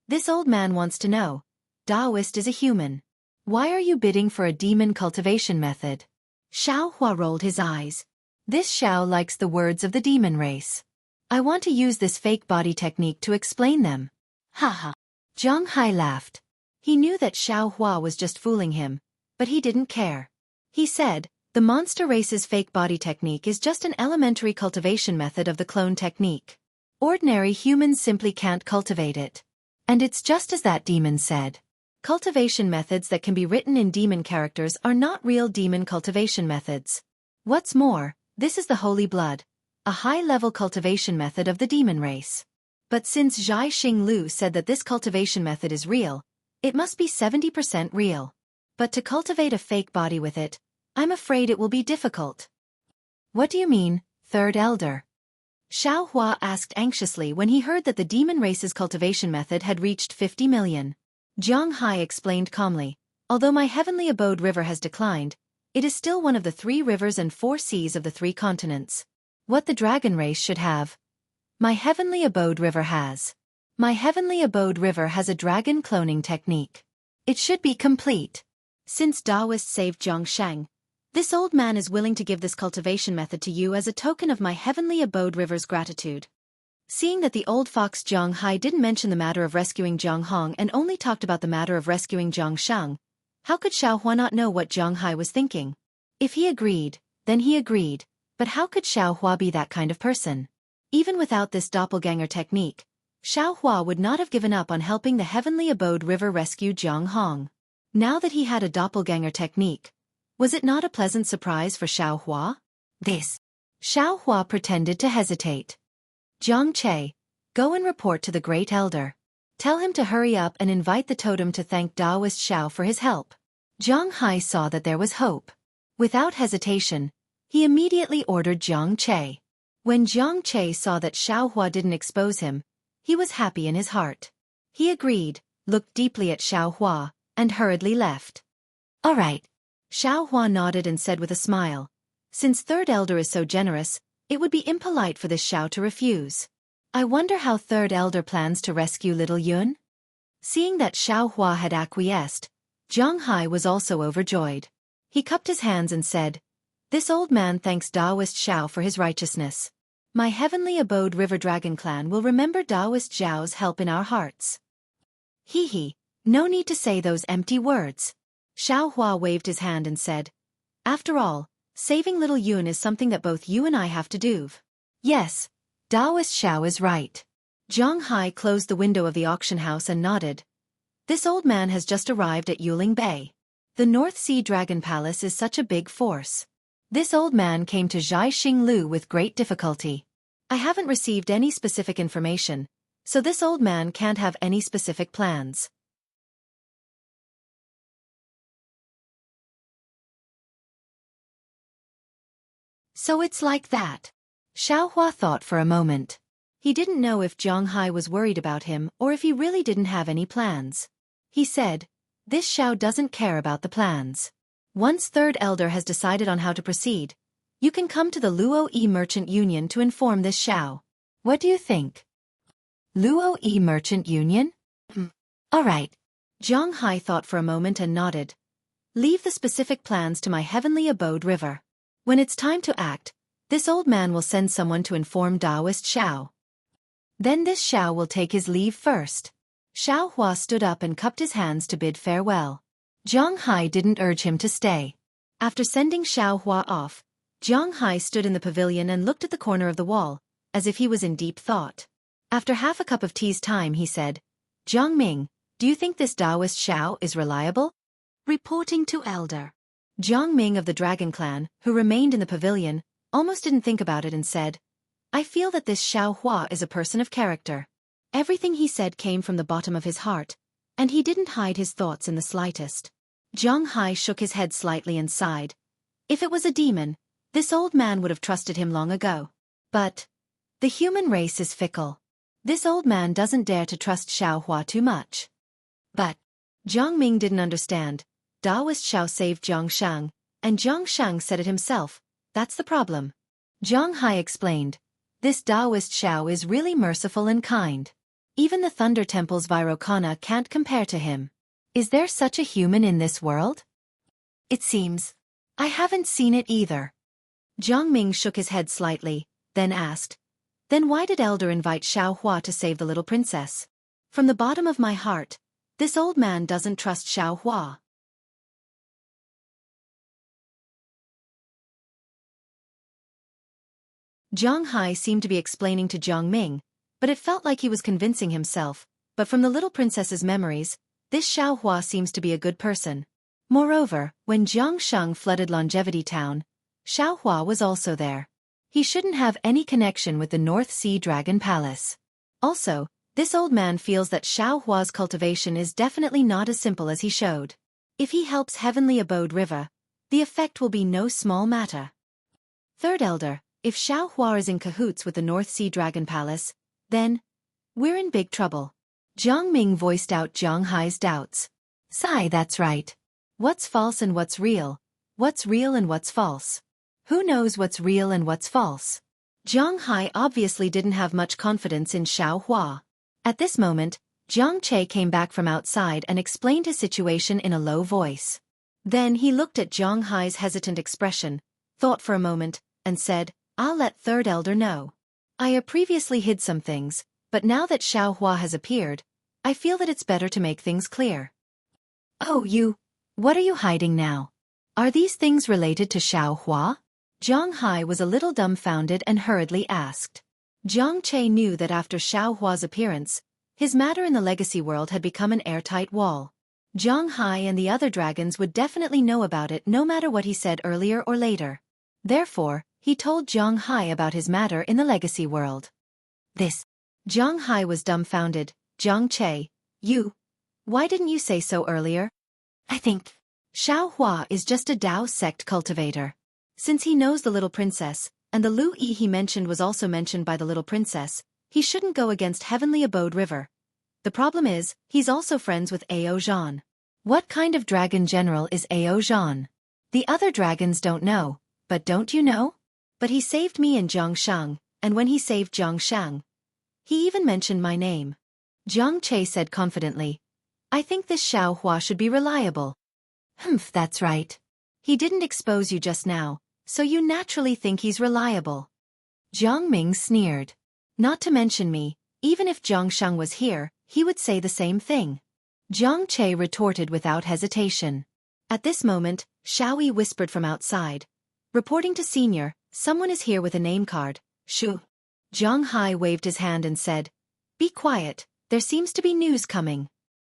S1: This old man wants to know. Taoist is a human. Why are you bidding for a demon cultivation method? Xiao Hua rolled his eyes. This Xiao likes the words of the demon race. I want to use this fake body technique to explain them. Haha. Jiang Hai laughed. He knew that Xiao Hua was just fooling him, but he didn't care. He said, the monster race's fake body technique is just an elementary cultivation method of the clone technique. Ordinary humans simply can't cultivate it. And it's just as that demon said. Cultivation methods that can be written in demon characters are not real demon cultivation methods. What's more, this is the holy blood, a high-level cultivation method of the demon race. But since Zhai Xinglu said that this cultivation method is real, it must be 70% real. But to cultivate a fake body with it, I'm afraid it will be difficult. What do you mean, Third Elder? Xiao Hua asked anxiously when he heard that the demon race's cultivation method had reached 50 million. Jiang Hai explained calmly, although my heavenly abode river has declined, it is still one of the 3 rivers and 4 seas of the 3 continents. What the dragon race should have. My heavenly abode river has. My heavenly abode river has a dragon cloning technique. It should be complete. Since Taoist saved Zhongsheng, this old man is willing to give this cultivation method to you as a token of my heavenly abode river's gratitude. Seeing that the old fox Jiang Hai didn't mention the matter of rescuing Jiang Hong and only talked about the matter of rescuing Jiang Sheng, how could Xiao Hua not know what Jiang Hai was thinking? If he agreed, then he agreed, but how could Xiao Hua be that kind of person? Even without this doppelganger technique, Xiao Hua would not have given up on helping the heavenly abode river rescue Jiang Hong. Now that he had a doppelganger technique, was it not a pleasant surprise for Xiao Hua? Xiao Hua pretended to hesitate. Jiang Che, go and report to the Great Elder. Tell him to hurry up and invite the totem to thank Taoist Xiao for his help. Jiang Hai saw that there was hope. Without hesitation, he immediately ordered Jiang Che. When Jiang Che saw that Xiao Hua didn't expose him, he was happy in his heart. He agreed, looked deeply at Xiao Hua, and hurriedly left. All right. Xiao Hua nodded and said with a smile, since Third Elder is so generous, it would be impolite for this Xiao to refuse. I wonder how Third Elder plans to rescue little Yun? Seeing that Xiao Hua had acquiesced, Jiang Hai was also overjoyed. He cupped his hands and said, this old man thanks Taoist Xiao for his righteousness. My heavenly abode River Dragon clan will remember Taoist Zhao's help in our hearts. Hee, no need to say those empty words. Xiao Hua waved his hand and said, after all, saving little Yun is something that both you and I have to do. Yes, Taoist Xiao is right. Jiang Hai closed the window of the auction house and nodded. This old man has just arrived at Yuling Bay. The North Sea Dragon Palace is such a big force. This old man came to Zhai Xinglu with great difficulty. I haven't received any specific information, so this old man can't have any specific plans. So it's like that. Xiao Hua thought for a moment. He didn't know if Jiang Hai was worried about him or if he really didn't have any plans. He said, this Xiao doesn't care about the plans. Once Third Elder has decided on how to proceed, you can come to the Luo Yi Merchant Union to inform this Xiao. What do you think? Luo Yi Merchant Union? All right. Jiang Hai thought for a moment and nodded. Leave the specific plans to my heavenly abode river. When it's time to act, this old man will send someone to inform Taoist Xiao. Then this Xiao will take his leave first. Xiao Hua stood up and cupped his hands to bid farewell. Jiang Hai didn't urge him to stay. After sending Xiao Hua off, Jiang Hai stood in the pavilion and looked at the corner of the wall, as if he was in deep thought. After half a cup of tea's time he said, Jiang Ming, do you think this Taoist Xiao is reliable? Reporting to Elder. Jiang Ming of the Dragon Clan, who remained in the pavilion, almost didn't think about it and said, I feel that this Xiao Hua is a person of character. Everything he said came from the bottom of his heart, and he didn't hide his thoughts in the slightest.
S2: Zhang Hai shook his head slightly and sighed. If it was a demon, this old man would have trusted him long ago. But the human race is fickle. This old man doesn't dare to trust Xiao Hua too much. But Jiang Ming didn't understand. Daoist Xiao saved Jiang Shang, and Jiang Shang said it himself. That's the problem. Zhang Hai explained. This Daoist Xiao is really merciful and kind. Even the Thunder Temple's Vairocana can't compare to him. Is there such a human in this world? It seems. I haven't seen it either. Jiang Ming shook his head slightly, then asked. Then why did Elder invite Xiao Hua to save the little princess? From the bottom of my heart, this old man doesn't trust Xiao Hua. Zhang Hai seemed to be explaining to Jiang Ming, but it felt like he was convincing himself. But from the little princess's memories, this Xiao Hua seems to be a good person. Moreover, when Jiang Shang flooded Longevity Town, Xiao Hua was also there. He shouldn't have any connection with the North Sea Dragon Palace. Also, this old man feels that Xiao Hua's cultivation is definitely not as simple as he showed. If he helps Heavenly Abode River, the effect will be no small matter. Third Elder, if Xiao Hua is in cahoots with the North Sea Dragon Palace, then we're in big trouble. Jiang Ming voiced out Zhang Hai's doubts. Sigh, that's right. What's false and what's real? What's real and what's false? Who knows what's real and what's false? Zhang Hai obviously didn't have much confidence in Xiao Hua. At this moment, Jiang Che came back from outside and explained his situation in a low voice. Then he looked at Zhang Hai's hesitant expression, thought for a moment, and said, I'll let Third Elder know. I previously hid some things, but now that Xiao Hua has appeared, I feel that it's better to make things clear. Oh, what are you hiding now? Are these things related to Xiao Hua? Zhang Hai was a little dumbfounded and hurriedly asked. Jiang Che knew that after Xiao Hua's appearance, his matter in the legacy world had become an airtight wall. Zhang Hai and the other dragons would definitely know about it no matter what he said earlier or later. Therefore, he told Zhang Hai about his matter in the legacy world. Zhang Hai was dumbfounded. Jiang Che, why didn't you say so earlier? I think Xiao Hua is just a Dao sect cultivator. Since he knows the little princess, and the Lu Yi he mentioned was also mentioned by the little princess, he shouldn't go against Heavenly Abode River. The problem is, he's also friends with Ao Zhan. What kind of dragon general is Ao Zhan? The other dragons don't know, but don't you know? But he saved me and Jiang Shang, and when he saved Jiang Shang, he even mentioned my name. Jiang Che said confidently. I think this Xiao Hua should be reliable. That's right. He didn't expose you just now, so you naturally think he's reliable. Jiang Ming sneered. Not to mention me, even if Jiang Shang was here, he would say the same thing. Jiang Che retorted without hesitation. At this moment, Xueqi whispered from outside. Reporting to Senior, someone is here with a name card. Shoo. Zhang Hai waved his hand and said, Be quiet, there seems to be news coming.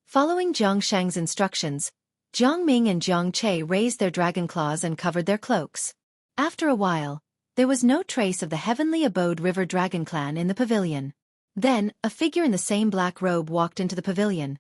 S2: Following Jiang Shang's instructions, Jiang Ming and Jiang Che raised their dragon claws and covered their cloaks. After a while, there was no trace of the Heavenly Abode River Dragon Clan in the pavilion. Then, a figure in the same black robe walked into the pavilion.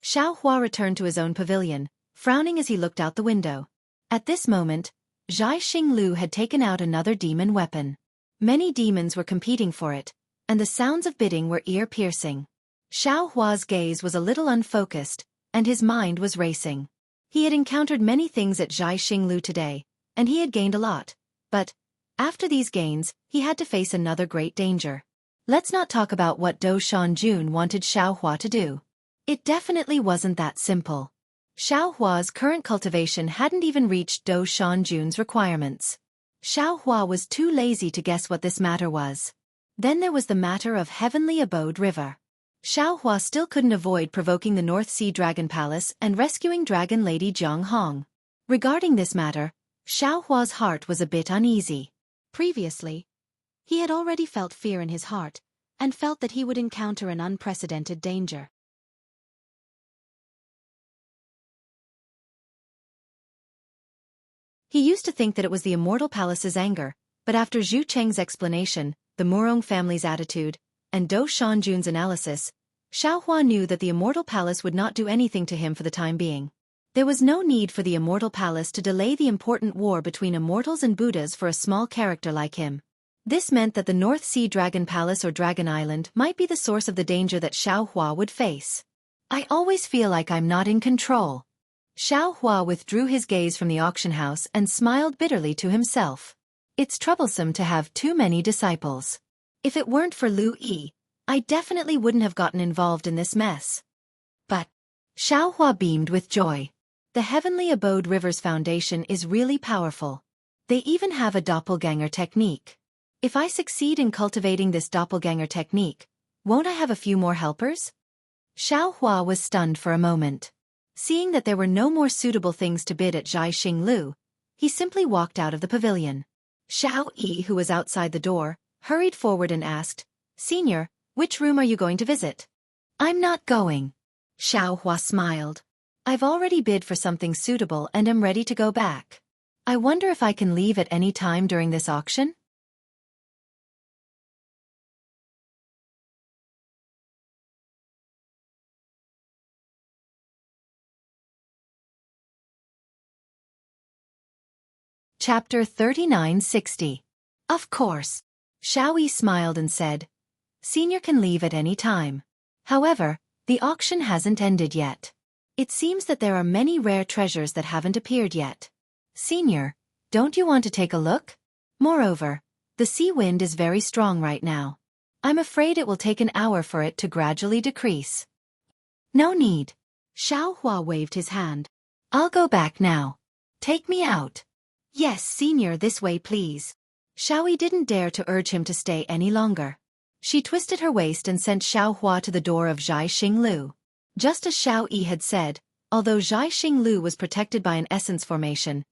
S2: Xiao Hua returned to his own pavilion, frowning as he looked out the window. At this moment, Zhai Xinglu had taken out another demon weapon. Many demons were competing for it, and the sounds of bidding were ear-piercing. Xiao Hua's gaze was a little unfocused, and his mind was racing. He had encountered many things at Zhai Xinglu today, and he had gained a lot. But, after these gains, he had to face another great danger. Let's not talk about what Dou Shanjun wanted Xiao Hua to do. It definitely wasn't that simple. Xiao Hua's current cultivation hadn't even reached Dou Shanjun's requirements. Xiao Hua was too lazy to guess what this matter was. Then there was the matter of Heavenly Abode River. Xiao Hua still couldn't avoid provoking the North Sea Dragon Palace and rescuing Dragon Lady Zhang Hong. Regarding this matter, Xiao Hua's heart was a bit uneasy. Previously, he had already felt fear in his heart, and felt that he would encounter an unprecedented danger. He used to think that it was the Immortal Palace's anger, but after Zhu Cheng's explanation, the Murong family's attitude, and Dou Shanjun's analysis, Xiao Hua knew that the Immortal Palace would not do anything to him for the time being.
S1: There was no need for the Immortal Palace to delay the important war between immortals and Buddhas for a small character like him. This meant that the North Sea Dragon Palace or Dragon Island might be the source of the danger that Xueqi would face. I always feel like I'm not in control. Xueqi withdrew his gaze from the auction house and smiled bitterly to himself. It's troublesome to have too many disciples. If it weren't for Lu Yi, I definitely wouldn't have gotten involved in this mess. But Xueqi beamed with joy. The Heavenly Abode Rivers Foundation is really powerful. They even have a doppelganger technique. If I succeed in cultivating this doppelganger technique, won't I have a few more helpers? Xueqi was stunned for a moment. Seeing that there were no more suitable things to bid at Zhai Lu, he simply walked out of the pavilion. Xueqi, who was outside the door, hurried forward and asked, "Senior, which room are you going to visit?" "I'm not going." Xueqi smiled. "I've already bid for something suitable and am ready to go back. I wonder if I can leave at any time during this auction?" Chapter 3960. Of course. Xueqi smiled and said, "Senior can leave at any time. However, the auction hasn't ended yet. It seems that there are many rare treasures that haven't appeared yet. Senior, don't you want to take a look? Moreover, the sea wind is very strong right now. I'm afraid it will take an hour for it to gradually decrease." "No need." Xueqi waved his hand. "I'll go back now. Take me out." "Yes, Senior, this way please." Xueqi didn't dare to urge him to stay any longer. She twisted her waist and sent Xueqi to the door of Zhai Lu. Just as Xueqi had said, although Zhai Lu was protected by an essence formation,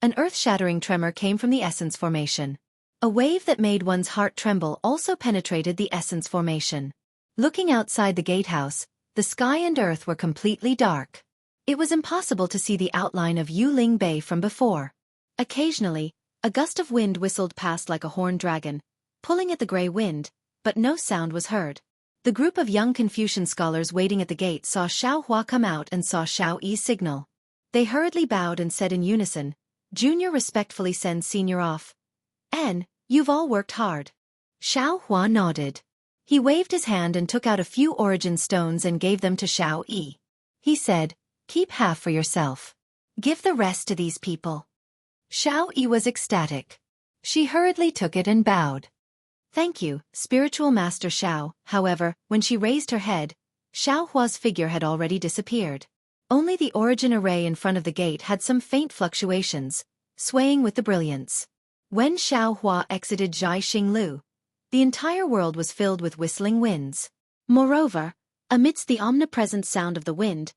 S1: an earth-shattering tremor came from the essence formation. A wave that made one's heart tremble also penetrated the essence formation. Looking outside the gatehouse, the sky and earth were completely dark. It was impossible to see the outline of Yuling Bay from before. Occasionally, a gust of wind whistled past like a horned dragon, pulling at the gray wind, but no sound was heard. The group of young Confucian scholars waiting at the gate saw Xueqi come out and saw Xueqi's signal. They hurriedly bowed and said in unison, "Junior respectfully sends Senior off. And, you've all worked hard." Xueqi nodded. He waved his hand and took out a few origin stones and gave them to Xueqi. He said, "Keep half for yourself. Give the rest to these people." Xueqi was ecstatic. She hurriedly took it and bowed. "Thank you, Spiritual Master Xiao." However, when she raised her head, Xiaohua's figure had already disappeared. Only the origin array in front of the gate had some faint fluctuations, swaying with the brilliance. When Xiaohua exited Zhai Lu, the entire world was filled with whistling winds. Moreover, amidst the omnipresent sound of the wind,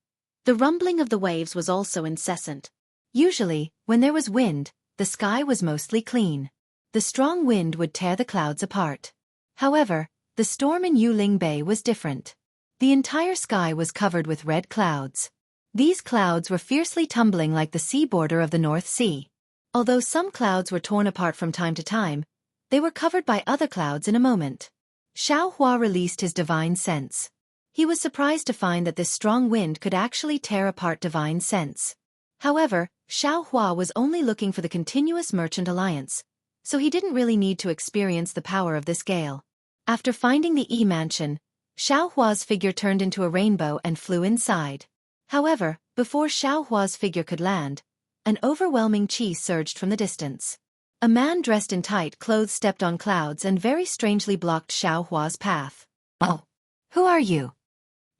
S1: the rumbling of the waves was also incessant. Usually, when there was wind, the sky was mostly clean. The strong wind would tear the clouds apart. However, the storm in Yuling Bay was different. The entire sky was covered with red clouds. These clouds were fiercely tumbling like the sea border of the North Sea. Although some clouds were torn apart from time to time, they were covered by other clouds in a moment. Xiaohua released his divine sense. He was surprised to find that this strong wind could actually tear apart divine sense. However, Xiaohua was only looking for the continuous merchant alliance, so he didn't really need to experience the power of this gale. After finding the E-mansion, Xiaohua's figure turned into a rainbow and flew inside. However, before Xiaohua's figure could land, an overwhelming qi surged from the distance. A man dressed in tight clothes stepped on clouds and very strangely blocked Xiaohua's path. "Oh, who are you?"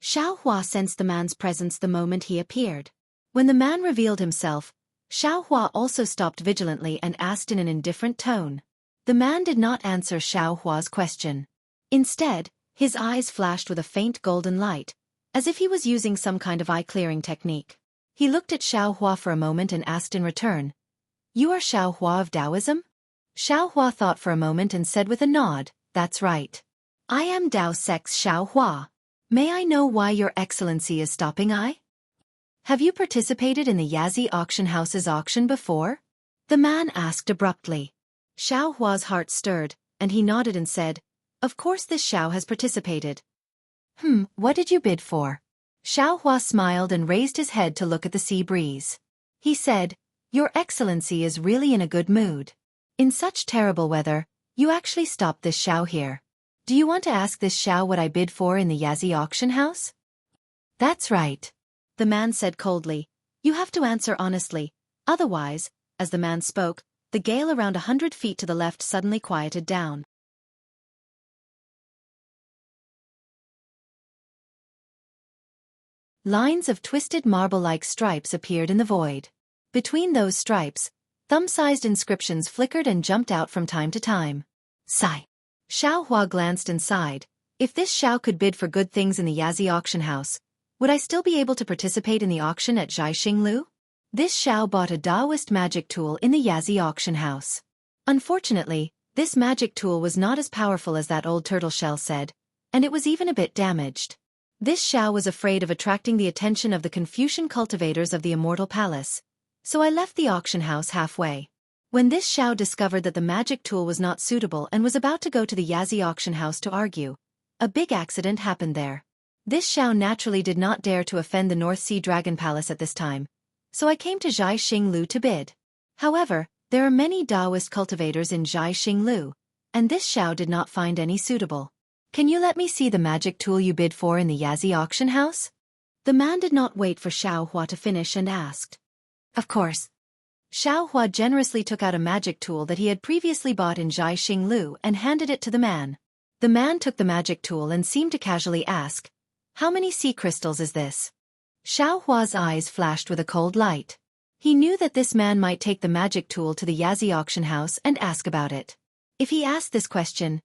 S1: Xiaohua sensed the man's presence the moment he appeared. When the man revealed himself, Xiaohua also stopped vigilantly and asked in an indifferent tone. The man did not answer Xiaohua's question. Instead, his eyes flashed with a faint golden light, as if he was using some kind of eye-clearing technique. He looked at Xiaohua for a moment and asked in return, "You are Xiaohua of Taoism?" Xiaohua thought for a moment and said with a nod, "That's right. I am Tao Sect's Xiaohua. May I know why Your Excellency is stopping I? Have you participated in the Yazi auction house's auction before?" The man asked abruptly. Xiaohua's heart stirred, and he nodded and said, "Of course this Xiao has participated." What did you bid for?" Xiaohua smiled and raised his head to look at the sea breeze. He said, "Your Excellency is really in a good mood. In such terrible weather, you actually stopped this Xiao here. Do you want to ask this Xiao what I bid for in the Yazi auction house?" "That's right," the man said coldly. "You have to answer honestly, otherwise," as the man spoke, the gale around 100 feet to the left suddenly quieted down. Lines of twisted marble-like stripes appeared in the void. Between those stripes, thumb-sized inscriptions flickered and jumped out from time to time. Sigh. Xiaohua glanced inside. If this Xiao could bid for good things in the Yazi auction house, would I still be able to participate in the auction at Zhaixinglu? This Xiao bought a Taoist magic tool in the Yazi auction house. Unfortunately, this magic tool was not as powerful as that old turtle shell said, and it was even a bit damaged. This Xiao was afraid of attracting the attention of the Confucian cultivators of the Immortal Palace, so I left the auction house halfway. When this Xiao discovered that the magic tool was not suitable and was about to go to the Yazi auction house to argue, a big accident happened there. This Xiao naturally did not dare to offend the North Sea Dragon Palace at this time, so I came to Zhaixinglu to bid. However, there are many Taoist cultivators in Zhaixinglu, and this Xiao did not find any suitable. "Can you let me see the magic tool you bid for in the Yazi auction house?" The man did not wait for Xiaohua to finish and asked. "Of course." Xiaohua generously took out a magic tool that he had previously bought in Zhaixinglu and handed it to the man. The man took the magic tool and seemed to casually ask, "How many sea crystals is this?" Xiaohua's eyes flashed with a cold light. He knew that this man might take the magic tool to the Yazi auction house and ask about it. If he asked this question,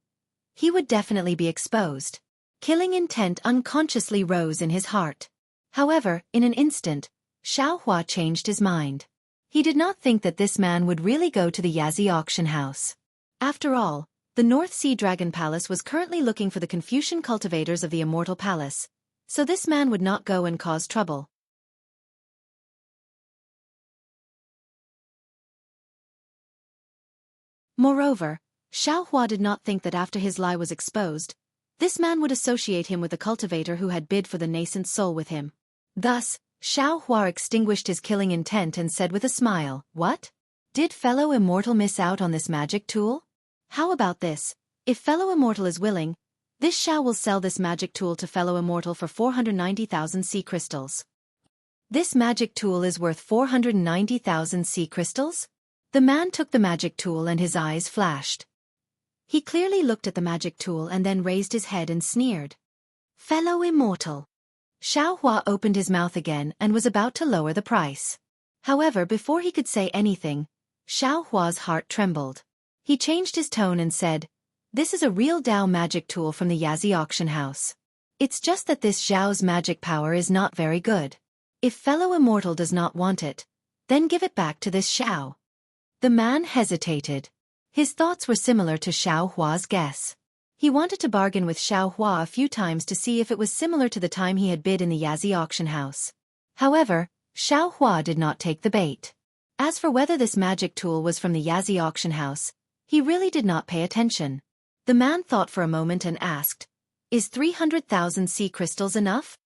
S1: he would definitely be exposed. Killing intent unconsciously rose in his heart. However, in an instant, Xiaohua changed his mind. He did not think that this man would really go to the Yazi auction house. After all, the North Sea Dragon Palace was currently looking for the Confucian cultivators of the Immortal Palace, so this man would not go and cause trouble. Moreover, Xiaohua did not think that after his lie was exposed, this man would associate him with the cultivator who had bid for the nascent soul with him. Thus, Xiaohua extinguished his killing intent and said with a smile, "What? Did fellow immortal miss out on this magic tool? How about this? If fellow immortal is willing, this Xiao will sell this magic tool to fellow immortal for 490,000 sea crystals." This magic tool is worth 490,000 sea crystals? The man took the magic tool and his eyes flashed. He clearly looked at the magic tool and then raised his head and sneered. "Fellow immortal." Xiaohua opened his mouth again and was about to lower the price. However, before he could say anything, Xiaohua's heart trembled. He changed his tone and said, "This is a real Dao magic tool from the Yazi auction house. It's just that this Zhao's magic power is not very good. If fellow immortal does not want it, then give it back to this Xiao." The man hesitated. His thoughts were similar to Xiaohua's guess. He wanted to bargain with Xiaohua a few times to see if it was similar to the time he had bid in the Yazi auction house. However, Xiaohua did not take the bait. As for whether this magic tool was from the Yazi auction house, he really did not pay attention. The man thought for a moment and asked, "Is 300,000 sea crystals enough?"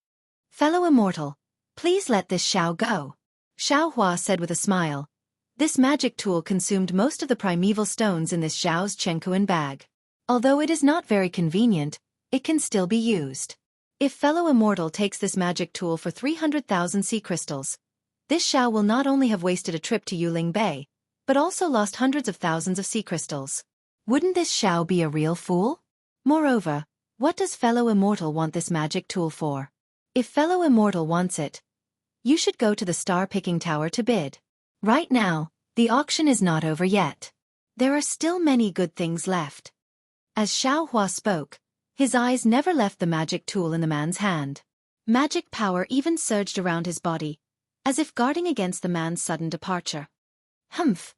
S1: "Fellow immortal, please let this Xiao go," Xiaohua said with a smile. This magic tool consumed most of the primeval stones in this Zhao's Chengkuan bag. Although it is not very convenient, it can still be used. If fellow immortal takes this magic tool for 300,000 sea crystals, this Xiao will not only have wasted a trip to Yuling Bay, but also lost hundreds of thousands of sea crystals. Wouldn't this Xiao be a real fool? Moreover, what does fellow immortal want this magic tool for? If fellow immortal wants it, you should go to the star-picking tower to bid. Right now, the auction is not over yet. There are still many good things left. As Xiaohua spoke, his eyes never left the magic tool in the man's hand. Magic power even surged around his body, as if guarding against the man's sudden departure. "Humph!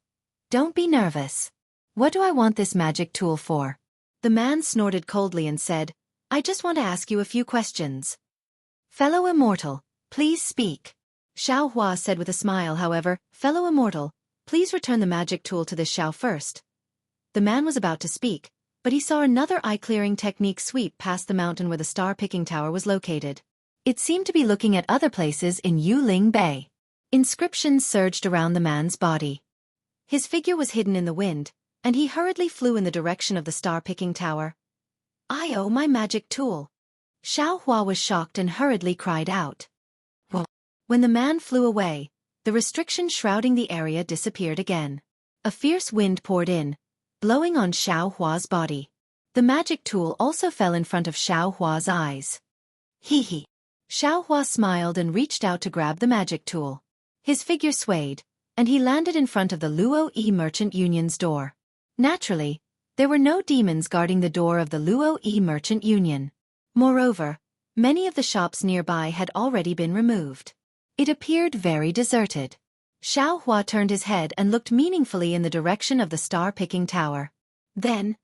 S1: Don't be nervous. What do I want this magic tool for?" The man snorted coldly and said, "I just want to ask you a few questions." "Fellow immortal, please speak." Xiaohua said with a smile. However, "Fellow immortal, please return the magic tool to this Xiao first." The man was about to speak, but he saw another eye-clearing technique sweep past the mountain where the star-picking tower was located. It seemed to be looking at other places in Yuling Bay. Inscriptions surged around the man's body. His figure was hidden in the wind, and he hurriedly flew in the direction of the star-picking tower. "I owe my magic tool." Xiaohua was shocked and hurriedly cried out. Whoa. When the man flew away, the restriction shrouding the area disappeared again. A fierce wind poured in, blowing on Xiaohua's body. The magic tool also fell in front of Xiaohua's eyes. Hee hee. Xiaohua smiled and reached out to grab the magic tool. His figure swayed, and he landed in front of the Luo-Yi Merchant Union's door. Naturally, there were no demons guarding the door of the Luo-Yi Merchant Union. Moreover, many of the shops nearby had already been removed. It appeared very deserted. Xiaohua turned his head and looked meaningfully in the direction of the star-picking tower. Then,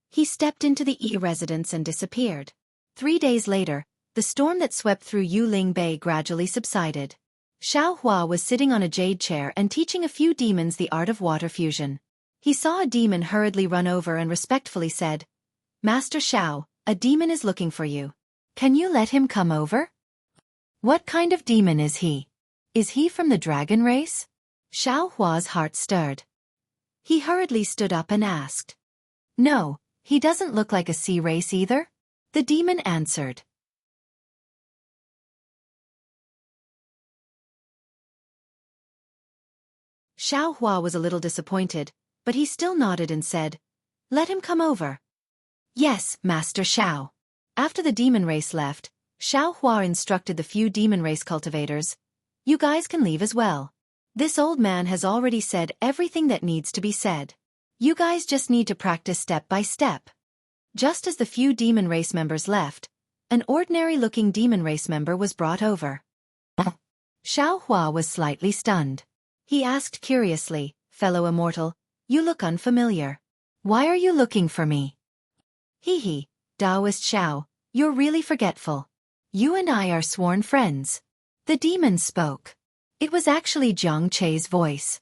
S1: he stepped into the Yi residence and disappeared. 3 days later, the storm that swept through Yuling Bay gradually subsided. Xiaohua was sitting on a jade chair and teaching a few demons the art of water fusion. He saw a demon hurriedly run over and respectfully said, "Master Xiao, a demon is looking for you. Can you let him come over?" "What kind of demon is he? Is he from the dragon race?" Xiaohua's heart stirred. He hurriedly stood up and asked. "No, he doesn't look like a sea race either," the demon answered. Xiaohua was a little disappointed, but he still nodded and said, "Let him come over." "Yes, Master Xiao." After the demon race left, Xiaohua instructed the few demon race cultivators, "You guys can leave as well. This old man has already said everything that needs to be said. You guys just need to practice step by step." Just as the few demon race members left, an ordinary-looking demon race member was brought over. Xiaohua was slightly stunned. He asked curiously, "Fellow immortal, you look unfamiliar. Why are you looking for me?" "Hee hee, Taoist Xiao, you're really forgetful. You and I are sworn friends." The demon spoke. It was actually Zhang Chei's voice.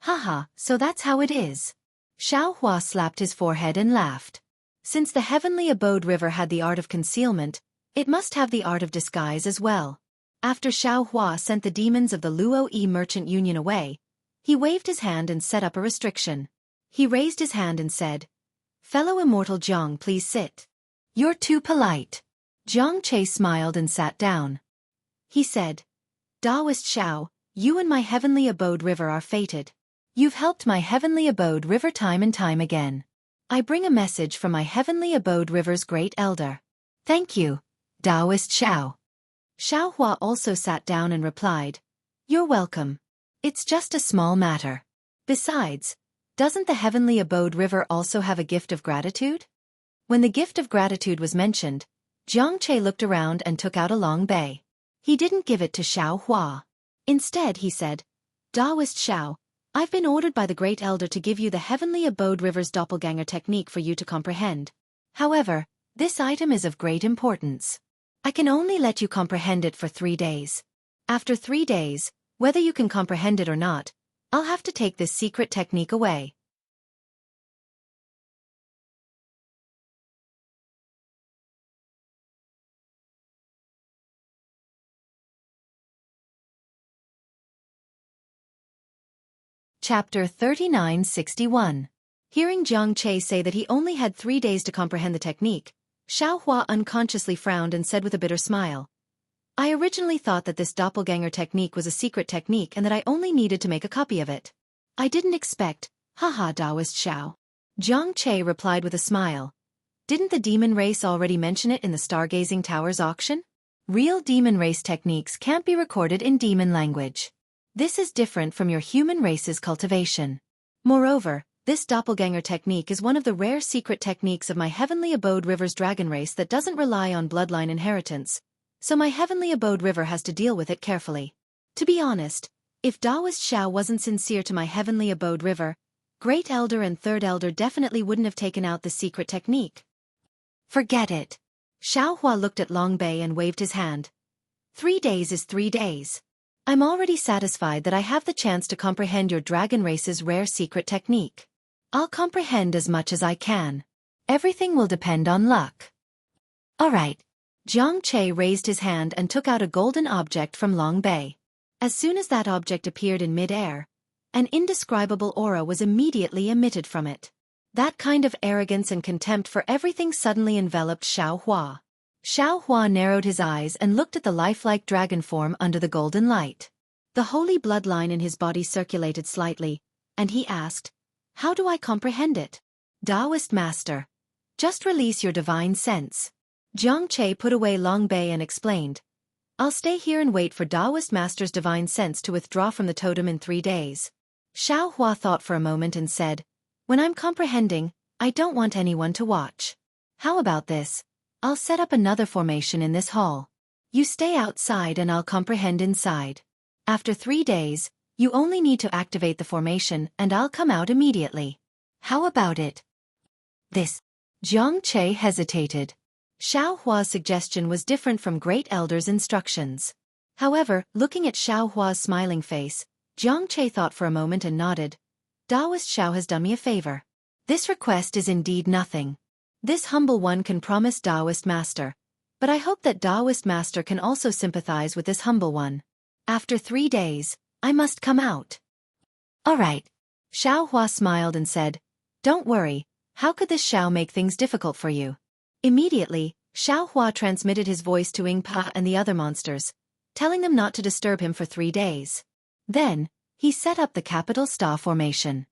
S1: "Haha, so that's how it is." Xiaohua slapped his forehead and laughed. Since the heavenly abode river had the art of concealment, it must have the art of disguise as well. After Xiaohua sent the demons of the Luo-Yi Merchant Union away, he waved his hand and set up a restriction. He raised his hand and said, "Fellow immortal Zhang, please sit." "You're too polite." Zhang Chei smiled and sat down. He said, "Taoist Xiao, you and my heavenly abode river are fated. You've helped my heavenly abode river time and time again. I bring a message from my heavenly abode river's great elder." "Thank you, Taoist Xiao." Xiaohua also sat down and replied, "You're welcome. It's just a small matter. Besides, doesn't the heavenly abode river also have a gift of gratitude?" When the gift of gratitude was mentioned, Zhang Che looked around and took out a long bay. He didn't give it to Xiaohua. Instead, he said, "Taoist Xiao, I've been ordered by the Great Elder to give you the Heavenly Abode River's doppelganger technique for you to comprehend. However, this item is of great importance. I can only let you comprehend it for 3 days. After 3 days, whether you can comprehend it or not, I'll have to take this secret technique away." Chapter 3961. Hearing Zhang Che say that he only had 3 days to comprehend the technique, Xiaohua unconsciously frowned and said with a bitter smile, "I originally thought that this doppelganger technique was a secret technique and that I only needed to make a copy of it. I didn't expect, haha Taoist Xiao." Zhang Che replied with a smile, "Didn't the demon race already mention it in the Stargazing Tower's auction? Real demon race techniques can't be recorded in demon language. This is different from your human race's cultivation. Moreover, this doppelganger technique is one of the rare secret techniques of my heavenly abode river's dragon race that doesn't rely on bloodline inheritance, so my heavenly abode river has to deal with it carefully. To be honest, if Taoist Xiao wasn't sincere to my heavenly abode river, Great Elder and Third Elder definitely wouldn't have taken out the secret technique." "Forget it." Xiaohua looked at Long Bei and waved his hand. 3 days is 3 days. I'm already satisfied that I have the chance to comprehend your dragon race's rare secret technique. I'll comprehend as much as I can. Everything will depend on luck. Alright.
S2: Jiang Che raised his hand and took out a golden object from Long Bei. As soon as that object appeared in mid-air, an indescribable aura was immediately emitted from it. That kind of arrogance and contempt for everything suddenly enveloped Xiao Hua. Xiao Hua narrowed his eyes and looked at the lifelike dragon form under the golden light. The holy bloodline in his body circulated slightly, and he asked, "How do I comprehend it?" "Taoist Master. Just release your divine sense." Jiang Che put away Long Bei and explained, "I'll stay here and wait for Taoist Master's divine sense to withdraw from the totem in 3 days. Xiao Hua thought for a moment and said, "When I'm comprehending, I don't want anyone to watch. How about this? I'll set up another formation in this hall. You stay outside and I'll comprehend inside. After 3 days, you only need to activate the formation and I'll come out immediately. How about it?" "This." Jiang Che hesitated. Xiao Hua's suggestion was different from Great Elder's instructions. However, looking at Xiao Hua's smiling face, Jiang Che thought for a moment and nodded. "Taoist Xiao has done me a favor. This request is indeed nothing. This humble one can promise Taoist Master, but I hope that Taoist Master can also sympathize with this humble one. After 3 days, I must come out." "All right." Xiao Hua smiled and said, "Don't worry, how could this Xiao make things difficult for you?" Immediately, Xiao Hua transmitted his voice to Ying Pa and the other monsters, telling them not to disturb him for 3 days. Then, he set up the capital star formation.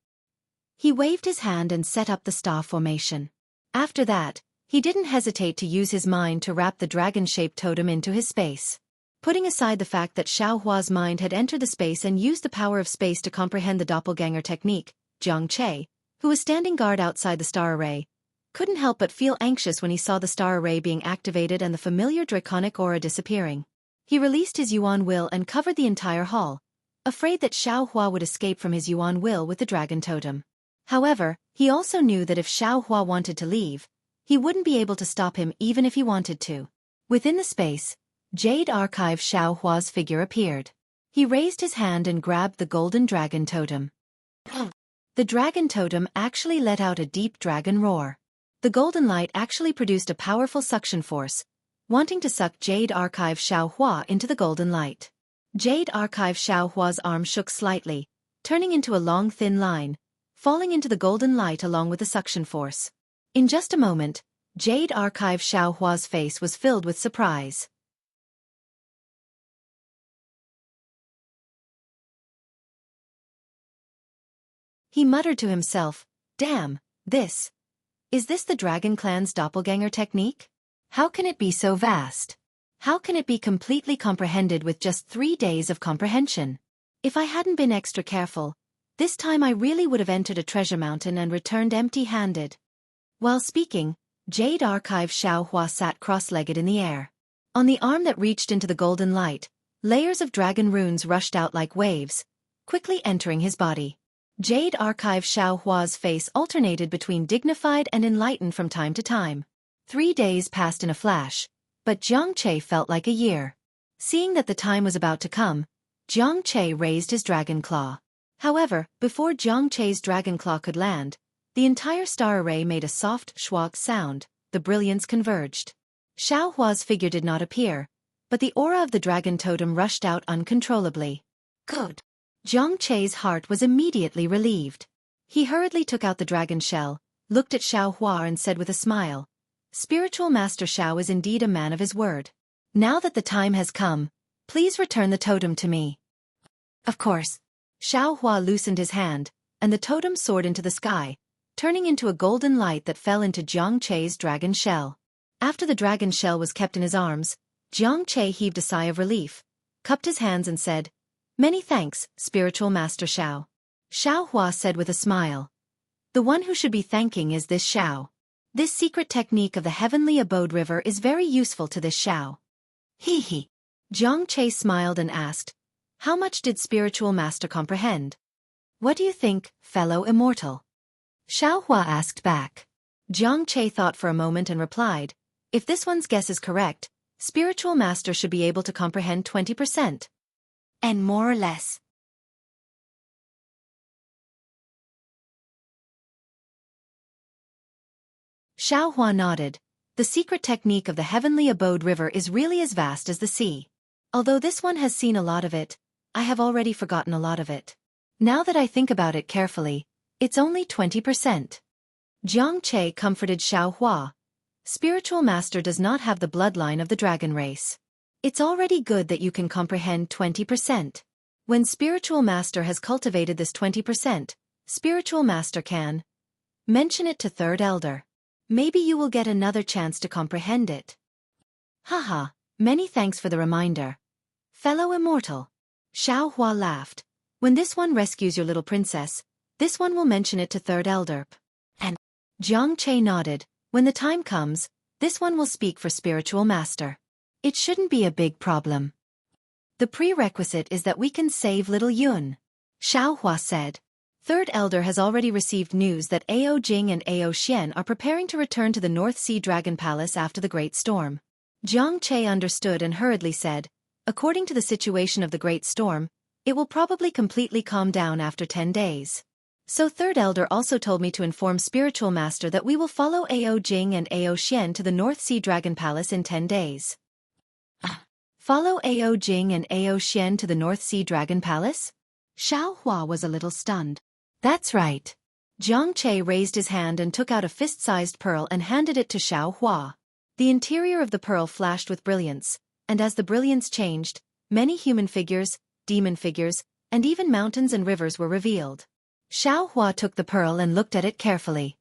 S2: He waved his hand and set up the star formation. After that, he didn't hesitate to use his mind to wrap the dragon-shaped totem into his space. Putting aside the fact that Xiao Hua's mind had entered the space and used the power of space to comprehend the doppelganger technique, Jiang Che, who was standing guard outside the star array, couldn't help but feel anxious when he saw the star array being activated and the familiar draconic aura disappearing. He released his Yuan will and covered the entire hall, afraid that Xiao Hua would escape from his Yuan will with the dragon totem. However, he also knew that if Xiao Hua wanted to leave, he wouldn't be able to stop him even if he wanted to. Within the space, Jade Archive Xiao Hua's figure appeared. He raised his hand and grabbed the golden dragon totem. The dragon totem actually let out a deep dragon roar. The golden light actually produced a powerful suction force, wanting to suck Jade Archive Xiao Hua into the golden light. Jade Archive Xiao Hua's arm shook slightly, turning into a long thin line, falling into the golden light along with the suction force. In just a moment, Jade Archive Xiao Hua's face was filled with surprise. He muttered to himself, "Damn, is this the Dragon Clan's doppelganger technique? How can it be so vast? How can it be completely comprehended with just 3 days of comprehension? If I hadn't been extra careful, this time I really would have entered a treasure mountain and returned empty-handed." While speaking, Jade Archive Xiao Hua sat cross-legged in the air. On the arm that reached into the golden light, layers of dragon runes rushed out like waves, quickly entering his body. Jade Archive Xiao Hua's face alternated between dignified and enlightened from time to time. 3 days passed in a flash, but Jiang Che felt like a year. Seeing that the time was about to come, Jiang Che raised his dragon claw. However, before Jiang Che's dragon claw could land, the entire star array made a soft schwag sound, the brilliance converged. Xiao Hua's figure did not appear, but the aura of the dragon totem rushed out uncontrollably. Good. Jiang Che's heart was immediately relieved. He hurriedly took out the dragon shell, looked at Xiao Hua and said with a smile, "Spiritual Master Xiao is indeed a man of his word. Now that the time has come, please return the totem to me." "Of course." Xiao Hua loosened his hand, and the totem soared into the sky, turning into a golden light that fell into Jiang Che's dragon shell. After the dragon shell was kept in his arms, Jiang Che heaved a sigh of relief, cupped his hands and said, "Many thanks, Spiritual Master Xiao." Xiao Hua said with a smile, "The one who should be thanking is this Xiao. This secret technique of the heavenly abode river is very useful to this Xiao." "Hee hee." Jiang Che smiled and asked, "How much did Spiritual Master comprehend?" "What do you think, fellow immortal?" Xiao Hua asked back. Jiang Che thought for a moment and replied, "If this one's guess is correct, Spiritual Master should be able to comprehend 20%. And more or less." Xiao Hua nodded.
S1: The secret technique of the heavenly abode river is really as vast as the sea. Although this one has seen a lot of it, I have already forgotten a lot of it. Now that I think about it carefully, it's only 20%. Jiang Che comforted Xiao Hua. Spiritual master does not have the bloodline of the dragon race. It's already good that you can comprehend 20%. When spiritual master has cultivated this 20%, spiritual master can mention it to third elder. Maybe you will get another chance to comprehend it. Haha, many thanks for the reminder. Fellow immortal. Xiao Hua laughed. When this one rescues your little princess, this one will mention it to third elder. And Jiang Che nodded. When the time comes, this one will speak for spiritual master. It shouldn't be a big problem. The prerequisite is that we can save little Yun. Xiao Hua said. Third elder has already received news that Ao Jing and Ao Xian are preparing to return to the North Sea Dragon Palace after the Great Storm. Jiang Che understood and hurriedly said, according to the situation of the Great Storm, it will probably completely calm down after 10 days. So third elder also told me to inform spiritual master that we will follow Ao Jing and Ao Xian to the North Sea Dragon Palace in 10 days. Follow Ao Jing and Ao Xian to the North Sea Dragon Palace? Xiao Hua was a little stunned. That's right. Jiang Che raised his hand and took out a fist-sized pearl and handed it to Xiao Hua. The interior of the pearl flashed with brilliance, and as the brilliance changed, many human figures, demon figures, and even mountains and rivers were revealed. Xiao Hua took the pearl and looked at it carefully.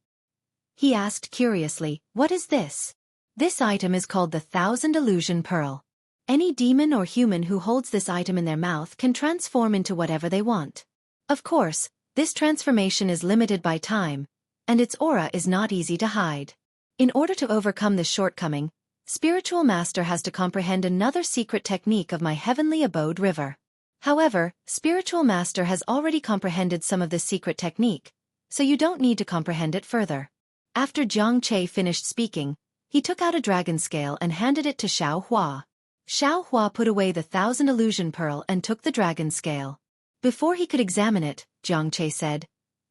S1: He asked curiously, what is this? This item is called the Thousand Illusion Pearl. Any demon or human who holds this item in their mouth can transform into whatever they want. Of course, this transformation is limited by time, and its aura is not easy to hide. In order to overcome this shortcoming, spiritual master has to comprehend another secret technique of my heavenly abode river. However, spiritual master has already comprehended some of this secret technique, so you don't need to comprehend it further. After Jiang Che finished speaking, he took out a dragon scale and handed it to Xiao Hua. Xiao Hua put away the Thousand Illusion Pearl and took the dragon scale. Before he could examine it, Jiang Che said,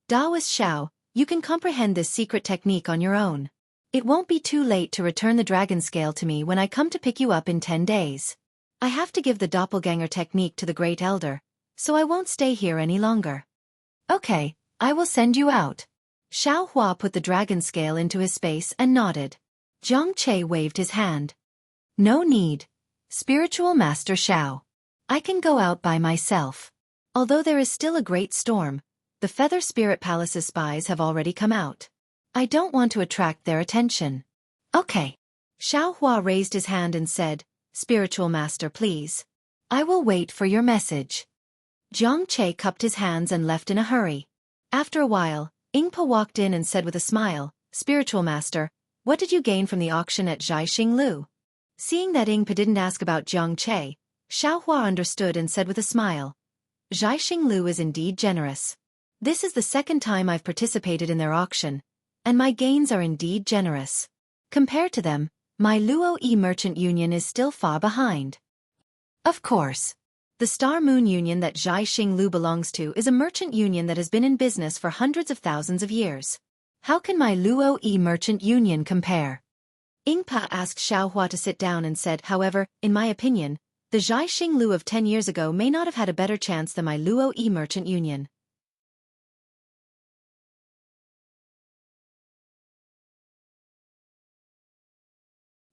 S1: Daoist Xiao, you can comprehend this secret technique on your own. It won't be too late to return the dragon scale to me when I come to pick you up in 10 days. I have to give the doppelganger technique to the Great Elder, so I won't stay here any longer. Okay, I will send you out. Xiao Hua put the dragon scale into his space and nodded. Jiang Che waved his hand. No need. Spiritual Master Xiao. I can go out by myself. Although there is still a great storm, the Feather Spirit Palace's spies have already come out. I don't want to attract their attention. Okay. Xiao Hua raised his hand and said, Spiritual Master, please. I will wait for your message. Jiang Che cupped his hands and left in a hurry. After a while, Yingpa walked in and said with a smile, Spiritual Master, what did you gain from the auction at Zhaixing Lu? Seeing that Yingpa didn't ask about Jiang Che, Xiao Hua understood and said with a smile, Zhaixing Lu is indeed generous. This is the second time I've participated in their auction, and my gains are indeed generous. Compared to them, my Luo Yi Merchant Union is still far behind. Of course. The Star Moon Union that Zhaixing Lu belongs to is a merchant union that has been in business for hundreds of thousands of years. How can my Luo Yi Merchant Union compare? Yingpa asked Xiao Hua to sit down and said, however, in my opinion, the Zhaixing Lu of 10 years ago may not have had a better chance than my Luo Yi Merchant Union.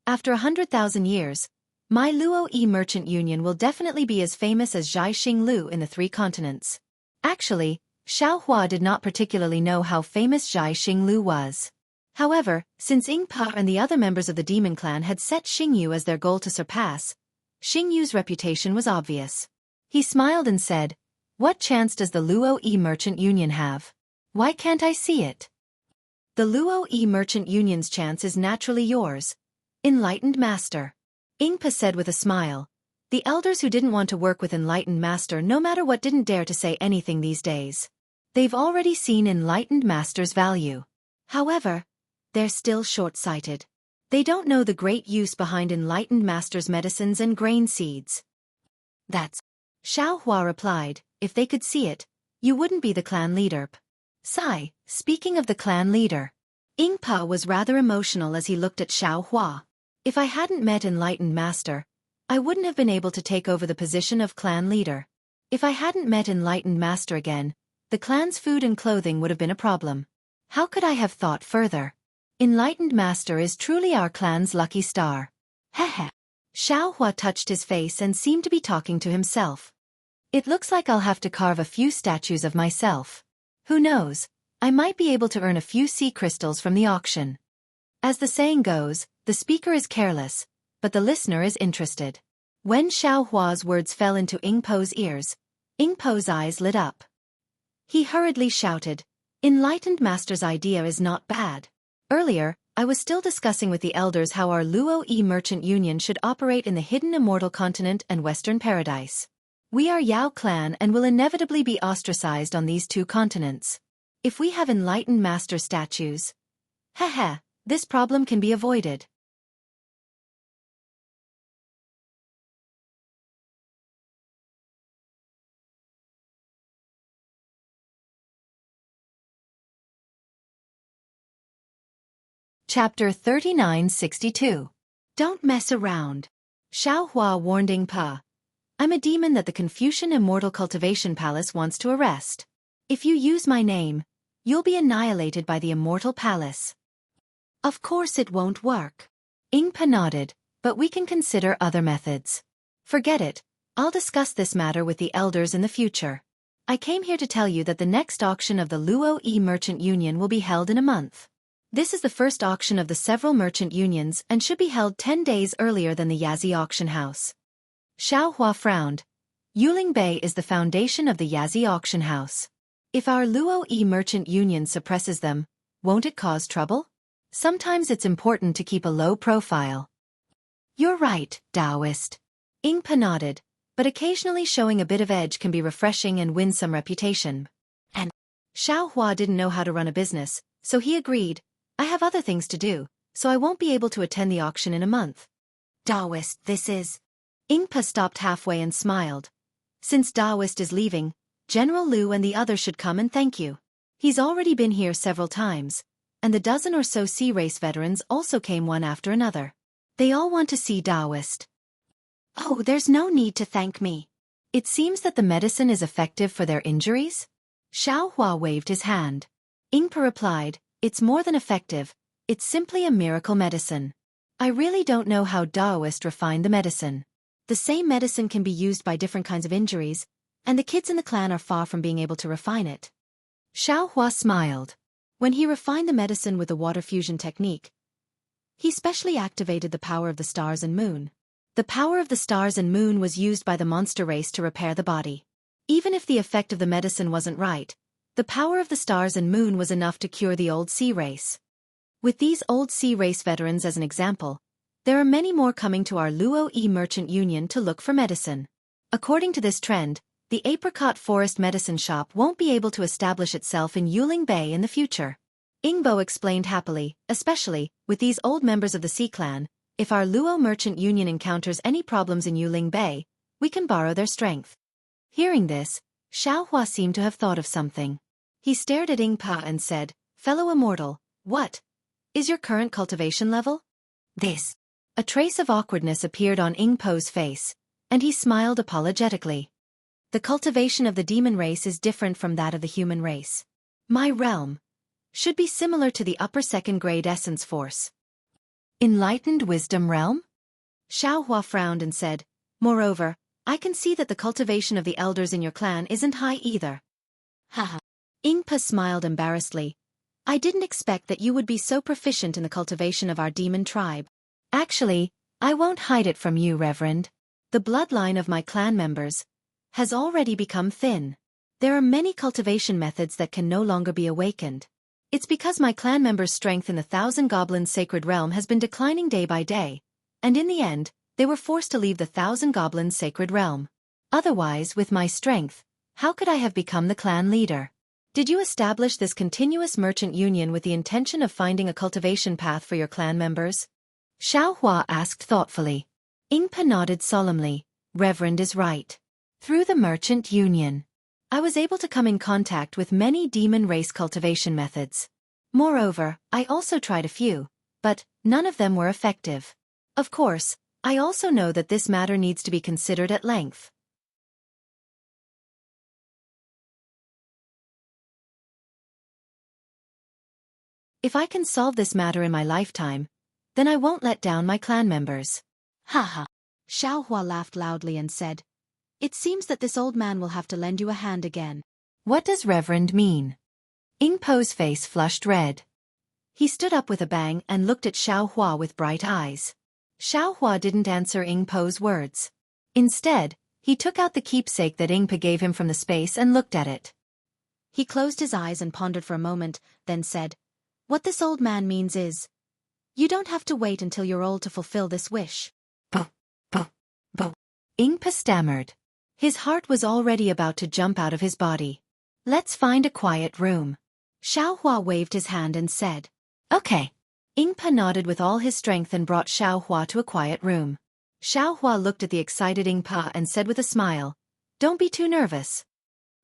S1: After 100,000 years, my Luo Yi Merchant Union will definitely be as famous as Zhaixing Lu in the 3 continents. Actually, Xiao Hua did not particularly know how famous Zhaixing Lu was. However, since Yingpa and the other members of the demon clan had set Xingyu as their goal to surpass, Xingyu's reputation was obvious. He smiled and said, What chance does the Luo Yi Merchant Union have? Why can't I see it? The Luo Yi Merchant Union's chance is naturally yours, Enlightened Master. Yingpa said with a smile. The elders who didn't want to work with Enlightened Master no matter what didn't dare to say anything these days. They've already seen Enlightened Master's value. However, they're still short-sighted. They don't know the great use behind Enlightened Master's medicines and grain seeds. That's. Xiao Hua replied, if they could see it, you wouldn't be the clan leader. Sigh, speaking of the clan leader. Ingpa was rather emotional as he looked at Xiao Hua. If I hadn't met Enlightened Master, I wouldn't have been able to take over the position of clan leader. If I hadn't met Enlightened Master again, the clan's food and clothing would have been a problem. How could I have thought further? Enlightened Master is truly our clan's lucky star. Heh. Xiao Hua touched his face and seemed to be talking to himself. It looks like I'll have to carve a few statues of myself. Who knows, I might be able to earn a few sea crystals from the auction. As the saying goes, the speaker is careless, but the listener is interested. When Xiao Hua's words fell into Ingpo's ears, Ingpo's eyes lit up. He hurriedly shouted, Enlightened Master's idea is not bad. Earlier, I was still discussing with the elders how our Luo Yi Merchant Union should operate in the hidden immortal continent and Western Paradise. We are Yao clan and will inevitably be ostracized on these two continents. If we have Enlightened Master statues, this problem can be avoided. Chapter 3962. Don't mess around. Xiao Hua warned Ingpa. I'm a demon that the Confucian Immortal Cultivation Palace wants to arrest. If you use my name, you'll be annihilated by the Immortal Palace. Of course it won't work. Ingpa nodded, but we can consider other methods. Forget it, I'll discuss this matter with the elders in the future. I came here to tell you that the next auction of the Luo Yi Merchant Union will be held in a month. This is the first auction of the several merchant unions and should be held 10 days earlier than the Yazi auction house. Xiao Hua frowned. Yuling Bay is the foundation of the Yazi auction house. If our Luo Yi merchant union suppresses them, won't it cause trouble? Sometimes it's important to keep a low profile. You're right, Taoist. Ingpa nodded, but occasionally showing a bit of edge can be refreshing and win some reputation. And Xiao Hua didn't know how to run a business, so he agreed. I have other things to do, so I won't be able to attend the auction in a month. Taoist, this is... Ingpa stopped halfway and smiled. Since Taoist is leaving, General Liu and the others should come and thank you. He's already been here several times, and the dozen or so sea race veterans also came one after another. They all want to see Taoist. Oh, there's no need to thank me. It seems that the medicine is effective for their injuries? Xiao Hua waved his hand. Ingpa replied, it's more than effective, it's simply a miracle medicine. I really don't know how Taoist refined the medicine. The same medicine can be used by different kinds of injuries, and the kids in the clan are far from being able to refine it. Xiao Hua smiled. When he refined the medicine with the water fusion technique, he specially activated the power of the stars and moon. The power of the stars and moon was used by the monster race to repair the body. Even if the effect of the medicine wasn't right, the power of the stars and moon was enough to cure the old sea race. With these old sea race veterans as an example, there are many more coming to our Luo Yi Merchant Union to look for medicine. According to this trend, the Apricot Forest Medicine Shop won't be able to establish itself in Yuling Bay in the future. Ingbo explained happily, especially, with these old members of the Sea Clan, if our Luo Merchant Union encounters any problems in Yuling Bay, we can borrow their strength. Hearing this, Xiao Hua seemed to have thought of something. He stared at Ingpa and said, Fellow Immortal, what is your current cultivation level? This. A trace of awkwardness appeared on Ingpo's face, and he smiled apologetically. The cultivation of the demon race is different from that of the human race. My realm should be similar to the upper second-grade essence force. Enlightened wisdom realm? Xiao Hua frowned and said, Moreover, I can see that the cultivation of the elders in your clan isn't high either. Haha. Ingpa smiled embarrassedly. I didn't expect that you would be so proficient in the cultivation of our demon tribe. Actually, I won't hide it from you, Reverend. The bloodline of my clan members has already become thin. There are many cultivation methods that can no longer be awakened. It's because my clan members' strength in the Thousand Goblins Sacred Realm has been declining day by day, and in the end, they were forced to leave the Thousand Goblins Sacred Realm. Otherwise, with my strength, how could I have become the clan leader? Did you establish this continuous merchant union with the intention of finding a cultivation path for your clan members? Xiao Hua asked thoughtfully. Ingpa nodded solemnly. Reverend is right. Through the merchant union, I was able to come in contact with many demon race cultivation methods. Moreover, I also tried a few, but none of them were effective. Of course, I also know that this matter needs to be considered at length. If I can solve this matter in my lifetime, then I won't let down my clan members.
S2: Haha. Xiaohua laughed loudly and said, "It seems that this old man will have to lend you a hand again."
S1: What does Reverend mean? Ying Po's face flushed red. He stood up with a bang and looked at Xiaohua with bright eyes. Xiaohua didn't answer Ying Po's words. Instead, he took out the keepsake that Ying Po gave him from the space and looked at it.
S2: He closed his eyes and pondered for a moment, then said, "What this old man means is, you don't have to wait until you're old to fulfill this wish."
S1: Ying Po stammered. His heart was already about to jump out of his body. Let's find a quiet room.
S2: Xiaohua waved his hand and said,
S1: Okay. Ying Po nodded with all his strength and brought Xiaohua to a quiet room. Xiaohua looked at the excited Ying Po and said with a smile, "Don't be too nervous."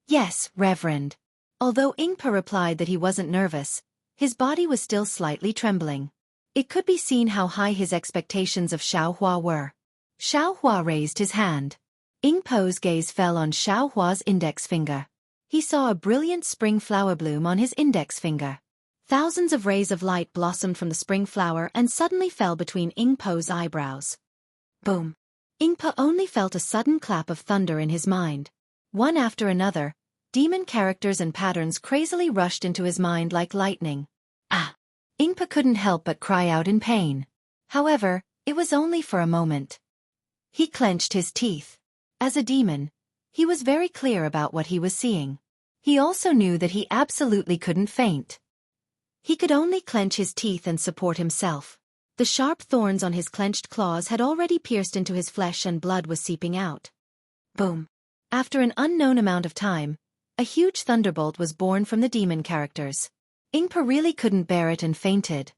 S1: "Yes, Reverend." Although Ying Po replied that he wasn't nervous, his body was still slightly trembling. It could be seen how high his expectations of Xiaohua were. Xiaohua raised his hand. Ying Po's gaze fell on Xiaohua's index finger. He saw a brilliant spring flower bloom on his index finger.
S2: Thousands of rays of light blossomed from the spring flower and suddenly fell between Ying Po's eyebrows.
S1: Boom.
S2: Ying Po only felt a sudden clap of thunder in his mind.
S1: One after another, demon characters and patterns crazily rushed into his mind like lightning. Ah! Ying Po couldn't help but cry out in pain. However, it was only for a moment. He clenched his teeth. As a demon, he was very clear about what he was seeing. He also knew that he absolutely couldn't faint. He could only clench his teeth and support himself. The sharp thorns on his clenched claws had already pierced into his flesh and blood was seeping out. Boom. After an unknown amount of time, a huge thunderbolt was born from the demon characters. Ying Po really couldn't bear it and fainted.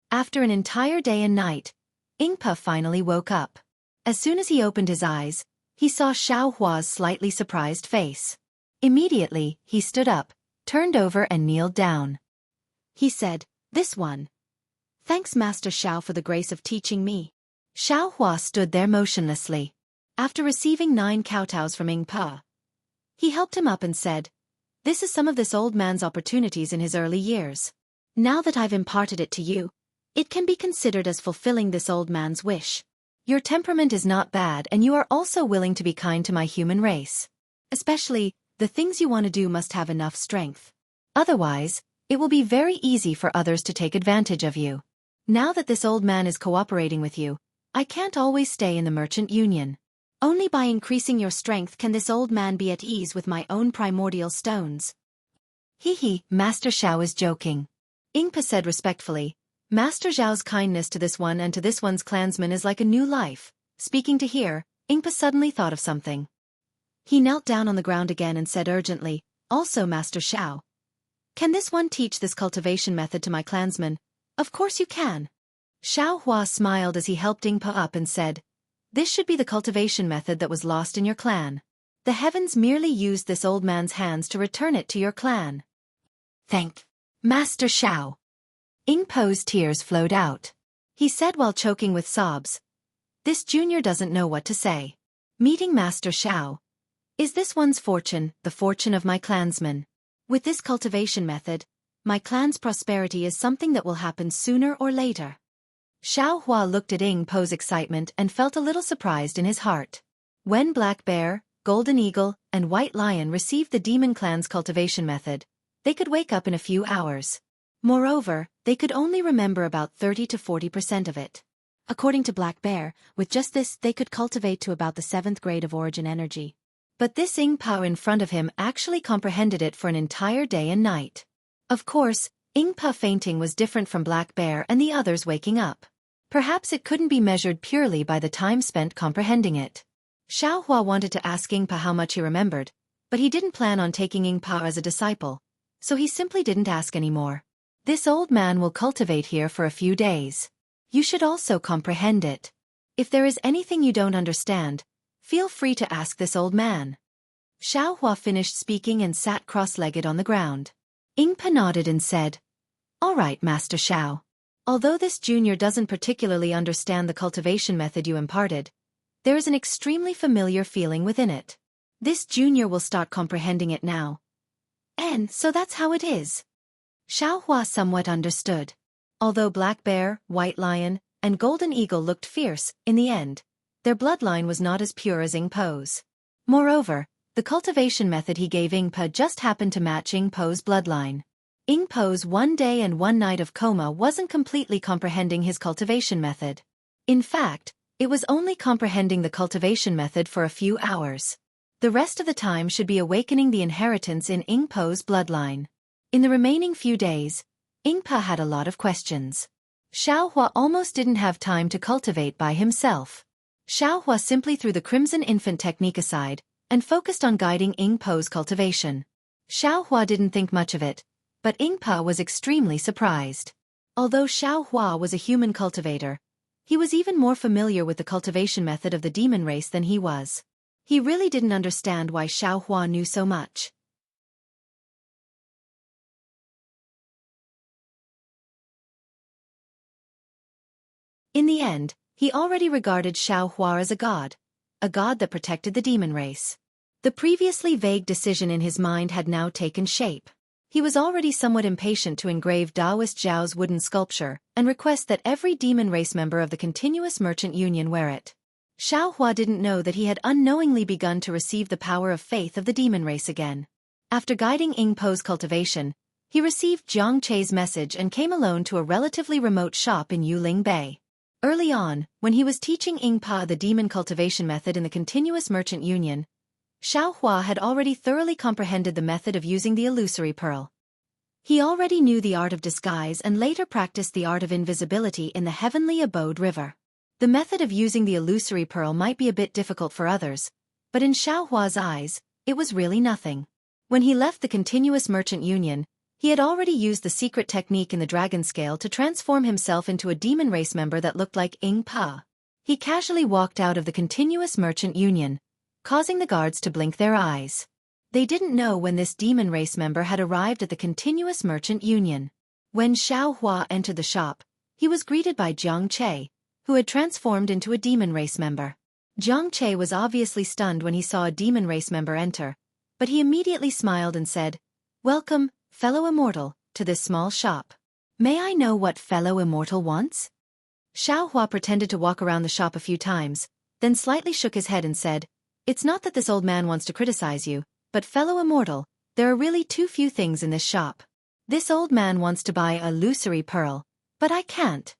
S1: After an entire day and night, Ying Po finally woke up. As soon as he opened his eyes, he saw Xiaohua's slightly surprised face. Immediately, he stood up, turned over and kneeled down.
S2: He said, "This one. Thanks Master Xiao for the grace of teaching me."
S1: Xiaohua stood there motionlessly. After receiving 9 kowtows from Ying Po, he helped him up and said, "This is some of this old man's opportunities in his early years. Now that I've imparted it to you, it can be considered as fulfilling this old man's wish. Your temperament is not bad and you are also willing to be kind to my human race. Especially, the things you want to do must have enough strength. Otherwise, it will be very easy for others to take advantage of you. Now that this old man is cooperating with you, I can't always stay in the merchant union. Only by increasing your strength can this old man be at ease with my own primordial stones." Master Xiao is joking. Ying Po said respectfully, "Master Zhao's kindness to this one and to this one's clansman is like a new life." Speaking to here, Ying Po suddenly thought of something. He knelt down on the ground again and said urgently, "Also Master Xiao, can this one teach this cultivation method to my clansman?" "Of course you can." Xiaohua smiled as he helped Ying Po up and said, "This should be the cultivation method that was lost in your clan. The heavens merely used this old man's hands to return it to your clan." "Thank Master Xiao." Ying Po's tears flowed out. He said while choking with sobs, "This junior doesn't know what to say. Meeting Master Xiao. Is this one's fortune, the fortune of my clansmen? With this cultivation method, my clan's prosperity is something that will happen sooner or later." Xiaohua looked at Ying Po's excitement and felt a little surprised in his heart. When Black Bear, Golden Eagle, and White Lion received the demon clan's cultivation method, they could wake up in a few hours. Moreover, they could only remember about 30 to 40% of it. According to Black Bear, with just this they could cultivate to about the 7th grade of origin energy. But this Ying Po in front of him actually comprehended it for an entire day and night. Of course, Ying Po fainting was different from Black Bear and the others waking up. Perhaps it couldn't be measured purely by the time spent comprehending it. Xiaohua wanted to ask Ying Po how much he remembered, but he didn't plan on taking Ying Po as a disciple, so he simply didn't ask anymore. This old man will cultivate here for a few days. You should also comprehend it. If there is anything you don't understand,
S2: Feel free to ask this old man. Xiaohua finished speaking and sat cross-legged on the ground. Yingpa nodded and said, "All right, Master Xiao. Although this junior doesn't particularly understand the cultivation method you imparted, there is an extremely familiar feeling within it. This junior will start comprehending it now. And so that's how it is." Xiaohua somewhat understood. Although Black Bear, White Lion, and Golden Eagle looked fierce, in the end, their bloodline was not as pure as Yingpo's. Moreover, the cultivation method he gave Yingpo just happened to match Yingpo's bloodline. Yingpo's 1 day and 1 night of coma wasn't completely comprehending his cultivation method. In fact, it was only comprehending the cultivation method for a few hours. The rest of the time should be awakening the inheritance in Yingpo's bloodline. In the remaining few days, Yingpo had a lot of questions. Xiaohua almost didn't have time to cultivate by himself. Xiaohua simply threw the Crimson Infant technique aside and focused on guiding Yingpo's cultivation. Xiaohua didn't think much of it, but Yingpo was extremely surprised. Although Xiaohua was a human cultivator, he was even more familiar with the cultivation method of the demon race than he was. He really didn't understand why Xiaohua knew so much. In the end, he already regarded Xiaohua as a god that protected the demon race. The previously vague decision in his mind had now taken shape. He was already somewhat impatient to engrave Taoist Zhao's wooden sculpture and request that every demon race member of the continuous merchant union wear it. Xiaohua didn't know that he had unknowingly begun to receive the power of faith of the demon race again. After guiding Yingpo's cultivation, he received Jiang Che's message and came alone to a relatively remote shop in Yuling Bay. Early on, when he was teaching Yingpa the demon cultivation method in the continuous merchant union, Xiaohua had already thoroughly comprehended the method of using the illusory pearl. He already knew the art of disguise and later practiced the art of invisibility in the heavenly abode river. The method of using the illusory pearl might be a bit difficult for others, but in Xiaohua's eyes, it was really nothing. When he left the continuous merchant union, he had already used the secret technique in the dragon scale to transform himself into a demon race member that looked like Yingpa. He casually walked out of the continuous merchant union, causing the guards to blink their eyes. They didn't know when this demon race member had arrived at the continuous merchant union. When Xiaohua entered the shop, he was greeted by Jiang Che, who had transformed into a demon race member. Jiang Che was obviously stunned when he saw a demon race member enter, but he immediately smiled and said, "Welcome, fellow immortal, to this small shop. May I know what fellow immortal wants?" Xiaohua pretended to walk around the shop a few times, then slightly shook his head and said, "It's not that this old man wants to criticize you, but fellow immortal, there are really too few things in this shop. This old man wants to buy a illusory pearl, but I can't."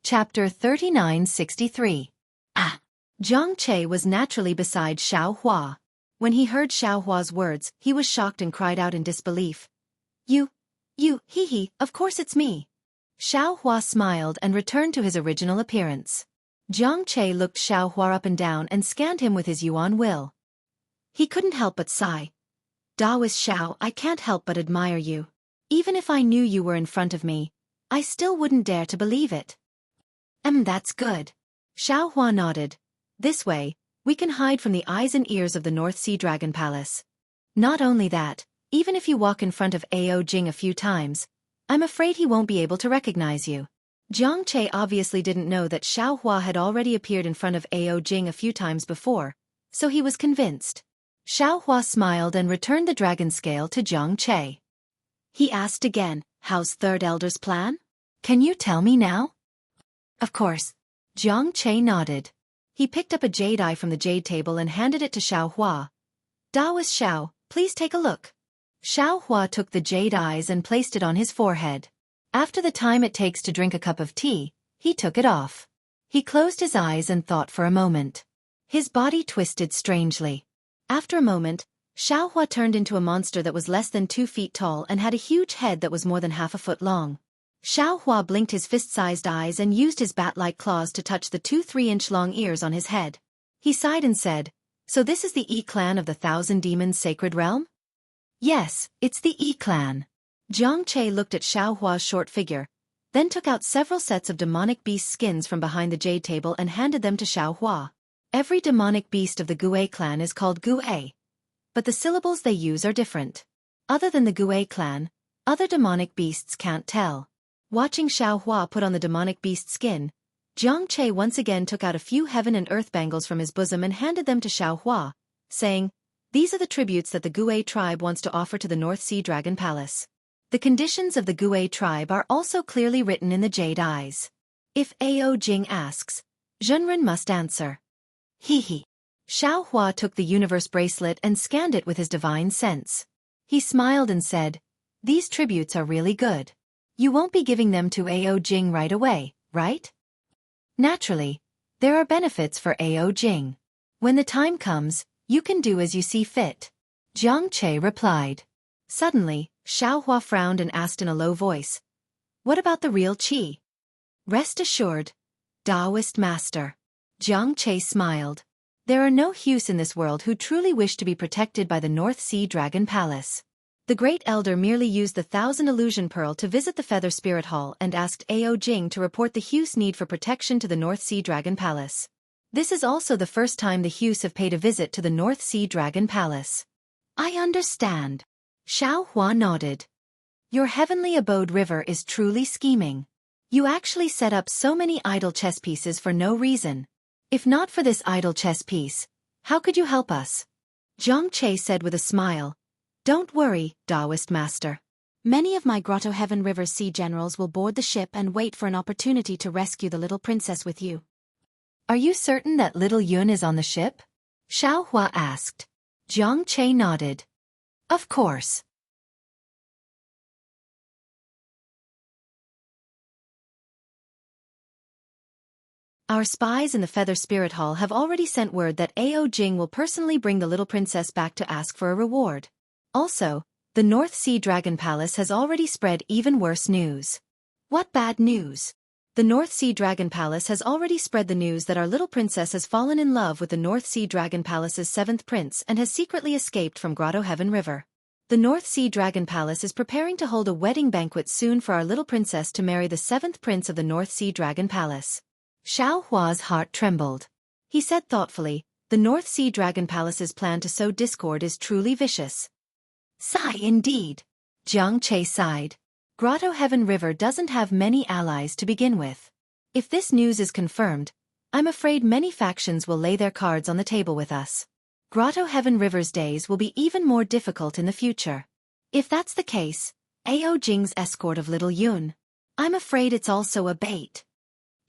S2: Chapter 3963. Jiang Che was naturally beside Xiaohua. When he heard Xiaohua's words, he was shocked and cried out in disbelief. You, hee, of course it's me." Xiaohua smiled and returned to his original appearance. Jiang Che looked Xiaohua up and down and scanned him with his yuan will. He couldn't help but sigh. "Taoist Xiao, I can't help but admire you. Even if I knew you were in front of me, I still wouldn't dare to believe it." That's good." Xiaohua nodded. "This way, we can hide from the eyes and ears of the North Sea Dragon Palace. Not only that, even if you walk in front of Ao Jing a few times, I'm afraid he won't be able to recognize you." Jiang Che obviously didn't know that Xiaohua had already appeared in front of Ao Jing a few times before, so he was convinced. Xiaohua smiled and returned the dragon scale to Jiang Che. He asked again, "How's Third Elder's plan? Can you tell me now?" "Of course." Jiang Che nodded. He picked up a jade eye from the jade table and handed it to Xiaohua. "Taoist Xiao, please take a look." Xiaohua took the jade eyes and placed it on his forehead. After the time it takes to drink a cup of tea, he took it off. He closed his eyes and thought for a moment. His body twisted strangely. After a moment, Xiaohua turned into a monster that was less than 2 feet tall and had a huge head that was more than half a foot long. Xiaohua blinked his fist-sized eyes and used his bat-like claws to touch the 2 3-inch long ears on his head. He sighed and said,
S1: So this is the E-clan of the Thousand Demons Sacred Realm? Yes, it's the E-clan. Jiang Che looked at Xiaohua's short figure, then took out several sets of demonic beast skins from behind the jade table and handed them to Xiaohua. Every demonic beast of the Gue clan is called Gue, but the syllables they use are different. Other than the Gue clan, other demonic beasts can't tell. Watching Xiaohua put on the demonic beast skin, Jiang Che once again took out a few heaven and earth bangles from his bosom and handed them to Xiaohua, saying, "These are the tributes that the Gue tribe wants to offer to the North Sea Dragon Palace." The conditions of the Gue tribe are also clearly written in the jade eyes. If Ao Jing asks, Zhenren must answer. He. Xiaohua took the universe bracelet and scanned it with his divine sense. He smiled and said, "These tributes are really good. You won't be giving them to Ao Jing right away, right?" Naturally, there are benefits for Ao Jing. When the time comes, you can do as you see fit. Jiang Che replied. Suddenly, Xiaohua frowned and asked in a low voice, "What about the real Qi?" "Rest assured, Taoist master." Jiang Che smiled. "There are no Hus in this world who truly wish to be protected by the North Sea Dragon Palace." The Great Elder merely used the 1,000 Illusion Pearl to visit the Feather Spirit Hall and asked Ao Jing to report the Hus' need for protection to the North Sea Dragon Palace. This is also the first time the Hus have paid a visit to the North Sea Dragon Palace. "I understand." Xiaohua nodded. "Your heavenly abode river is truly scheming. You actually set up so many idle chess pieces for no reason. If not for this idle chess piece, how could you help us?" Jiang Che said with a smile, "Don't worry, Taoist master. Many of my Grotto Heaven River Sea generals will board the ship and wait for an opportunity to rescue the little princess with you." "Are you certain that little Yun is on the ship?" Xiaohua asked. Jiang Che nodded. "Of course." Our spies in the Feather Spirit Hall have already sent word that Ao Jing will personally bring the little princess back to ask for a reward. Also, the North Sea Dragon Palace has already spread even worse news. What bad news? The North Sea Dragon Palace has already spread the news that our little princess has fallen in love with the North Sea Dragon Palace's 7th prince and has secretly escaped from Grotto Heaven River. The North Sea Dragon Palace is preparing to hold a wedding banquet soon for our little princess to marry the 7th prince of the North Sea Dragon Palace. Xiaohua's heart trembled. He said thoughtfully, "The North Sea Dragon Palace's plan to sow discord is truly vicious." "Sigh indeed." Jiang Che sighed. Grotto Heaven River doesn't have many allies to begin with. If this news is confirmed, I'm afraid many factions will lay their cards on the table with us. Grotto Heaven River's days will be even more difficult in the future. If that's the case, Ao Jing's escort of little Yun, I'm afraid it's also a bait.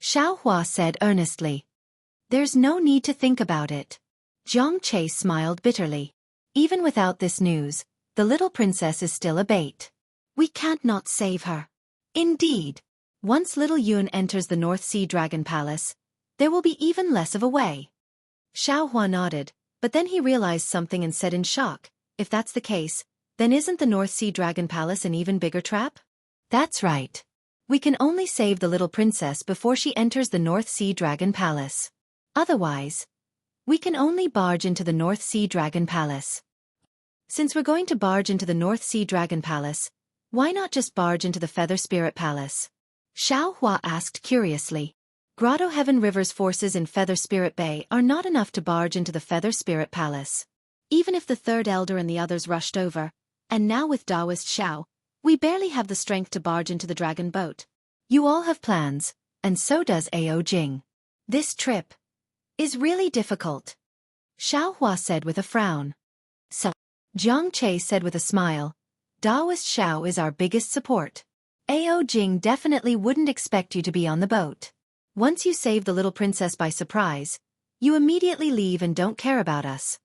S1: Xiaohua said earnestly. "There's no need to think about it." Jiang Che smiled bitterly. "Even without this news, the little princess is still a bait. We can't not save her." "Indeed. Once little Yun enters the North Sea Dragon Palace, there will be even less of a way." Xiaohua nodded, but then he realized something and said in shock, "If that's the case, then isn't the North Sea Dragon Palace an even bigger trap?" "That's right. We can only save the little princess before she enters the North Sea Dragon Palace. Otherwise, we can only barge into the North Sea Dragon Palace. Since we're going to barge into the North Sea Dragon Palace, why not just barge into the Feather Spirit Palace?" Xiaohua asked curiously. Grotto Heaven River's forces in Feather Spirit Bay are not enough to barge into the Feather Spirit Palace. Even if the Third Elder and the others rushed over, and now with Taoist Xiao, we barely have the strength to barge into the dragon boat. You all have plans, and so does Ao Jing. This trip is really difficult, Xiaohua said with a frown. "So," Jiang Che said with a smile, "Taoist Xiao is our biggest support. Ao Jing definitely wouldn't expect you to be on the boat. Once you save the little princess by surprise, you immediately leave and don't care about us."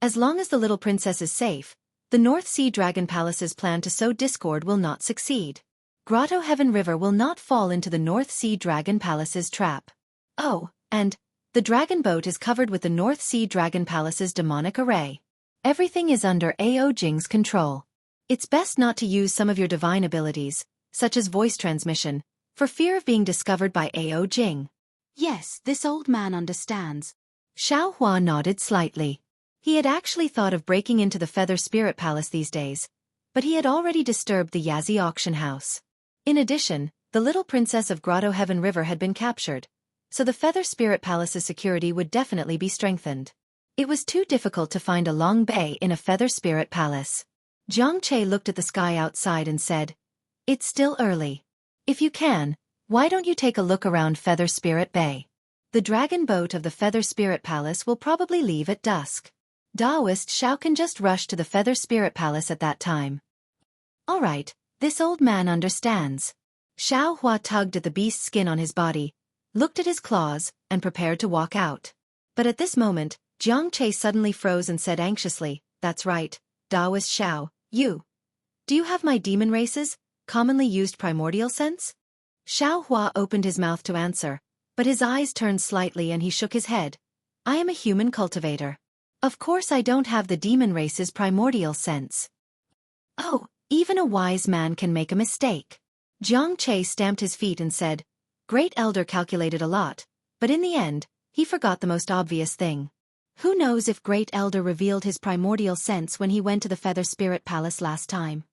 S1: As long as the little princess is safe, the North Sea Dragon Palace's plan to sow discord will not succeed. Grotto Heaven River will not fall into the North Sea Dragon Palace's trap. Oh, and the dragon boat is covered with the North Sea Dragon Palace's demonic array. Everything is under Ao Jing's control. It's best not to use some of your divine abilities, such as voice transmission, for fear of being discovered by Ao Jing. Yes, this old man understands. Xiao Hua nodded slightly. He had actually thought of breaking into the Feather Spirit Palace these days, but he had already disturbed the Yazi auction house. In addition, the little princess of Grotto Heaven River had been captured, so the Feather Spirit Palace's security would definitely be strengthened. It was too difficult to find a long bay in a Feather Spirit Palace. Jiang Che looked at the sky outside and said, "It's still early. If you can, why don't you take a look around Feather Spirit Bay? The dragon boat of the Feather Spirit Palace will probably leave at dusk. Daoist Xiao can just rush to the Feather Spirit Palace at that time." All right, this old man understands. Xiao Hua tugged at the beast's skin on his body, looked at his claws, and prepared to walk out. But at this moment, Jiang Che suddenly froze and said anxiously, "That's right, Daoist Xiao, you. Do you have my demon races, commonly used primordial sense?" Xiao Hua opened his mouth to answer, but his eyes turned slightly and he shook his head. "I am a human cultivator. Of course I don't have the demon race's primordial sense." "Oh, even a wise man can make a mistake." Jiang Che stamped his feet and said, "Great Elder calculated a lot, but in the end, he forgot the most obvious thing. Who knows if Great Elder revealed his primordial sense when he went to the Feather Spirit Palace last time?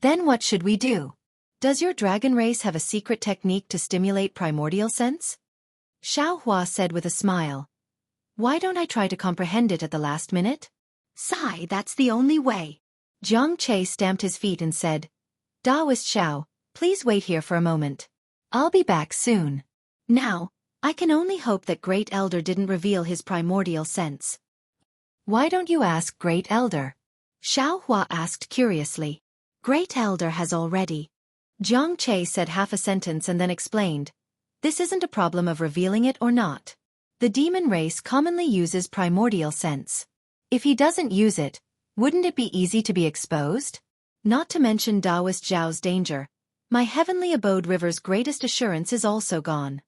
S1: Then what should we do? Does your dragon race have a secret technique to stimulate primordial sense?" Xiao Hua said with a smile. "Why don't I try to comprehend it at the last minute?" "Sigh, that's the only way." Jiang Che stamped his feet and said, "Daoist Xiao, please wait here for a moment. I'll be back soon." Now, I can only hope that Great Elder didn't reveal his primordial sense. "Why don't you ask Great Elder?" Xiao Hua asked curiously. "Great Elder has already." Jiang Che said half a sentence and then explained, "This isn't a problem of revealing it or not. The demon race commonly uses primordial sense. If he doesn't use it, wouldn't it be easy to be exposed? Not to mention Daoist Zhao's danger. My heavenly abode river's greatest assurance is also gone."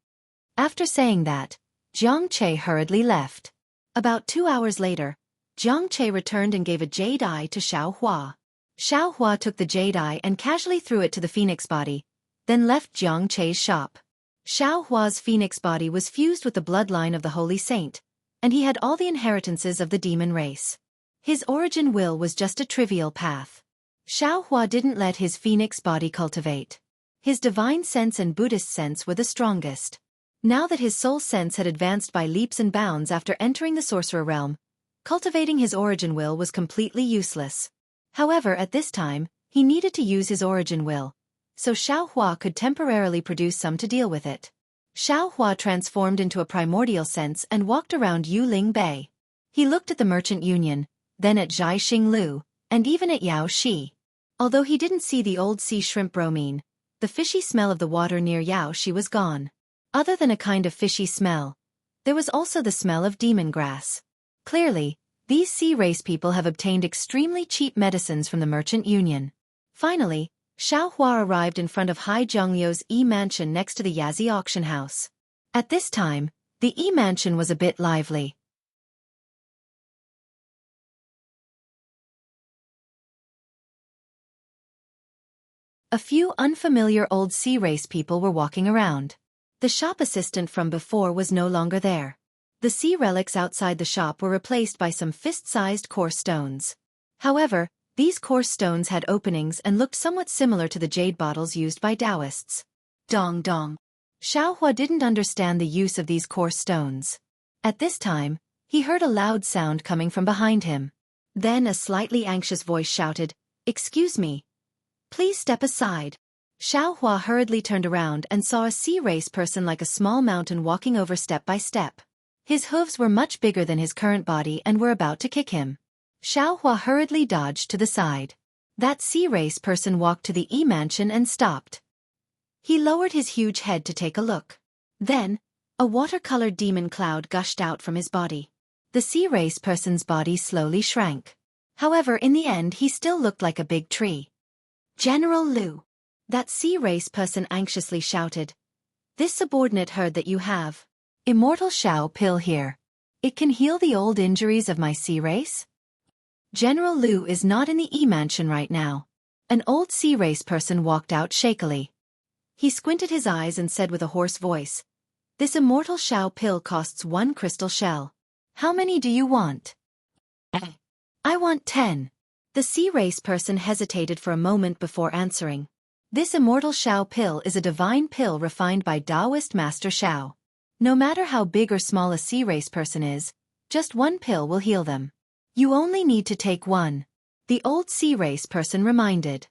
S1: After saying that, Jiang Che hurriedly left. About 2 hours later, Jiang Che returned and gave a jade eye to Xiao Hua. Xiao Hua took the jade eye and casually threw it to the phoenix body, then left Jiang Che's shop. Xiao Hua's phoenix body was fused with the bloodline of the holy saint, and he had all the inheritances of the demon race. His origin will was just a trivial path. Xiao Hua didn't let his phoenix body cultivate. His divine sense and Buddhist sense were the strongest. Now that his soul sense had advanced by leaps and bounds after entering the sorcerer realm, cultivating his origin will was completely useless. However, at this time, he needed to use his origin will, so Xiao Hua could temporarily produce some to deal with it. Xiao Hua transformed into a primordial sense and walked around Yuling Bay. He looked at the merchant union, then at Zhai Xinglu, and even at Yao Shi. Although he didn't see the old sea shrimp bromine, the fishy smell of the water near Yao Shi was gone. Other than a kind of fishy smell, there was also the smell of demon grass. Clearly, these sea race people have obtained extremely cheap medicines from the merchant union. Finally, Xiao Hua arrived in front of Hai Zhongliu's mansion next to the Yazi auction house. At this time, the mansion was a bit lively. A few unfamiliar old sea race people were walking around. The shop assistant from before was no longer there. The sea relics outside the shop were replaced by some fist-sized coarse stones. However, these coarse stones had openings and looked somewhat similar to the jade bottles used by Taoists. Dong dong. Xiao Hua didn't understand the use of these coarse stones. At this time, he heard a loud sound coming from behind him. Then a slightly anxious voice shouted, "Excuse me. Please step aside." Xiao Hua hurriedly turned around and saw a sea race person like a small mountain walking over step by step. His hooves were much bigger than his current body and were about to kick him. Xiao Hua hurriedly dodged to the side. That sea race person walked to the mansion and stopped. He lowered his huge head to take a look. Then, a watercolored demon cloud gushed out from his body. The sea race person's body slowly shrank. However, in the end he still looked like a big tree. "General Liu." That sea race person anxiously shouted. "This subordinate heard that you have immortal Xiao pill here. It can heal the old injuries of my sea race?" "General Liu is not in the mansion right now." An old sea race person walked out shakily.
S2: He squinted his eyes and said with a hoarse voice, "This immortal Shao pill costs 1 crystal shell. How many do you want?" "I want 10. The sea race person hesitated for a moment before answering. This immortal Shao pill is a divine pill refined by Taoist Master Shao. No matter how big or small a sea race person is, just 1 pill will heal them. You only need to take 1. The old sea race person reminded.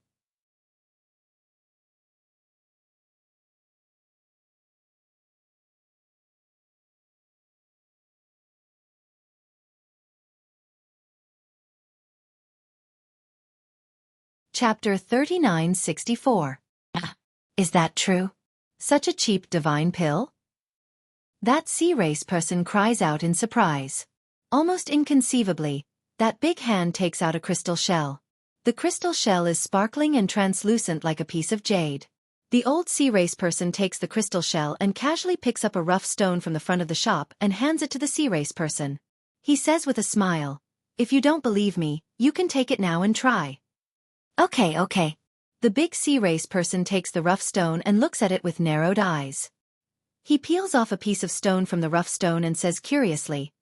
S2: Chapter 3964. Is that true? Such a cheap divine pill? That sea race person cries out in surprise. Almost inconceivably, that big hand takes out a crystal shell. The crystal shell is sparkling and translucent like a piece of jade. The old sea race person takes the crystal shell and casually picks up a rough stone from the front of the shop and hands it to the sea race person. He says with a smile, "If you don't believe me, you can take it now and try." Okay. The big sea race person takes the rough stone and looks at it with narrowed eyes. He peels off a piece of stone from the rough stone and says curiously,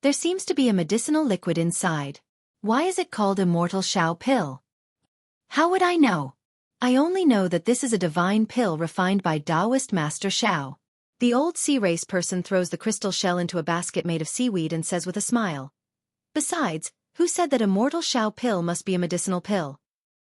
S2: "There seems to be a medicinal liquid inside. Why is it called Immortal Shao Pill?" "How would I know? I only know that this is a divine pill refined by Taoist Master Shao." The old sea race person throws the crystal shell into a basket made of seaweed and says with a smile, "Besides, who said that Immortal Shao Pill must be a medicinal pill?"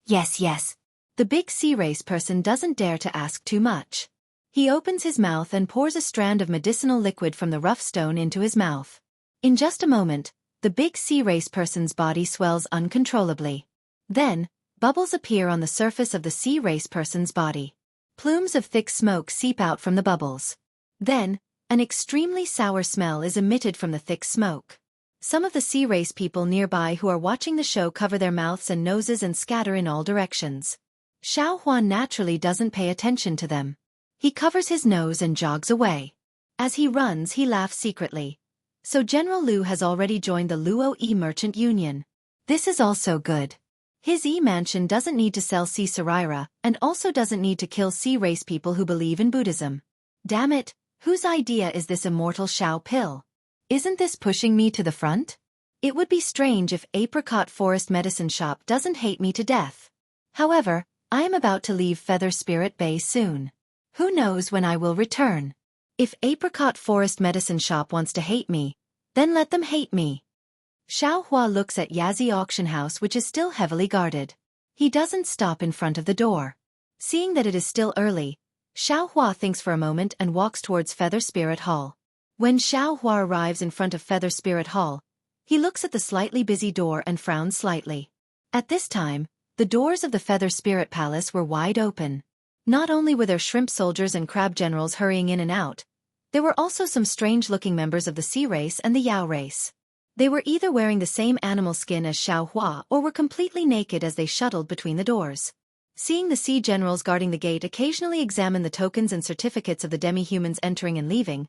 S2: Yes. The big sea race person doesn't dare to ask too much. He opens his mouth and pours a strand of medicinal liquid from the rough stone into his mouth. In just a moment, the big sea race person's body swells uncontrollably. Then, bubbles appear on the surface of the sea race person's body. Plumes of thick smoke seep out from the bubbles. Then, an extremely sour smell is emitted from the thick smoke. Some of the sea race people nearby who are watching the show cover their mouths and noses and scatter in all directions. Xiao Huan naturally doesn't pay attention to them. He covers his nose and jogs away. As he runs, he laughs secretly. So General Liu has already joined the Luo E Merchant Union. This is also good. His E-mansion doesn't need to sell sea Saraira and also doesn't need to kill sea race people who believe in Buddhism. Damn it, whose idea is this immortal Shao pill? Isn't this pushing me to the front? It would be strange if Apricot Forest Medicine Shop doesn't hate me to death. However, I am about to leave Feather Spirit Bay soon. Who knows when I will return? If Apricot Forest Medicine Shop wants to hate me, then let them hate me. Xiao Hua looks at Yazi Auction House, which is still heavily guarded. He doesn't stop in front of the door. Seeing that it is still early, Xiao Hua thinks for a moment and walks towards Feather Spirit Hall. When Xiao Hua arrives in front of Feather Spirit Hall, he looks at the slightly busy door and frowns slightly. At this time, the doors of the Feather Spirit Palace were wide open. Not only were there shrimp soldiers and crab generals hurrying in and out, there were also some strange-looking members of the sea race and the Yao race. They were either wearing the same animal skin as Xiao Hua or were completely naked as they shuttled between the doors. Seeing the sea generals guarding the gate occasionally examine the tokens and certificates of the demi-humans entering and leaving,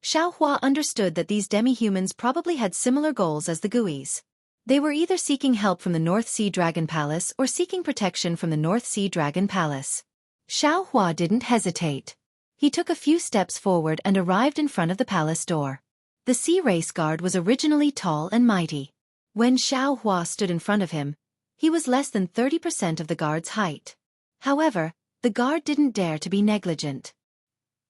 S2: Xiao Hua understood that these demi-humans probably had similar goals as the Guis. They were either seeking help from the North Sea Dragon Palace or seeking protection from the North Sea Dragon Palace. Xiao Hua didn't hesitate. He took a few steps forward and arrived in front of the palace door. The sea race guard was originally tall and mighty. When Xiao Hua stood in front of him, he was less than 30% of the guard's height. However, the guard didn't dare to be negligent.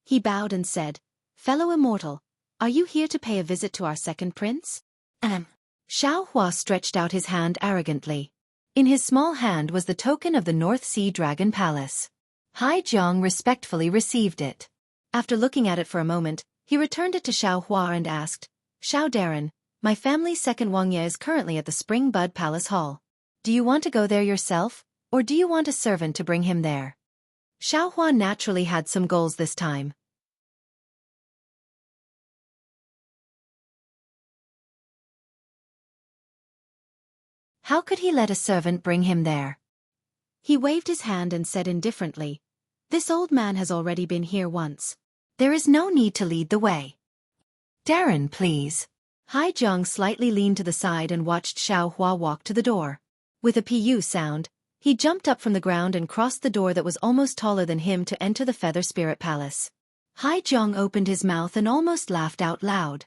S2: He bowed and said, "Fellow immortal, are you here to pay a visit to our second prince?" Xiao Hua stretched out his hand arrogantly. In his small hand was the token of the North Sea Dragon Palace. Hai Jiang respectfully received it. After looking at it for a moment, he returned it to Xiao Hua and asked, "Xiao Darren, my family's second Wang Ye is currently at the Spring Bud Palace Hall. Do you want to go there yourself, or do you want a servant to bring him there?" Xiao Hua naturally had some goals this time. How could he let a servant bring him there? He waved his hand and said indifferently, "This old man has already been here once. There is no need to lead the way." "Darren, please." Hai Jiang slightly leaned to the side and watched Xiao Hua walk to the door. With a pu sound, He jumped up from the ground and crossed the door that was almost taller than him to enter the Feather Spirit Palace. Haijong opened his mouth and almost laughed out loud.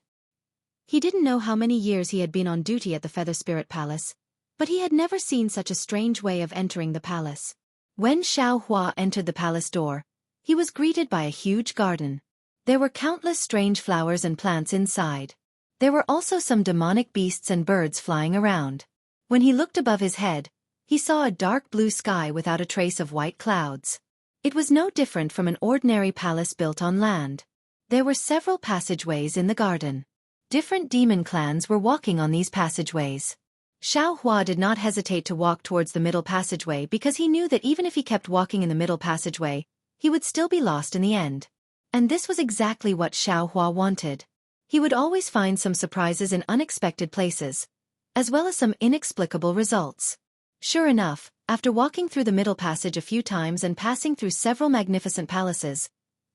S2: He didn't know how many years he had been on duty at the Feather Spirit Palace, but he had never seen such a strange way of entering the palace. When Xiao Hua entered the palace door, he was greeted by a huge garden. There were countless strange flowers and plants inside. There were also some demonic beasts and birds flying around. When he looked above his head, he saw a dark blue sky without a trace of white clouds. It was no different from an ordinary palace built on land. There were several passageways in the garden. Different demon clans were walking on these passageways. Xiao Hua did not hesitate to walk towards the middle passageway because he knew that even if he kept walking in the middle passageway, he would still be lost in the end. And this was exactly what Xiao Hua wanted. He would always find some surprises in unexpected places, as well as some inexplicable results. Sure enough, after walking through the middle passage a few times and passing through several magnificent palaces,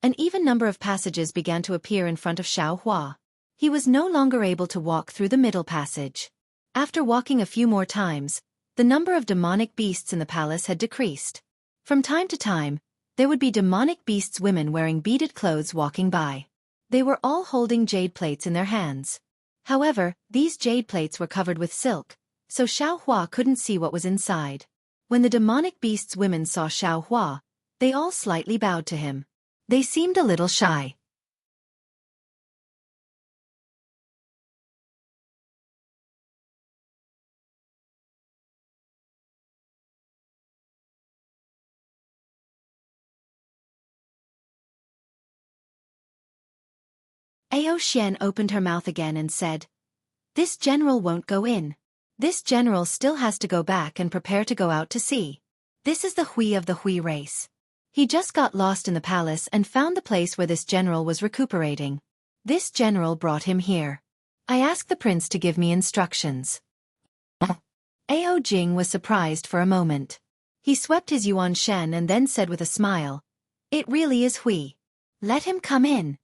S2: an even number of passages began to appear in front of Xiao Hua. He was no longer able to walk through the middle passage. After walking a few more times, the number of demonic beasts in the palace had decreased. From time to time, there would be demonic beasts women wearing beaded clothes walking by. They were all holding jade plates in their hands. However, these jade plates were covered with silk, so Xiao Hua couldn't see what was inside. When the demonic beasts women saw Xiao Hua, they all slightly bowed to him. They seemed a little shy. Ao Xian opened her mouth again and said, "This general won't go in. This general still has to go back and prepare to go out to sea. This is the Hui of the Hui race. He just got lost in the palace and found the place where this general was recuperating. This general brought him here. I asked the prince to give me instructions." Ao Jing was surprised for a moment. He swept his yuan shen and then said with a smile, "It really is Hui. Let him come in."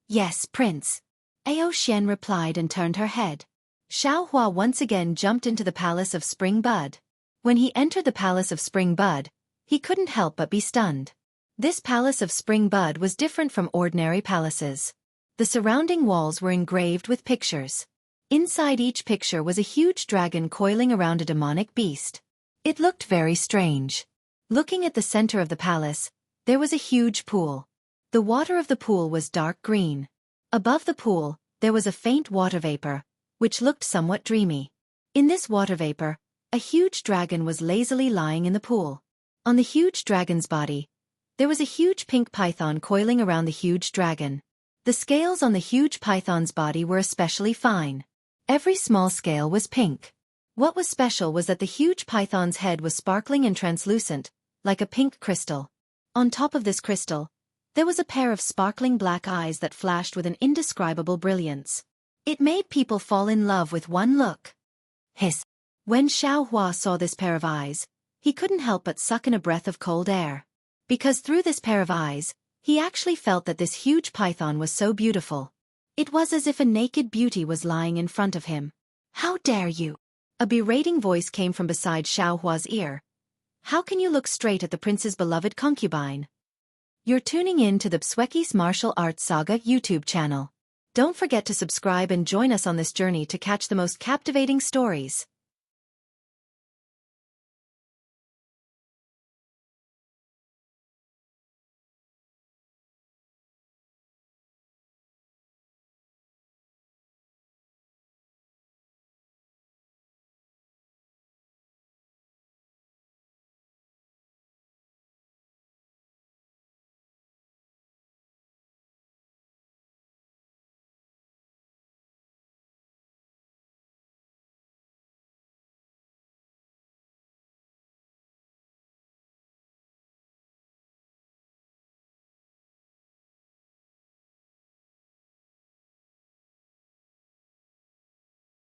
S2: "Yes, Prince." Ao Xian replied and turned her head. Xiao Hua once again jumped into the Palace of Spring Bud. When he entered the Palace of Spring Bud, he couldn't help but be stunned. This Palace of Spring Bud was different from ordinary palaces. The surrounding walls were engraved with pictures. Inside each picture was a huge dragon coiling around a demonic beast. It looked very strange. Looking at the center of the palace, there was a huge pool. The water of the pool was dark green. Above the pool, there was a faint water vapor, which looked somewhat dreamy. In this water vapor, a huge dragon was lazily lying in the pool. On the huge dragon's body, there was a huge pink python coiling around the huge dragon. The scales on the huge python's body were especially fine. Every small scale was pink. What was special was that the huge python's head was sparkling and translucent, like a pink crystal. On top of this crystal, there was a pair of sparkling black eyes that flashed with an indescribable brilliance. It made people fall in love with one look. Hiss. When Xiao Hua saw this pair of eyes, he couldn't help but suck in a breath of cold air. Because through this pair of eyes, he actually felt that this huge python was so beautiful. It was as if a naked beauty was lying in front of him. "How dare you?" A berating voice came from beside Xiao Hua's ear. "How can you look straight at the prince's beloved concubine?" You're tuning in to the Xueqi's Martial Arts Saga YouTube channel. Don't forget to subscribe and join us on this journey to catch the most captivating stories.